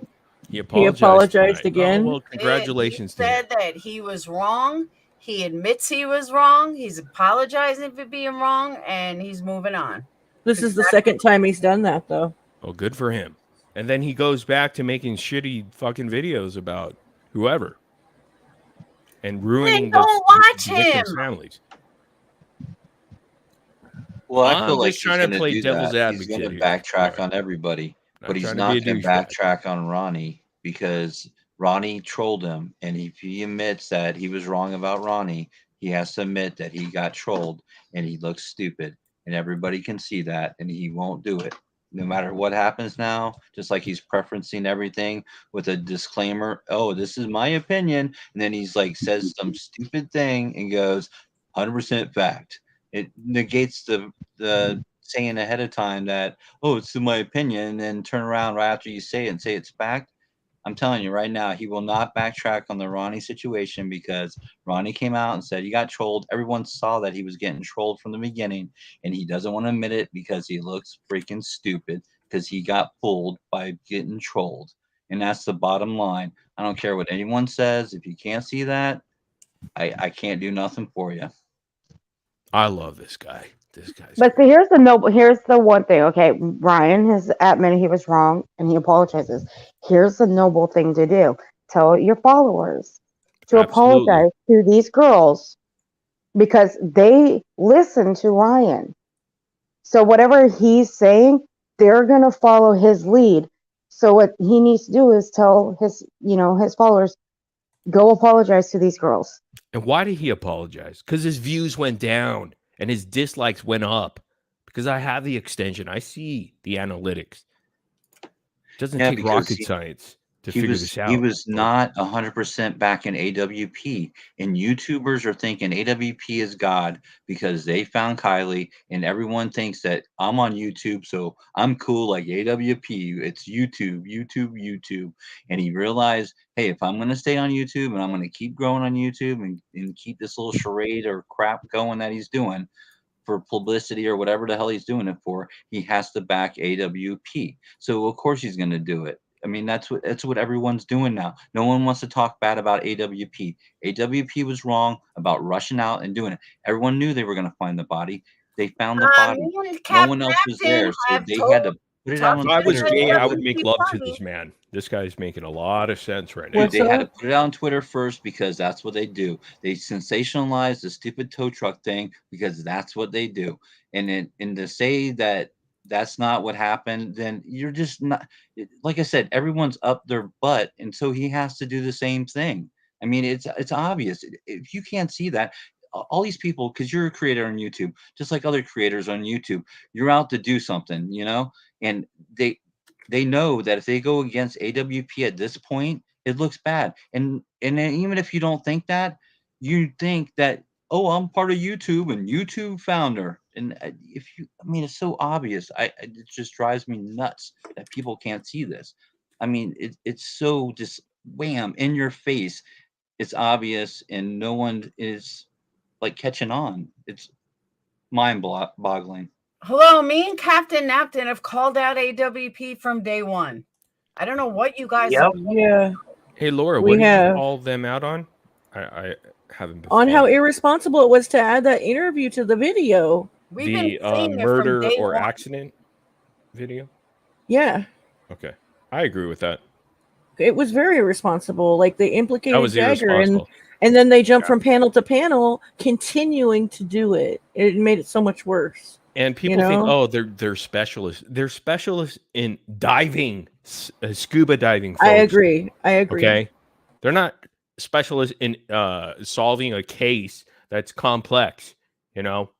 He He apologized apologized tonight. Oh, again. well, congratulations He to him. said that he was wrong. He admits he was wrong. He's apologizing for being wrong, and he's moving on. This is the second time he's done that, though. Oh, good for him. And then he goes back to making shitty fucking videos about whoever and ruining Then don't watch the victims' him. families. Well, I feel I'm like just he's trying to going to play do devil's that. He's going advocate to here. backtrack on everybody, Not but he's trying to be not a going to douchebag. backtrack on Ronnie because Ronnie trolled him. And if he admits that he was wrong about Ronnie, he has to admit that he got trolled and he looks stupid. And everybody can see that, and he won't do it. No matter what happens now, just like he's preferencing everything with a disclaimer, oh, this is my opinion. And then he's like, says some stupid thing and goes, 100% fact. It negates the saying ahead of time that, oh, it's in my opinion, and then turn around right after you say it and say it's fact. I'm telling you right now, he will not backtrack on the Ronnie situation because Ronnie came out and said he got trolled. Everyone saw that he was getting trolled from the beginning, and he doesn't want to admit it because he looks freaking stupid because he got fooled by getting trolled. And that's the bottom line. I don't care what anyone says. If you can't see that, I can't do nothing for you. I love this guy. This guy's But see, here's the one thing. Okay, Ryan has admitted he was wrong and he apologizes. Here's the noble thing to do. Tell your followers to Absolutely. apologize to these girls because they listen to Ryan. So whatever he's saying, they're going to follow his lead. So what he needs to do is tell his followers, go apologize to these girls. And why did he apologize? Because his views went down and his dislikes went up. Because I have the extension. I see the analytics. It doesn't Yeah, take because rocket science to figure this out. He was not 100% back in AWP, and YouTubers are thinking AWP is God because they found Kylie, and everyone thinks that I'm on YouTube, so I'm cool like AWP. It's YouTube, YouTube, YouTube, and he realized, hey, if I'm gonna stay on YouTube and I'm gonna keep growing on YouTube and keep this little charade or crap going that he's doing for publicity or whatever the hell he's doing it for, he has to back AWP. So of course he's going to do it. I mean, that's what everyone's doing now. No one wants to talk bad about AWP. AWP was wrong about rushing out and doing it. Everyone knew they were going to find the body. They found the body. No one else was there, so they had to put it out If on I was Twitter me, I first. would make love to this man. This guy's making a lot of sense right now. Dude, they had to put it on Twitter first because that's what they do. They sensationalize the stupid tow truck thing because that's what they do. And to say that that's not what happened, then you're just not. Like I said, everyone's up their butt, and so he has to do the same thing. I mean, it's obvious. If you can't see that, all these people, because you're a creator on YouTube, just like other creators on YouTube, you're out to do something, and they know that if they go against AWP at this point, it looks bad. And then even if you don't think that, you think that, oh, I'm part of YouTube and YouTube founder. And I mean, it's so obvious. It just drives me nuts that people can't see this. I mean, it's so just wham in your face. It's obvious, and no one is like catching on. It's mind-boggling. Hello, me and Captain Napton have called out AWP from day one. I don't know what you guys are. Yeah. Hey, Laura, We what did have. you call them out on? I haven't been On how following. irresponsible it was to add that interview to the video. We've been The saying it from murder day or one. accident video? Yeah. Okay. I agree with that. It was very irresponsible. Like, they That implicated was Jagger, irresponsible. and then they jumped from panel to panel, continuing to do it. It made it so much worse. And people think, oh, they're specialists. They're specialists in diving, scuba diving. Folks. I agree. Okay, they're not specialists in solving a case that's complex. You know,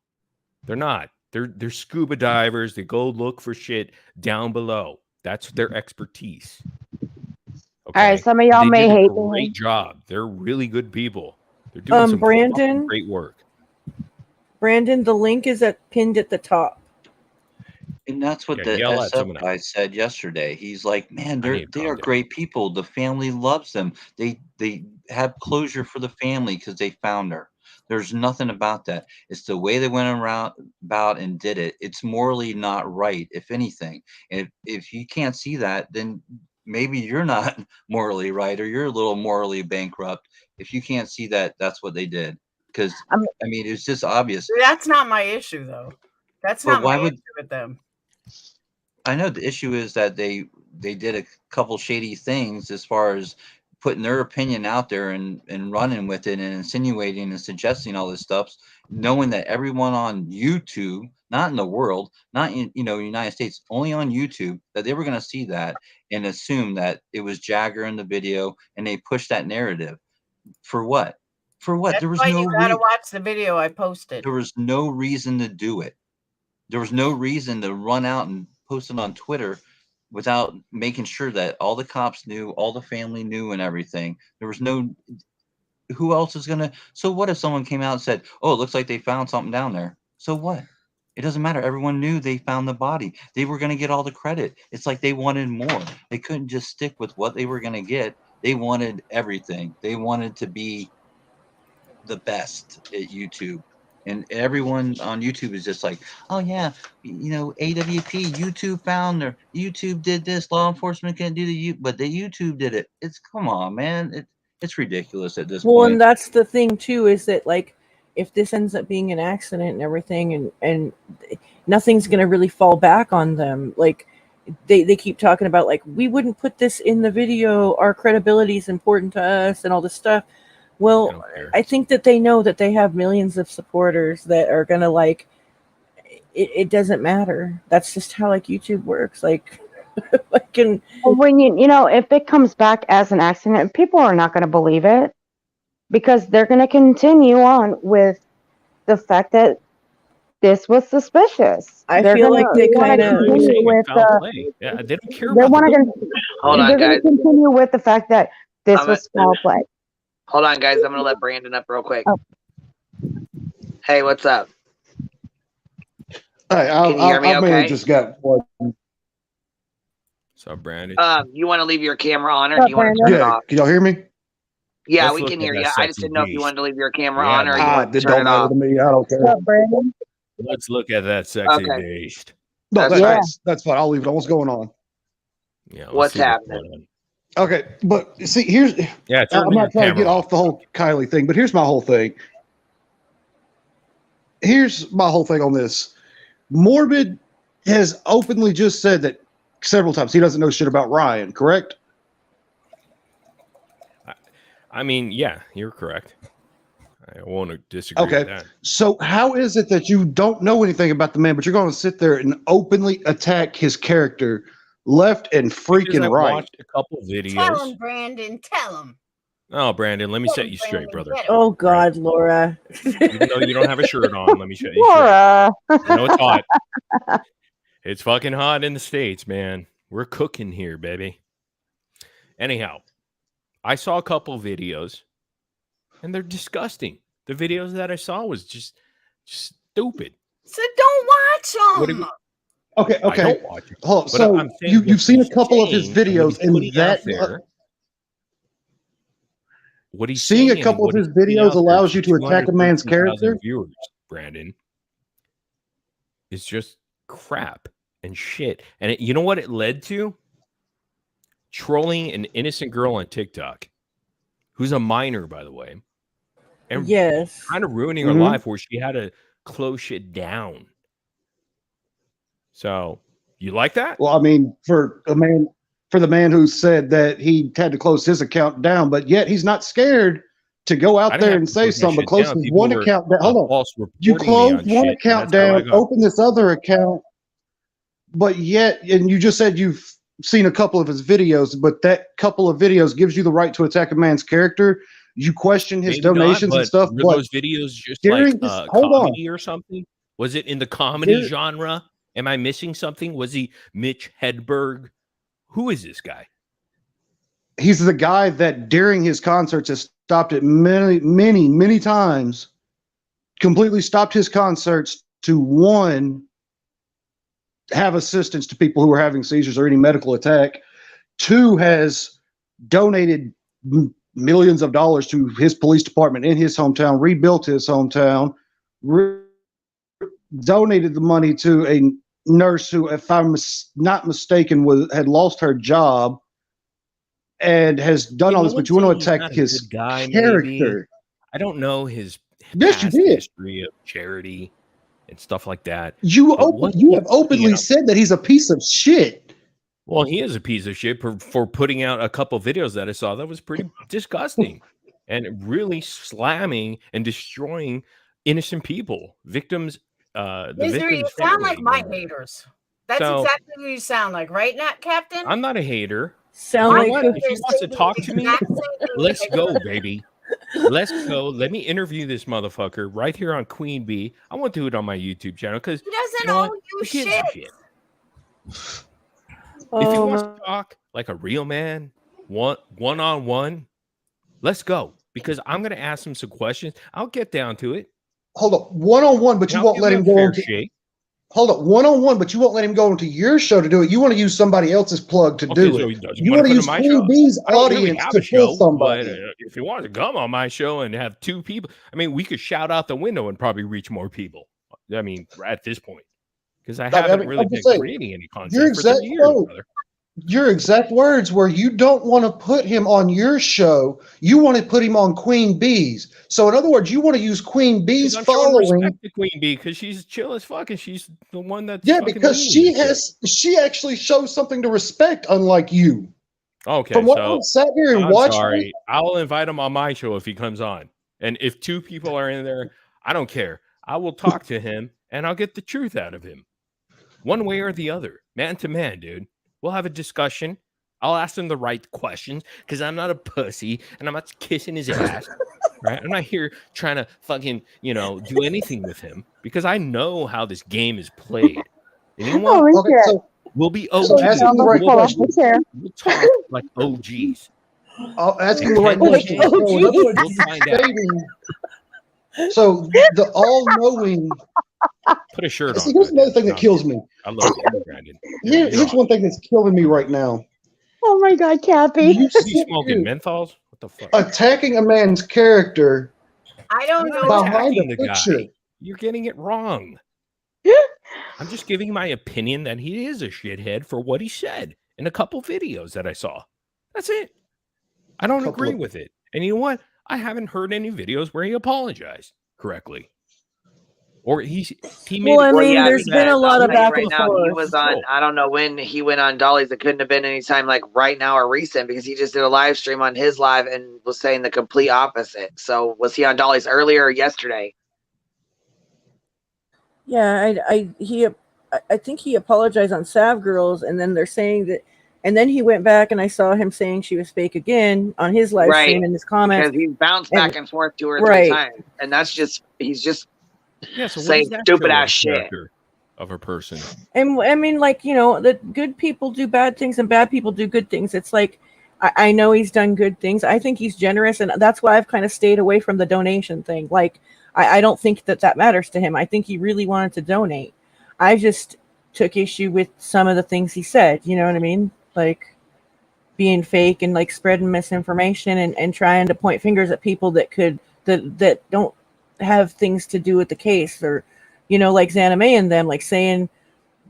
they're not. They're scuba divers. They go look for shit down below. That's their expertise. All right, some of And y'all they may did a hate great me. job. They're really good people. They're doing some fucking Brandon, great work. Brandon, the link is pinned at the top. And that's what Yeah, the yell at SF someone else. guy said yesterday. He's like, man, I need to they calm are down. great people. The family loves them. They have closure for the family because they found her. There's nothing about that. It's the way they went around about and did it. It's morally not right, if anything. And if you can't see that, then maybe you're not morally right, or you're a little morally bankrupt. If you can't see that, that's what they did. Because I mean, it's just obvious. That's not my issue, though. That's But not why my would issue with them. I know the issue is that they did a couple shady things as far as putting their opinion out there and running with it and insinuating and suggesting all this stuff, knowing that everyone on YouTube, not in the world, not in United States, only on YouTube, that they were going to see that and assume that it was Jagger in the video, and they pushed that narrative. For what? For what? That's There was why no you gotta watch the video I posted. there was no reason to do it. There was no reason to run out and post it on Twitter without making sure that all the cops knew, all the family knew, and everything. There was no. Who else is gonna? So what if someone came out and said, "Oh, it looks like they found something down there"? So what? It doesn't matter. Everyone knew they found the body. They were gonna get all the credit. It's like they wanted more. They couldn't just stick with what they were gonna get. They wanted everything. They wanted to be the best at YouTube. And everyone on YouTube is just like, oh yeah, AWP, YouTube found her. YouTube did this. Law enforcement can't do but the YouTube did it. It's come on, man. It's ridiculous at this Well, point. and that's the thing too, is that like if this ends up being an accident and everything, and nothing's gonna really fall back on them. Like they keep talking about like we wouldn't put this in the video. Our credibility is important to us, and all this stuff. Well, I think that they know that they have millions of supporters that are gonna like. It doesn't matter. That's just how like YouTube works. Like, When if it comes back as an accident, people are not going to believe it because they're going to continue on with the fact that this was suspicious. I They're feel gonna like they want to kind of continue with foul play. Yeah, they don't care they about want the to. Hold on, They're going guys. to continue with the fact that this was foul play. Hold on, guys. I'm gonna let Brandon up real quick. Oh. Hey, what's up? Hey, Can you hear me? I mainly Okay. just got one. So Brandon. You want to leave your camera on, or do you want to turn it Yeah, off? can y'all hear me? Yeah, Let's we look can at hear that you. I just sexy didn't know if you beast. wanted to leave your camera Yeah, on or you man. want to It turn don't it matter off. to me. I don't care. Brandon? Let's look at that sexy Okay. beast. No, That's fine. that's fine. I'll leave it on. What's going on? Yeah. let's What's see going happening? on. Okay, but see, here's Yeah, turn I'm your not trying to camera get off the whole Kylie thing, but here's my whole thing. Here's my whole thing on this. Morbid has openly just said that several times he doesn't know shit about Ryan, correct? I mean, yeah, you're correct. I won't disagree with Okay. that. So how is it that you don't know anything about the man, but you're going to sit there and openly attack his character left and Because freaking I right? watched a couple Tell videos. him, Brandon. Tell him. Oh, Brandon, let me set you straight, brother. Oh God, Laura. Even though you don't have a shirt on, let me set you straight. Laura. I know it's hot. It's fucking hot in the States, man. We're cooking here, baby. Anyhow, I saw a couple videos, and they're disgusting. The videos that I saw was just stupid. So don't watch them. Okay. I don't watch it. Hold on. But So I'm saying what you've seen a he's couple of his saying and what videos, he's putting and that out there. What he's seeing saying a couple and of what his he's putting videos out there allows you to attack a man's 213,000 character. viewers, Brandon, is just crap and shit. And you know what it led to? Trolling an innocent girl on TikTok, who's a minor, by the way, and Yes. kind of ruining her life, where she had to close shit down. So you like that? Well, I mean, for the man who said that he had to close his account down, but yet he's not scared to go I out didn't there have and to say close that something, but shit close down. his People one were account down. Hold on. false You reporting me on closed one shit, and account that's how I down, got. open this other account, but yet, and you just said seen a couple of his videos, but that couple of videos gives you the right to attack a man's character. You question his Maybe not, donations and but stuff. were But those videos just during like this, hold on, comedy or something? Was it in the comedy There- genre? Am I missing something? Was he Mitch Hedberg? Who is this guy? he's the guy that during his concerts has stopped it many times, completely stopped his concerts to, one, have assistance to people who are having seizures or any medical attack. Two, has donated millions of dollars to his police department in his hometown, rebuilt his hometown, donated the money to a nurse who, if I'm not mistaken, had lost her job, and has done all this. But you want to attack his character? Maybe. I don't know his Yes, you past did. history of charity and stuff like that. You But have openly said that he's a piece of shit. Well, he is a piece of shit for putting out a couple videos that I saw that was pretty disgusting and really slamming and destroying innocent people, victims. The Misery, you victims' sound like family. my haters. That's So- exactly who you sound like, right, Nat Captain? I'm not a hater. Sound You know like what? If he wants to talk to me, Exact same thing let's I go, heard. baby. Let's go. Let me interview this motherfucker right here on Queen Bee. I won't do it on my YouTube channel because He doesn't you know owe what? you Who gives a shit. If he wants to talk like a real man, one-on-one, let's go. Because I'm going to ask him some questions. I'll get down to it. Hold up, one-on-one, but And you I'll won't give let him him a go fair into. shake. Hold up, one-on-one, but you won't let him go into your show to do it. You want to use somebody else's plug to do so it. he doesn't You want want to to come use to my show. Queen Bee's I don't really audience have to a kill show, somebody. but if he wants to come on my show and have two people, I mean, we could shout out the window and probably reach more people. I mean, at this point, because I haven't really I'm been just saying, creating any your content for exact 30 years, quote, brother. your exact words were you don't want to put him on your show. You want to put him on Queen Bee's. So in other words, you want to use Queen Bee's I'm showing following. respect to Queen Bee because she's chill as fuck and she's the one that's Yeah, fucking because leading this shit. she actually shows something to respect, unlike you. Okay, From what so I've sat here and I'm watched, sorry. I'll invite him on my show if he comes on. And if two people are in there, I don't care. I will talk to him and I'll get the truth out of him. One way or the other. Man to man, dude. We'll have a discussion. I'll ask him the right questions because I'm not a pussy and I'm not kissing his ass. Right? I'm not here trying to fucking, do anything with him because I know how this game is played. And you know what? Holy okay, shit. so We'll be OGs. So ask him the right Fall off question. the chair. We'll talk like OGs. I'll ask him And the right can we question. change? So in other words, We'll find out. so the all-knowing. Put a shirt on. See, here's another thing that No, kills me. I love you, Brandon. Here's one thing that's killing me right now. Oh my God, Cappy. You You sit smoking here menthols? What the fuck? attacking a man's character I don't I'm know. not behind attacking a the picture. guy. You're getting it wrong. I'm just giving my opinion that he is a shithead for what he said in a couple videos that I saw. That's it. I don't Couple agree of- with it. And you know what? I haven't heard any videos where he apologized correctly. Or he made Well, I it. mean, yeah, there's been a lot I'll of tell you back right and now, he forth. was on, I don't know when he went on Dolly's. It couldn't have been any time like right now or recent because he just did a live stream on his live and was saying the complete opposite. So was he on Dolly's earlier or yesterday? Yeah, I think he apologized on Sav Girls, and then they're saying that, and then he went back and I saw him saying she was fake again on his live Right. stream in his comments. Because he's bounced back and forth 2 or 3 Right. times. And that's just, he's just Yeah, so what saying does that stupid show ass of shit. character of a person? And I mean, like, that good people do bad things and bad people do good things. It's like, I know he's done good things. I think he's generous, and that's why I've kind of stayed away from the donation thing. Like, I don't think that matters to him. I think he really wanted to donate. I just took issue with some of the things he said. You know what I mean? Like being fake and like spreading misinformation and trying to point fingers at people that don't have things to do with the case, or like Xana May and them, like saying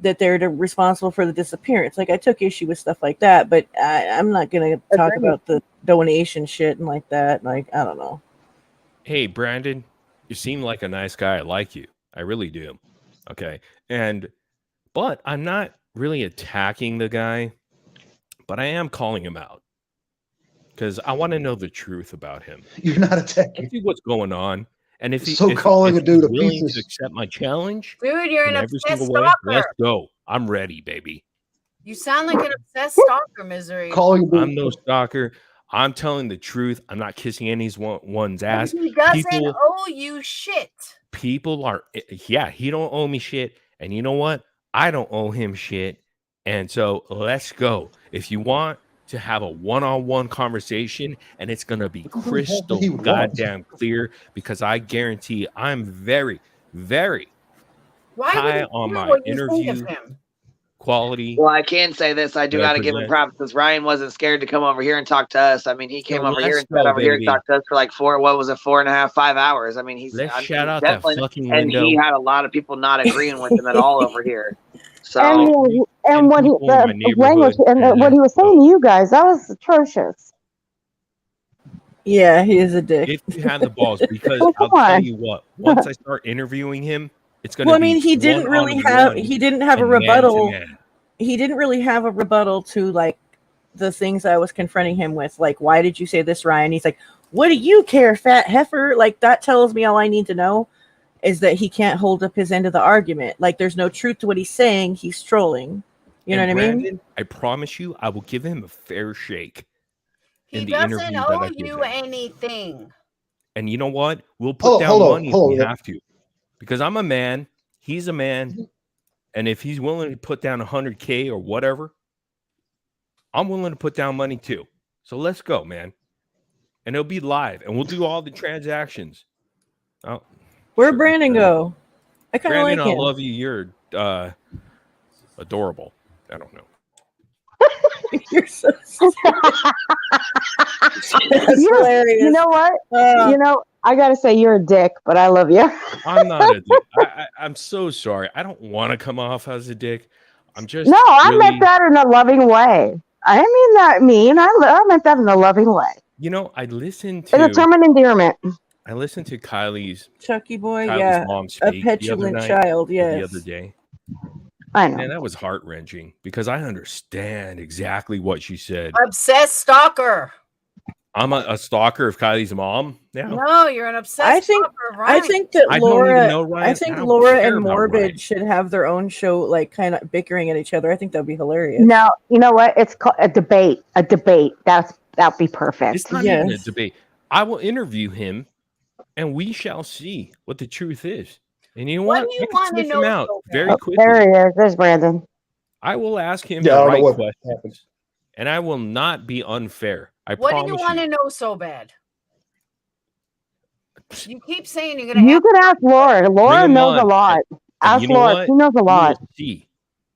that they're responsible for the disappearance. Like, I took issue with stuff like that, but I'm not gonna talk about the donation shit and like that. Like, I don't know. Hey, Brandon, you seem like a nice guy. I like you. I really do. Okay. But I'm not really attacking the guy, but I am calling him out because I want to know the truth about him. You're not attacking. See what's going on. And if calling a dude a willing piece to of accept my challenge, Dude, you're in an every obsessed single way, stalker. let's go. I'm ready, baby. You sound like an obsessed stalker, Misery. Calling I'm no stalker. I'm telling the truth. I'm not kissing anyone's ass. He doesn't People, owe you shit. people are, yeah, he don't owe me shit. And you know what? I don't owe him shit. And so let's go. If you want to have a one-on-one conversation, and it's going to be crystal he would want. goddamn clear, because I guarantee I'm very, very Why would high he on do my what you think interview of him? quality. Well, I can say this. I do that I got to give him present. props because Ryan wasn't scared to come over here and talk to us. I mean, he came So over here let's and sat go, over here and baby. talked to us for like 4.5, 5 hours. I mean, Let's I mean, shout he's out that definitely, fucking and window. he had a lot of people not agreeing with him at all over here. So, And what he, people in my the language neighborhood, and and what he was let's saying go. to you guys, that was atrocious. Yeah, he is a dick. If you have the balls, because Well, I'll come tell on. you what, once I start interviewing him, it's going to Well, I be mean, he didn't really have one-on-one he didn't have a and man to rebuttal. man. He didn't really have a rebuttal to like the things I was confronting him with. Like, why did you say this, Ryan? He's like, what do you care, fat heifer? Like, that tells me all I need to know is that he can't hold up his end of the argument. Like, there's no truth to what he's saying. He's trolling. You know And what I mean? Brandon, I promise you, I will give him a fair shake He in the doesn't interview that owe I give you him. anything. And you know what? We'll put down money if we have to, because I'm a man. He's a man. And if he's willing to put down 100K or whatever, I'm willing to put down money too. So let's go, man. And it'll be live, and we'll do all the transactions. Oh, Where'd Brandon go? I kind of like Brandon, him. I love you. You're adorable. I don't know. You're so That's hilarious. You know what? You know, I gotta say you're a dick, but I love you. I'm not a dick. I'm so sorry. I don't want to come off as a dick. I'm just No, I really, meant that in a loving way. I didn't mean that mean. I meant that in a loving way. you know, I listened It's a to term of endearment. Kylie's Chucky boy, Kylie's yeah, mom a speak petulant the other night, child, or yes. the other day. I know. Man, that was heart wrenching because I understand exactly what she said. Obsessed stalker. I'm a stalker of Kylie's mom now. No, you're an obsessed stalker of I Ryan. think that I don't even Laura, know Ryan. I think I don't Laura care and about Ryan. Morbid should have their own show, like kind of bickering at each other. I think that'd be hilarious. No, you know what? It's called a debate. A debate. That'd be perfect. It's not even a debate. I will interview him, and we shall see what the truth is. And you know what? What do you I can want to sniff know him out so bad? very Oh, quickly. there he is. There's Brandon. I will ask him Yeah, I the don't know right what questions, happened. and I will not be unfair. I What do you promise want you. to know so bad? You keep saying you're gonna You have. could ask Laura. Laura Bring him knows a on. lot. And Ask you know Laura. what? She knows a lot. You will see.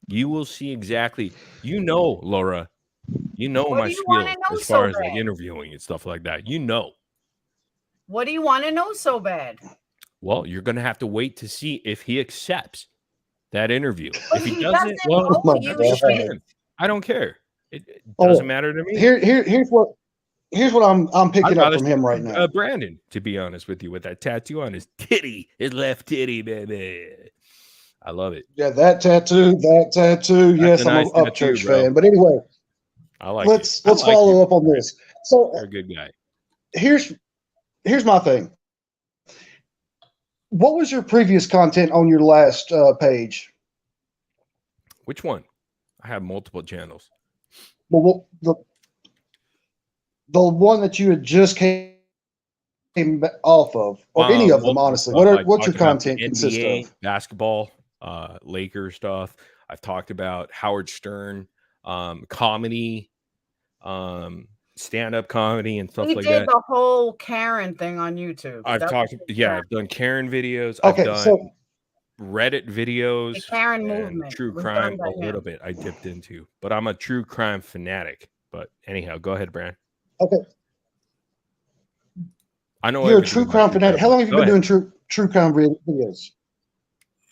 You will see exactly. You know, Laura. You know What my do you wanna skills know as far so as like bad? interviewing and stuff like that. You know. What do you want to know so bad? Well, you're going to have to wait to see if he accepts that interview. But If he he doesn't, doesn't well, owe you that's up to shit. him. I don't care. It doesn't matter to me. Here's what I'm picking up from him right now. Brandon, to be honest with you, with that tattoo on his titty, his left titty, baby. I love it. Yeah, that tattoo. That's Yes, a I'm nice an tattoo, Upchurch bro. fan. But anyway, I like let's it. I like follow you. up on this. So You're a good guy. here's my thing. What was your previous content on your last page? Which one? I have multiple channels. Well, the one that you had just came off of, or any of them, Multiple honestly. stuff. I What's your talked about the content consist NBA, of? basketball, Lakers stuff. I've talked about Howard Stern, comedy, stand-up comedy, and stuff He like did that. the whole Karen thing on YouTube. I've That talked, was yeah, I've done Karen videos. Okay, I've done so Reddit videos, The Karen and movement true was crime done by a little him. bit. I dipped into, but I'm a true crime fanatic. But anyhow, go ahead, Brand. okay, I know you're a everything true about crime fanatic. How long have you Go been ahead. doing true crime videos?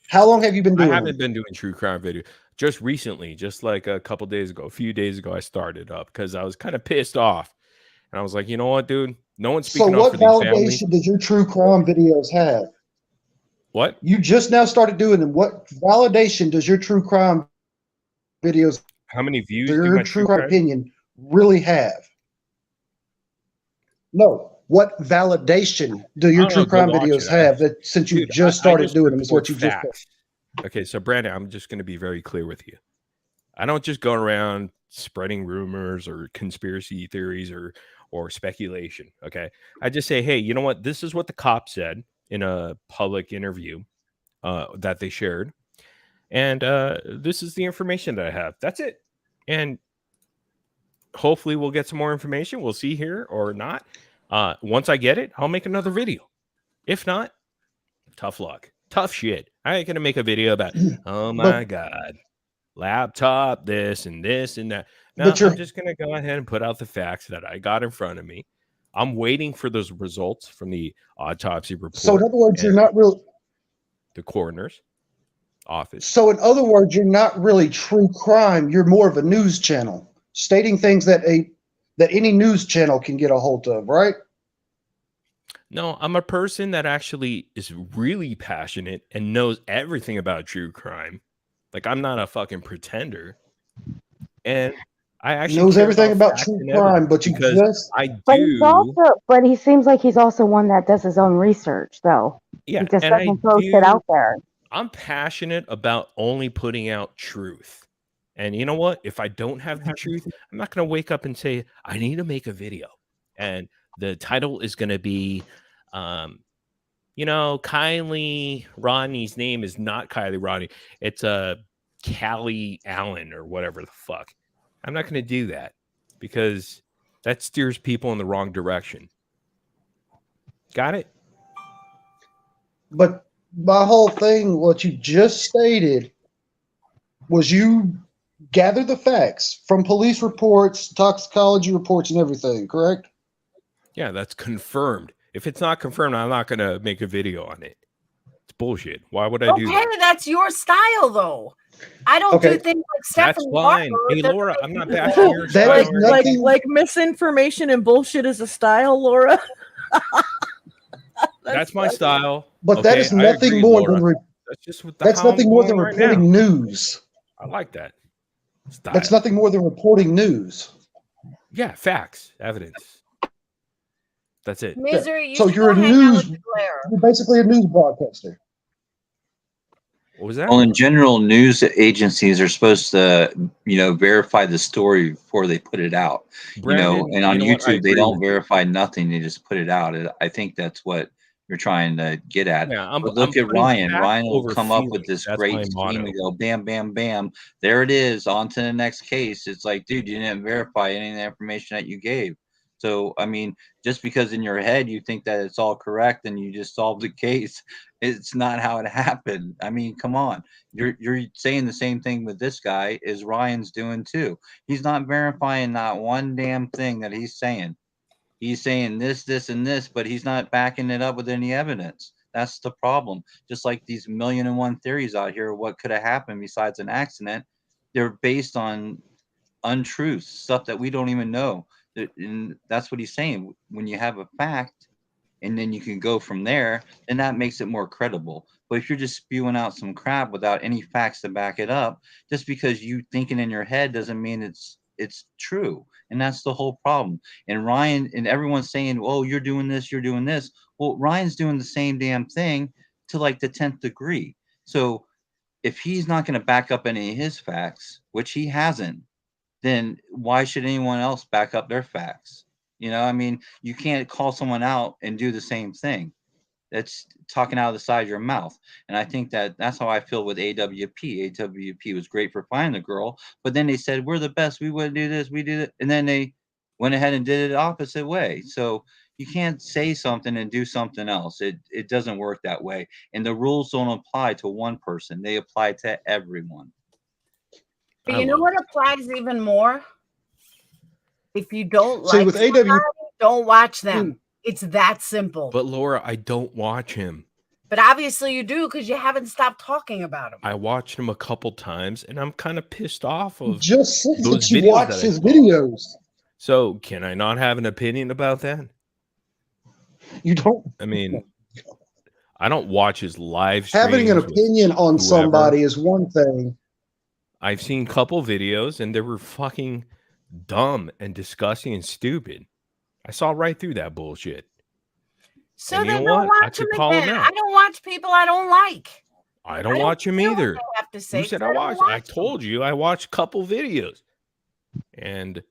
How long have you been I doing haven't them? been doing true crime video. Just recently, just like a couple days ago, a few days ago, I started up because I was kind of pissed off. And I was like, you know what, dude? No one's So speaking up what for these families. validation does your true crime videos have? What? You just now started doing them. What validation does your true crime videos, How many views do your my true true crime crime? opinion, really have? No. What validation do your I don't true know, go crime watch videos it. have that since you Dude, just I started just doing them is report what you just said? facts. Okay, so Brandon, I'm just going to be very clear with you. I don't just go around spreading rumors or conspiracy theories or speculation. Okay. I just say, hey, you know what? This is what the cop said in a public interview that they shared. And this is the information that I have. That's it. And hopefully we'll get some more information. We'll see here or not. Once I get it, I'll make another video. If not, tough luck. Tough shit. I ain't going to make a video about, oh my God, laptop, this and that. No, I'm just going to go ahead and put out the facts that I got in front of me. I'm waiting for those results from the autopsy report. So in other words, you're not really the coroner's office. So in other words, you're not really true crime. You're more of a news channel, stating things that any news channel can get a hold of, right? No, I'm a person that actually is really passionate and knows everything about true crime. Like, I'm not a fucking pretender. And I actually knows care everything about facts true and crime, evidence but you because just I But he's do. also, but he seems like he's also one that does his own research, though. Yeah, He just and I doesn't throw shit do. out there. I'm passionate about only putting out truth. And you know what? If I don't have the truth, I'm not going to wake up and say, I need to make a video. And the title is going to be, Kylie Rodney's name is not Kylie Rodney. It's Callie Allen or whatever the fuck. I'm not going to do that because that steers people in the wrong direction. Got it? But my whole thing, what you just stated, was you gather the facts from police reports, toxicology reports, and everything, correct? Yeah, that's confirmed. If it's not confirmed, I'm not going to make a video on it. It's bullshit. Why would I do that? Okay, that's your style, though. I don't do things like That's Stephanie fine. Barber. Hey, It doesn't Laura, make I'm not me bashing your style. or anything. like misinformation and bullshit is a style, Laura. That's my style. But that is nothing more than that's just what that's how nothing I'm more going than right reporting now. news. I like that style. That's nothing more than reporting news. Yeah, facts, evidence. That's it. Misery, you So should you're a go hang out news. with Claire. You're basically a news broadcaster. What was that? Well, in general, news agencies are supposed to, verify the story before they put it out. Brandon, And on you know what? I YouTube, they agree don't with you. verify nothing; they just put it out. I think that's what you're trying to get at. Yeah, I'm But look at putting Ryan. facts Ryan will over come up with feelings. this That's my great scheme motto. and go, bam, bam, bam. There it is. On to the next case. It's like, dude, you didn't verify any of the information that you gave. So, I mean, just because in your head you think that it's all correct and you just solved the case, it's not how it happened. I mean, come on. You're saying the same thing with this guy as Ryan's doing too. He's not verifying not one damn thing that he's saying. He's saying this, this, and this, but he's not backing it up with any evidence. That's the problem. Just like these 1,000,001 theories out here, what could have happened besides an accident, they're based on untruths, stuff that we don't even know. And that's what he's saying. When you have a fact and then you can go from there, then that makes it more credible. But if you're just spewing out some crap without any facts to back it up, just because you thinking in your head doesn't mean it's true. And that's the whole problem. And Ryan and everyone's saying, oh, you're doing this, you're doing this. Well, Ryan's doing the same damn thing to like the 10th degree. So if he's not going to back up any of his facts, which he hasn't, then why should anyone else back up their facts? I mean, you can't call someone out and do the same thing. That's talking out of the side of your mouth. And I think that's how I feel with AWP. AWP was great for finding the girl, but then they said, we're the best. We wouldn't do this. We did it. And then they went ahead and did it the opposite way. So you can't say something and do something else. It doesn't work that way. And the rules don't apply to one person. They apply to everyone. But you know what applies even more? If you don't See, like with somebody, don't watch Hmm. them. It's that simple. But Laura, I don't watch him. But obviously you do because you haven't stopped talking about him. I watched him a couple times, and I'm kind of pissed off of Just since those that you videos watch that I his saw. videos, So can I not have an opinion about that? you don't. I mean, I don't watch his live streams. Having an with opinion on whoever. somebody is one thing. I've seen a couple videos, and they were fucking dumb and disgusting and stupid. I saw right through that bullshit. So And you then know don't what? I watch could them call him again. out. I don't watch people I don't like. I don't watch him care what either. they have to say Who said 'cause I don't watched? I watch them. told you I watched a couple videos. And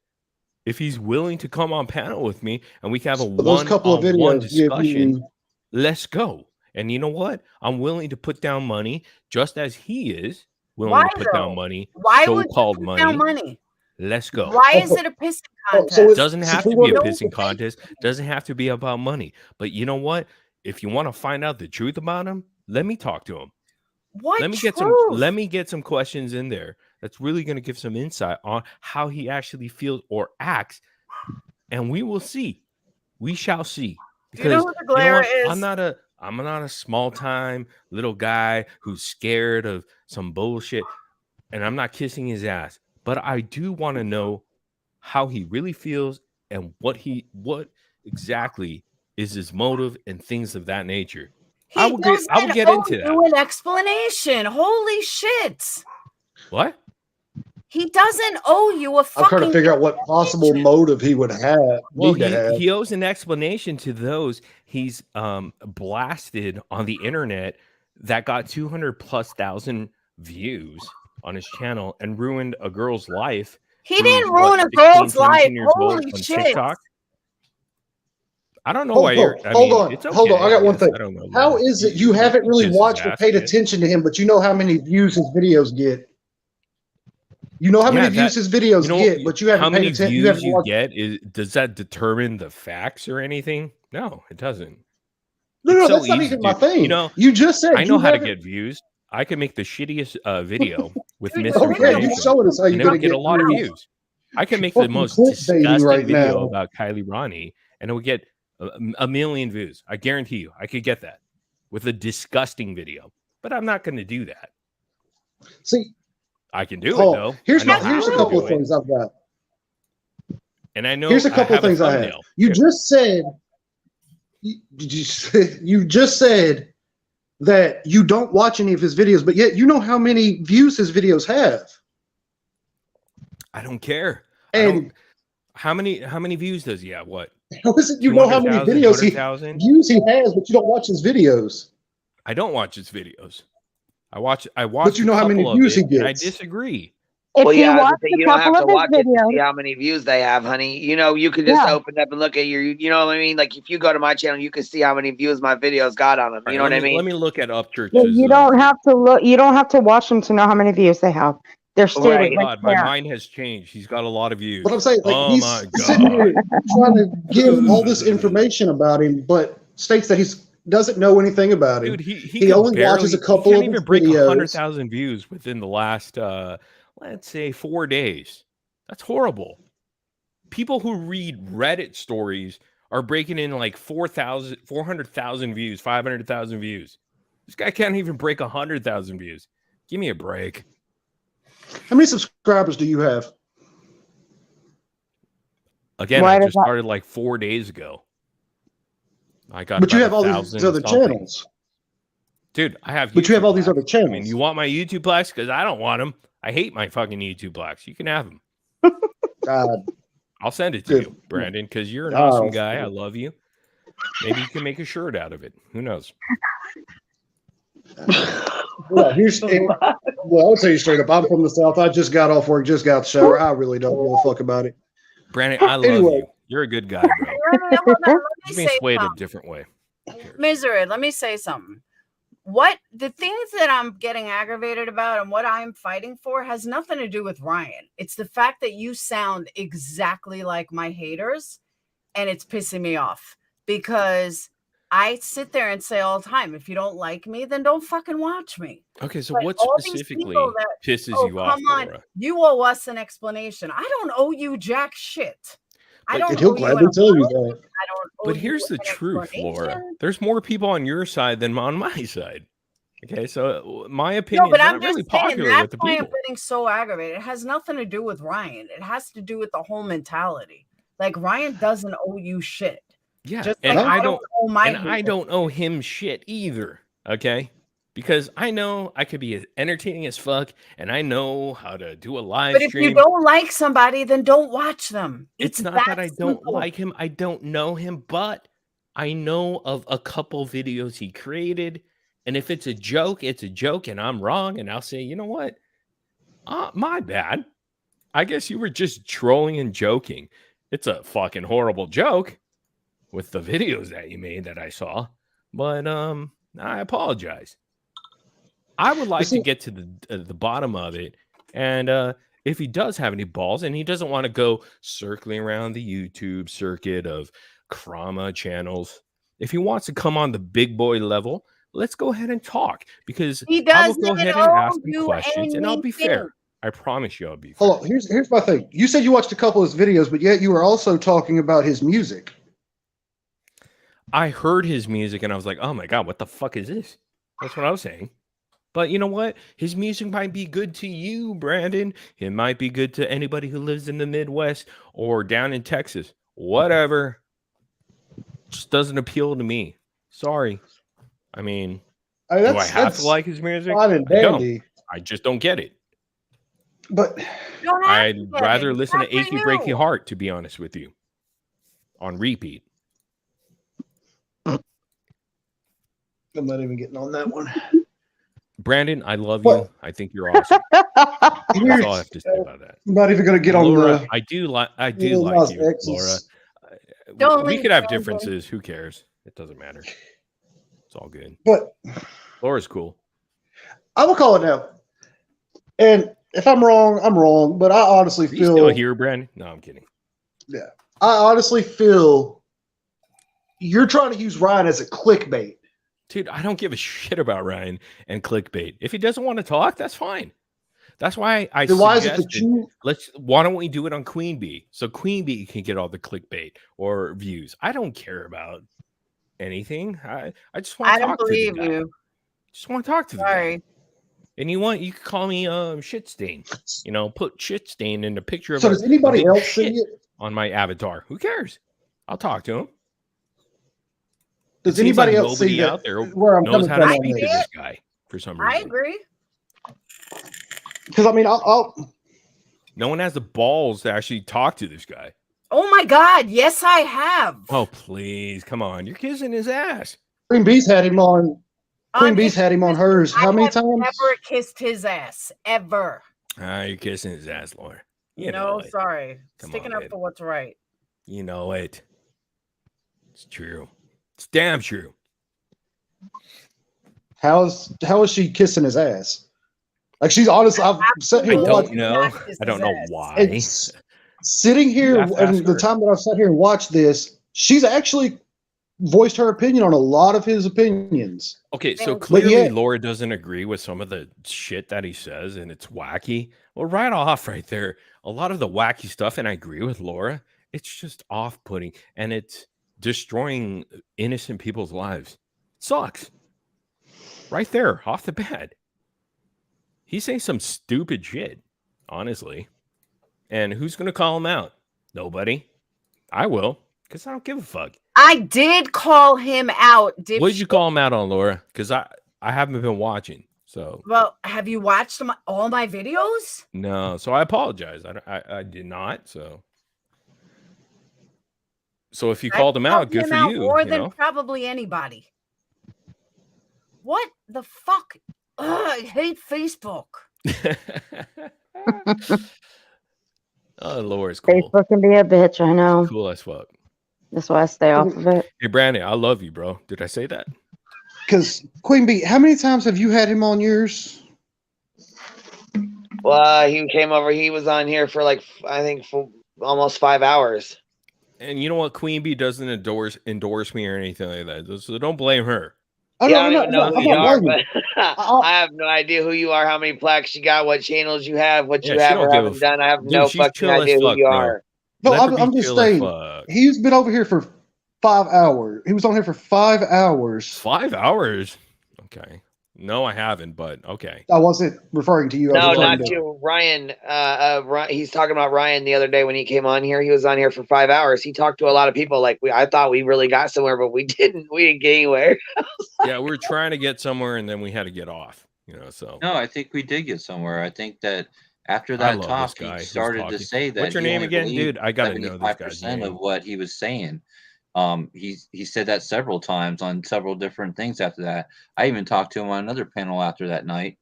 if he's willing to come on panel with me and we can have a So those couple of one-on-one videos give discussion, you. let's go. And you know what? I'm willing to put down money just as he is willing Why to put down though? money, Why would you so-called put down money. money? Let's go. Why is it a pissing So contest? Doesn't have since we to be a want pissing contest. Doesn't have to be about money. But you know what? If you want to find out the truth about him, let me talk to him. What Let me get some questions in there that's really going to give some insight on how he actually feels or acts, and we will see. We shall see. Do you know Because who the glare what? is? I'm not a small time little guy who's scared of some bullshit, and I'm not kissing his ass. But I do want to know how he really feels and what exactly is his motive and things of that nature. I will get into that. An explanation. Holy shit! What? He doesn't owe you a I'm fucking. trying to figure out what possible motive he would have. Well, need to have. he owes an explanation to those he's blasted on the internet that got 200,000+ views on his channel and ruined a girl's life. He didn't ruin a girl's life. Holy shit! TikTok. I don't know Hold, why you're. hold on. It's okay, Hold on. I got one guess. thing. I don't know. How is it you haven't really kiss his watched or ass, paid kid. attention to him, but you know how many views his videos get? You know how many views his videos get, but you haven't how many paid attention. views you watched. get does that determine the facts or anything? No, it doesn't. No, It's so that's not easy even to my do. thing. You know, you just said I know you how to haven't- get views. I can make the shittiest video with Okay, misinformation, you're showing us how and you're it'll gonna get a lot of views. views. I can make Fucking the most clickbaiting disgusting right video now. about Kylie Ronnie, and it would get a million views. I guarantee you, I could get that with a disgusting video. But I'm not going to do that. See, I can do it hold on. though. Here's I know a how to couple do of it. things I've got. And I know Here's a couple of have things I have. thumbnail. You just said you just said that you don't watch any of his videos, but yet you know how many views his videos have. I don't care. And how many views does he have? What? how is it you know how many 200,000, videos 100,000? views he has, but you don't watch his videos? I don't watch his videos. I watch. But you know a how many couple of views it, he and I gets. disagree. If Well, you yeah, watch you a don't have couple to of his watch it to videos, see how many views they have, honey. You know, you could just Yeah. open up and look at you know what I mean? Like, if you go to my channel, you can see how many views my videos got on them. You know what I mean? Let me look at Upchurch's. but you don't have to look. You don't have to watch them to know how many views they have. They're stated Right. right God, my there. mind has changed. He's got a lot of views. But I'm saying, like, oh he's my sitting God. here trying to give all this information about him, but states that he doesn't know anything about him. Dude, he he only watches a couple he of can't his even break videos. 100,000 views within the last, let's say, 4 days. That's horrible. People who read Reddit stories are breaking in like 400,000 views, 500,000 views. This guy can't even break 100,000 views. Give me a break. How many subscribers do you have? Again, Why I does just that- started like 4 days ago. I got But you about have all these 1,000 other something. channels. Dude, I have. But you have YouTube all these plaques. other channels. I mean, you want my YouTube plaques? Because I don't want them. I hate my fucking YouTube plaques. You can have them. God. I'll send it to Good. you, Brandon, because you're an Oh, awesome guy. I good. love you. Maybe you can make a shirt out of it. Who knows? Well, well, I'll tell you straight up. I'm from the South. I just got off work, just got out the shower. I really don't give a fuck about it. Brandon, I love Anyway. you. You're a good guy, bro. Let me You've been say swayed a something. different way. Misery, let me say something. What the things that I'm getting aggravated about and what I'm fighting for has nothing to do with Ryan. It's the fact that you sound exactly like my haters, and it's pissing me off because I sit there and say all the time, if you don't like me, then don't fucking watch me. Okay, so But what all these specifically people that- pisses Oh, you off, come on. Laura? You owe us an explanation. I don't owe you jack shit. I But- don't And he'll owe you gladly an tell you apology. that. I don't owe But you here's the an truth, Laura. explanation. There's more people on your side than on my side. Okay, so my No, opinion but is I'm not just really saying popular that's with the why I'm people. getting so aggravated. It has nothing to do with Ryan. It has to do with the whole mentality. Like Ryan doesn't owe you shit. Yeah, Just and like I don't owe my and I haters. don't owe him shit either. Okay, because I know I could be as entertaining as fuck, and I know how to do a live But if you stream. don't like somebody, then don't watch them. It's not that I don't like him. I don't know him, but I know of a couple videos he created, And if it's a joke, it's a joke, and I'm wrong, and I'll say, you know what? My bad. I guess you were just trolling and joking. It's a fucking horrible joke with the videos that you made that I saw, but I apologize. I would like to get to the bottom of it, and if he does have any balls and he doesn't want to go circling around the YouTube circuit of Krama channels, if he wants to come on the big boy level, let's go ahead and talk, because He I will doesn't go ahead and ask owe him you questions, and I'll be anything. fair. I promise you I'll be fair. Hold on. Here's my thing. You said you watched a couple of his videos, but yet you were also talking about his music. I heard his music and I was like, oh my God, what the fuck is this? That's what I was saying. But you know what? His music might be good to you, Brandon. It might be good to anybody who lives in the Midwest or down in Texas. Whatever. Just doesn't appeal to me. Sorry. I mean, do I have to like his music? Fine and I don't. dandy. I just don't get it. But I'd rather listen to Achy Breaky Heart, to be honest with you, on repeat. I'm not even getting on that one. Brandon, I love you. I think you're awesome. That's all I have to say about that. I'm not even going to get Laura, on the. I do like Nas you, X's. Laura. Don't We leave could have Brandon. differences. Who cares? It doesn't matter. It's all good. But Laura's cool. I will call it now. And if I'm wrong, I'm wrong. But I honestly Are you feel. still here, Brandon? No, I'm kidding. Yeah. I honestly feel you're trying to use Ryan as a clickbait. Dude, I don't give a shit about Ryan and clickbait. If he doesn't want to talk, that's fine. That's why I Then why is it that suggested, you? why don't we do it on Queen Bee? So Queen Bee can get all the clickbait or views. I don't care about anything. I just want I to don't talk to the believe guy. you. Just want to talk to the guy. Sorry. And you can call me shit stain. You know, put shit stain in the picture of So a, does anybody big else shit see it? on my avatar. Who cares? I'll talk to him. Does It seems anybody like else see nobody that? out there Where I'm knows coming how to from on speak to this? this guy for some reason. I agree. Because I mean, I'll No one has the balls to actually talk to this guy. Oh my God. Yes, I have. Oh, please. Come on. You're kissing his ass. Queen Bee's had him on. Queen Bee's It's had him on hers. How many times? never kissed his ass ever. You're kissing his ass, Laura. You know No, it. sorry. Come Sticking on, up babe. for what's right. You know it. It's true. It's damn true. How is she kissing his ass? Like she's honest. I've sat I here don't watching. know. kiss I don't his know ass. why. It's sitting here, You have to ask and the her. time that I've sat here and watched this, she's actually voiced her opinion on a lot of his opinions. Okay, so But clearly yet- Laura doesn't agree with some of the shit that he says, and it's wacky. Well, right off right there, a lot of the wacky stuff, and I agree with Laura, it's just off-putting, and it's destroying innocent people's lives. Sucks. Right there, off the bat. He's saying some stupid shit, honestly. And who's going to call him out? Nobody. I will, because I don't give a fuck. I did call him out. What did you call him out on, Laura? Because I haven't been watching. So Well, have you watched all my videos? no. So I apologize. I did not. So if you called him out, good for you. More You than know? probably anybody. What the fuck? Ugh, I hate Facebook. Oh, Laura's cool. Facebook can be a bitch, I know. Cool as fuck. That's why I stay off of it. Hey, Brandon, I love you, bro. Did I say that? Because Queen Bee, how many times have you had him on yours? Well, he came over. He was on here for like I think for almost 5 hours. And you know what? Queen Bee doesn't endorse me or anything like that. So don't blame her. Oh, Yeah, no, I don't no, even no, know I'm who you not are, blaming but I have no idea who you are, how many plaques you got, what channels you have, what Yeah, you she have don't or give a haven't done. I have Dude, no she's fucking chill as idea who fuck, you bro. are. No, Let her I'm be just chill as saying. fuck. He's been over here for 5 hours. He was on here for 5 hours. 5 hours? Okay. No, I haven't, but okay. I wasn't referring to you. I No, was not referring to. you, Ryan. He's talking about Ryan the other day when he came on here. He was on here for 5 hours. He talked to a lot of people. Like I thought we really got somewhere, but we didn't. We didn't get anywhere. Yeah, we were trying to get somewhere and then we had to get off. You know, so No, I think we did get somewhere. I think that after I that love talk, this guy he who's started to talking. say that What's your he name only again, believed dude? I gotta know this guy's 75% name. of what he was saying. He said that several times on several different things after that. I even talked to him on another panel after that night,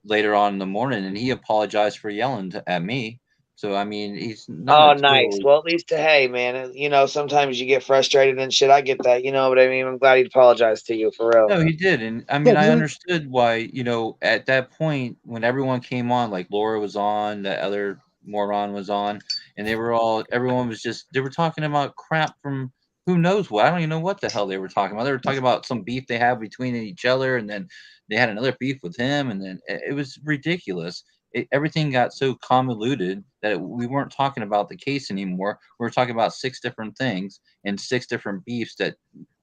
later on in the morning, and he apologized for yelling at me. So I mean, he's not Oh, a nice. total. Well, at least, hey, man, you know, sometimes you get frustrated and shit. I get that, you know what I mean? I'm glad he apologized to you for real. No, he did, and I Yeah, mean, I understood why. You know, at that point when everyone came on, like Laura was on, the other moron was on, and everyone was just they were talking about crap from who knows what. I don't even know what the hell they were talking about. They were talking about some beef they have between each other, and then they had another beef with him, and then it was ridiculous. Everything got so convoluted that we weren't talking about the case anymore. We were talking about 6 different things and 6 different beefs that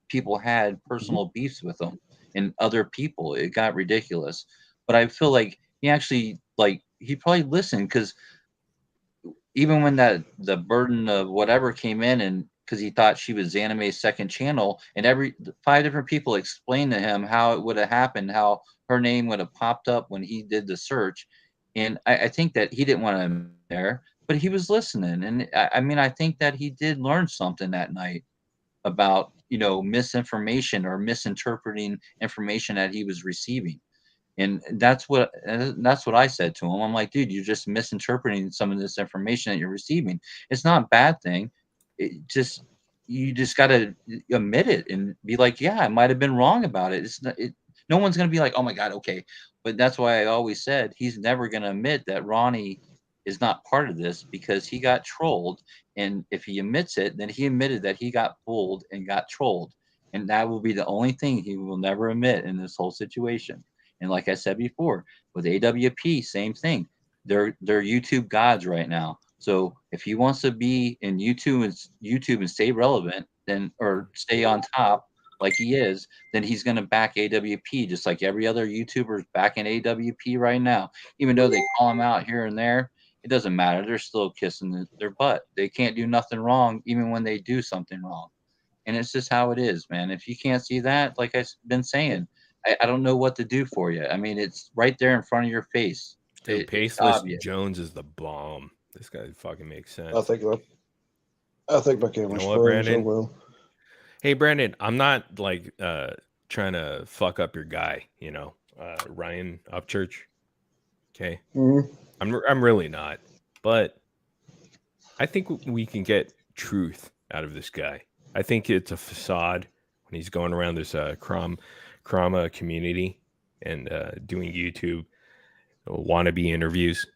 people had personal beefs with them and other people. It got ridiculous. But I feel like he actually he probably listened because even when the burden of whatever came in and because he thought she was Anime's second channel and 5 different people explained to him how it would have happened, how her name would have popped up when he did the search. And I think that he didn't want to there, but he was listening. And I mean, I think that he did learn something that night about misinformation or misinterpreting information that he was receiving. And that's what I said to him. I'm like, dude, you're just misinterpreting some of this information that you're receiving. It's not a bad thing. You just got to admit it and be like, yeah, I might have been wrong about it. No one's going to be like, oh my God, okay. But that's why I always said he's never going to admit that Ronnie is not part of this because he got trolled. And if he admits it, then he admitted that he got fooled and got trolled. And that will be the only thing he will never admit in this whole situation. And like I said before, with AWP, same thing. They're YouTube gods right now. So if he wants to be in YouTube and stay relevant, then or stay on top like he is, then he's going to back AWP just like every other YouTuber is backing AWP right now. Even though they call him out here and there, it doesn't matter. They're still kissing their butt. They can't do nothing wrong, even when they do something wrong. And it's just how it is, man. If you can't see that, like I've been saying, I don't know what to do for you. I mean, it's right there in front of your face. Dude, It's Paceless obvious. Jones is the bomb. This guy fucking makes sense. I think my camera's You know what, froze. Brandon? Oh well. Hey, Brandon, I'm not like trying to fuck up your guy, Ryan Upchurch. Okay, I'm really not, but I think we can get truth out of this guy. I think it's a facade when he's going around this Krama community and doing YouTube wannabe interviews.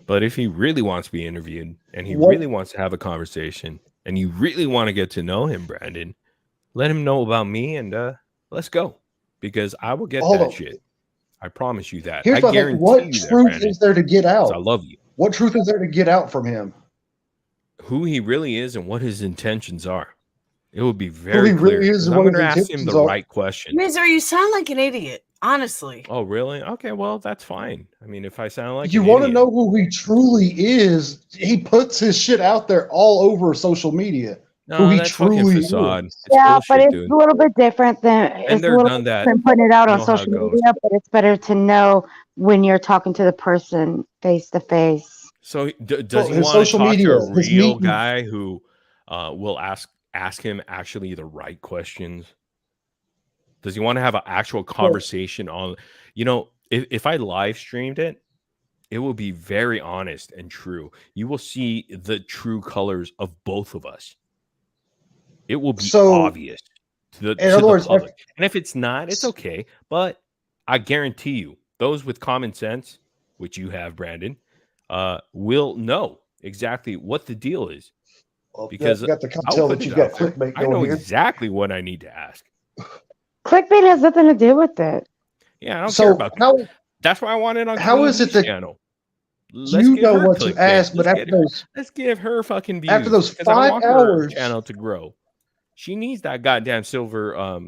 But if he really wants to be interviewed and he really wants to have a conversation and you really want to get to know him, Brandon, let him know about me and let's go, because I will get that shit. I promise you that. Here's I the thing. guarantee What you that, truth Brandon, is there to get 'cause out? I love you. What truth is there to get out from him? Who he really is and what his intentions are. It will be Who very he clear. really is 'Cause and I'm what going to his ask him the intentions are. right question. Misery, you sound like an idiot. Honestly. Oh, really? Okay, well, that's fine. I mean, if I sound like You an want to idiot, know who he truly is? He puts his shit out there all over social media. Who no, he that's fucking truly facade. is. It's Yeah, but bullshit, it's dude. a little bit different than Been it's a there, little done bit that. different putting it out You on know how social it goes. media, but it's better to know when you're talking to the person face to face. So does Well, he his want to social talk to media, a his real meet, guy who will ask him actually the right questions? Does he want to have an actual conversation on, if I live streamed it, it will be very honest and true. You will see the true colors of both of us. It will be So, obvious to in other the words, public. And if it's not, it's okay. But I guarantee you, those with common sense, which you have, Brandon, will know exactly what the deal is. Because you got the I'll tell put that it you got out there. clickbait I know going here. exactly what I need to ask. Clickbait has nothing to do with it. Yeah, I don't care So about that. how That's why I want it on how Queen is it Bee's that channel. Let's you give know her what to clickbait. ask, but Let's give her fucking views. after those Because I 5 want her hours, channel to grow. She needs that goddamn silver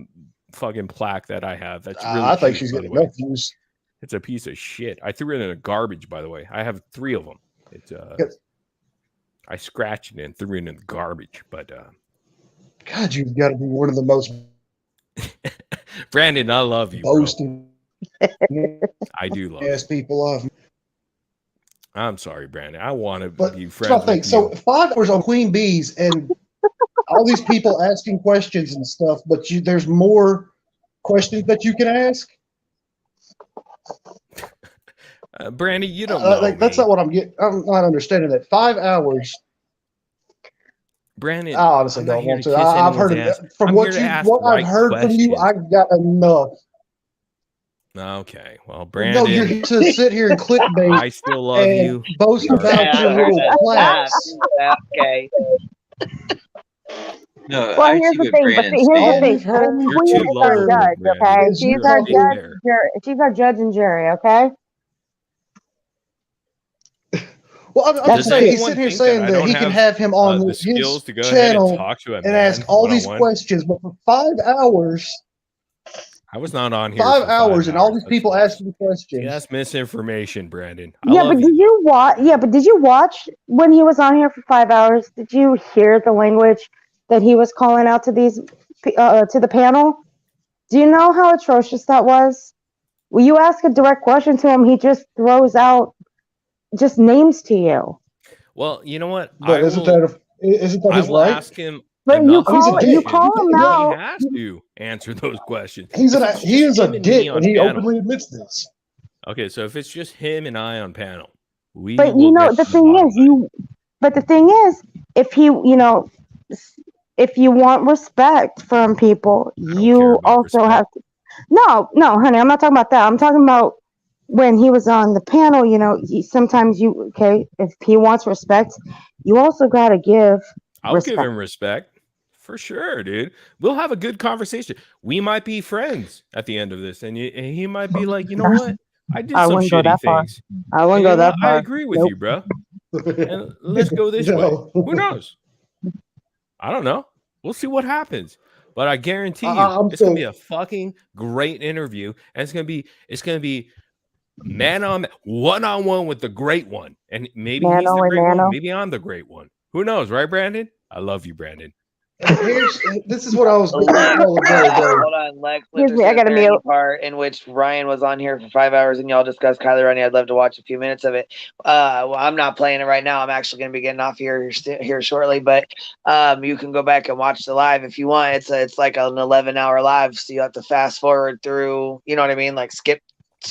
fucking plaque that I have. That's really I think cheap, she's by the getting way. enough views. It's a piece of shit. I threw it in the garbage, by the way. I have 3 of them. It's I scratched it and threw it in the garbage, but God, you've got to be one of the most Brandon, I love you, bro. boasting I do love you. ass people off. I'm sorry, Brandon. I want to But be here's my friends thing. with So you. 5 hours on Queen Bees, and all these people asking questions and stuff, but there's more questions that you can ask. Brandy, you don't know like, that's me. not what I'm getting. I'm not understanding that. 5 hours. Brandon, I honestly I'm not don't here want to to. kiss I've heard anyone's of ass. from I'm what here to you, ask what the I've right heard from you. questions. I've got enough. Okay, well, No, you're Brandon, here to sit here and clickbait I still love and you. boast You're about Yeah, your I heard little that. plaques. Okay. No, Well, I here's see the what thing, but Brandon's here's the All saying. thing. we've heard, You're Queen too is our long-winded, judge, Brandon. okay? is you She's our Stay talking. there. she's our judge and jury, okay? Well, I'm That's just Does saying, it. he's anyone sitting here think that saying I that don't he can have have him on the his skills to go ahead and channel talk to a and ask man all these one-on-one? questions, but for 5 hours, I was not on here 5 for 5 hours, and all hours. these That's people false. asking See, questions. that's misinformation, Brandon. I Yeah, love but did you. you watch? Yeah, but did you watch when he was on here for 5 hours? Did you hear the language that he was calling out to these to the panel? Do you know how atrocious that was? When you ask a direct question to him, he just throws out just names to you. Well, you know what? But isn't that I his will right? ask him But you enough He's a call dick. him and he out. has to answer those questions. He If it's is just a him and dick, me on and he panel. openly admits this. Okay, so if it's just him and I on panel, we But will you know get the to the thing bottom is, line. But the thing is, if if you want respect from people, I don't care you about also have respect. to. No, honey, I'm not talking about that. I'm talking about when he was on the panel. Sometimes if he wants respect, you also got to give I'll give respect. him respect. For sure, dude. We'll have a good conversation. We might be friends at the end of this, and he might be like, you know what? I did I some wouldn't go shitty that far. things. I wouldn't And you go know that what? I far. agree with Nope. you, bro. And let's go this way. No. Who knows? I don't know. We'll see what happens. But I guarantee you, I'm it's gonna so be a fucking great interview, and it's gonna be man on one-on-one with the great one, and maybe he's the great one, maybe I'm the great one. Who knows, right, Brandon? I love you, Brandon. This is what I was getting Lex, a while ago. hold on, Lex. Excuse Luthor me, I says gotta there any mute. part in which Ryan was on here for 5 hours and y'all discussed Kylie Ronnie. I'd love to watch a few minutes of it. Well, I'm not playing it right now. I'm actually going to be getting off here shortly, but you can go back and watch the live if you want. It's like an 11-hour live, so you have to fast forward through. You know what I mean? Like skip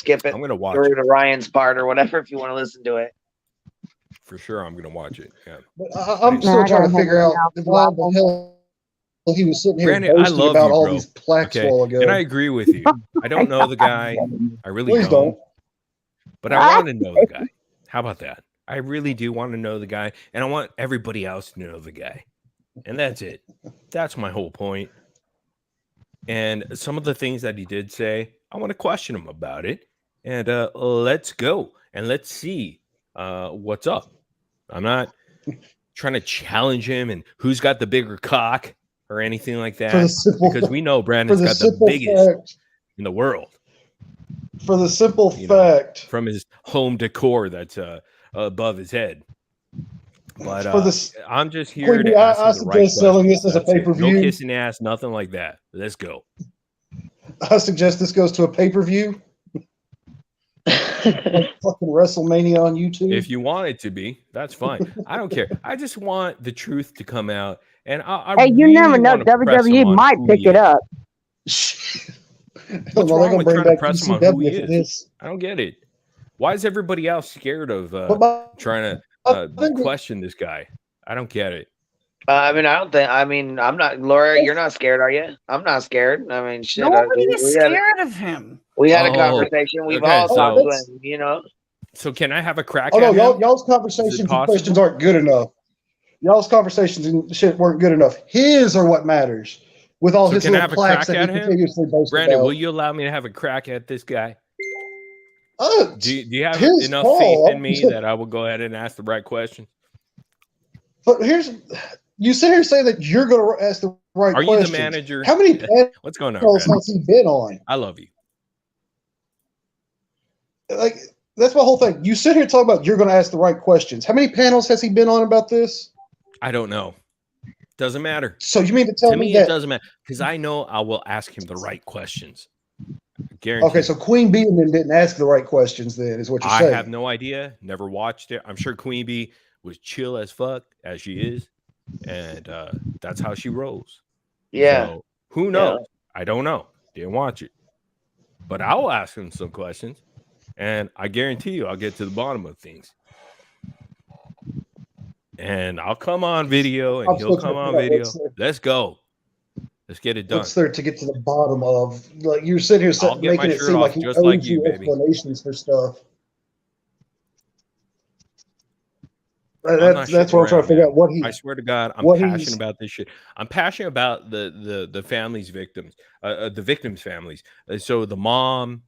it I'm gonna watch through it to Ryan's part or whatever if you want to listen to it. for sure. I'm gonna watch it. Yeah. But I'm still trying to figure out why the hell he was sitting here Brandon, I boasting love about you, all bro. these plaques a Okay, while ago. and I agree with you. I don't know the guy. I really Please don't. But I want to know the guy. How about that? I really do want to know the guy, and I want everybody else to know the guy. And that's it. That's my whole point. And some of the things that he did say, I want to question him about it. And let's go and let's see what's up. I'm not trying to challenge him and who's got the bigger cock or anything like that, because we know Brandon's got the biggest in the world. For the simple fact, from his home decor that's above his head. But I'm just here to ask I the right suggest selling this questions. as a That's it. pay-per-view. No kissing ass, nothing like that. Let's go. I suggest this goes to a pay-per-view. Like fucking WrestleMania on YouTube. If you want it to be, that's fine. I don't care. I just want the truth to come out. And I Hey, you really never know. want to press him WWE on might who pick he it is. up. What's Well, wrong they're with gonna trying bring to back press him on who he ECW for is? this. I don't get it. Why is everybody else scared of trying to question this guy? I don't get it. I'm not, Laura, you're not scared, are you? I'm not scared. I mean, shit. Nobody is scared of him. We had a conversation. We've all talked to him, you know? So can I have a crack Oh at no, him? y'all's conversations and questions aren't good enough. Y'all's conversations and shit weren't good enough. His are what matters. With all his can I little have a plaques crack that he at him? continuously boasts Brandon, about. will you allow me to have a crack at this guy? Do you have his enough call. faith in me that I will go ahead and ask the right question? But you sit here saying that you're going to ask the right Are questions. you the manager? How many What's going on, panels Brandon? has he been on? I love you. Like, that's my whole thing. You sit here talking about you're going to ask the right questions. How many panels has he been on about this? I don't know. Doesn't matter. So you mean to tell me it that doesn't matter, because I know I will ask him the right questions. Guaranteed. Okay, so Queen Bee didn't ask the right questions then, is what you're saying. I have no idea. Never watched it. I'm sure Queen Bee was chill as fuck, as she is. and that's how she rolls. Yeah. So who Yeah. knows? I don't know. Didn't watch it, but I will ask him some questions, and I guarantee you, I'll get to the bottom of things. And I'll come on video, and I'm he'll still come trying to on figure out video. Let's go. Let's get it done. what's there to get to the bottom of. Like you're sitting here I'll get my making it shirt seem like off he just like owes you, you baby. explanations for stuff. I'm not That's shitting what I'm trying around, to figure man. out. What he, I swear to God, I'm what passionate he's, about this shit. I'm passionate about the families, victims, the victims' families. So the mom,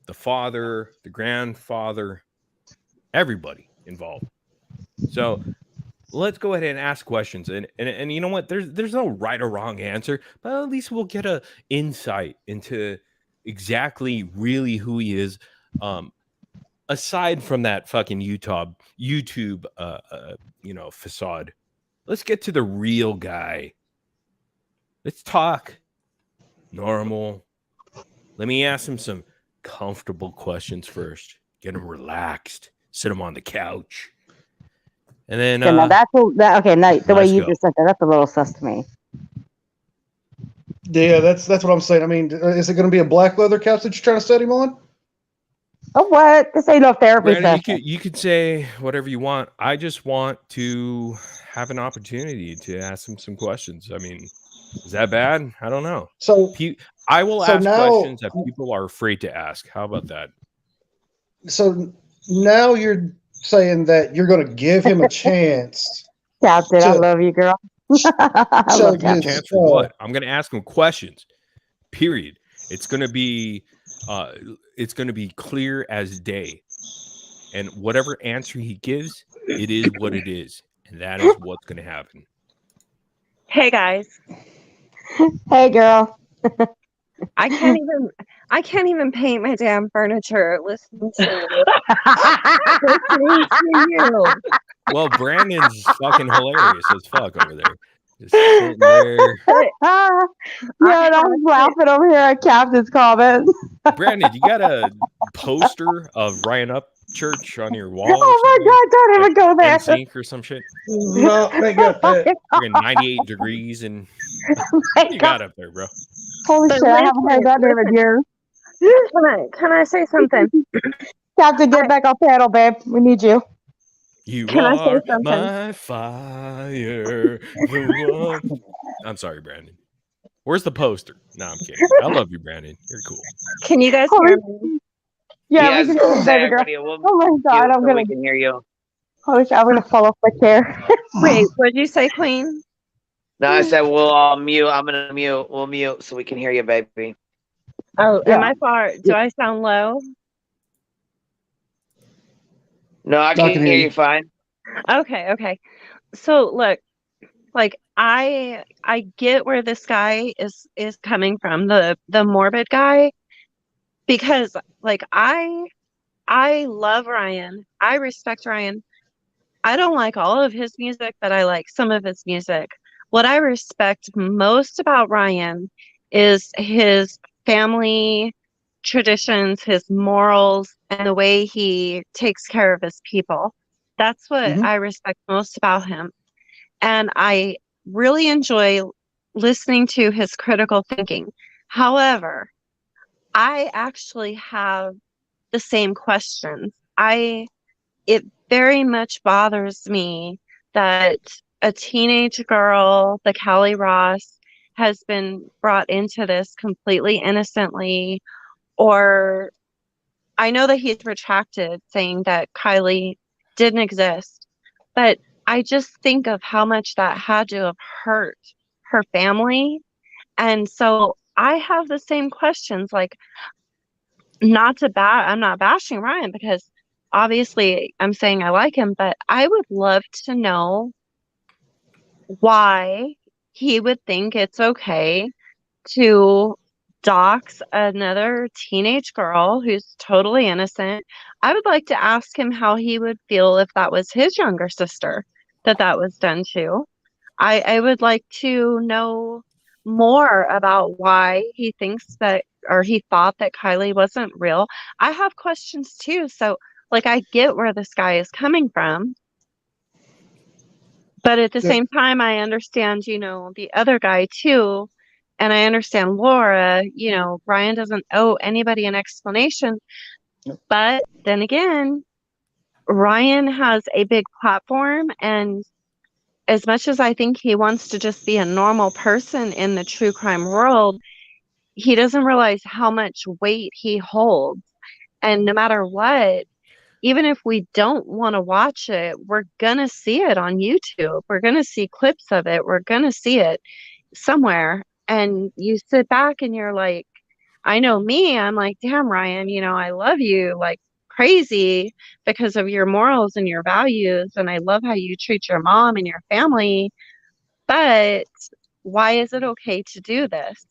the father, the grandfather, everybody involved. So let's go ahead and ask questions. And you know what? There's no right or wrong answer, but at least we'll get a insight into exactly really who he is. Aside from that fucking YouTube facade, let's get to the real guy. Let's talk normal. Let me ask him some comfortable questions first. Get him relaxed. Sit him on the couch. And then Okay, now okay. Now the way let's you go. just said that's a little sus to me. yeah, that's what I'm saying. I mean, is it going to be a black leather couch that you're trying to set him on? Oh, what? This ain't no therapy Brandon, session. you could say whatever you want. I just want to have an opportunity to ask him some questions. I mean, is that bad? I don't know. So I will so ask now, questions that people are afraid to ask. How about that? so now you're saying that you're going to give him a chance Captain, I to love you, girl. I show love Give him a Captain. chance for what? I'm going to ask him questions. Period. It's going to be clear as day. And whatever answer he gives, it is what it is. And that is what's going to happen. Hey guys, Hey, girl. I can't even paint my damn furniture listening to you. Well, Brandon's fucking hilarious as fuck over there. Just sitting there. Yeah, and I was laughing over here at Captain's comments. Brandon, you got a poster of Ryan Upchurch on your wall? Oh my God! Don't even go there. NSYNC or some shit. No, they got that. Freaking 98 degrees and what you got up there, bro? Holy But shit! I haven't heard that name in years. Can I say something? Captain, get back on panel, babe. We need you. You Can I say are something? my fire, the one. I'm sorry, Brandon. Where's the poster? No, I'm kidding. I love you, Brandon. You're cool. Can you guys hear me? Yeah, Yes, we can hear you, baby girl. everybody, we'll Oh my God, mute I'm so gonna. we can hear you. Holy shit! I'm gonna fall off my chair. Wait, what'd you say, Queen? No, I said we'll all mute. I'm gonna mute. We'll mute so we can hear you, baby. Oh, Yeah. am I far? Do I sound low? No, I can hear you fine. Okay. So look, like I get where this guy is coming from, the morbid guy, because like I love Ryan. I respect Ryan. I don't like all of his music, but I like some of his music. What I respect most about Ryan is his family traditions, his morals, and the way he takes care of his people. That's what I respect most about him. And I really enjoy listening to his critical thinking. However, I actually have the same questions. It very much bothers me that a teenage girl, the Callie Ross, has been brought into this completely innocently, or I know that he's retracted saying that Kylie didn't exist, but I just think of how much that had to have hurt her family. And so I have the same questions, like, I'm not bashing Ryan because obviously I'm saying I like him, but I would love to know why he would think it's okay to dox another teenage girl who's totally innocent. I would like to ask him how he would feel if that was his younger sister that was done to. I would like to know more about why he thinks that, or he thought that Kylie wasn't real. I have questions too. So, like, I get where this guy is coming from. But at the Yeah. same time, I understand, the other guy too. And I understand Laura, Ryan doesn't owe anybody an explanation. But then again, Ryan has a big platform. And as much as I think he wants to just be a normal person in the true crime world, he doesn't realize how much weight he holds. And no matter what, even if we don't want to watch it, we're going to see it on YouTube. We're going to see clips of it. We're going to see it somewhere. And you sit back and you're like, I know me, I'm like, damn, Ryan, I love you like crazy because of your morals and your values. And I love how you treat your mom and your family. But why is it okay to do this?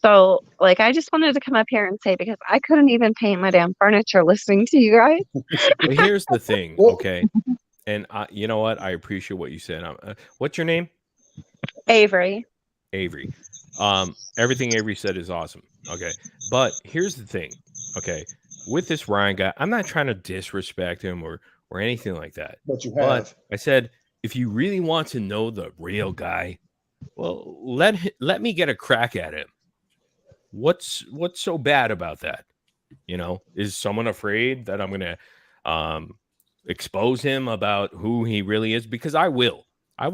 So, like, I just wanted to come up here and say, because I couldn't even paint my damn furniture listening to you guys. But here's the thing, okay? And you know what? I appreciate what you said. What's your name? Avery. Avery. Everything Avery said is awesome. Okay. But here's the thing. Okay. With this Ryan guy, I'm not trying to disrespect him or anything like that. But you have. But I said, if you really want to know the real guy, well, let me get a crack at him. What's so bad about that? Is someone afraid that I'm going to expose him about who he really is? Because I will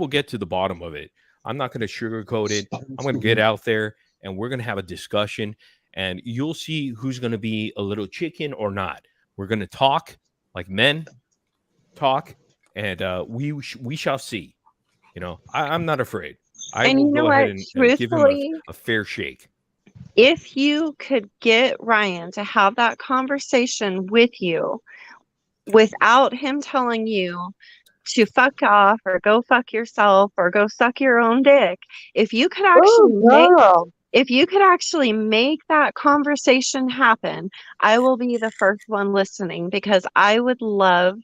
get to the bottom of it. I'm not going to sugarcoat it. I'm going to get out there and we're going to have a discussion and you'll see who's going to be a little chicken or not. We're going to talk like men talk and we shall see. I'm not afraid. I will go ahead and give him a fair shake. If you could get Ryan to have that conversation with you without him telling you to fuck off or go fuck yourself or go suck your own dick, if you could actually make that conversation happen, I will be the first one listening because I would love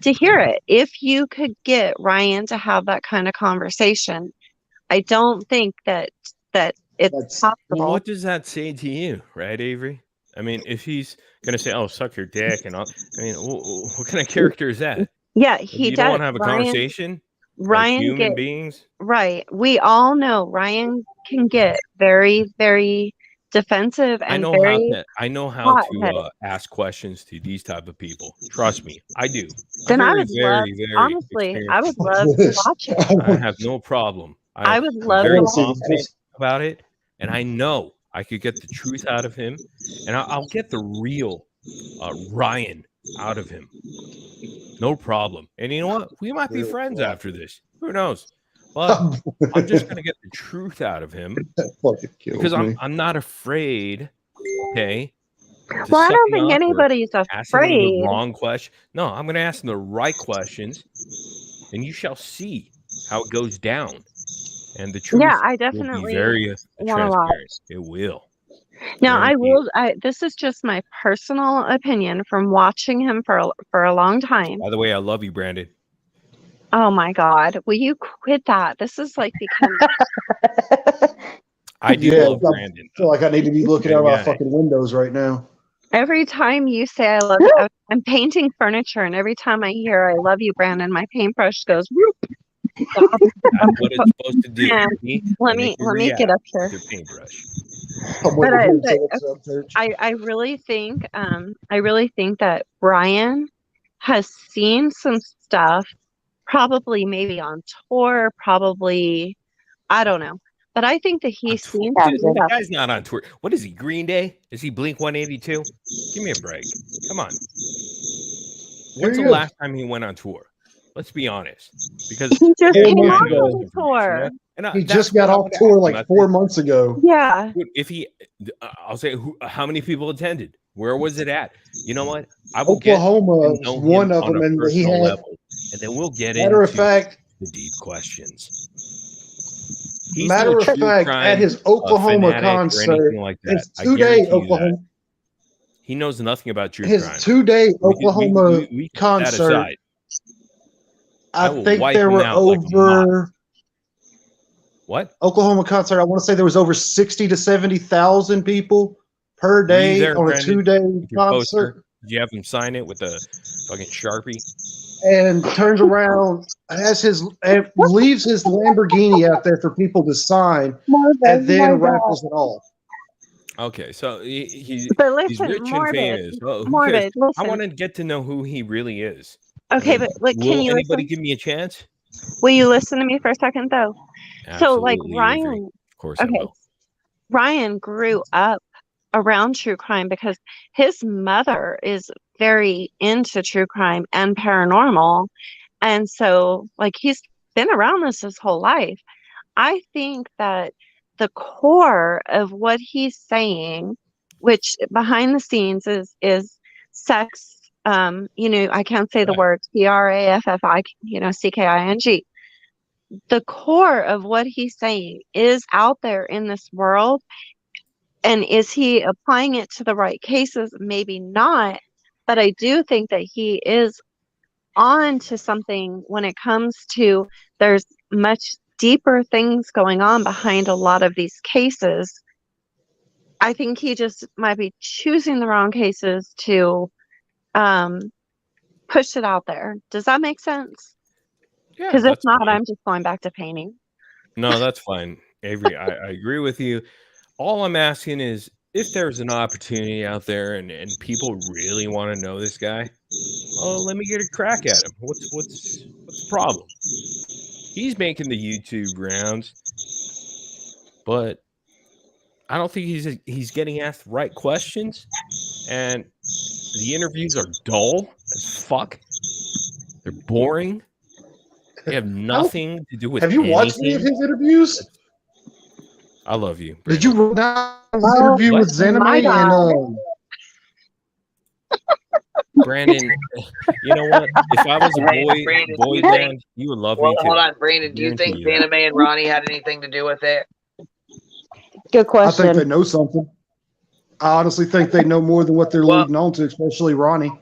to hear it. If you could get Ryan to have that kind of conversation, I don't think that it's possible. Well, what does that say to you, right, Avery? I mean, if he's gonna say, "Oh, suck your dick," and all, I mean, what kind of character is that? Yeah, You don't want to have a conversation, like human beings, right? We all know Ryan can get very, very defensive and I know how to ask questions to these type of people. Trust me, I do. Then I would love, honestly, I would love to watch it. I have no problem. I would love very to confident about it, and I know I could get the truth out of him, and I'll get the real Ryan out of him. No problem. And you know what? We might be friends after this. Who knows? But I'm just gonna get the truth out of him because I'm not afraid. Okay. Well, I don't think anybody's afraid. The wrong question. No, I'm gonna ask him the right questions, and you shall see how it goes down. And the truth, I definitely will be very transparent. It will. Now, this is just my personal opinion from watching him for a long time. By the way, I love you, Brandon. Oh my God, will you quit that? This is like becoming. I do love Brandon. I feel like I need to be looking out my fucking windows right now. Every time you say I love you, I'm painting furniture, and every time I hear I love you, Brandon, my paintbrush goes. Whoop. That's what it's supposed to do. Let me get up here. But I really think that Brian has seen some stuff, probably maybe on tour, probably I don't know. But I think that he's seen some stuff. The guy's not on tour. What is he? Green Day? Is he Blink 182? Give me a break. Come on. When's the last time he went on tour? Let's be honest, because he just came off the tour. And he just got off tour like 4 months ago. Yeah. If I'll say how many people attended? Where was it at? You know what? I will Oklahoma was one of them, and he had. Level, and then we'll get into the deep questions. Matter of fact, at his Oklahoma concert, his 2-day Oklahoma. He knows nothing about true crime. His 2-day Oklahoma concert. I think there were over what Oklahoma concert. I want to say there was over 60 to 70,000 people per day on a 2-day concert. Did you have him sign it with a fucking Sharpie? and turns around, and leaves his Lamborghini out there for people to sign, and then raffles it off. Okay, so he's But rich listen, and Morbid, famous. Well, who cares? Morbid, I listen. want to get to know who he really is. Okay, but like, can Will you anybody listen? give me a chance? Will you listen to me for a second, though? So, like, Absolutely, Avery. Ryan, Of course I okay, will. Ryan grew up around true crime because his mother is very into true crime and paranormal. And so, like, he's been around this his whole life. I think that the core of what he's saying, which behind the scenes is sex, I can't say the word CRAFFI, CKING. The core of what he's saying is out there in this world. And is he applying it to the right cases? Maybe not. But I do think that he is on to something when it comes to there's much deeper things going on behind a lot of these cases. I think he just might be choosing the wrong cases to push it out there. Does that make sense? Yeah, Because if that's not, fine. I'm just going back to painting. No, that's fine, Avery. I agree with you. All I'm asking is if there's an opportunity out there and people really want to know this guy, well, let me get a crack at him. What's the problem? He's making the YouTube rounds, but I don't think he's getting asked the right questions, and the interviews are dull as fuck. They're boring. They have nothing to do with Have you watched any of anything. his interviews? I love you. Did you run down his Oh, interview with What? my Zenime God. Brandon, you know what? If I was a Hey, Brandon, boy do you think? band, you would love Well, me too. hold on, Brandon. Do you Guarantee think you that. Santa Mae and Ronnie had anything to do with it? Good I think they question. know something. I honestly think they know more than what they're Well, leading on to, especially Ronnie.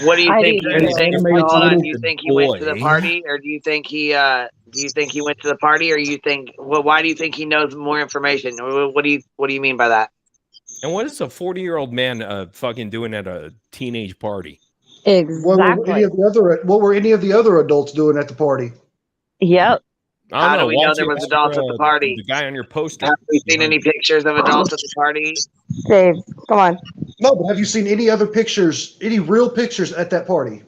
what do you I think? do Do And you too. think? Santa So Mae's hold on. little Do you think he went to the Boy. party, or do you think he went to the party, or you think? Well, why do you think he knows more information? What do you mean by that? And what is a 40-year-old man fucking doing at a teenage party? What were any Exactly. of the other adults doing at the party? Yep. I How don't do know. we know Why don't there you was ask adults at the party? the guy on your poster? Have we seen behind any you? pictures of adults at the party? Dave, come on. No, but have you seen any other pictures, any real pictures at that party?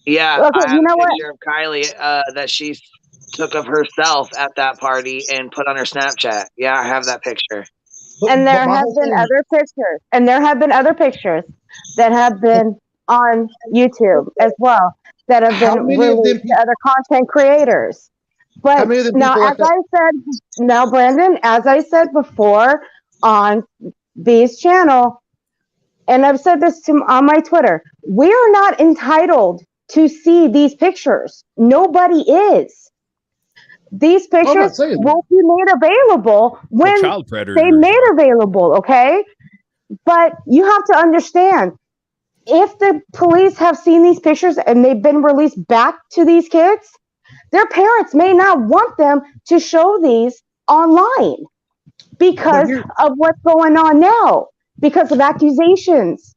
Yeah, Okay, I you have know a what? picture of Kylie that she took of herself at that party and put on her Snapchat. Yeah, I have that picture. And But there my have whole been thing, other pictures. And there have been other pictures that have been on YouTube as well that have how been many of them released to other content creators. how But many of them now, people as at that? I said, now, Brandon, as I said before on B's channel, and I've said this on my Twitter, we are not entitled to see these pictures. Nobody is. These I'm pictures not saying that. will be made available Well, when child they predators made are. available, okay? But you have to understand, if the police have seen these pictures and they've been released back to these kids, their parents may not want them to show these online But because here, of what's going on now, because of accusations.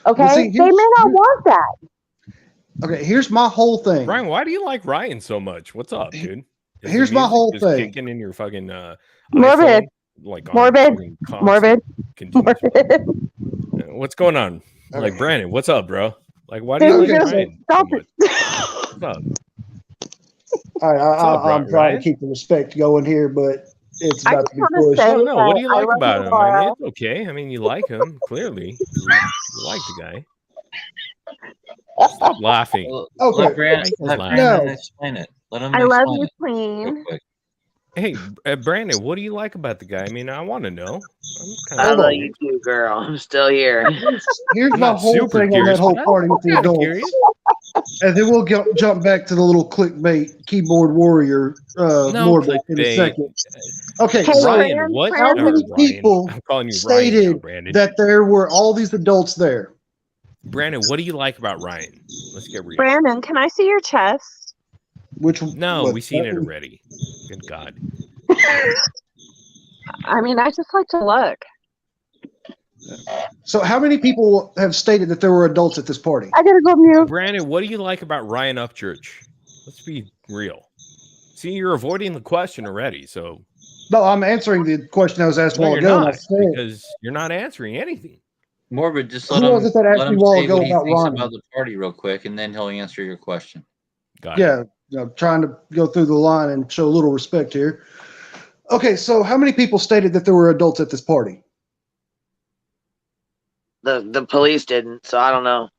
but Okay? see, They may not want that. okay, here's my whole thing. Ryan, why do you like Ryan so much? What's up, dude? Is Here's the my music whole just thing. kicking in your fucking Morbid. iPhone? Like on Morbid. fucking constant Morbid. continuous. Morbid. What's going on? Like, Okay. Brandon, what's up, bro? Like, why do you Dude, like just Ryan so stop much? it. What's up? I'm trying Ryan? to keep the respect going here, but it's I about just to be want to pushed. say No, no. What do you that I like love about you, him? I mean, Laura. it's okay. I mean, you like him, clearly. You like the guy. Stop laughing. Okay. Let Brandon No. explain it. Let him I love explain you, it real Queen. quick. Hey, Brandon, what do you like about the guy? I mean, I want to know. I'm kind I of love curious. you too, girl. I'm still here. Here's I'm my not whole super thing on curious, that whole but party with the I'm kind of adults. curious. And then we'll jump back to the little clickbait keyboard warrior No Morbid in a clickbait. second. Okay, Hey, so Ryan, Fran, what? how Fran, many Ryan. people I'm calling you Ryan now, stated Brandon. that there were all these adults there? Brandon, what do you like about Ryan? Let's get real. Brandon, can I see your chest? Which No, what, we've seen that it one? already. Good God. I mean, I just like to look. So how many people have stated that there were adults at this party? I gotta go mute. Brandon, what do you like about Ryan Upchurch? Let's be real. See, you're avoiding the question already. So No, I'm answering the question I was asked a no, while you're ago. And I not said, because you're not answering anything. Morbid, just who was it that asked let me a him while say ago what he about thinks Ronnie? about the party real quick, and then he'll answer your question. Got it. Yeah, I'm trying to go through the line and show a little respect here. Okay, so how many people stated that there were adults at this party? The police didn't, so I don't know.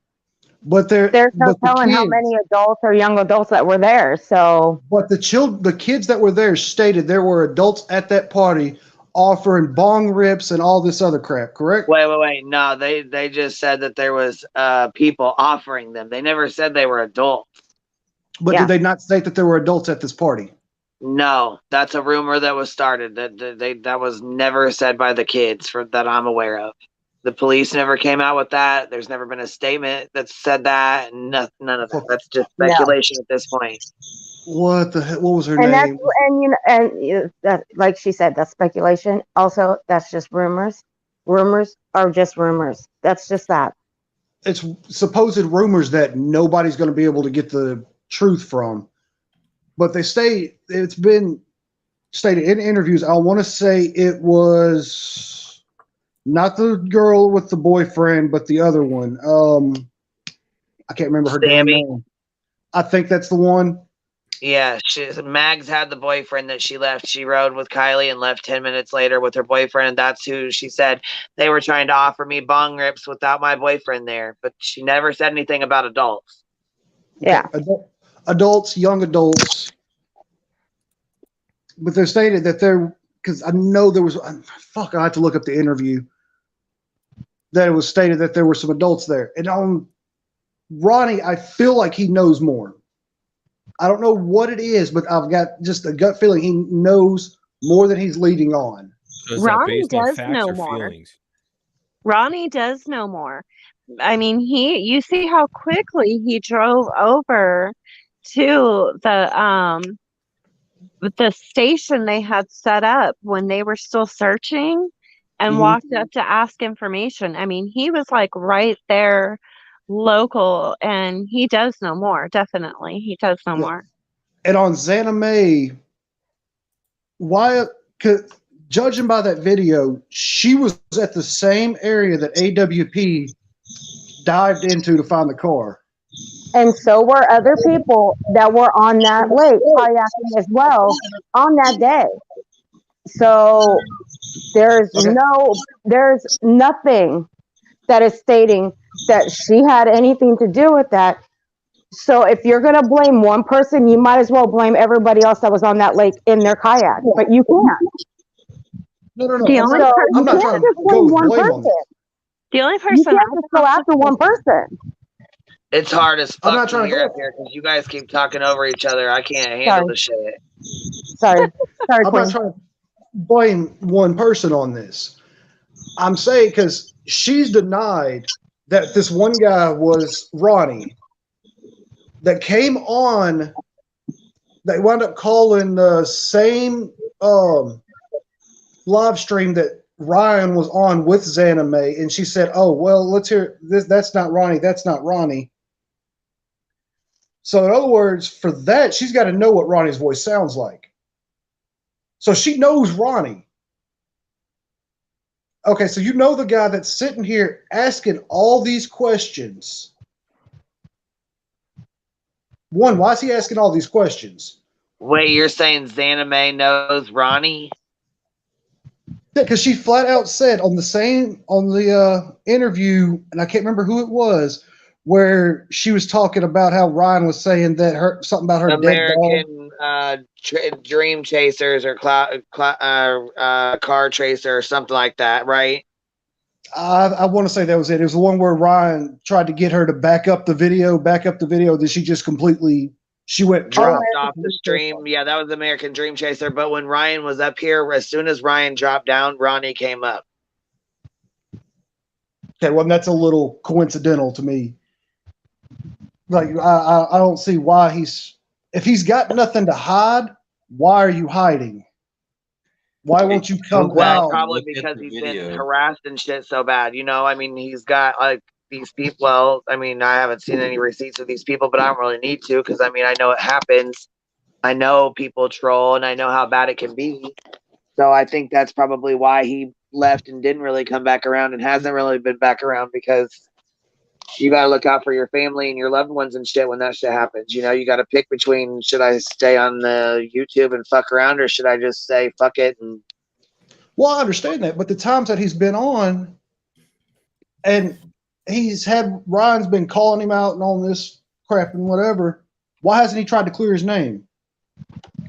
But There's no but the telling how kids, many adults or young adults that were there. So but the kids that were there stated there were adults at that party offering bong rips and all this other crap, correct? Wait. No, they just said that there was people offering them. They never said they were adults. But Yeah. did they not state that there were adults at this party? No, that's a rumor that was started. That was never said by the kids that I'm aware of. The police never came out with that. There's never been a statement that said that. None of that. That's just No. speculation at this point. What the heck? What was her and that's name? that, like she said, that's speculation. Also, that's just rumors. Rumors are just rumors. That's just that. It's supposed rumors that nobody's going to be able to get the truth from. But it's been stated in interviews. I want to say it was not the girl with the boyfriend, but the other one. I can't remember her damn Sammy. name. I think that's the one. Yeah, Mags had the boyfriend that she left. She rode with Kylie and left 10 minutes later with her boyfriend. And that's who she said they were trying to offer me bong rips without my boyfriend there. But she never said anything about adults. Yeah. Adults, young adults. But they stated that because I know there was, I have to look up the interview, that it was stated that there were some adults there. And on Ronnie, I feel like he knows more. I don't know what it is, but I've got just a gut feeling he knows more than he's leading on. So is that Ronnie based on does facts know or more. feelings? Ronnie does know more. I mean, you see how quickly he drove over to the station they had set up when they were still searching and walked up to ask information. I mean, he was like right there local, and he does know more. Definitely. He does know more. And on Xana May, judging by that video, she was at the same area that AWP dived into to find the car. And so were other people that were on that lake kayaking as well on that day. So there's nothing that is stating that she had anything to do with that. So if you're going to blame one person, you might as well blame everybody else that was on that lake in their kayak. But you can't. No. I'm not trying to go with blame on this. The only You person can't just go after one person. It's hard as I'm fuck not to trying to hear go- up here because you guys keep talking over each other. I can't handle the shit. Sorry, I'm Queen. not trying to blame one person on this. I'm saying because she's denied that this one guy was Ronnie that came on. They wound up calling the same live stream that Ryan was on with Xana May, and she said, "Oh well, let's hear this. That's not Ronnie. That's not Ronnie." So in other words, for that, she's got to know what Ronnie's voice sounds like. So she knows Ronnie. Okay, so you know the guy that's sitting here asking all these questions. One, why is he asking all these questions? Wait, you're saying Xana May knows Ronnie? Yeah, because she flat out said on the interview, and I can't remember who it was, where she was talking about how Ryan was saying that something about her dead dog. American Dream Chasers or Car Chaser or something like that, right? I want to say that was it. It was the one where Ryan tried to get her to back up the video. That she went Dropped off the stream. Yeah, that was American Dream Chaser. But when Ryan was up here, as soon as Ryan dropped down, Ronnie came up. Okay, well, that's a little coincidental to me. Like, I don't see why if he's got nothing to hide, why are you hiding? Why won't you come Go back Well, out? and probably look at because the he's been video. harassed and shit so bad. You know, I mean, he's got like these people. Well, I mean, I haven't seen any receipts of these people, but I don't really need to because I mean, I know it happens. I know people troll and I know how bad it can be. So I think that's probably why he left and didn't really come back around and hasn't really been back around because you got to look out for your family and your loved ones and shit when that shit happens. You know, you got to pick between should I stay on the YouTube and fuck around or should I just say fuck it and Well, I understand that, but the times that he's been on, and Ryan's been calling him out and all this crap and whatever. Why hasn't he tried to clear his name?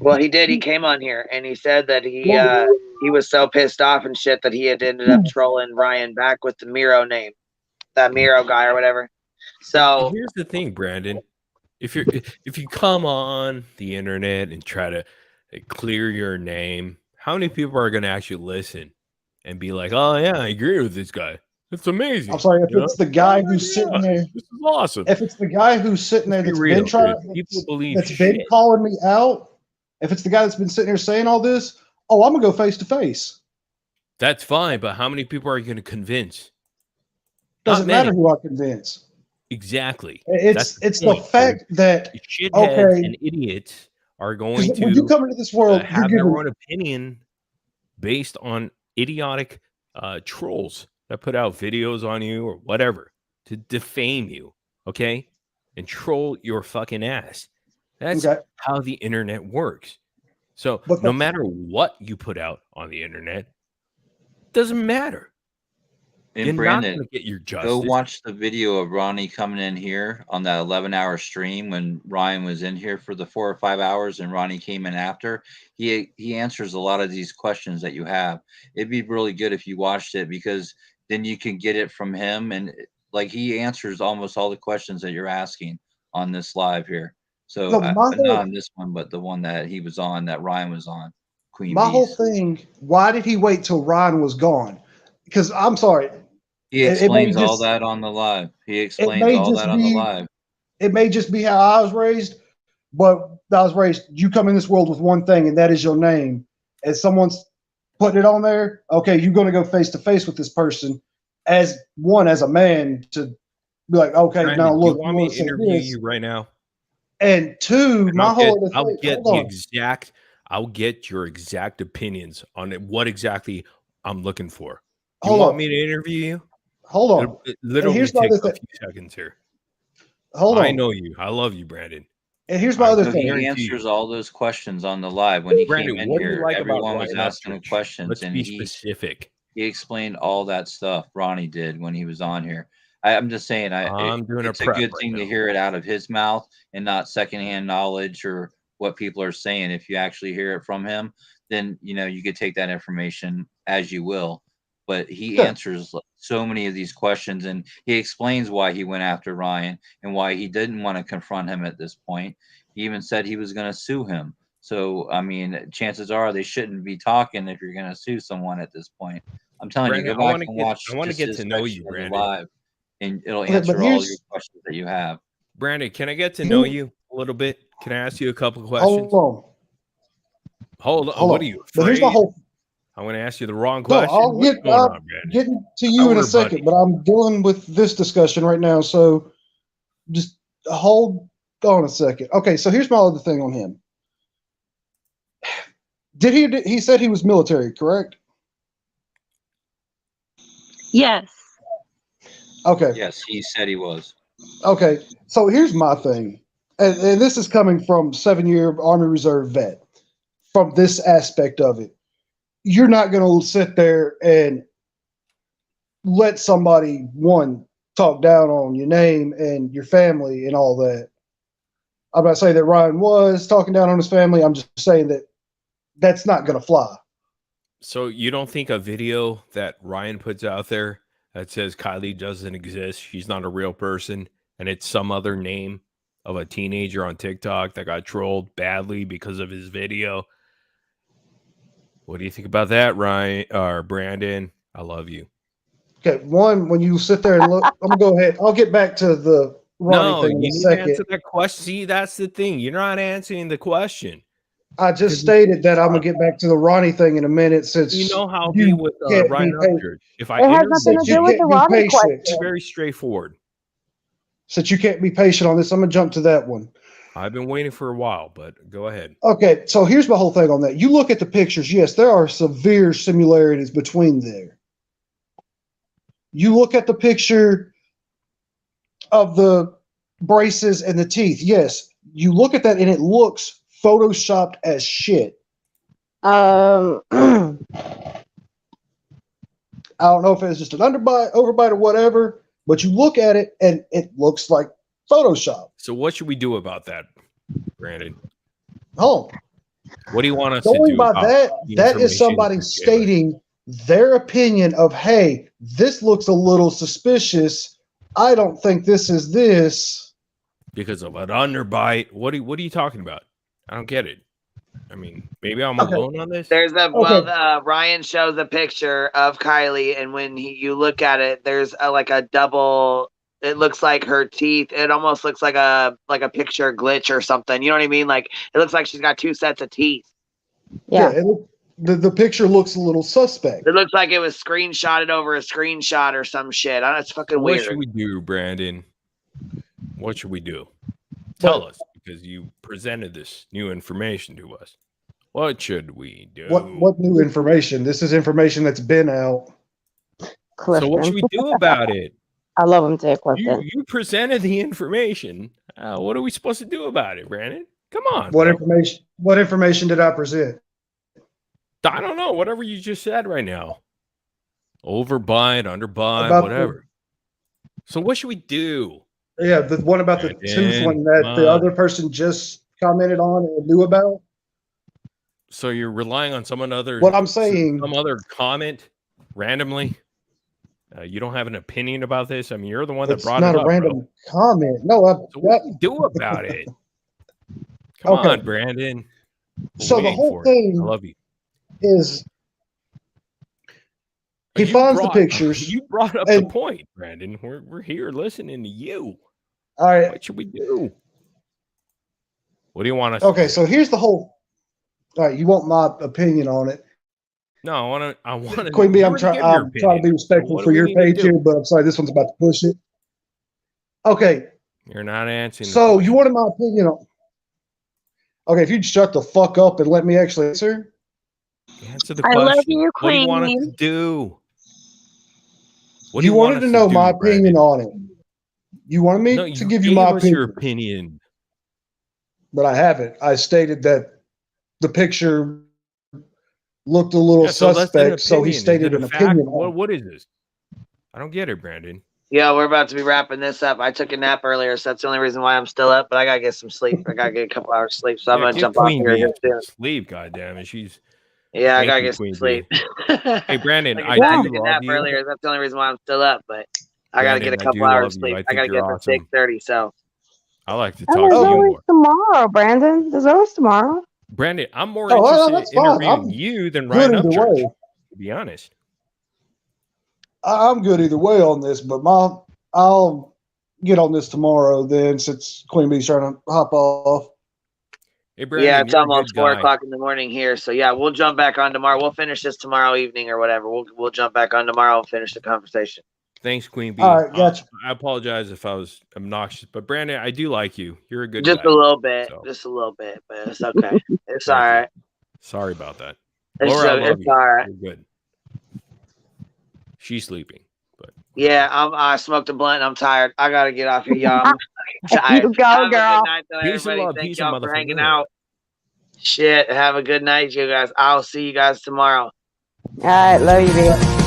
well, he did. He came on here and he said that Well, he was so pissed off and shit that he had ended up trolling Ryan back with the Miro name, that Miro guy or whatever. So Here's the thing, Brandon. If you come on the internet and try to clear your name, how many people are going to actually listen and be like, "Oh yeah, I agree with this guy. It's amazing." I'm sorry, if You it's know? the guy Oh, who's yeah, sitting there, this is awesome. if it's the guy who's sitting there Let's be that's real, been trying, dude. People believe that's been shit. calling me out, if it's the guy that's been sitting there saying all this, oh, I'm gonna go face to face. That's fine, but how many people are you going to convince? Doesn't Not many. matter who I convince. Exactly. It's That's the point, fact dude. that The shitheads okay, and idiots are going because when you to come into this world, you're have their given own opinion based on idiotic trolls that put out videos on you or whatever to defame you, okay? And troll your fucking ass. That's okay. how the internet works. So But no the matter what you put out on the internet, doesn't matter. And You're not Brandon, going to get your go justice. watch the video of Ronnie coming in here on that 11-hour stream when Ryan was in here for the 4 or 5 hours and Ronnie came in after. He answers a lot of these questions that you have. It'd be really good if you watched it because then you can get it from him and like he answers almost all the questions that you're asking on this live here. So my not whole on this one, but the one that he was on, that Ryan was on, Queen my whole Bees. thing. Why did he wait till Ryan was gone? Because I'm sorry, He it may explains all just that on the live. He it explains may all just that on the be live. it may just be how I was raised, but I was raised. You come in this world with one thing, and that is your name. And someone's putting it on there. Okay, you're going to go face to face with this person as a man to be like, okay, Brandon, now do you look, want you me want to to say interview this, you right now? and two, And my whole other I'll thing. get Hold the on, exact I'll get your exact opinions on it, what exactly I'm looking for. You hold want on, me to interview you? hold on. It And literally here's my takes other a thing. few seconds here. Hold I on. know you. I love you, Brandon. And here's my I other So will he thing. guarantee answers you. all those questions on the live when he Brandon, came in what do you here. like about Everyone was Ryan asking him Upchurch? questions, Let's and be he specific. explained all that stuff. Ronnie did when he was on here. I'm just saying, I'm doing a it's a prep good right thing to now. hear it out of his mouth and not secondhand knowledge or what people are saying. If you actually hear it from him, then you could take that information as you will. But he Good. answers so many of these questions, and he explains why he went after Ryan and why he didn't want to confront him at this point. He even said he was going to sue him. So, I mean, chances are they shouldn't be talking if you're going to sue someone at this point. I'm telling you, Brandon, go back and watch I want to just get his to know section you, of the Brandon. live, and it'll Okay, but answer all your here's questions that you have. Brandon, can I get to know you a little bit? Can I ask you a couple of questions? hold Hold on. on. What are you, But here's my afraid? whole. I'm going to ask you the wrong No, question. I'll What's get going on, Brandon? getting to I you thought in we a were second, buddies. but I'm dealing with this discussion right now. So just hold on a second. Okay, so here's my other thing on him. He said he was military, correct? Yes. Okay. Yes, he said he was. Okay. So here's my thing. And this is coming from 7-year Army Reserve vet. From this aspect of it, you're not going to sit there and let somebody talk down on your name and your family and all that. I'm not saying that Ryan was talking down on his family. I'm just saying that that's not going to fly. So you don't think a video that Ryan puts out there that says Kylie doesn't exist, she's not a real person, and it's some other name of a teenager on TikTok that got trolled badly because of his video? What do you think about that, Ryan or Brandon? I love you. Okay, when you sit there and look, I'm gonna go ahead. I'll get back to the Ronnie No, thing in you a need to second. answer that question. See, that's the thing. You're not answering the question. I just stated that I'm gonna get back to the Ronnie thing in a minute. Since You know how you be with can't Ryan be patient. Upchurch. If I It has nothing interview to You do with the can't be Ronnie patient. question. it's very straightforward. Since you can't be patient on this, I'm gonna jump to that one. I've been waiting for a while, but go ahead. Okay, so here's my whole thing on that. You look at the pictures. Yes, there are severe similarities between there. You look at the picture of the braces and the teeth. Yes, you look at that and it looks photoshopped as shit. Um, I don't know if it's just an underbite, overbite, or whatever, but you look at it and it looks like Photoshop. So what should we do about that, Brandon? Oh, What do you want us to going do by about that, the that is information somebody you gave us? stating their opinion of, hey, this looks a little suspicious. I don't think this is this. Because of an underbite. What are you talking about? I don't get it. I mean, maybe I'm alone on this. There's a Ryan shows a picture of Kylie, and when you look at it, there's like a double. It looks like her teeth. It almost looks like a picture glitch or something. You know what I mean? Like it looks like she's got two sets of teeth. yeah. The picture looks a little suspect. It looks like it was screenshotted over a screenshot or some shit. I know, it's fucking What weird. should we do, Brandon? What should we do? Tell us, because you presented this new information to us. What should we do? What new information? This is information that's been out. So what should we do about it? I love him too, Clifton. You presented the information. What are we supposed to do about it, Brandon? Come on. What bro. information? What information did I present? I don't know. Whatever you just said right now. Overbite, underbite, About whatever. So what should we do? Yeah, the one about the tooth one that the other person just commented on and knew about. So you're relying on some other. What I'm saying, some other comment randomly. You don't have an opinion about this. I mean, you're the one that it's brought not it a up. random Bro. comment. No, So what do we do about it? Come Okay. on, Brandon. I'm So the waiting whole for it. thing I love you. is he You finds the brought- pictures. You brought up and- the point, Brandon. We're here listening to you. All right. What should we do? What do you want us to Okay, do? so here's the whole. All right, you want my opinion on it? No, I want to. Queen Bee, I'm trying to be respectful for your page here, but I'm sorry, this one's about to push it. Okay, You're not answering. so you wanted my opinion on. Okay, if you'd shut the fuck up and let me actually answer. Answer the I question. love you, What do you want us Queen. to do? What do You want wanted us to know do, my opinion Brandon? on it. You wanted me No, to you give you gave my us your opinion, opinion. but I haven't. I stated that the picture looked a little Yeah, so that's an suspect, so he opinion. Is stated it an a fact? opinion. on it. What is this? I don't get it, Brandon. Yeah, we're about to be wrapping this up. I took a nap earlier, so that's the only reason why I'm still up. But I gotta get some sleep. I gotta get a couple hours sleep, so I'm gonna give jump off Queen here Bee soon. sleep. Goddamn it, she's. Yeah, I Thank gotta you, get some Queen sleep. Bee. Hey, Brandon, Like I I do took a love nap you. earlier. That's the only reason why I'm still up. But I gotta get a Brandon, I couple do hours love you. sleep. I I think gotta you're get to awesome. 6:30. So I like to Oh, talk there's to you always more. tomorrow, Brandon. There's always tomorrow. Brandon, I'm more Oh, interested that's in fine. interviewing I'm you than good Ryan either Upchurch, way. to be honest. I'm good either way on this, but I'll get on this tomorrow then, since Queen Bee's trying to hop off. Hey, Brandon, yeah, it's you're a almost good 4 guy. o'clock in the morning here. So yeah, we'll jump back on tomorrow. We'll finish this tomorrow evening or whatever. We'll jump back on tomorrow and finish the conversation. Thanks, Queen Bee. All right, gotcha. I apologize if I was obnoxious, but Brandon, I do like you. You're a good Just guy. a little bit, So, just a little bit, but it's okay. It's Thank all you. right. Sorry about that. It's, Laura, I love it's you. all right. You're good. She's sleeping, but Yeah, I smoked a blunt. I'm tired. I gotta get off here, y'all. I'm tired. You go, Have a girl. good night, though, peace and everybody. love, Thank peace and y'all for hanging motherfucking out. Shit, have a good night, you guys. I'll see you guys tomorrow. All right, love you, baby.